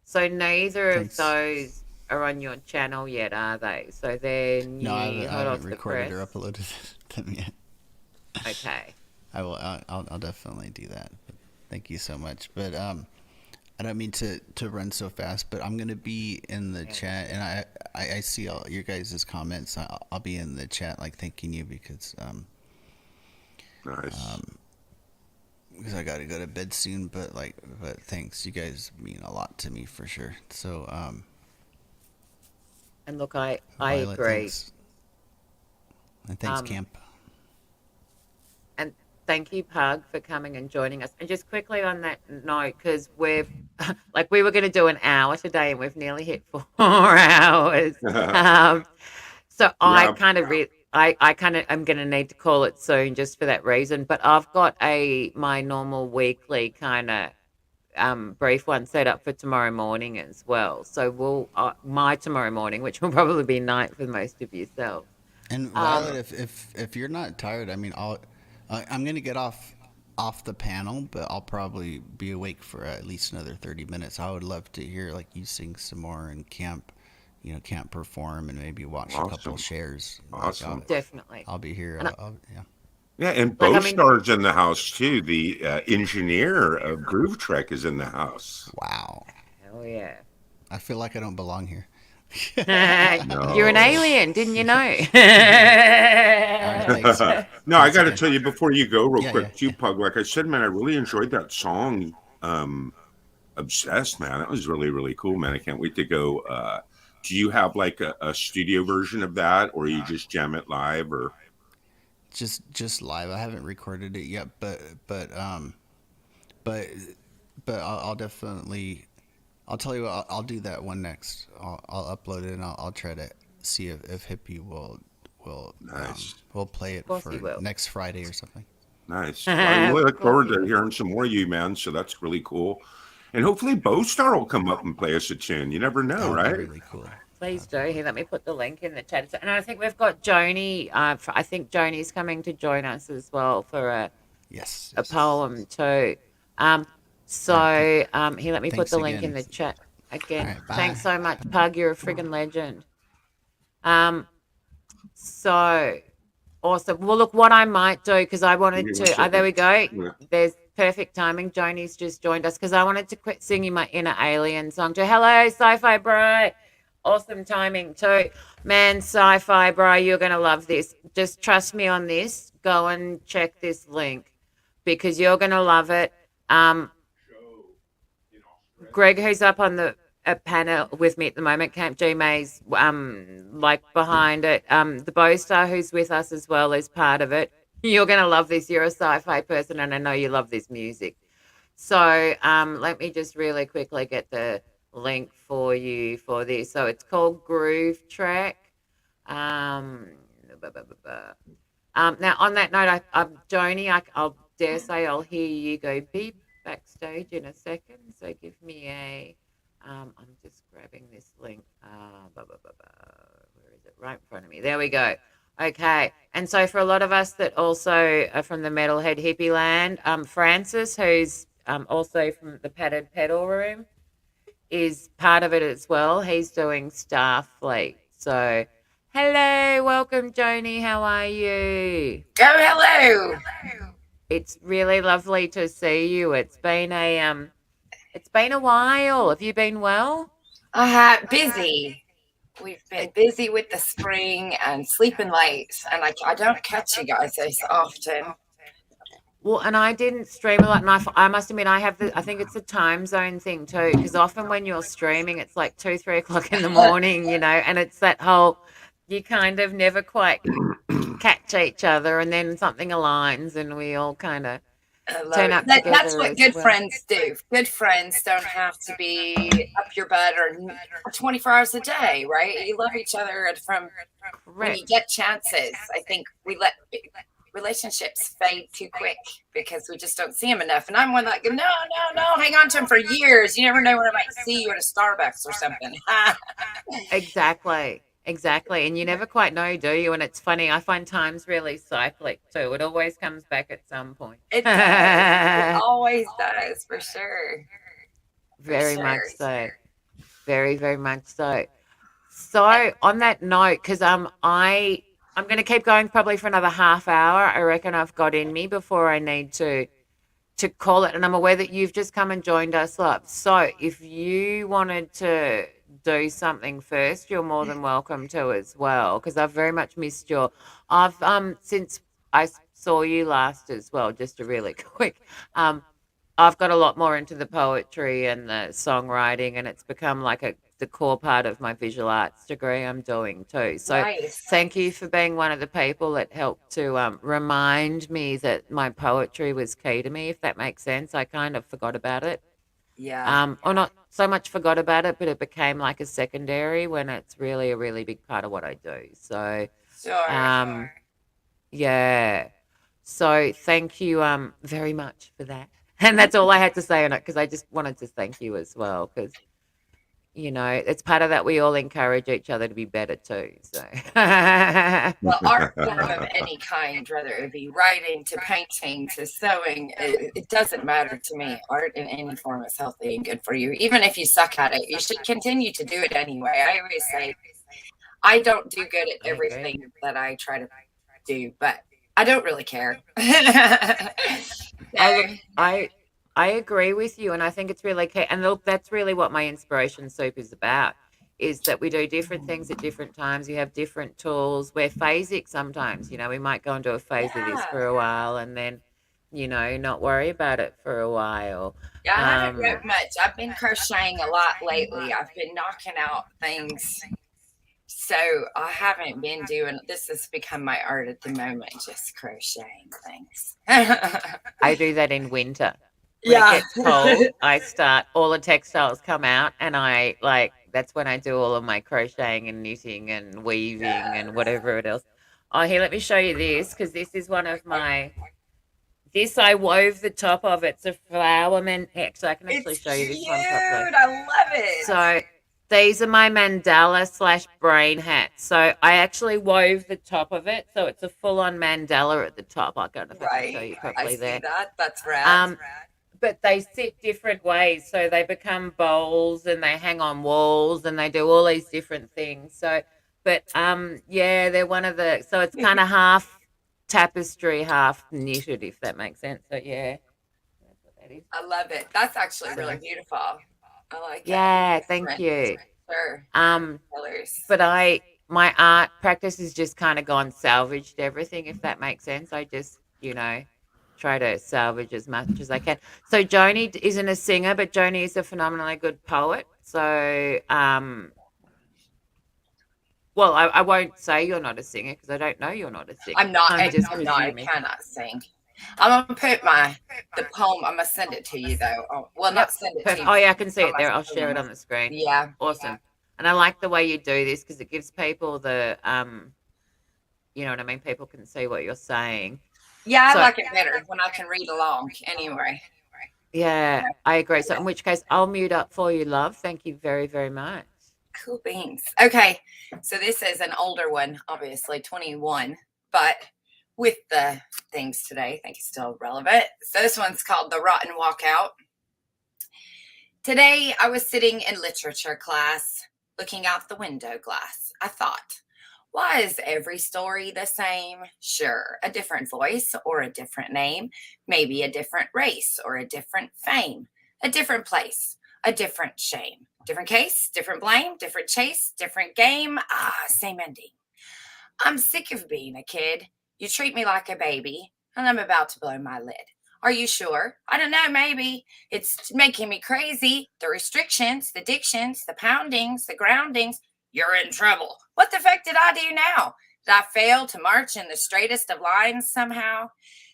So neither of Thanks. those are on your channel yet, are they? So they're new, No, I hot haven't off the recorded press. or uploaded them yet. Okay. I will. I'll definitely do that. But thank you so much. But I don't mean to run so fast, but I'm gonna be in the chat, and I see all your guys' comments. I'll be in the chat, like thanking you because Nice. because I gotta go to bed soon. But thanks, you guys mean a lot to me for sure. So And look, I Violet, agree. thanks. And thanks, Camp. And thank you, Pug, for coming and joining us. And just quickly on that note, because we've like we were going to do an hour today, and we've nearly hit 4 hours. So I Yeah. kind of I kind of am going to need to call it soon just for that reason. But I've got my normal weekly kind of brief one set up for tomorrow morning as well. So we'll my tomorrow morning, which will probably be night for most of yourselves. And Violet, if you're not tired, I mean, I'm gonna get off the panel, but I'll probably be awake for at least another 30 minutes. I would love to hear like you sing some more and Camp perform and maybe watch a couple Awesome. shares. Awesome. Definitely. I'll be here. And Yeah. Yeah, and Like, I mean- Bowstar's in the house too. The engineer of Groove Trek is in the house. Wow. Hell yeah. I feel like I don't belong here. You're an alien, didn't you know? All right, thanks. No, I got to okay. tell you before you go, real Yeah, quick, yeah, too, yeah. Pug. Like I said, man, I really enjoyed that song. Obsessed, man. That was really, really cool, man. I can't wait to go. Do you have like a studio version of that, or you just jam it live, or? Just live. I haven't recorded it yet, but I'll definitely. I'll tell you what. I'll do that one next. I'll upload it and I'll try to see if Hippie will Nice. will play it course for he will. next Friday or something. Nice. Well, I really look forward to hearing some more of you, man. So that's really cool. And hopefully Bowstar will come up and play us a tune. You never know, That would right? be really cool. Please do. Here, let me put the link in the chat. And I think we've got Joni. I think Joni's coming to join us as well for a Yes. poem too. Here, let me put Thanks the link in again. the chat again. All right, bye. Thanks so much, Pug. You're a friggin' legend. So awesome. Well, look, what I might do, because I wanted to. There we go. Yeah. There's perfect timing. Joni's just joined us because I wanted to quit singing my inner alien song to Hello, Sci-Fi Bro. Awesome timing too. Man, Sci-Fi Bro, you're going to love this. Just trust me on this. Go and check this link because you're going to love it. Greg, who's up on the panel with me at the moment, Camp G May's like behind it. The Bowstar who's with us as well is part of it. You're going to love this. You're a sci-fi person and I know you love this music. So let me just really quickly get the link for you for this. So it's called Groove Track. Now on that note, Joni, I'll dare say I'll hear you go beep backstage in a second. So give me a, I'm just grabbing this link. Where is it? Right in front of me. There we go. Okay. And so for a lot of us that also are from the Metalhead Hippie Land, Francis, who's also from the Padded Pedal Room, is part of it as well. He's doing Starfleet. So hello, welcome, Joni. How are you? Oh, hello. It's really lovely to see you. It's been a while. Have you been well? Busy. We've been busy with the spring and sleeping late, and I don't catch you guys as often. Well, and I didn't stream a lot, and I must admit I think it's a time zone thing too, because often when you're streaming, it's like 2, 3 o'clock in the morning, and it's that whole you kind of never quite catch each other, and then something aligns, and we all kind of I love turn it. up That's together what as good well. friends do. Good friends don't have to be up your butt or 24 hours a day, right? You love each other, and from when you Correct. get chances, I think we let relationships fade too quick because we just don't see them enough. And I'm one that go, no, hang on to them for years. You never know when I might see you at a Starbucks or something. Exactly. Exactly. And you never quite know, do you? And it's funny. I find time's really cyclic too. It always comes back at some point. It does. It always does, for sure. For Very much sure. so. Very, very much so. So on that note, because I'm going to keep going probably for another half hour. I reckon I've got in me before I need to call it. And I'm aware that you've just come and joined us, love. So if you wanted to do something first, you're more than welcome to as well, because I've very much missed I've since I saw you last as well, just a really quick I've got a lot more into the poetry and the songwriting, and it's become like the core part of my visual arts degree I'm doing too. So Nice. thank you for being one of the people that helped to remind me that my poetry was key to me, if that makes sense. I kind of forgot about it. Yeah. Or not so much forgot about it, but it became like a secondary when it's really a really big part of what I do. So, Sure. yeah. So thank you very much for that. And that's all I had to say on it, because I just wanted to thank you as well, because it's part of that we all encourage each other to be better too. So Well, art form of any kind, whether it be writing to painting to sewing, it doesn't matter to me. Art in any form is healthy and good for you. Even if you suck at it, you should continue to do it anyway. I always say I don't do good at everything that I try to do, but I don't really care. I agree with you, and I think it's really key. And look, that's really what my inspiration soup is about, is that we do different things at different times. You have different tools. We're phasic sometimes. We might go into a phase of this for a while and then, not worry about it for a while. Yeah, I haven't wrote much. I've been crocheting a lot lately. I've been knocking out things. So I haven't been doing, this has become my art at the moment, just crocheting things. I do that in winter. When it gets cold, I start, all the textiles come out, and that's when I do all of my crocheting and knitting and weaving and whatever it else. Oh, here, let me show you this, because this is one of this I wove the top of. It's a flower so I can actually show you this one properly. I love it. So these are my mandala / brain hats. So I actually wove the top of it, so it's a full-on mandala at the top. I don't know if I can show you properly I there. see that. That's rad. But they sit different ways, so they become bowls and they hang on walls and they do all these different things. So, but yeah, they're one of so it's kind of half tapestry, half knitted, if that makes sense. So yeah, that's what that is. I love it. That's actually really beautiful. I like it. Yeah, thank you. Sure. But my art practice has just kind of gone salvaged everything, if that makes sense. I just, try to salvage as much as I can. So Joni isn't a singer, but Joni is a phenomenally good poet. So, well, I won't say you're not a singer, because I don't know you're not a singer. I'm not. I presuming. cannot sing. I'm gonna put the poem. I'm gonna send it to you though. Well, not send it to you. Oh yeah, I can see it there. I'll share it on the screen. Yeah, awesome. And I like the way you do this, because it gives people the you know what I mean. People can see what you're saying. Yeah, I like it better when I can read along. Anyway. Yeah, I agree. So in which case, I'll mute up for you, love. Thank you very, very much. Cool beans. Okay, so this is an older one, obviously 21, but with the things today, I think it's still relevant. So this one's called The Rotten Walkout. Today, I was sitting in literature class, looking out the window glass. I thought, why is every story the same? Sure, a different voice or a different name, maybe a different race or a different fame, a different place, a different shame, different case, different blame, different chase, different game, same ending. I'm sick of being a kid. You treat me like a baby, and I'm about to blow my lid. Are you sure? I don't know, maybe. It's making me crazy. The restrictions, the dictions, the poundings, the groundings. You're in trouble. What the fuck did I do now? Did I fail to march in the straightest of lines somehow?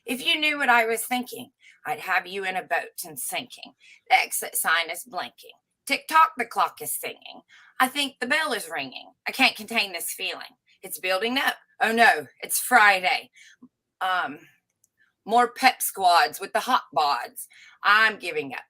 If you knew what I was thinking, I'd have you in a boat and sinking. The exit sign is blinking. Tick-tock, the clock is singing. I think the bell is ringing. I can't contain this feeling. It's building up. Oh no, it's Friday. More pep squads with the hot bods. I'm giving up.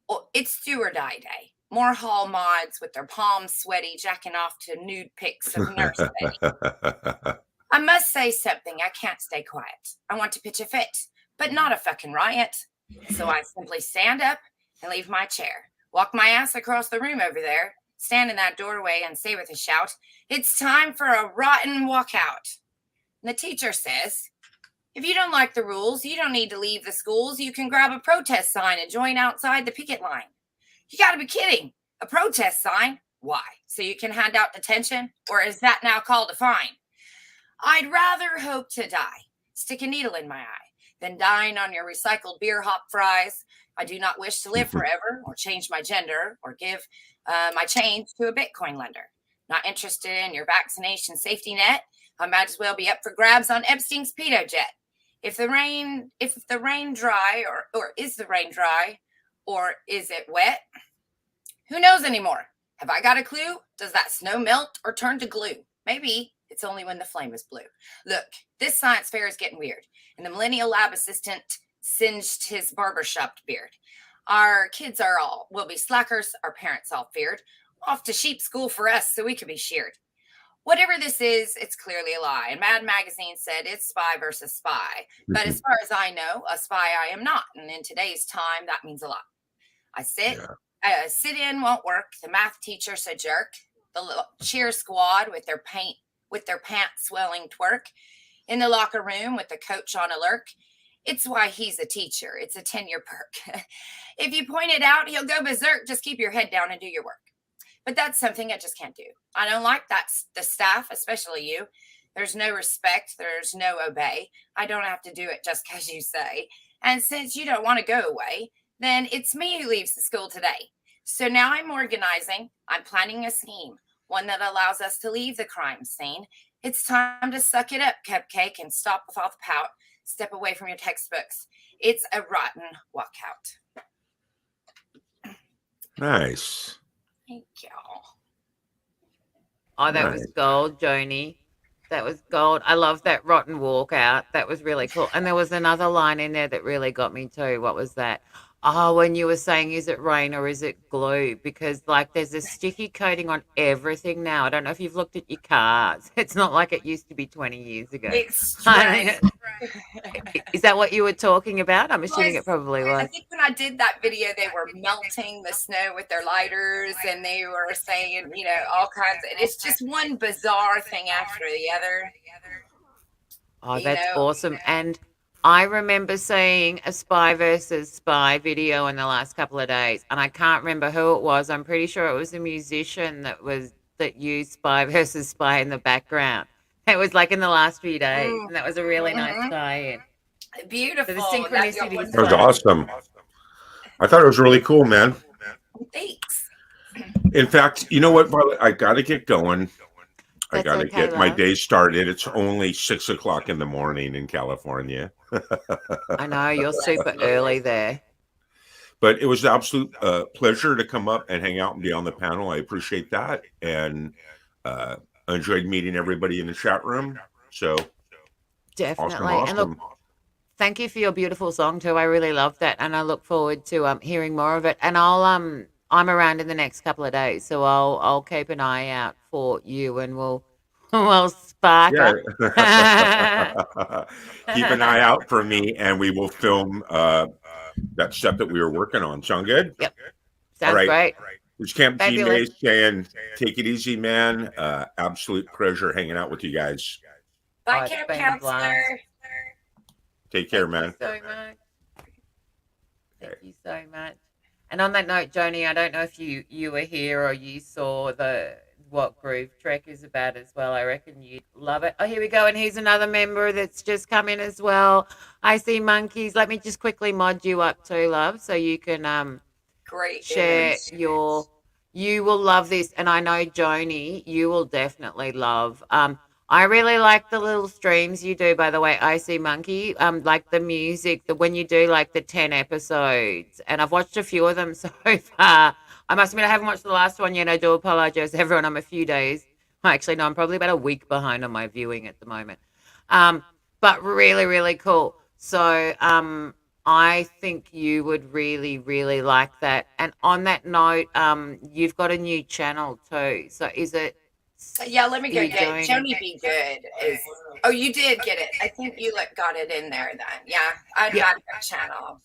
Oh, it's Steward Eye Day. More hall mods with their palms sweaty, jacking off to nude pics of Nurse Betty. I must say something. I can't stay quiet. I want to pitch a fit, but not a fucking riot. So I simply stand up and leave my chair, walk my ass across the room over there, stand in that doorway and say with a shout, it's time for a rotten walkout. And the teacher says, if you don't like the rules, you don't need to leave the schools. You can grab a protest sign and join outside the picket line. You got to be kidding. A protest sign? Why? So you can hand out detention? Or is that now called a fine? I'd rather hope to die, stick a needle in my eye, than dine on your recycled beer hop fries. I do not wish to live forever or change my gender or give my change to a Bitcoin lender. Not interested in your vaccination safety net. I might as well be up for grabs on Epstein's pedo jet. If the rain dry, or is the rain dry, or is it wet? Who knows anymore? Have I got a clue? Does that snow melt or turn to glue? Maybe it's only when the flame is blue. Look, this science fair is getting weird, and the millennial lab assistant singed his barbershop beard. Our kids will be slackers, our parents all feared. Off to sheep school for us so we could be sheared. Whatever this is, it's clearly a lie. And Mad Magazine said it's spy versus spy. But as far as I know, a spy I am not. And in today's time, that means a lot. I sit in won't work. The math teacher's a jerk. The little cheer squad with their pants swelling twerk. In the locker room with the coach on a lurk. It's why he's a teacher. It's a tenure perk. If you point it out, he'll go berserk. Just keep your head down and do your work. But that's something I just can't do. I don't like that. The staff, especially you. There's no respect. There's no obey. I don't have to do it just because you say. And since you don't want to go away, then it's me who leaves the school today. So now I'm organizing. I'm planning a scheme, one that allows us to leave the crime scene. It's time to suck it up, cupcake, and stop with all the pout. Step away from your textbooks. It's a rotten walkout. Nice. Thank y'all. Oh, that was gold, Joni. That was gold. I love that rotten walkout. That was really cool. And there was another line in there that really got me too. What was that? Oh, when you were saying, is it rain or is it glue? Because like there's a sticky coating on everything now. I don't know if you've looked at your cars. It's not like it used to be 20 years ago. It's right. Is that what you were talking about? I'm assuming it probably was. I think when I did that video, they were melting the snow with their lighters and they were saying, all kinds of, it's just one bizarre thing after the other. Oh, that's awesome. And I remember seeing a spy versus spy video in the last couple of days, and I can't remember who it was. I'm pretty sure it was a musician that used spy versus spy in the background. It was like in the last few days, and that was a really nice tie-in. Beautiful. So the synchronicity. That was awesome. I thought it was really cool, man. Thanks. In fact, you know what, Violet? I got to get going. I got to get my love. day started. It's only 6 o'clock in the morning in California. I know, you're super early there. But it was an absolute pleasure to come up and hang out and be on the panel. I appreciate that. And I enjoyed meeting everybody in the chat room. So Definitely. Awesome. And look, thank you for your beautiful song too. I really love that. And I look forward to hearing more of it. And I'm around in the next couple of days, so I'll keep an eye out for you, and we'll spark up. Keep an eye out for me, and we will film that stuff that we were working on. Sound good? Yep. Sounds great. It's Camp G Fabulous. May saying, take it easy, man. Absolute pleasure hanging out with you guys. Bye, it's camp been a counselor. blast. Take care, man. Thank you so much. Thank you so much. And on that note, Joni, I don't know if you were here or you saw the what Groove Trek is about as well. I reckon you'd love it. Oh, here we go. And here's another member that's just come in as well. I see monkeys. Let me just quickly mod you up too, love, so you can Great share image. your. You will love this, and I know Joni, you will definitely love. I really like the little streams you do, by the way, I See Monkey. Like the music, when you do like the 10 episodes, and I've watched a few of them so far. I must admit I haven't watched the last one yet. I do apologize, everyone. I'm a few days. Actually, no, I'm probably about a week behind on my viewing at the moment. But really, really cool. So, I think you would really, really like that. And on that note, you've got a new channel too. So is it? Yeah, let me go you get it. doing- Joni Be Good is. Oh, you did get it. I think you got it in there then. Yeah, I got that channel.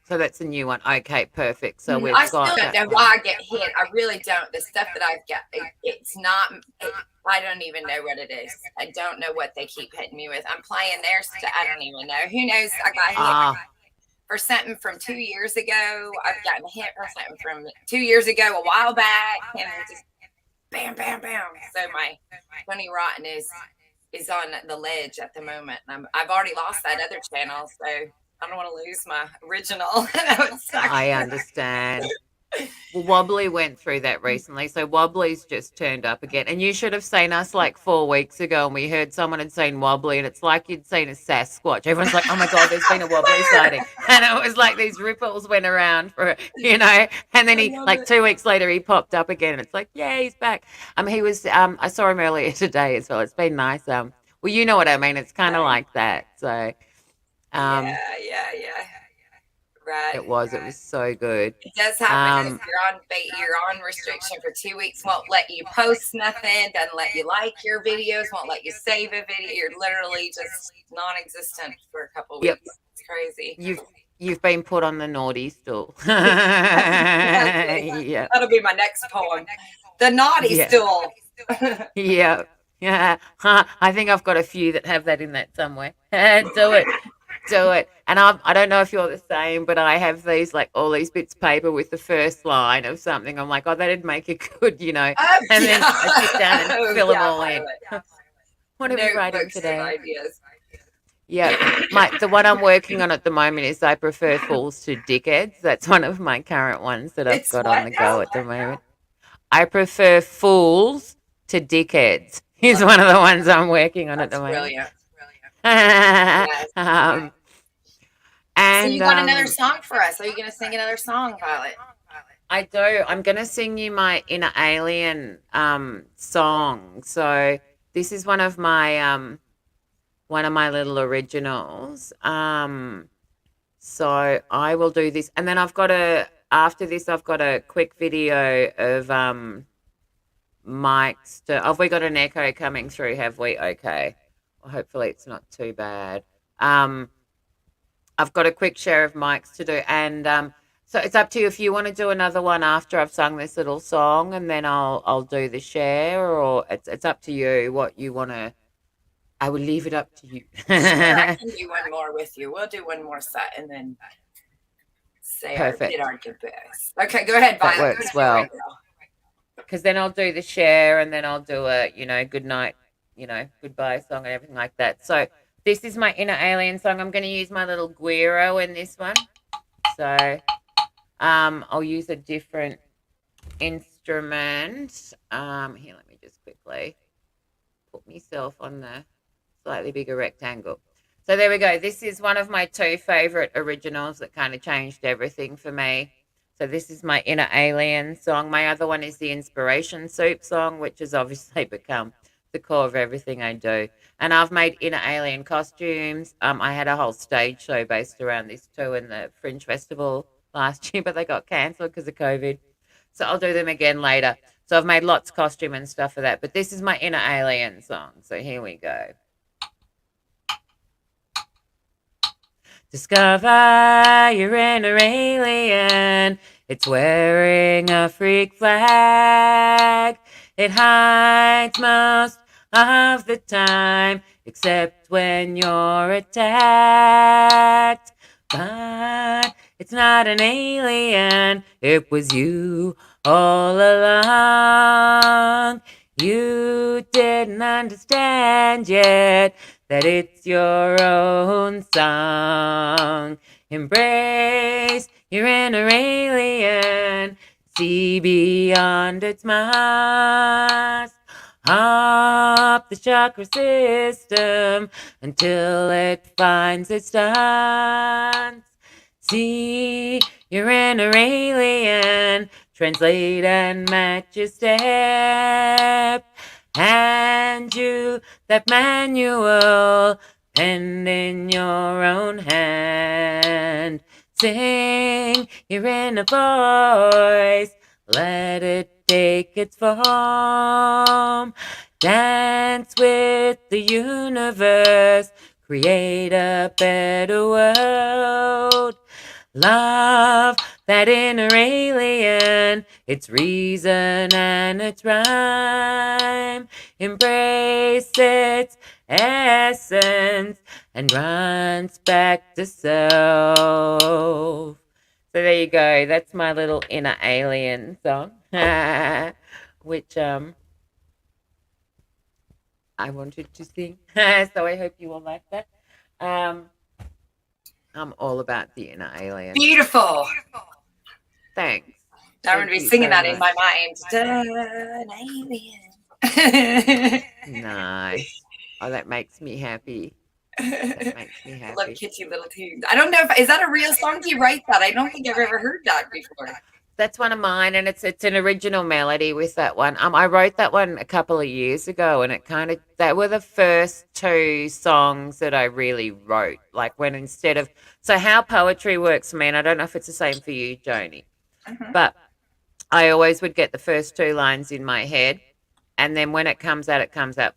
So that's a new one. Okay, perfect. So we've I got still don't that know one. why I get hit. I really don't. The stuff that I've got, it's not. I don't even know what it is. I don't know what they keep hitting me with. I'm playing their stuff. I don't even know. Who knows? I got hit for something from 2 years ago. I've gotten hit for something from 2 years ago, a while back, and just bam, bam, bam. So my Tony Rotten is on the ledge at the moment. And I've already lost that other channel, so I don't want to lose my original. I understand. Well, Wobbly went through that recently. So Wobbly's just turned up again. And you should have seen us like 4 weeks ago, and we heard someone had seen Wobbly, and it's like you'd seen a Sasquatch. Everyone's like, oh my God, there's been a Wobbly sighting. And it was like these ripples went around for, and then he, like 2 weeks later, he popped up again. And it's like, yeah, he's back. He was, I saw him earlier today as well. It's been nice. Well, you know what I mean. It's kind of like that. So, yeah. Right. It was so good. It does happen. You're on restriction for 2 weeks, won't let you post nothing, doesn't let you like your videos, won't let you save a video. You're literally just non-existent for a couple weeks. It's crazy. You've been put on the naughty stool. Exactly. Yeah. That'll be my next poem. The naughty stool. Yeah. I think I've got a few that have that in that somewhere. Do it. And I don't know if you're the same, but I have these, like, all these bits of paper with the first line of something. I'm like, oh, that'd make it good, and then I sit down and fill them all in. What are we writing today? Yeah, the one I'm working on at the moment is I prefer fools to dickheads. That's one of my current ones that I've got on the go at the moment. I prefer fools to dickheads. Is one of the ones I'm working on at the moment. Brilliant. And so you got another song for us? Are you going to sing another song, Violet? I do. I'm going to sing you my Inner Alien song. So this is one of my little originals. So I will do this, and then after this I've got a quick video of Mike's. Have we got an echo coming through? Have we? Okay. Well, hopefully it's not too bad. I've got a quick share of mics to do, and so it's up to you if you want to do another one after I've sung this little song, and then I'll do the share, or it's up to you what you want to. I will leave it up to you. Sure, I can do one more with you. We'll do one more set, and then say our goodbyes. Okay, go ahead, Violet. That works well. Because then I'll do the share, and then I'll do a good night, goodbye song and everything like that. So. This is my Inner Alien song. I'm going to use my little guiro in this one. So I'll use a different instrument. Here, let me just quickly put myself on the slightly bigger rectangle. So there we go. This is one of my 2 favorite originals that kind of changed everything for me. So this is my Inner Alien song. My other one is the Inspiration Soup song, which has obviously become the core of everything I do. And I've made Inner Alien costumes. I had a whole stage show based around this too in the Fringe Festival last year, but they got cancelled because of COVID. So I'll do them again later. So I've made lots of costume and stuff for that. But this is my Inner Alien song. So here we go. Discover your inner alien. It's wearing a freak flag. It hides most of the time, except when you're attacked. But It's not an alien, it was you all along. You didn't understand yet that it's your own song. Embrace your inner alien, see beyond its mask. Up the chakra system until it finds its dance. See your inner alien, translate and match your step. Hand you that manual, pen in your own hand. Sing your inner voice, let it take its form. Dance with the universe, create a better world. Love that inner alien, its reason and its rhyme. Embrace its essence and runs back to self. So there you go. That's my little inner alien song, which I wanted to sing. So I hope you all like that. I'm all about the inner alien. Beautiful. Thanks. I'm going to be singing that in my mind. An alien. Nice. Oh, that makes me happy. That makes me happy. Love catchy little tunes. I don't know if is that a real song? Do you write that? I don't think I've ever heard that before. That's one of mine, and it's an original melody with that one. I wrote that one a couple of years ago, and that were the first two songs that I really wrote. Like when instead of how poetry works for me, and I don't know if it's the same for you, Joni, but I always would get the first two lines in my head, and then when it comes out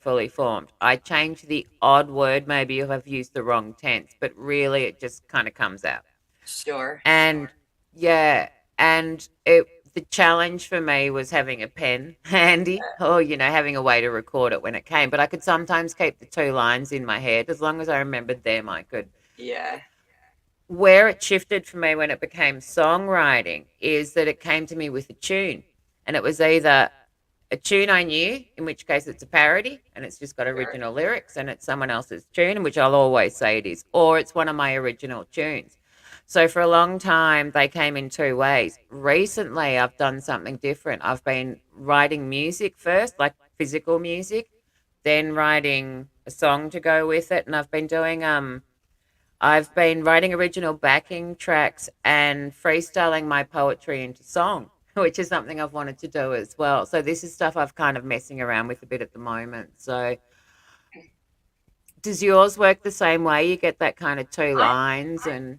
fully formed. I change the odd word, maybe if I've used the wrong tense, but really it just kind of comes out. Sure. And yeah. And the challenge for me was having a pen handy or, having a way to record it when it came. But I could sometimes keep the two lines in my head. As long as I remembered them, I could. Yeah. Where it shifted for me when it became songwriting is that it came to me with a tune. And it was either a tune I knew, in which case it's a parody and it's just got original lyrics and it's someone else's tune, which I'll always say it is, or it's one of my original tunes. So for a long time, they came in two ways. Recently, I've done something different. I've been writing music first, like physical music, then writing a song to go with it. And I've been writing original backing tracks and freestyling my poetry into song, which is something I've wanted to do as well. So this is stuff I've kind of messing around with a bit at the moment. So does yours work the same way? You get that kind of two lines and...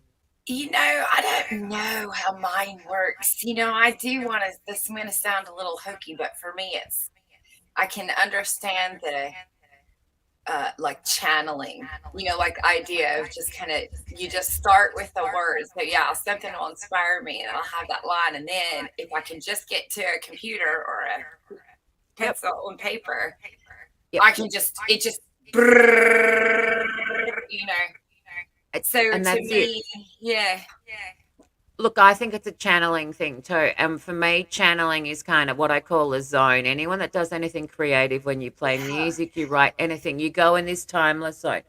I don't know how mine works. I do want to, this is going to sound a little hokey, but for me, I can understand the, like channeling, like idea of just kind of, you just start with the words. So yeah, something will inspire me and I'll have that line. And then if I can just get to a computer or a pencil and paper, I can it just, So and to that's me, yeah. Look, I think it's a channeling thing too. And for me, channeling is kind of what I call a zone. Anyone that does anything creative, when you play music, you write anything, you go in this timeless zone.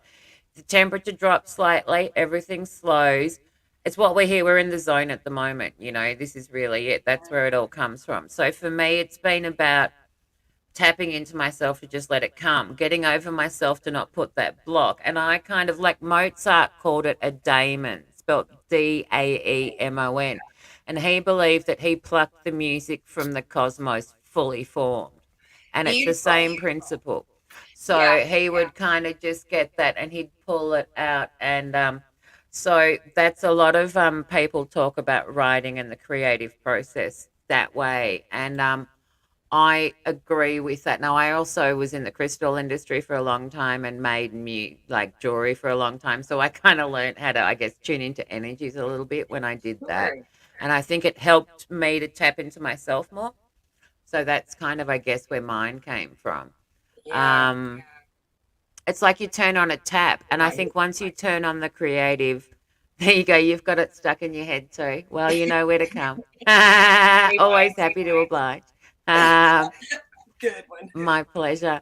The temperature drops slightly, everything slows. It's what we're here. We're in the zone at the moment. This is really it. That's where it all comes from. So for me, it's been about tapping into myself to just let it come, getting over myself to not put that block. And I kind of, like Mozart called it a daemon, spelled Daemon. And he believed that he plucked the music from the cosmos fully formed. And it's the same principle. So he would kind of just get that and he'd pull it out. And so that's a lot of people talk about writing and the creative process that way. And I agree with that. Now, I also was in the crystal industry for a long time and made jewelry for a long time. So I kind of learned how to, I guess, tune into energies a little bit when I did that. And I think it helped me to tap into myself more. So that's kind of, I guess, where mine came from. It's like you turn on a tap. And I think once you turn on the creative, There you go. You've got it stuck in your head too. Well, you know where to come. Always happy to oblige. Um, Good one. my pleasure.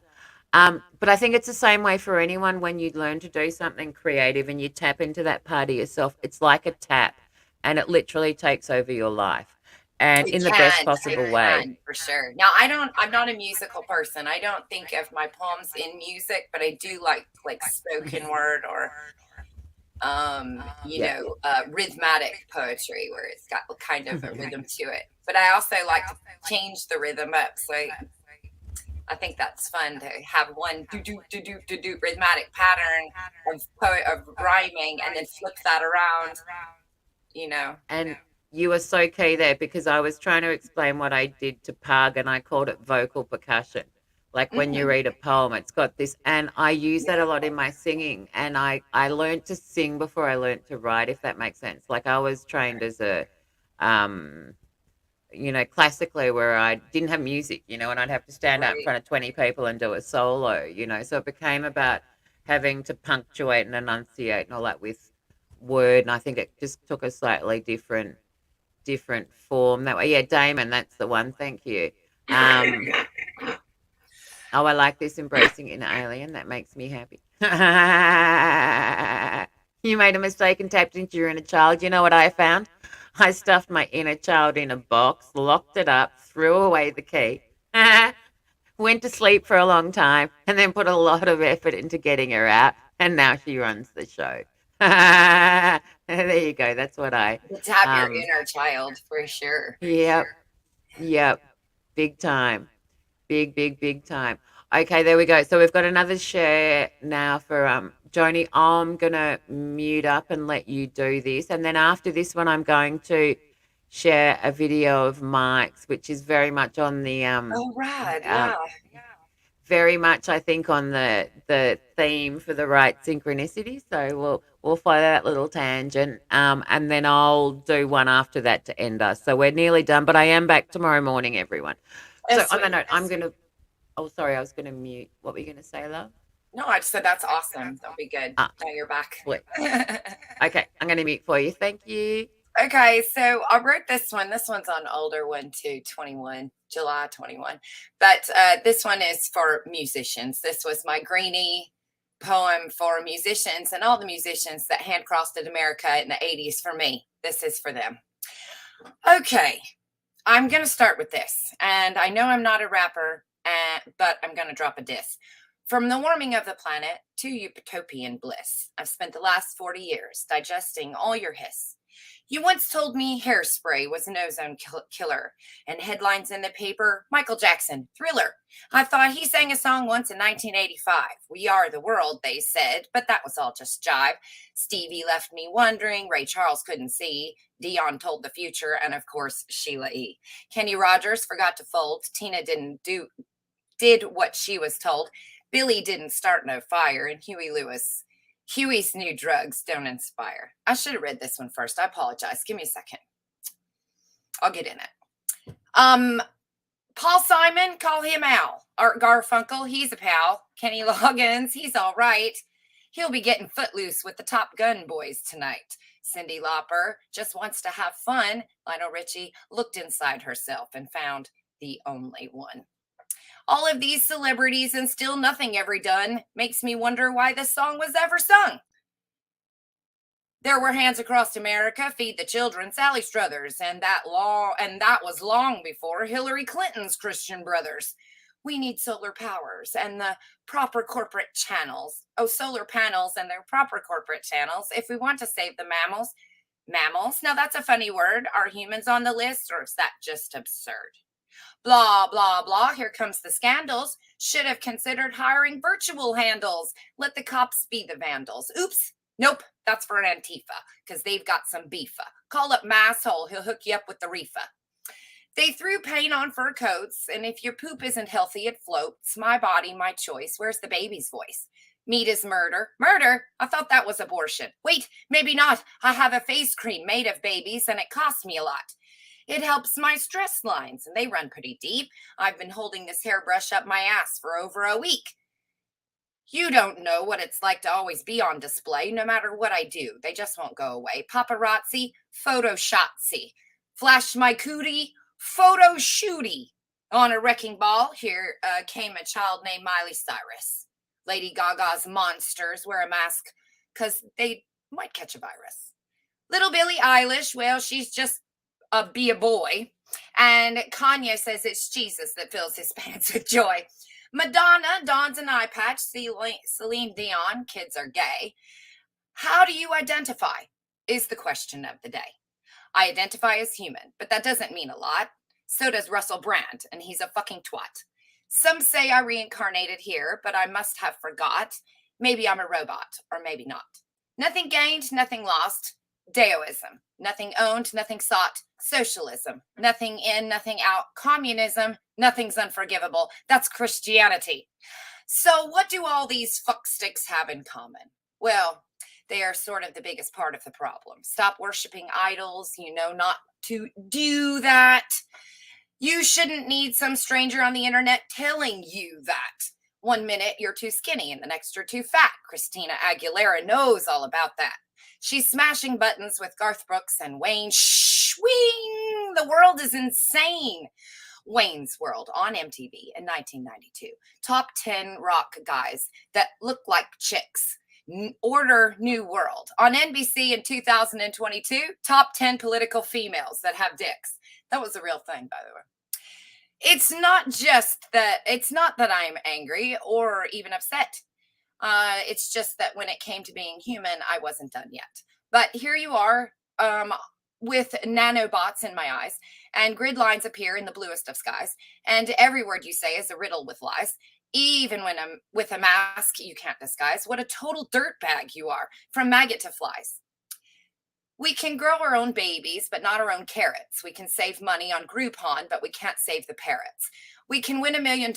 But I think it's the same way for anyone when you learn to do something creative and you tap into that part of yourself. It's like a tap, and it literally takes over your life, and in the best possible way. For sure. Now, I'm not a musical person. I don't think of my poems in music, but I do like spoken word or rhythmatic poetry where it's got kind of a rhythm to it. But I also like to change the rhythm up. So I think that's fun to have one do rhythmatic pattern of rhyming and then flip that around, And you were so key there because I was trying to explain what I did to Pug and I called it vocal percussion. Like when you read a poem, it's got this, and I use that a lot in my singing. And I learned to sing before I learned to write, if that makes sense. Like I was trained as a, classically where I didn't have music, and I'd have to stand up in front of 20 people and do a solo, So it became about having to punctuate and enunciate and all that with word. And I think it just took a slightly different form that way. Yeah, Damon, that's the one. Thank you. Oh, I like this embracing inner alien. That makes me happy. You made a mistake and tapped into your inner child. You know what I found? I stuffed my inner child in a box, locked it up, threw away the key, went to sleep for a long time, and then put a lot of effort into getting her out. And now she runs the show. There you go. That's what I. Tap your inner child for sure. Yep. Big time. Big time. Okay, there we go. So we've got another share now for Joni. I'm gonna mute up and let you do this, and then after this one, I'm going to share a video of Mike's, which is very much on the very much I think on the theme for the right synchronicity. So we'll follow that little tangent, and then I'll do one after that to end us. So we're nearly done, but I am back tomorrow morning, everyone. So on that note, I'm going to – oh, sorry, I was going to mute. What were you going to say, love? No, I just said that's awesome. That'll be good. Now you're back. Okay, I'm going to mute for you. Thank you. Okay, so I wrote this one. This one's on older one too, July 21. But this one is for musicians. This was my Greenie poem for musicians and all the musicians that handcrosted America in the 80s for me. This is for them. Okay. I'm going to start with this, and I know I'm not a rapper, but I'm going to drop a diss. From the warming of the planet to utopian bliss, I've spent the last 40 years digesting all your hiss. You once told me hairspray was an ozone killer, and headlines in the paper, Michael Jackson, Thriller. I thought he sang a song once in 1985. We are the world, they said, but that was all just jive. Stevie left me wondering, Ray Charles couldn't see, Dion told the future, and of course, Sheila E. Kenny Rogers forgot to fold, Tina did what she was told, Billy didn't start no fire, and Huey's new drugs don't inspire. I should have read this one first. I apologize. Give me a second. I'll get in it. Paul Simon, call him Al. Art Garfunkel, he's a pal. Kenny Loggins, he's all right. He'll be getting footloose with the Top Gun boys tonight. Cyndi Lauper just wants to have fun. Lionel Richie looked inside herself and found the only one. All of these celebrities and still nothing ever done makes me wonder why this song was ever sung. There were Hands Across America, Feed the Children, Sally Struthers, and that was long before Hillary Clinton's Christian Brothers. We need solar powers and the proper corporate channels. Oh, solar panels and their proper corporate channels if we want to save the mammals. Mammals? Now that's a funny word. Are humans on the list, or is that just absurd? Blah, blah, blah. Here comes the scandals. Should have considered hiring virtual handles. Let the cops be the vandals. Oops. Nope. That's for an Antifa because they've got some beefa. Call up Masshole. He'll hook you up with the reefa. They threw paint on fur coats, and if your poop isn't healthy, it floats. My body, my choice. Where's the baby's voice? Meat is murder. Murder? I thought that was abortion. Wait, maybe not. I have a face cream made of babies, and it costs me a lot. It helps my stress lines, and they run pretty deep. I've been holding this hairbrush up my ass for over a week. You don't know what it's like to always be on display, no matter what I do. They just won't go away. Paparazzi, photoshotzy. Flash my cootie, photo shooty. On a wrecking ball, here came a child named Miley Cyrus. Lady Gaga's monsters wear a mask because they might catch a virus. Little Billie Eilish, well, she's just be a boy. And Kanye says it's Jesus that fills his pants with joy. Madonna dons an eye patch. Celine Dion, kids are gay. How do you identify is the question of the day. I identify as human, but that doesn't mean a lot. So does Russell Brand, and he's a fucking twat. Some say I reincarnated here, but I must have forgot. Maybe I'm a robot, or maybe not. Nothing gained, nothing lost. Daoism. Nothing owned, nothing sought. Socialism. Nothing in, nothing out. Communism. Nothing's unforgivable. That's Christianity. So what do all these fucksticks have in common? Well, they are sort of the biggest part of the problem. Stop worshiping idols. You know not to do that. You shouldn't need some stranger on the internet telling you that. 1 minute you're too skinny and the next you're too fat. Christina Aguilera knows all about that. She's smashing buttons with Garth Brooks and Wayne. Swing! The world is insane. Wayne's World on MTV in 1992. Top 10 rock guys that look like chicks. Order New World. On NBC in 2022, top 10 political females that have dicks. That was a real thing, by the way. It's not that I'm angry or even upset. It's just that when it came to being human, I wasn't done yet. But here you are, with nanobots in my eyes, and grid lines appear in the bluest of skies, and every word you say is a riddle with lies. Even when I'm with a mask you can't disguise. What a total dirtbag you are, from maggot to flies. We can grow our own babies, but not our own carrots. We can save money on Groupon, but we can't save the parrots. We can win $1 million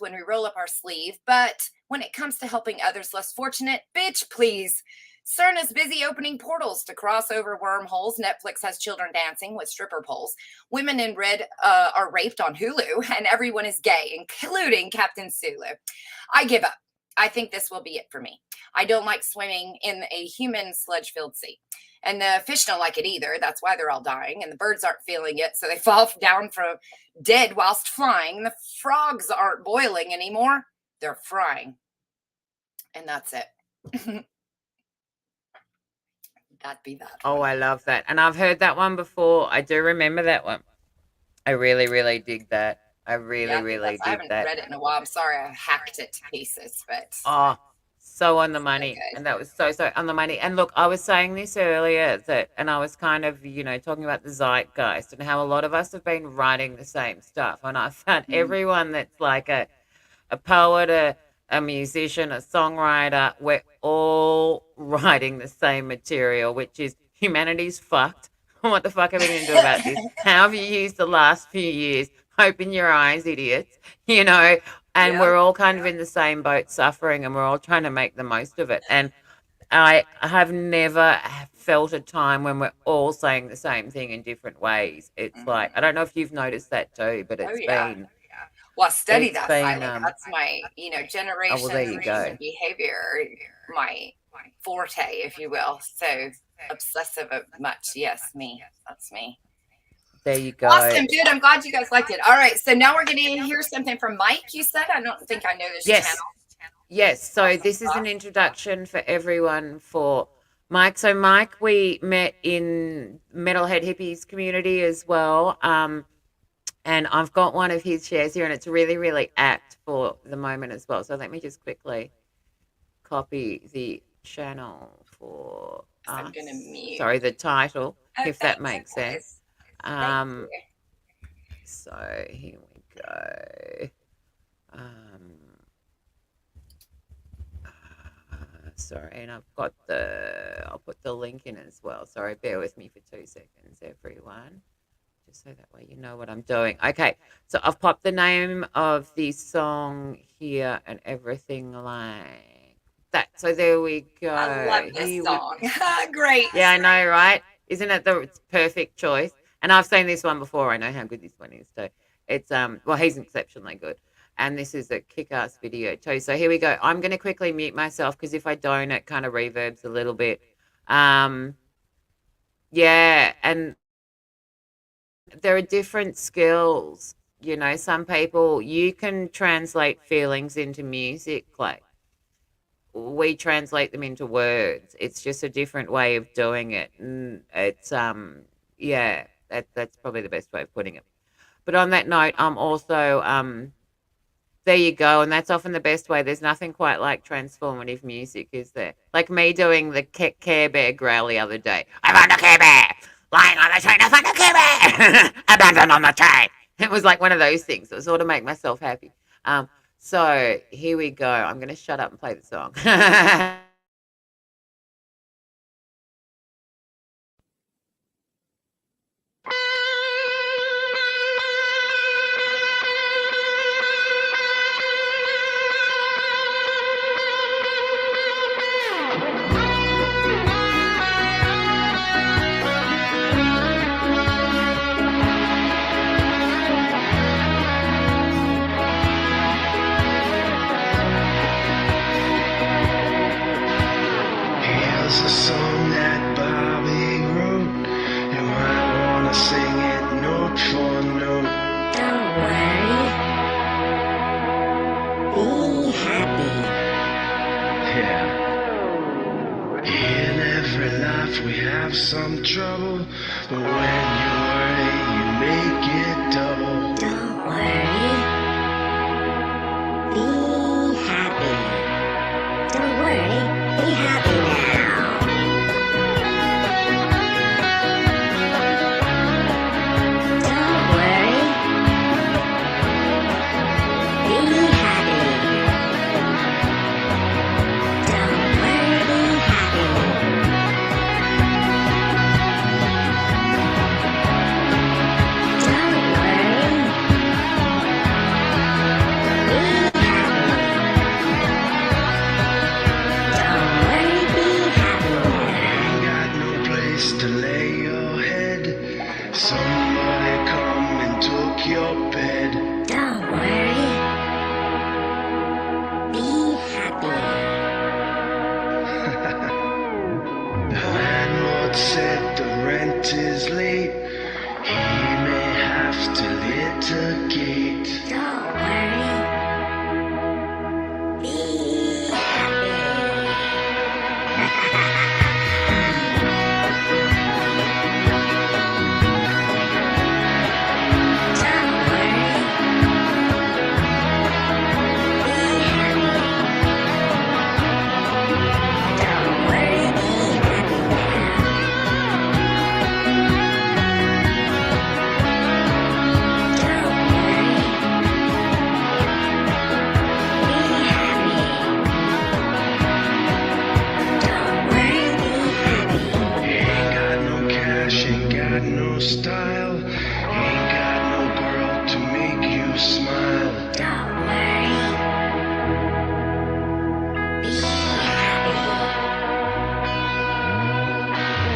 when we roll up our sleeve, but when it comes to helping others less fortunate, bitch, please. CERN is busy opening portals to cross over wormholes. Netflix has children dancing with stripper poles. Women in red are raped on Hulu, and everyone is gay, including Captain Sulu. I give up. I think this will be it for me. I don't like swimming in a human sludge-filled sea. And the fish don't like it either. That's why they're all dying. And the birds aren't feeling it, so they fall down from dead whilst flying. The frogs aren't boiling anymore. They're frying. And that's it. That'd be that. Oh, I love that. And I've heard that one before. I do remember that one. I really, really dig that. I really dig I haven't that. read it in a while. I'm sorry I hacked it to pieces, but Oh, so on the money. okay. And that was so on the money. And look, I was saying this earlier and I was kind of, talking about the zeitgeist and how a lot of us have been writing the same stuff. And I found everyone that's like a poet, a musician, a songwriter, we're all writing the same material, which is humanity's fucked. What the fuck are we going to do about this? How have you used the last few years? Open your eyes, idiots, and we're all kind of in the same boat suffering and we're all trying to make the most of it. And I have never felt a time when we're all saying the same thing in different ways. It's like, I don't know if you've noticed that too, but it's been... Well, study It's that been, silent. That's my, generation well, there you go. human behavior, my forte, if you will. So obsessive of much. Yes, me. That's me. There you go. Awesome, dude. I'm glad you guys liked it. All right. So now we're going to hear something from Mike, you said? I don't think I know this channel. Yes. So this is an introduction for everyone for Mike. So Mike, we met in Metalhead Hippies community as well. And I've got one of his shares here and it's really, really apt for the moment as well. So let me just quickly copy the channel for I'm going to mute. Sorry, the title, if that thanks, makes guys. sense. Thank you. So here we go. Sorry, and I'll put the link in as well. Sorry, bear with me for 2 seconds, everyone. Just so that way you know what I'm doing. Okay, so I've popped the name of the song here and everything like that. So there we go. I love this song. Great. Yeah, I know, right? Isn't it the perfect choice? And I've seen this one before. I know how good this one is too. It's well, he's exceptionally good. And this is a kick-ass video too. So here we go. I'm going to quickly mute myself because if I don't, it kind of reverbs a little bit. Yeah, and there are different skills. You know, some people, you can translate feelings into music, like we translate them into words. It's just a different way of doing it. And it's, yeah, that's probably the best way of putting it. But on that note, I'm also, there you go. And that's often the best way. There's nothing quite like transformative music, is there? Like me doing the Care Bear growl the other day. I found a Care Bear! Lying on the train, I found a Care Bear! Abandoned on the train! It was like one of those things. It was all to make myself happy. So here we go. I'm going to shut up and play the song. Here's a song that Bobby wrote. You might wanna sing it note for note. Don't worry. Be happy. Yeah. In every life we have some trouble, but when you worry, you make it double. Don't worry. Be happy. Don't worry. Be happy now. Don't worry. Be happy. Don't worry. Be happy. Don't worry. Be happy. Don't worry. Be happy. Ain't got no place to lay your head. Somebody come and took your bed. Don't worry. Be happy. The landlord said the rent is late. He may have to litigate. Don't worry. Be happy. Don't worry. Be happy. Don't worry. Be happy now. Don't worry. Be happy. Don't worry. Be happy. Ain't got no cash, ain't got no style. Ain't got no girl to make you smile. Don't worry. Be happy.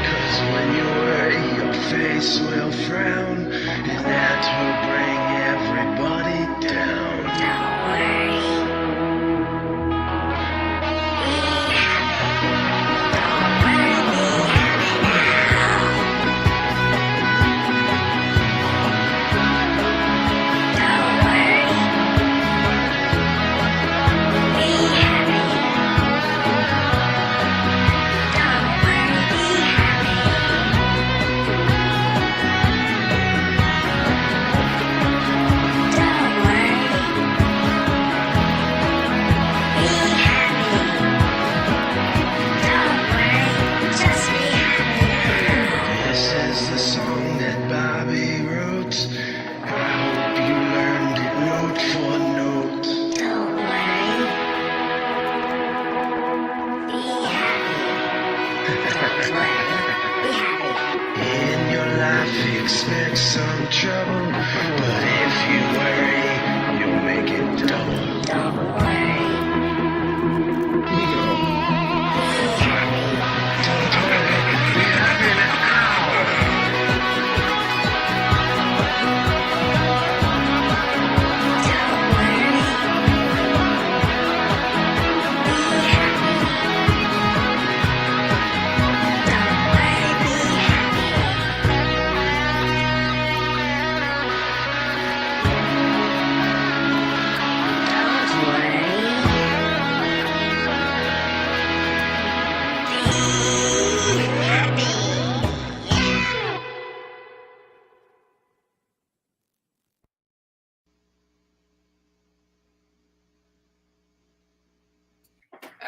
Cause when you worry, your face will frown, and that will bring everybody down. Don't worry. Be happy. Don't worry. Be happy now. Don't worry. Be happy. Don't worry. Be happy. Don't worry. Be happy. Don't worry. Just be happy now. This is the song that Bobby wrote. I hope you learned it note for note. Don't worry. Be happy. Don't worry. Be happy. In your life, expect some trouble, but if you worry, you'll make it double. Don't worry. Be happy. Don't worry, be happy now. Don't worry.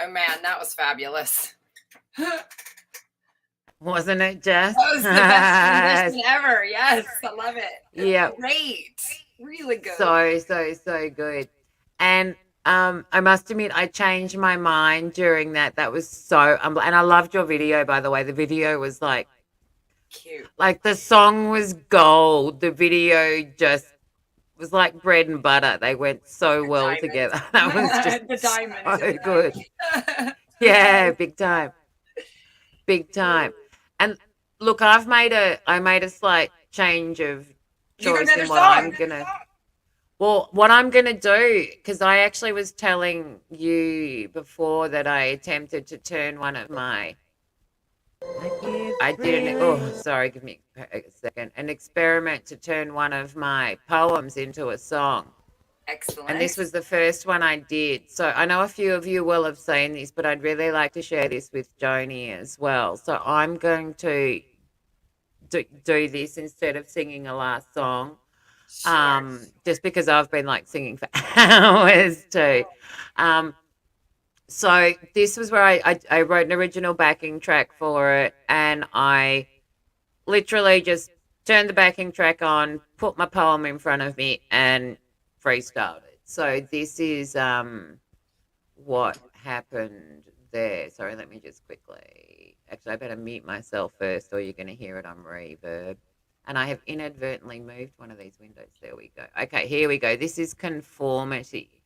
Oh man, that was fabulous. Wasn't it, Jess? That was the best rendition ever. Yes, I love it. Yeah. Great. Really good. So good. And I must admit, I changed my mind during that. That was so, and I loved your video, by the way. The video was like, cute. Like the song was gold. The video just was like bread and butter. They went so well together. That was just the diamond so good. Yeah, big time. Big time. And look, I made a slight change of choice in what I'm gonna. Well, what I'm gonna do, because I actually was telling you before that I attempted to turn one of my. I did give me a second. An experiment to turn one of my poems into a song. Excellent. And this was the first one I did. So I know a few of you will have seen this, but I'd really like to share this with Joni as well. So I'm going to do this instead of singing a last song. Sure. Just because I've been like singing for hours too. So this was where I wrote an original backing track for it, and I literally just turned the backing track on, put my poem in front of me, and freestyled it. So this is what happened there. Sorry, let me just quickly. Actually, I better mute myself first, or you're going to hear it on reverb. And I have inadvertently moved one of these windows. There we go. Okay, here we go. This is Conformity.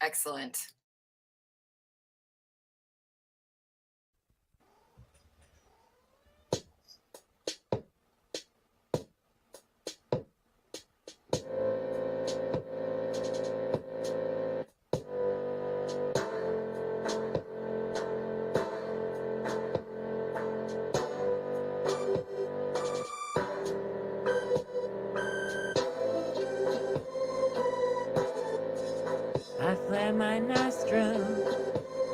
Excellent. I flare my nostril,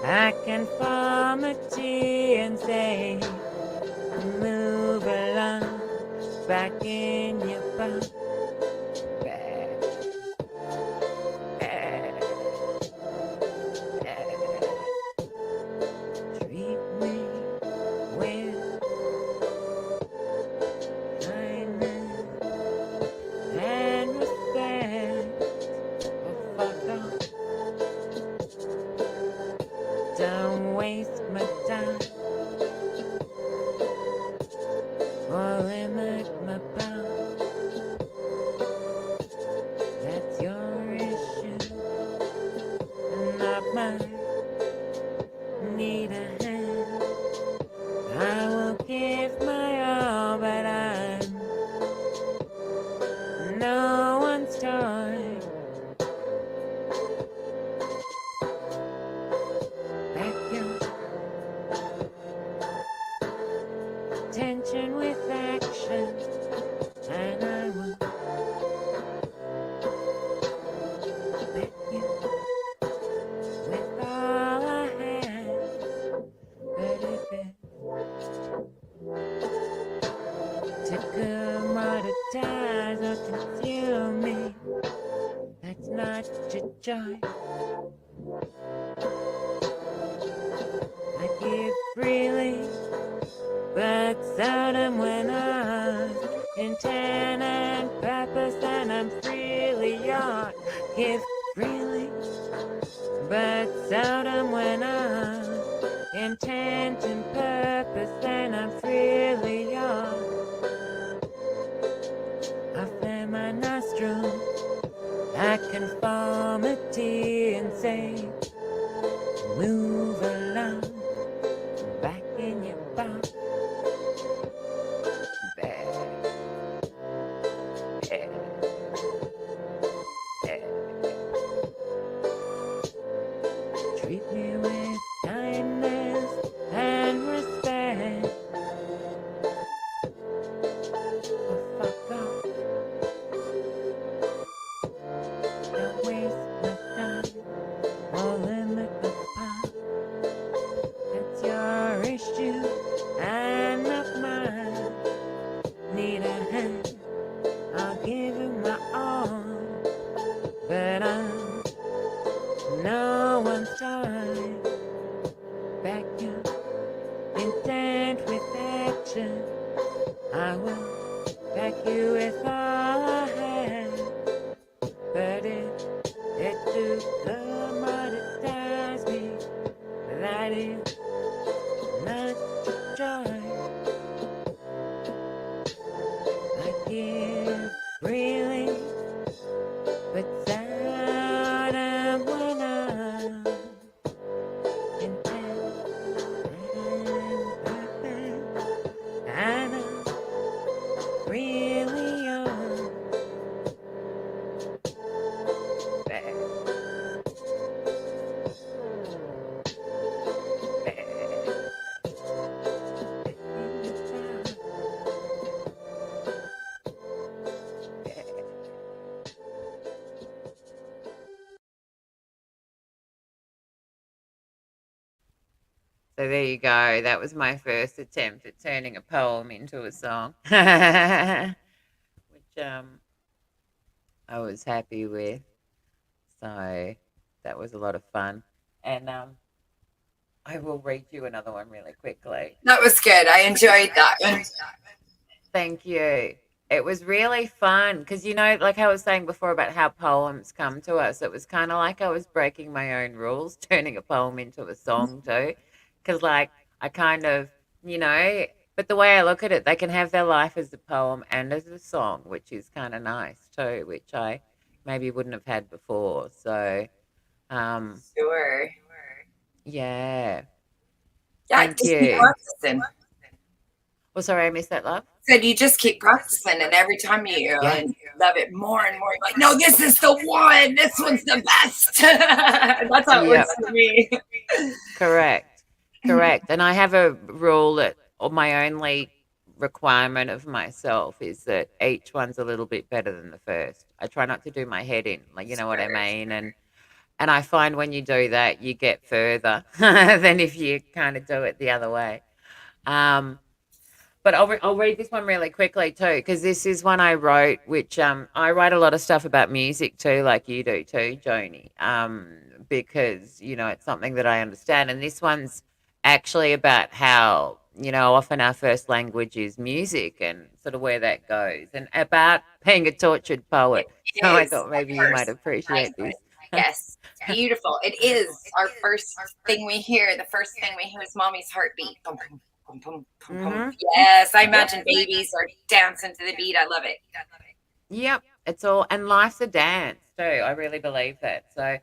I conformity and say, move along, back in your boat. Treat me with kindness and respect. Fuck off. Don't waste my time or limit my bounds. That's your issue, not mine. Need a hand, I will give my all, but I'm no one's toy. Tension with action, and I will bet you with all I have. But if it to commoditize or consume me, that's not your choice. I give freely, but seldom when I'm intent and purpose, and I'm freely yours. Give freely, but seldom when I'm intent and purpose, and I'm freely yours. I flare my nostril, I conformity and say, move along, back in your box. Treat me with kindness and respect. Oh, fuck off. Don't waste my time or time. Vacuum intent with action. I will back you with all I have. But it took commoditize me. That is not joy. I give freely, but seldom when I'm intent and perfect. And I'm really young. Bad. So there you go. That was my first attempt at turning a poem into a song, which I was happy with. So that was a lot of fun. And I will read you another one really quickly. That was good. I enjoyed that one. Thank you. It was really fun because, like I was saying before about how poems come to us, it was kind of like I was breaking my own rules, turning a poem into a song too. Because, like, I kind of, but the way I look at it, they can have their life as a poem and as a song, which is kind of nice too, which I maybe wouldn't have had before. So, Sure. yeah. Yeah, Thank just keep you. practicing. Well, sorry, I missed that, love. Said you just keep practicing, and every time you love it more and more. You're like, no, this is the one. This one's the best. That's how it works for me. Correct. And I have a rule that my only requirement of myself is that each one's a little bit better than the first. I try not to do my head in, like, you know what I mean? And I find when you do that, you get further than if you kind of do it the other way. But I'll read this one really quickly too, because this is one I wrote, which I write a lot of stuff about music too, like you do too, Joni, because, it's something that I understand. And this one's actually about how, often our first language is music and sort of where that goes, and about being a tortured poet. So I thought maybe you might appreciate this. Yes, beautiful. It is our first thing we hear. The first thing we hear is mommy's heartbeat. Boom, boom, boom, boom, boom, boom. Yes, I imagine babies are dancing to the beat. I love it. Yep, it's all, and life's a dance too. I really believe that. So,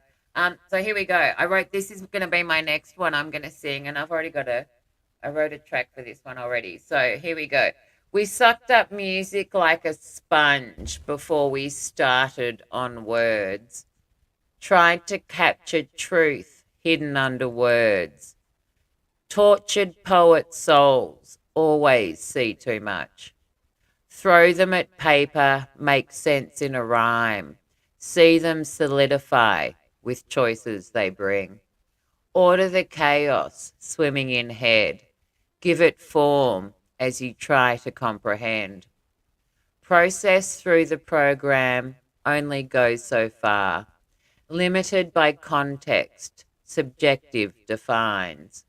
so here we go. I wrote, this is going to be my next one I'm going to sing, and I wrote a track for this one already. So here we go. We sucked up music like a sponge before we started on words. Tried to capture truth hidden under words. Tortured poet souls always see too much. Throw them at paper, make sense in a rhyme. See them solidify with choices they bring. Order the chaos swimming in head. Give it form as you try to comprehend. Process through the program only goes so far. Limited by context, subjective defines.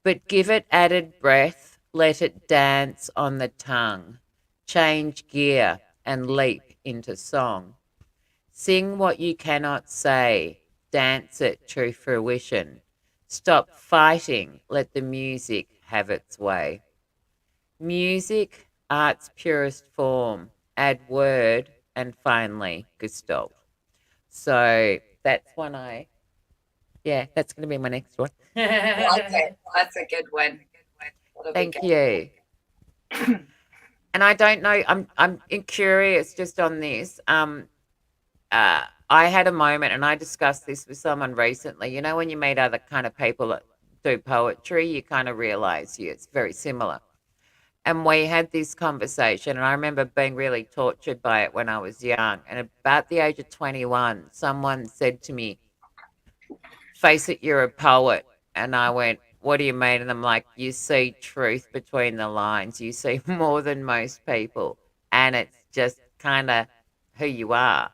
But give it added breath, let it dance on the tongue. Change gear and leap into song. Sing what you cannot say, dance it to fruition. Stop fighting, let the music have its way. Music, art's purest form, add word, and finally, gestalt. So that's one that's going to be my next one. I like it. That's a good one. Thank you. And I don't know, I'm curious just on this. I had a moment, and I discussed this with someone recently. When you meet other kind of people that do poetry, you kind of realize it's very similar. And we had this conversation, and I remember being really tortured by it when I was young. And about the age of 21, someone said to me, "Face it, you're a poet." And I went, "What do you mean?" And I'm like, "You see truth between the lines. You see more than most people. And it's just kind of who you are."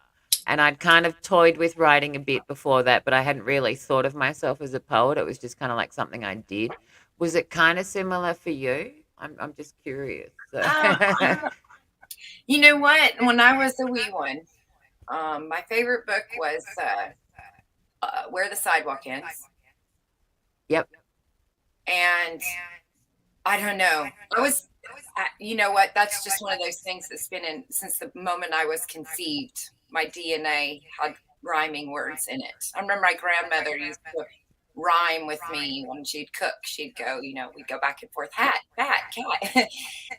And I'd kind of toyed with writing a bit before that, but I hadn't really thought of myself as a poet. It was just kind of like something I did. Was it kind of similar for you? I'm just curious. So. You know what? When I was a wee one, my favorite book was Where the Sidewalk Ends. Yep. And I don't know. You know what? That's just one of those things that's been in since the moment I was conceived. My DNA had rhyming words in it. I remember my grandmother used to rhyme with me when she'd cook. She'd go, we'd go back and forth, hat, bat, cat.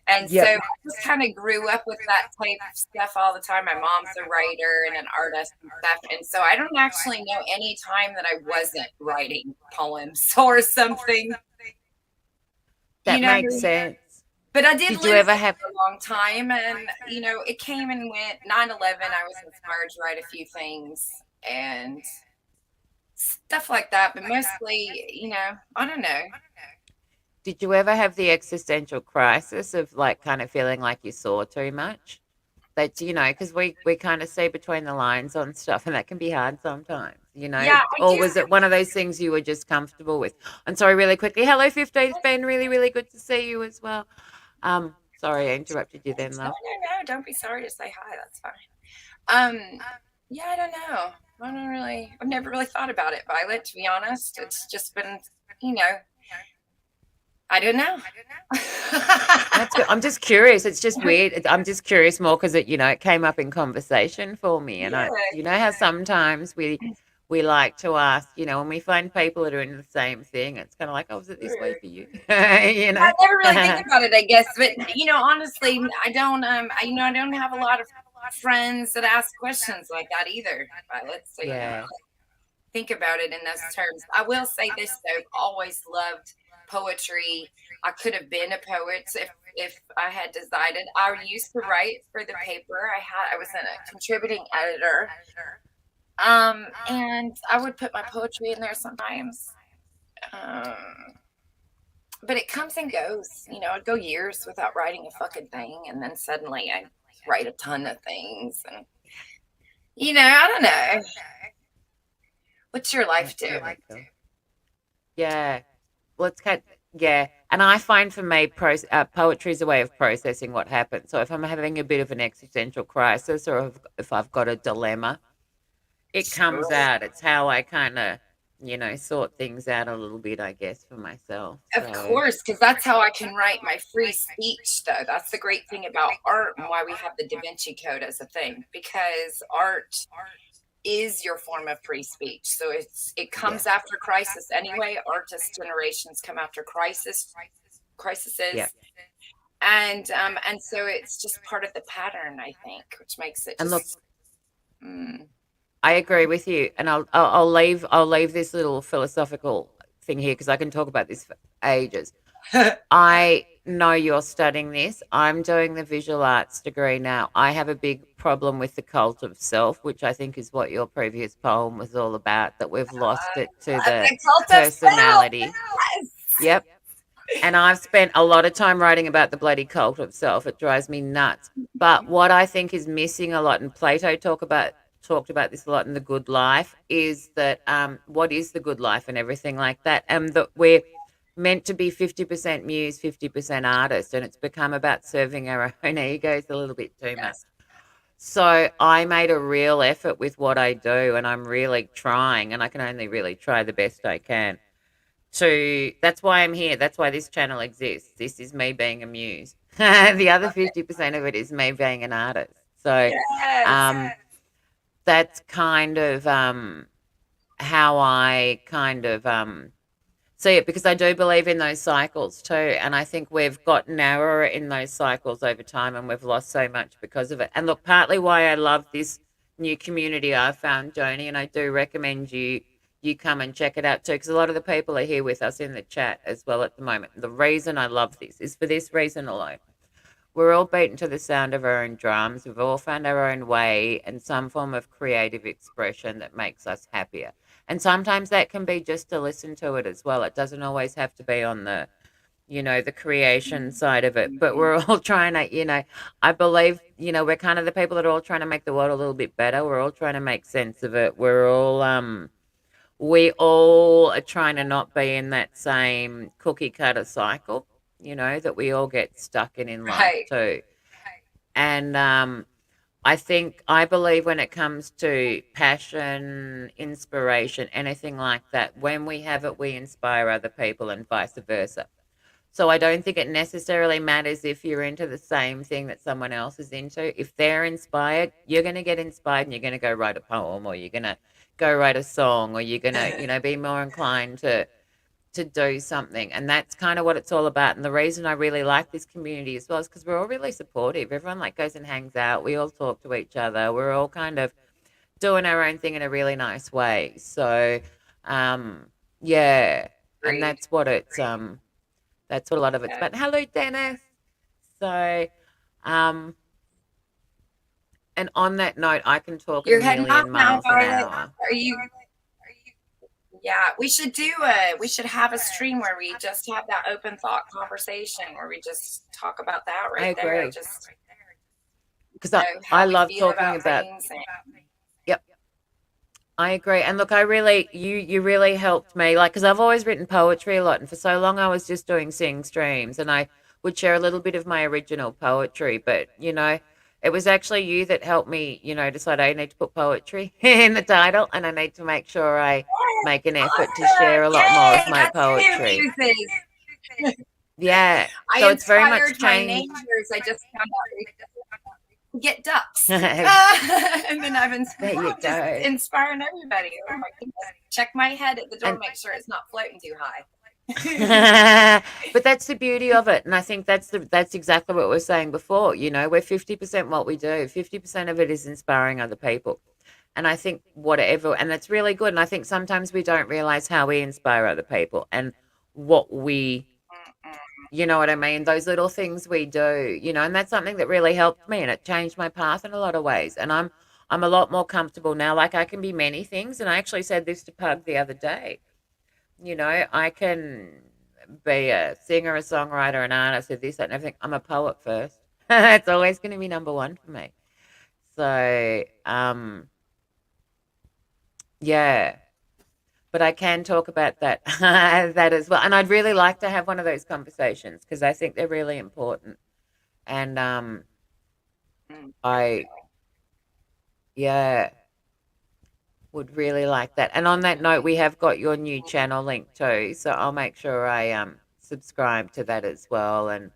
And so I just kind of grew up with that type of stuff all the time. My mom's a writer and an artist and stuff. And so I don't actually know any time that I wasn't writing poems or something. That makes sense. But I did you ever have for a long time, and it came and went. 9/11, I was inspired to write a few things and stuff like that, but mostly, I don't know. Did you ever have the existential crisis of like kind of feeling like you saw too much? That because we kind of see between the lines on stuff, and that can be hard sometimes. Yeah, or was it one of those things you were just comfortable with? I'm sorry, really quickly. Hello, 15. It's been really, really good to see you as well. Sorry, I interrupted you then, love. No, don't be sorry to say hi. That's fine. Yeah, I don't know. I've never really thought about it, Violet, to be honest. It's just been, I don't know. That's good. I'm just curious. It's just weird. I'm just curious more because it came up in conversation for me. And how sometimes we like to ask, when we find people that are doing the same thing, it's kind of like, oh, is it this way for you? I never really think about it, I guess. But, honestly, I don't, I don't have a lot of friends that ask questions like that either, Violet. So, think about it in those terms. I will say this, though. I've always loved poetry. I could have been a poet if I had decided. I used to write for the paper. I was a contributing editor. And I would put my poetry in there sometimes. But it comes and goes. I'd go years without writing a fucking thing, and then suddenly I write a ton of things. And I don't know. What's your life do? Yeah. And I find for me, poetry is a way of processing what happened. So if I'm having a bit of an existential crisis, or if I've got a dilemma, it comes out. It's how I kind of, sort things out a little bit, I guess, for myself. Of course, because that's how I can write my free speech, though. That's the great thing about art and why we have the Da Vinci Code as a thing, because art is your form of free speech. So it comes after crisis anyway. Artist generations come after crises. Yeah. And so it's just part of the pattern, I think, which makes it just, and look, I agree with you, and I'll leave this little philosophical thing here because I can talk about this for ages. I know you're studying this. I'm doing the visual arts degree now. I have a big problem with the cult of self, which I think is what your previous poem was all about, that we've lost it to the personality. Yes. Yep. And I've spent a lot of time writing about the bloody cult of self. It drives me nuts. But what I think is missing a lot, and Plato talked about this a lot in The Good Life, is that what is the good life and everything like that. And that we're meant to be 50% muse, 50% artist, and it's become about serving our own egos a little bit too much. So I made a real effort with what I do, and I'm really trying, and I can only really try the best I can. That's why I'm here. That's why this channel exists. This is me being a muse. The other 50% of it is me being an artist. So that's kind of how I kind of see it, because I do believe in those cycles too. And I think we've got narrower in those cycles over time, and we've lost so much because of it. And look, partly why I love this new community I've found, Joni, and I do recommend you come and check it out too, because a lot of the people are here with us in the chat as well at the moment. The reason I love this is for this reason alone. We're all beaten to the sound of our own drums. We've all found our own way and some form of creative expression that makes us happier. And sometimes that can be just to listen to it as well. It doesn't always have to be on the the creation side of it. But we're all trying to, I believe, we're kind of the people that are all trying to make the world a little bit better. We're all trying to make sense of it. We all are trying to not be in that same cookie cutter cycle, that we all get stuck in life Right. too. And I believe when it comes to passion, inspiration, anything like that, when we have it, we inspire other people and vice versa. So I don't think it necessarily matters if you're into the same thing that someone else is into. If they're inspired, you're going to get inspired and you're going to go write a poem, or you're going to go write a song, or you're going to, be more inclined to do something. And that's kind of what it's all about. And the reason I really like this community as well is because we're all really supportive. Everyone like goes and hangs out. We all talk to each other. We're all kind of doing our own thing in a really nice way. So, yeah. And Agreed. that's what a lot of it's about. Hello, Dennis. So, and on that note, I can talk a You're heading million off now, miles an Violet. hour. Are you? Yeah, we should we should have a stream where we just have that open thought conversation where we just talk about that I right there. agree. Just Because how I we love feel talking about. things. Yep, I agree. And look, you really helped me. Like, because I've always written poetry a lot, and for so long I was just doing sing streams, and I would share a little bit of my original poetry. But it was actually you that helped me, decide I need to put poetry in the title, and I need to make sure I make an effort to share a lot more of Yay, my that's new poetry. music. Yeah. I So it's very much inspired my changed. neighbors. I just found out to get ducks. There And then I've you just go. inspiring everybody. Oh my goodness. Check my head at the door, And make sure it's not floating too high. but that's the beauty of it, and I think that's exactly what we were saying before. We're 50% what we do. 50% of it is inspiring other people, and I think and that's really good. And I think sometimes we don't realize how we inspire other people and what we, you know what I mean. Those little things we do, and that's something that really helped me, and it changed my path in a lot of ways. And I'm a lot more comfortable now. Like, I can be many things, and I actually said this to Pug the other day. I can be a singer, a songwriter, an artist, or this, that, and everything. I'm a poet first. It's always going to be number one for me. So, yeah. But I can talk about that that as well. And I'd really like to have one of those conversations because I think they're really important. And I, yeah, would really like that. And on that note, we have got your new channel link too, so I'll make sure I subscribe to that as well, and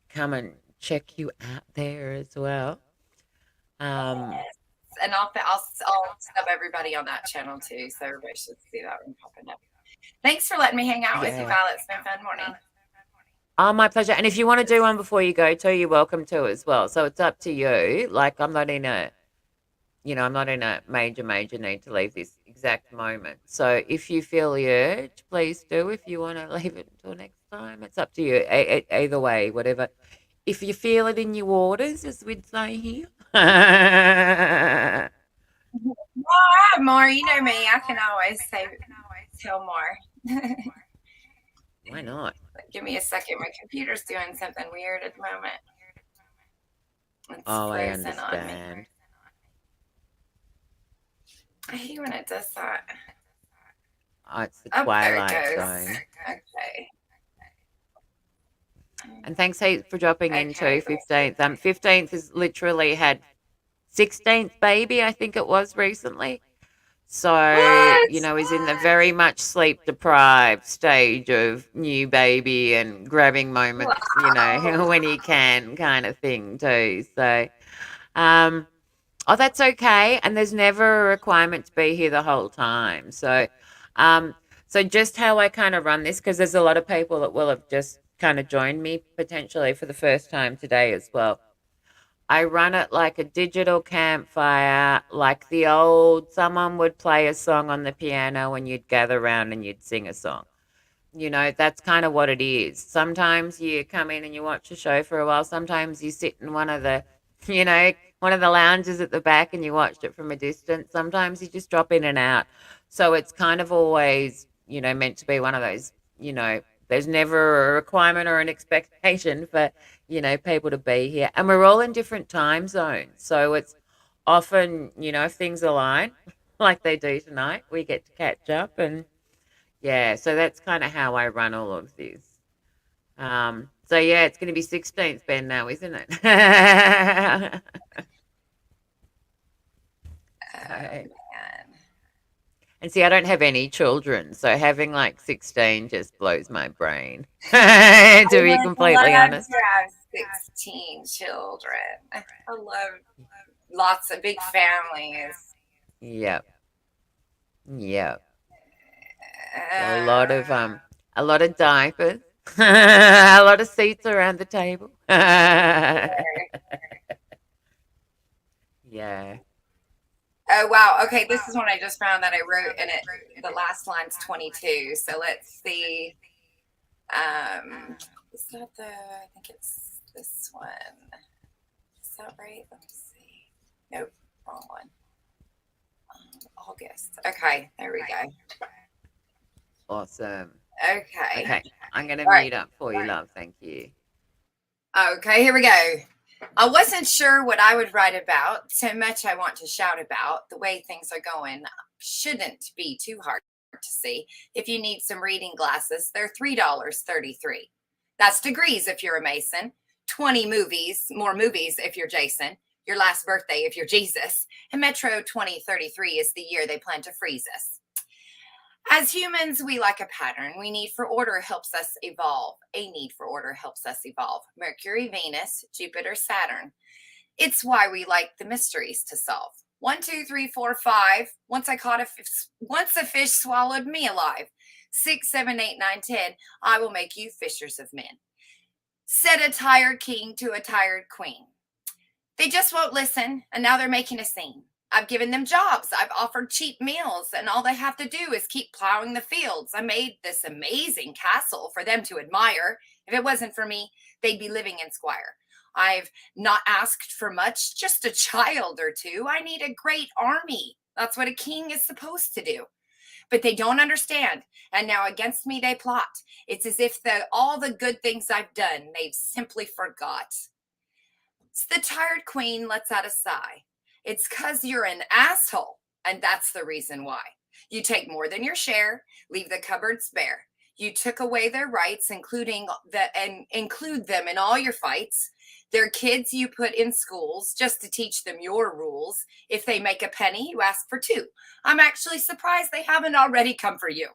come and check you out there as well. And I'll sub everybody on that channel too, so everybody should see that one popping up. Thanks for letting me hang out with you, Violet. It's been a fun morning. Oh, my pleasure. And if you want to do one before you go too, you're welcome to as well. So it's up to you. Like, I'm not in a major need to leave this exact moment. So if you feel the urge, please do. If you want to leave it until next time, it's up to you. Either way, whatever. If you feel it in your waters, as we'd say here. More, you know me. I can always tell more. Why not? Give me a second. My computer's doing something weird at the moment. It's I frozen on me. understand. I hate when it does that. Oh, it's the There it twilight goes. zone. Okay. And thanks for dropping in Okay. too, 15th. 15th has literally had 16th baby, I think it was recently. So, What? Is in the very much sleep deprived stage of new baby and grabbing moments, Wow. when he can, kind of thing too. So, that's okay. And there's never a requirement to be here the whole time. So, so just how I kind of run this, because there's a lot of people that will have just kind of joined me potentially for the first time today as well. I run it like a digital campfire, like someone would play a song on the piano and you'd gather around and you'd sing a song. That's kind of what it is. Sometimes you come in and you watch a show for a while. Sometimes you sit in one of the lounges at the back and you watched it from a distance. Sometimes you just drop in and out. So it's kind of always, meant to be one of those, There's never a requirement or an expectation for, people to be here. And we're all in different time zones. So it's often, if things align like they do tonight, we get to catch up. And yeah, so that's kind of how I run all of this. So yeah, it's going to be 16th Ben now, isn't it? Man. And see, I don't have any children, so having like 16 just blows my brain, to be completely honest. To have 16 children. I love lots of big families. Yep. Yep. A lot of diapers, a lot of seats around the table. Yeah. Oh wow. Okay, this is one I just found that I wrote in it. The last line's 22. So let's see. Is that I think it's this one. Is that right? Let me see. Nope, wrong one. August. Okay, there we go. Awesome. Okay. Okay, I'm going to All mute up for you, love. Thank you. Okay, here we go. I wasn't sure what I would write about. So much I want to shout about. The way things are going shouldn't be too hard to see. If you need some reading glasses, they're $3.33. That's degrees if you're a Mason. 20 movies, more movies if you're Jason. Your last birthday if you're Jesus. And Metro 2033 is the year they plan to freeze us. As humans, we like a pattern. We need for order helps us evolve. A need for order helps us evolve. Mercury, Venus, Jupiter, Saturn. It's why we like the mysteries to solve. 1, 2, 3, 4, 5. Once a fish swallowed me alive. 6, 7, 8, 9, 10. I will make you fishers of men. Said a tired king to a tired queen. They just won't listen, and now they're making a scene. I've given them jobs. I've offered cheap meals, and all they have to do is keep plowing the fields. I made this amazing castle for them to admire. If it wasn't for me, they'd be living in squire. I've not asked for much, just a child or two. I need a great army. That's what a king is supposed to do. But they don't understand, and now against me they plot. It's as if all the good things I've done, they've simply forgot. So the tired queen lets out a sigh. It's 'cause you're an asshole, and that's the reason why. You take more than your share, leave the cupboards bare. You took away their rights, include them in all your fights. Their kids you put in schools just to teach them your rules. If they make a penny, you ask for 2. I'm actually surprised they haven't already come for you.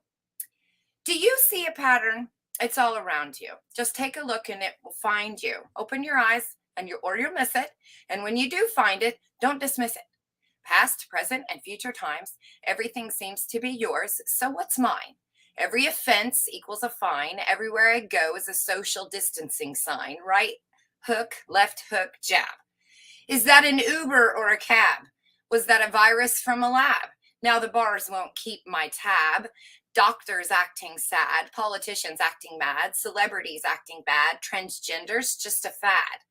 Do you see a pattern? It's all around you. Just take a look and it will find you. Open your eyes or you'll miss it. And when you do find it, don't dismiss it. Past, present, and future times, everything seems to be yours. So what's mine? Every offense equals a fine. Everywhere I go is a social distancing sign. Right hook, left hook, jab. Is that an Uber or a cab? Was that a virus from a lab? Now the bars won't keep my tab. Doctors acting sad, politicians acting mad, celebrities acting bad, transgenders just a fad.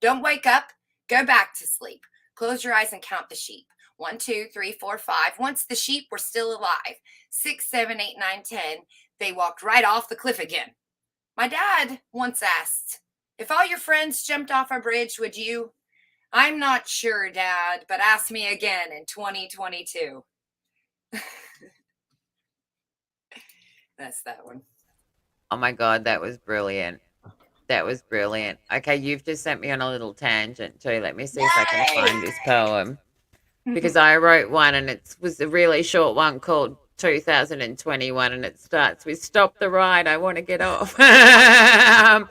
Don't wake up, go back to sleep. Close your eyes and count the sheep. 1, 2, 3, 4, 5. Once the sheep were still alive. 6, 7, 8, 9, 10. They walked right off the cliff again. My dad once asked, if all your friends jumped off a bridge, would you? I'm not sure, Dad, but ask me again in 2022. That's that one. Oh my God, that was brilliant. That was brilliant. Okay, you've just sent me on a little tangent too. Let me see if I can find this poem. Because I wrote one and it was a really short one called 2021 and it starts with stop the ride, I want to get off. Let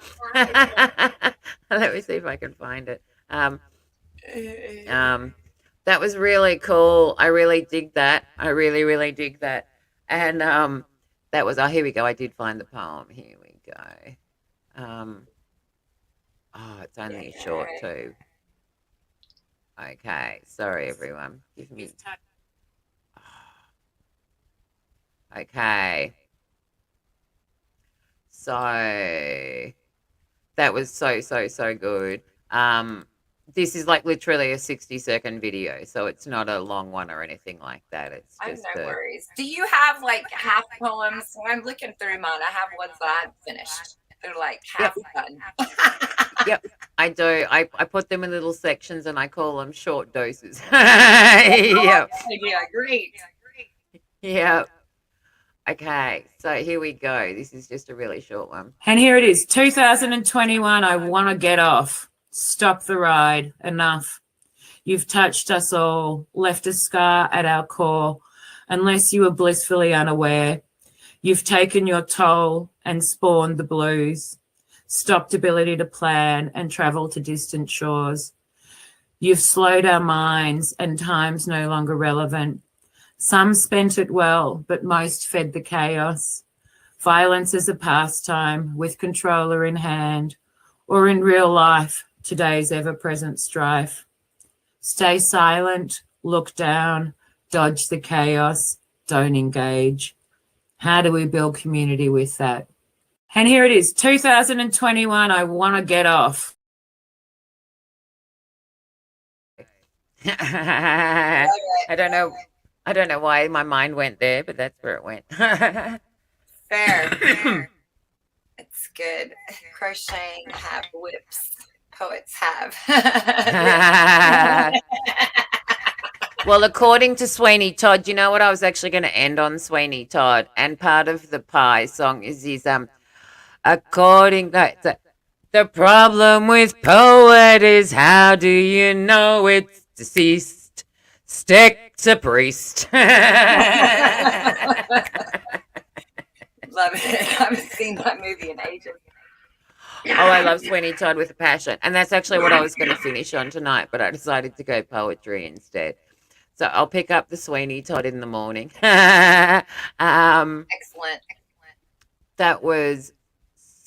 me see if I can find it. That was really cool. I really dig that. I really, really dig that. And that was, here we go. I did find the poem. Here we go. It's only short too. Okay, sorry everyone. Give me. Okay. So that was so good. This is like literally a 60-second video, so it's not a long one or anything like that. It's I have just no worries. Do you have like half poems? When I'm looking through mine, I have ones that I've finished. They're like half done. Yep, I do. I put them in little sections and I call them short doses. Yep. Yeah, great. Yep. Okay, so here we go. This is just a really short one. And here it is, 2021. I want to get off. Stop the ride. Enough. You've touched us all, left a scar at our core, unless you were blissfully unaware. You've taken your toll and spawned the blues, stopped ability to plan and travel to distant shores. You've slowed our minds and time's no longer relevant. Some spent it well, but most fed the chaos. Violence is a pastime with controller in hand, or in real life, today's ever-present strife. Stay silent, look down, dodge the chaos, don't engage. How do we build community with that? And here it is, 2021, I want to get off. I don't know why my mind went there, but that's where it went. Fair. It's good. Crocheting have whips. Poets have. Well, according to Sweeney Todd, you know what? I was actually going to end on Sweeney Todd, and part of the Pie song is his the problem with poet is how do you know it's deceased? Stick to priest. Love it. I haven't seen that movie in ages. Oh, I love Sweeney Todd with a passion. And that's actually what I was going to finish on tonight, but I decided to go poetry instead. So I'll pick up the Sweeney Todd in the morning. Excellent. That was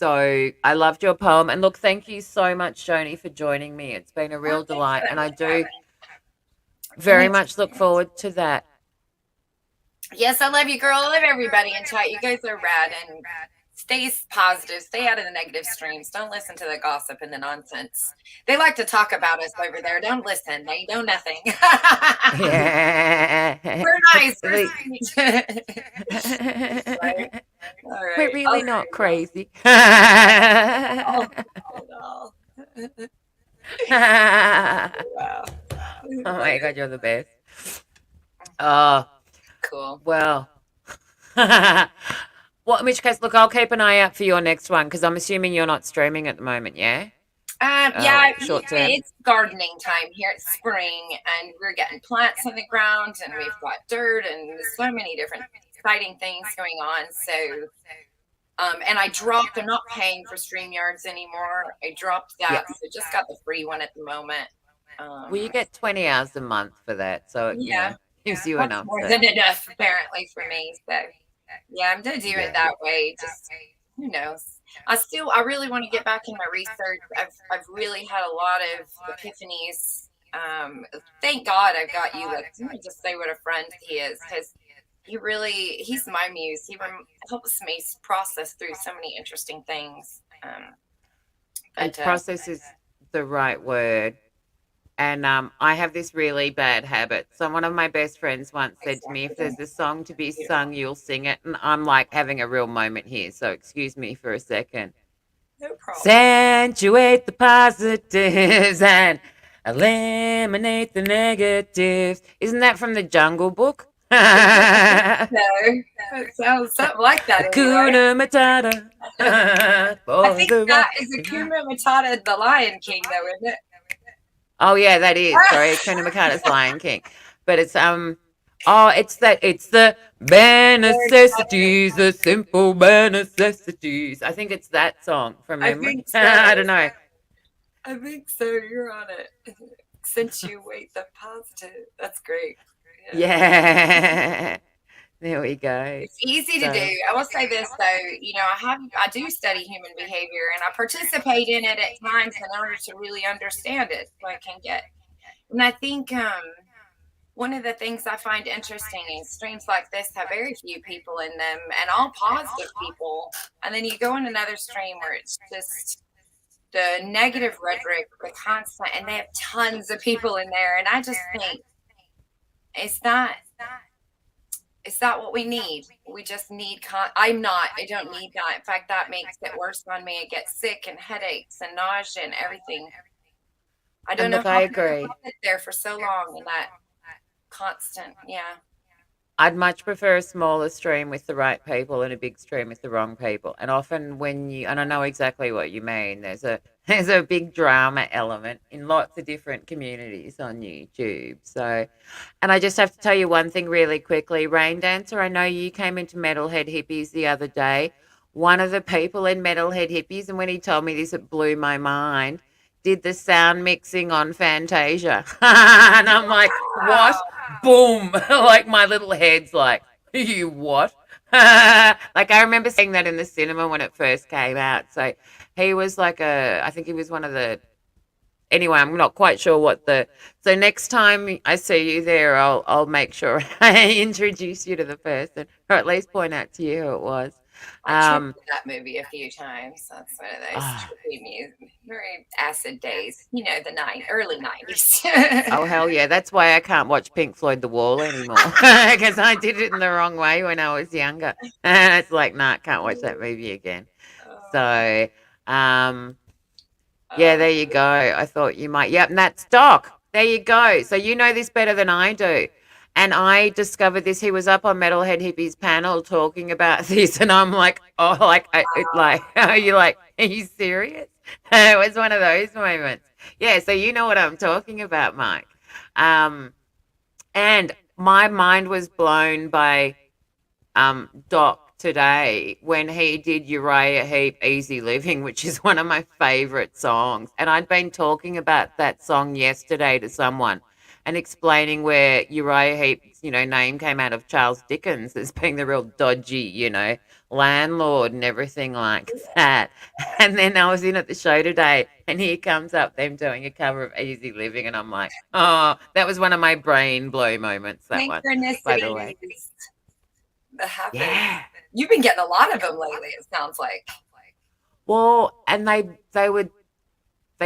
I loved your poem. And look, thank you so much, Joni, for joining me. It's been a real delight. And I do very much look forward to that. Yes, I love you, girl. I love everybody in chat. You guys are rad, and stay positive. Stay out of the negative streams. Don't listen to the gossip and the nonsense. They like to talk about us over there. Don't listen. They know nothing. Yeah. We're nice. We're sweet. Right. All right. We're really not crazy. Oh, no. Wow. Oh my God, you're the best. Oh, cool. Well, well, in which case, look, I'll keep an eye out for your next one because I'm assuming you're not streaming at the moment, yeah? Yeah, short term. It's gardening time here. It's spring, and we're getting plants in the ground, and we've got dirt, and there's so many different exciting things going on. So, and I dropped. I'm not paying for StreamYards anymore. I dropped that, so just got the free one at the moment. Well, you get 20 hours a month for that, so it gives you enough. More than enough, apparently, for me. So, yeah, I'm gonna do it that way. Just who knows. I really want to get back in my research. I've really had a lot of epiphanies. Thank God I've got you. Let me just say what a friend he is, because he's my muse. He helps me process through so many interesting things. And process is the right word. And I have this really bad habit. So one of my best friends once said to me, if there's a song to be sung, you'll sing it. And I'm like having a real moment here. So excuse me for a second. No problem. Accentuate the positives and eliminate the negatives. Isn't that from the Jungle Book? No, it sounds something like that. Hakuna Matata. I think that is Hakuna Matata, the Lion King, though, isn't it? Oh yeah, that is. Sorry, Hakuna Matata's Lion King. But it's it's the bare necessities, the simple bare necessities. I think it's that song from memory. I don't know. I think so. You're on it. Accentuate the positive. That's great. Yeah. There we go. It's easy to do. I will say this though, I do study human behavior, and I participate in it at times in order to really understand it, so I can get. And I think one of the things I find interesting is streams like this have very few people in them, and all positive people. And then you go in another stream where it's just the negative rhetoric, the constant, and they have tons of people in there, and I just think it's not what we need. We just need I don't need that. In fact, that makes it worse on me. I get sick and headaches and nausea and everything. I don't And know look, how I people agree. sit there for so long in that constant, yeah. I'd much prefer a smaller stream with the right people and a big stream with the wrong people. And often and I know exactly what you mean, there's a big drama element in lots of different communities on YouTube. So, and I just have to tell you one thing really quickly. Rain Dancer, I know you came into Metalhead Hippies the other day. One of the people in Metalhead Hippies, and when he told me this, it blew my mind, did the sound mixing on Fantasia. And I'm like, what? Boom. Like my little head's like, you what? Like I remember seeing that in the cinema when it first came out. So he was like I think he was one of the, anyway, I'm not quite sure so next time I see you there, I'll make sure I introduce you to the person, or at least point out to you who it was. I tripped with that movie a few times. That's one of those trippy music, very acid days. You know, the early 90s. Oh, hell yeah. That's why I can't watch Pink Floyd The Wall anymore, because I did it in the wrong way when I was younger. And it's like, nah, can't watch that movie again. So, yeah, there you go. I thought you might. Yep, and that's Doc. There you go. So you know this better than I do. And I discovered this. He was up on Metalhead Hippies panel talking about this, and I'm like, oh, are you serious? It was one of those moments. Yeah, so you know what I'm talking about, Mike. And my mind was blown by Doc today when he did Uriah Heep Easy Living, which is one of my favorite songs. And I'd been talking about that song yesterday to someone and explaining where Uriah Heep's, name came out of Charles Dickens as being the real dodgy, landlord and everything like that. And then I was in at the show today and here comes up them doing a cover of Easy Living, and I'm like, oh, that was one of my brain blow moments, that one, by the way. That happens. Yeah. You've been getting a lot of them lately, it sounds like. Well, and they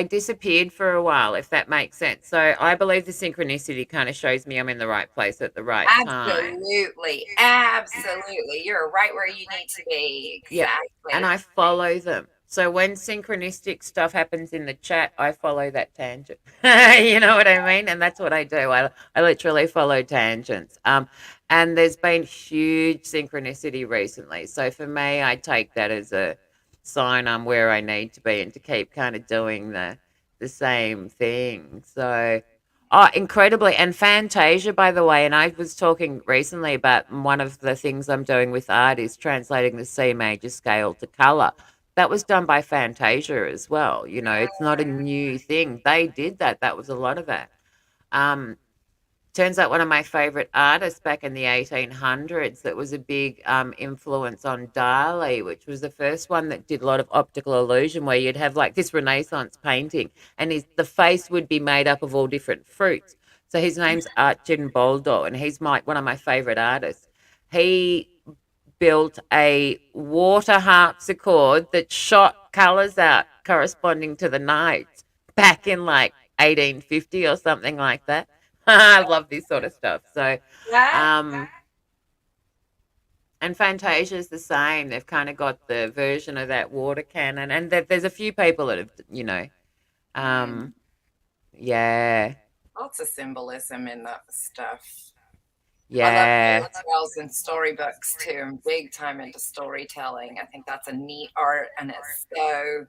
disappeared for a while, if that makes sense. So I believe the synchronicity kind of shows me I'm in the right place at the right time. Absolutely. You're right where you need to be. Exactly. Yeah. And I follow them. So when synchronistic stuff happens in the chat, I follow that tangent. You know what I mean? And that's what I do. I literally follow tangents. And there's been huge synchronicity recently. So for me, I take that as a sign I'm where I need to be and to keep kind of doing the same thing. So, incredibly. And Fantasia, by the way, and I was talking recently about one of the things I'm doing with art is translating the C major scale to color. That was done by Fantasia as well. It's not a new thing. They did that. That was a lot of that. Turns out one of my favorite artists back in the 1800s that was a big influence on Dali, which was the first one that did a lot of optical illusion, where you'd have like this Renaissance painting and the face would be made up of all different fruits. So his name's Archin and he's one of my favorite artists. He built a water harpsichord that shot colors out corresponding to the notes back in like 1850 or something like that. I love this sort of stuff. So, and Fantasia's the same. They've kind of got the version of that water cannon, and there's a few people that have, yeah. Lots of symbolism in that stuff. Yeah. I love tales and storybooks too. I'm big time into storytelling. I think that's a neat art, and it's so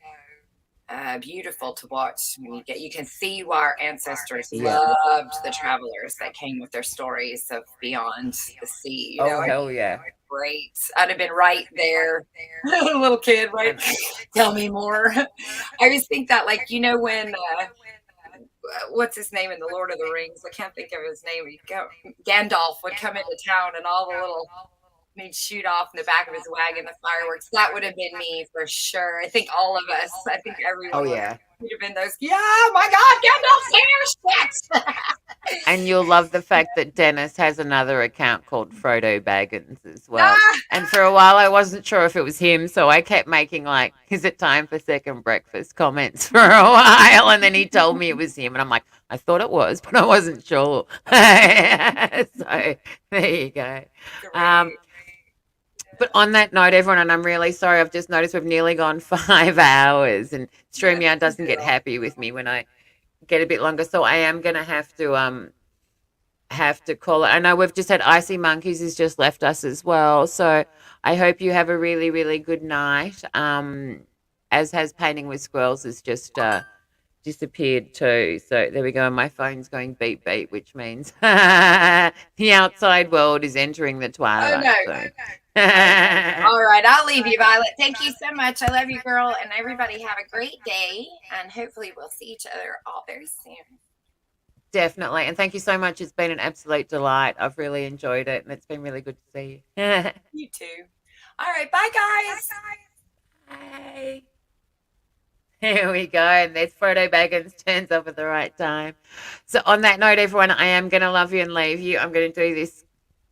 beautiful to watch. When you can see why our ancestors loved the travelers that came with their stories of beyond the sea. Hell yeah. Great. I'd have been right there. Little kid, right? Tell me more. I always think that, like, when what's his name in the Lord of the Rings? I can't think of his name. Gandalf would come into town and all the little and he'd shoot off in the back of his wagon, the fireworks. That would have been me for sure. I think all of us. I think everyone would have been those. Yeah, my God, get upstairs, shit. And you'll love the fact that Dennis has another account called Frodo Baggins as well. And for a while, I wasn't sure if it was him, so I kept making like, "Is it time for second breakfast?" comments for a while, and then he told me it was him, and I'm like, I thought it was, but I wasn't sure. So there you go. But on that note, everyone, and I'm really sorry, I've just noticed we've nearly gone 5 hours, and StreamYard doesn't get happy with me when I get a bit longer, so I am going to have to call it. I know we've just had Icy Monkeys has just left us as well, so I hope you have a really, really good night. As has Painting with Squirrels has just disappeared too. So there we go. My phone's going beep beep, which means the outside world is entering the twilight. Oh, no. All right, I'll leave you, Violet. Thank you so much. I love you, girl. And everybody have a great day. And hopefully we'll see each other all very soon. Definitely. And thank you so much. It's been an absolute delight. I've really enjoyed it. And it's been really good to see you. You too. All right. Bye, guys. Bye. Here we go. And there's Frodo Baggins turns up at the right time. So on that note, everyone, I am going to love you and leave you. I'm going to do this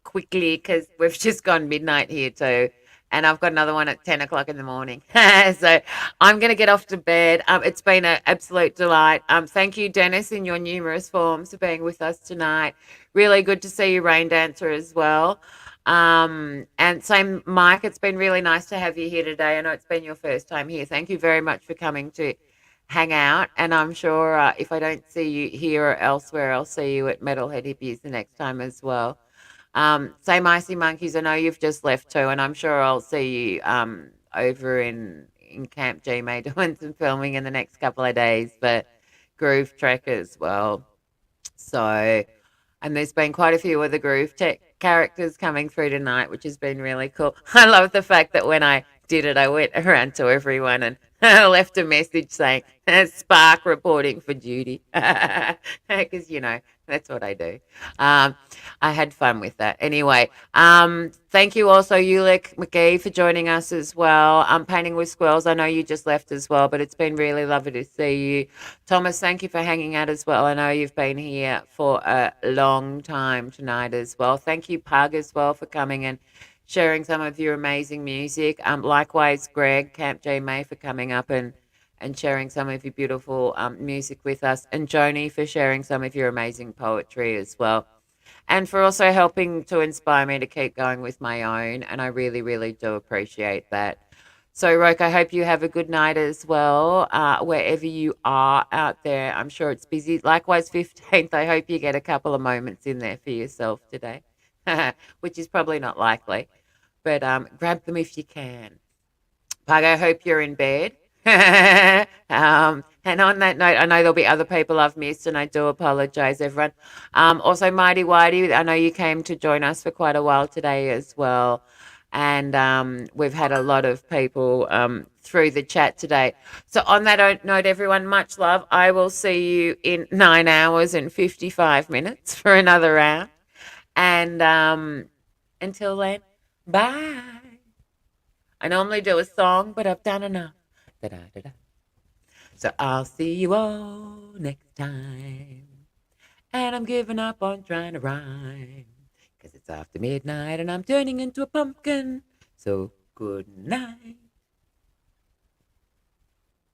quickly because we've just gone midnight here too. And I've got another one at 10 o'clock in the morning. So I'm going to get off to bed. It's been an absolute delight. Thank you, Dennis, in your numerous forms for being with us tonight. Really good to see you, Rain Dancer, as well. And same, Mike, it's been really nice to have you here today. I know it's been your first time here. Thank you very much for coming to hang out. And I'm sure if I don't see you here or elsewhere, I'll see you at Metalhead Hippies the next time as well. Same Icy Monkeys, I know you've just left too, and I'm sure I'll see you over in Camp G-May doing some filming in the next couple of days, but Groove Trek as well. So, and there's been quite a few of the Groove Trek characters coming through tonight, which has been really cool. I love the fact that when I did it, I went around to everyone and left a message saying, Spark reporting for duty, because, you know, that's what I do. I had fun with that. Anyway, thank you also, Ulick McGee, for joining us as well. Painting with Squirrels, I know you just left as well, but it's been really lovely to see you. Thomas, thank you for hanging out as well. I know you've been here for a long time tonight as well. Thank you, Pug, as well, for coming and sharing some of your amazing music. Likewise, Greg, Camp J. May, for coming up and sharing some of your beautiful music with us, and Joni for sharing some of your amazing poetry as well, and for also helping to inspire me to keep going with my own, and I really, really do appreciate that. So, Roke, I hope you have a good night as well, wherever you are out there. I'm sure it's busy. Likewise, 15th, I hope you get a couple of moments in there for yourself today, which is probably not likely, but grab them if you can. Pug, I hope you're in bed. And on that note, I know there'll be other people I've missed, and I do apologize, everyone. Also, Mighty Whitey, I know you came to join us for quite a while today as well, and we've had a lot of people through the chat today. So on that note, everyone, much love. I will see you in 9 hours and 55 minutes for another round, and until then, bye. I normally do a song, but I've done enough. Da-da-da-da. So I'll see you all next time. And I'm giving up on trying to rhyme, 'cause it's after midnight and I'm turning into a pumpkin. So good night.